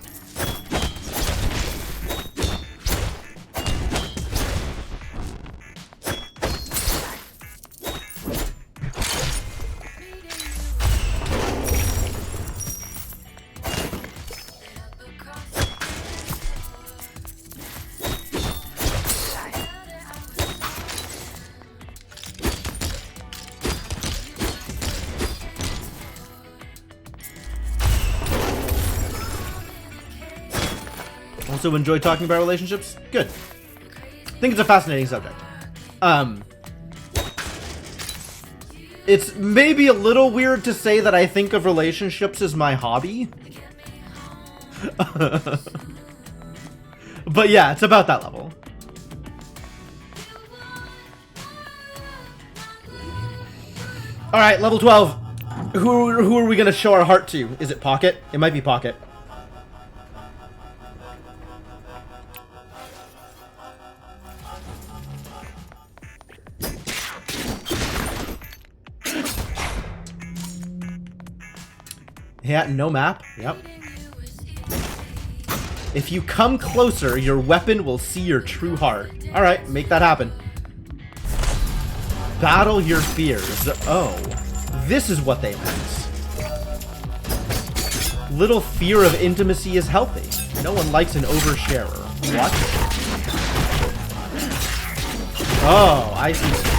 Also enjoy talking about relationships? Good. I think it's a fascinating subject. It's maybe a little weird to say that I think of relationships as my hobby. But yeah, it's about that level. All right, level 12. Who are we gonna show our heart to? Is it Pocket? It might be Pocket. Yeah, no map. Yep. If you come closer, your weapon will see your true heart. All right, make that happen. Battle your fears. Oh, this is what they meant. Little fear of intimacy is healthy. No one likes an oversharer. What? Oh, I see.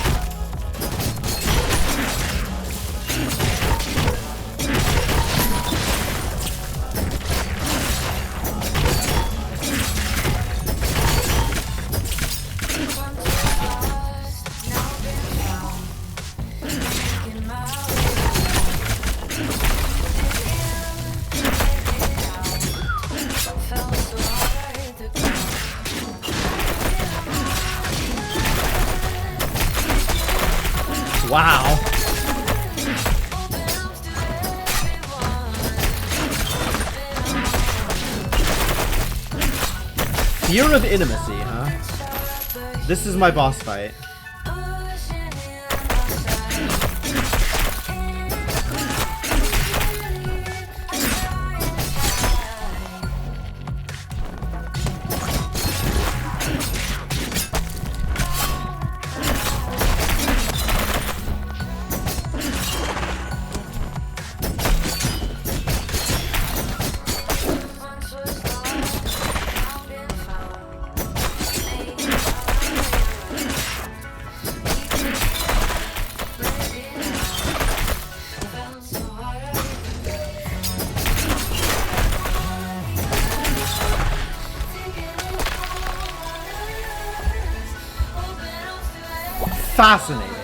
Wow. Fear of intimacy, huh? This is my boss fight. Fascinating.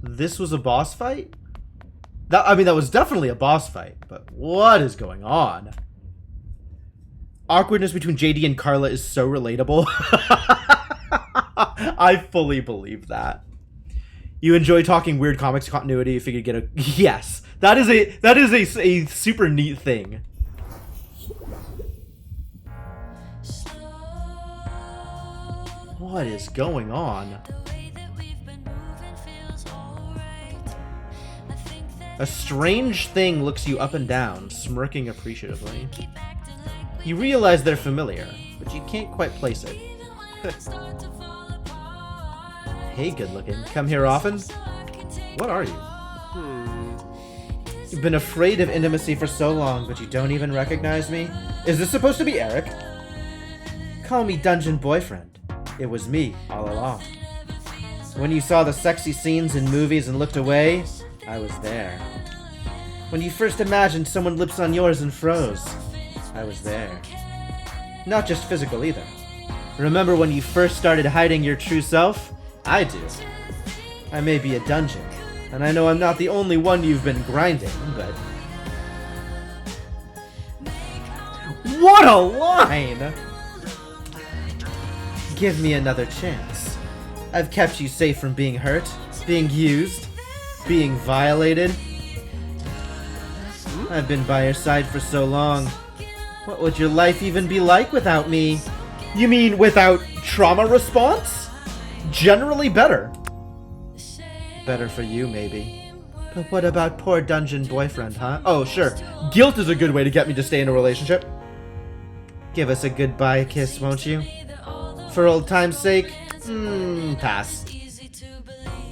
This was a boss fight? I mean, that was definitely a boss fight, but what is going on? Awkwardness between JD and Carla is so relatable. I fully believe that. You enjoy talking weird comics continuity, you figure get a... Yes, that is a super neat thing. What is going on? A strange thing looks you up and down, smirking appreciatively. You realize they're familiar, but you can't quite place it. Hey, good looking. Come here often? What are you? You've been afraid of intimacy for so long, but you don't even recognize me? Is this supposed to be Eric? Call me Dungeon Boyfriend. It was me, all along. When you saw the sexy scenes in movies and looked away, I was there. When you first imagined someone lips on yours and froze, I was there. Not just physical either. Remember when you first started hiding your true self? I do. I may be a dungeon, and I know I'm not the only one you've been grinding, but... What a line! Give me another chance. I've kept you safe from being hurt, being used, being violated. I've been by your side for so long. What would your life even be like without me? You mean without trauma response? Generally better. Better for you, maybe. But what about poor Dungeon Boyfriend, huh? Oh, sure. Guilt is a good way to get me to stay in a relationship. Give us a goodbye kiss, won't you? For old time's sake? Pass.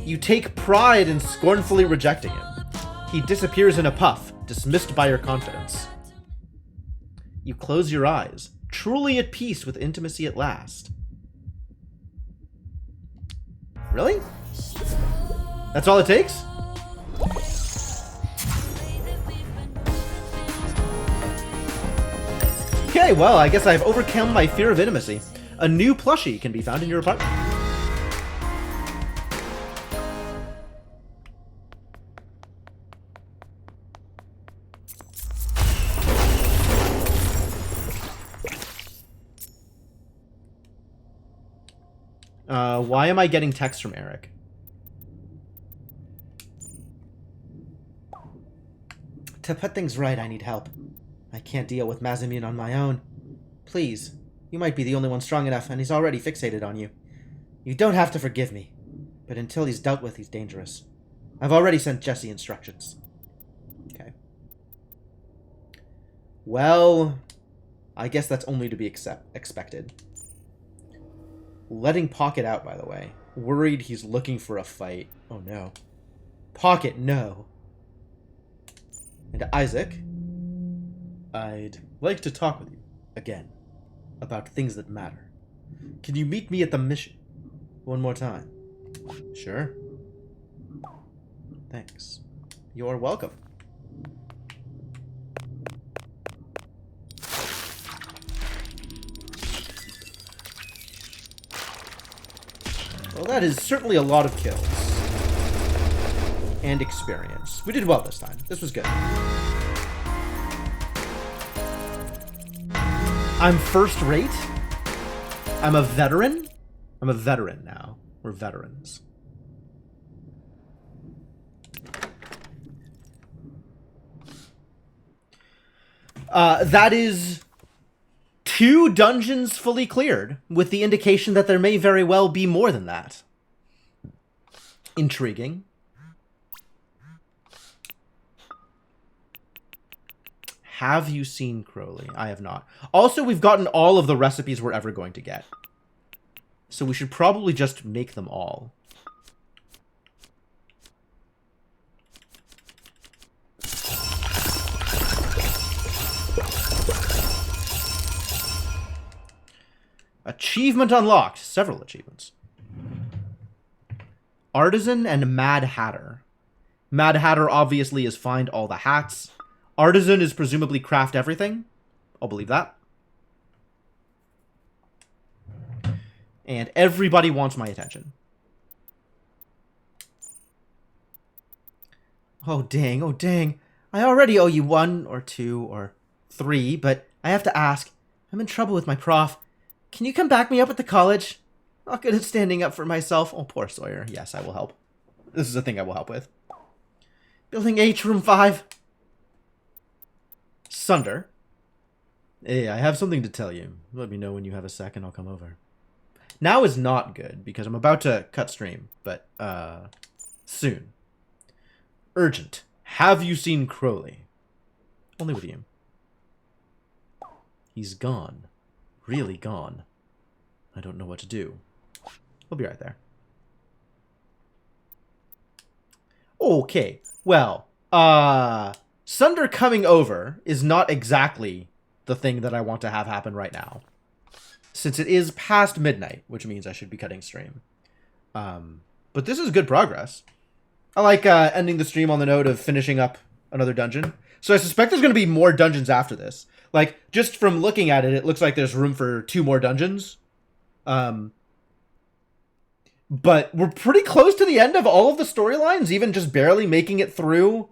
You take pride in scornfully rejecting him. He disappears in a puff, dismissed by your confidence. You close your eyes, truly at peace with intimacy at last. Really? That's all it takes? Okay, well, I guess I've overcome my fear of intimacy. A new plushie can be found in your apartment. Why am I getting text from Eric? To put things right, I need help. I can't deal with Masamune on my own. Please, you might be the only one strong enough, and he's already fixated on you. You don't have to forgive me, but until he's dealt with, he's dangerous. I've already sent Jesse instructions. Okay. Well, I guess that's only to be expected. Letting Pocket out, by the way. Worried he's looking for a fight. Oh no. Pocket, no. And Isaac, I'd like to talk with you again about things that matter. Can you meet me at the mission one more time? Sure. Thanks. You're welcome. Well, that is certainly a lot of kills. And experience. We did well this time. This was good. I'm first rate? I'm a veteran? I'm a veteran now. We're veterans. That is 2 dungeons fully cleared, with the indication that there may very well be more than that. Intriguing. Have you seen Crowley? I have not. Also, we've gotten all of the recipes we're ever going to get. So we should probably just make them all. Achievement unlocked. Several achievements. Artisan and Mad Hatter. Mad Hatter obviously is find all the hats. Artisan is presumably craft everything. I'll believe that. And everybody wants my attention. Oh, dang. Oh, dang. I already owe you 1 or 2 or 3, but I have to ask. I'm in trouble with my prof. Can you come back me up at the college? Not good at standing up for myself. Oh, poor Sawyer. Yes, I will help. This is a thing I will help with. Building H, room 5. Sunder. Hey, I have something to tell you. Let me know when you have a second, I'll come over. Now is not good, because I'm about to cut stream, but, soon. Urgent. Have you seen Crowley? Only with you. He's gone. Really gone. I don't know what to do. I'll be right there. Okay, well, Sunder coming over is not exactly the thing that I want to have happen right now. Since it is past midnight, which means I should be cutting stream. But this is good progress. I like ending the stream on the note of finishing up another dungeon. So I suspect there's going to be more dungeons after this. Like, just from looking at it, it looks like there's room for 2 more dungeons. But we're pretty close to the end of all of the storylines, even just barely making it through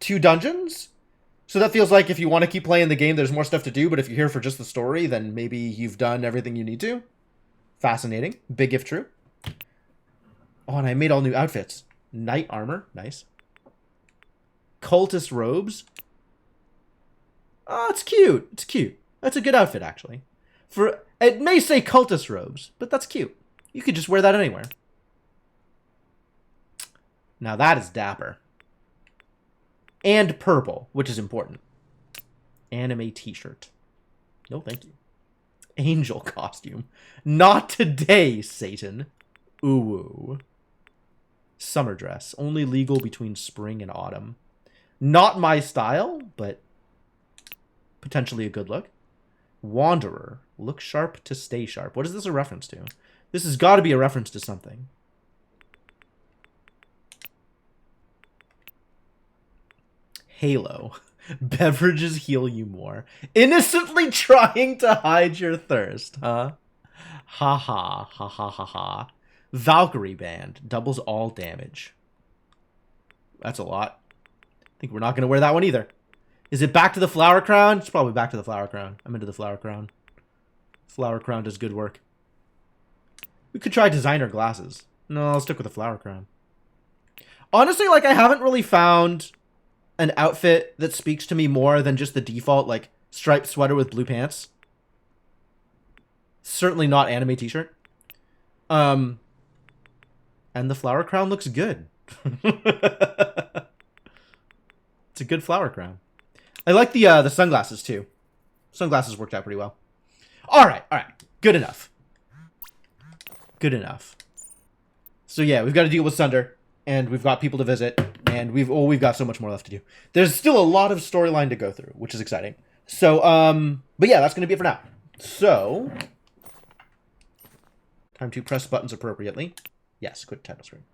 2 dungeons. So that feels like if you want to keep playing the game, there's more stuff to do, but if you're here for just the story, then maybe you've done everything you need to. Fascinating. Big if true. Oh, and I made all new outfits. Knight armor. Nice. Cultist robes. Oh, it's cute. It's cute. That's a good outfit, actually. It may say cultist robes, but that's cute. You could just wear that anywhere. Now that is dapper. And purple, which is important. Anime t-shirt. No, thank you. Angel costume. Not today, Satan. Ooh. Summer dress. Only legal between spring and autumn. Not my style, but potentially a good look. Wanderer. Look sharp to stay sharp. What is this a reference to? This has got to be a reference to something. Halo. Beverages heal you more. Innocently trying to hide your thirst, huh? Ha ha. Ha ha ha ha. Valkyrie Band. Doubles all damage. That's a lot. I think we're not going to wear that one either. Is it back to the Flower Crown? It's probably back to the Flower Crown. I'm into the Flower Crown. Flower Crown does good work. We could try designer glasses. No, I'll stick with the flower crown. Honestly, like, I haven't really found an outfit that speaks to me more than just the default, like, striped sweater with blue pants. Certainly not anime t-shirt. And the flower crown looks good. It's a good flower crown. I like the sunglasses, too. Sunglasses worked out pretty well. Alright. Good enough. Good enough. So yeah, we've got to deal with Sunder, and we've got people to visit, and we've got so much more left to do. There's still a lot of storyline to go through, which is exciting. So, but yeah, that's going to be it for now. So, time to press buttons appropriately. Yes, quit title screen.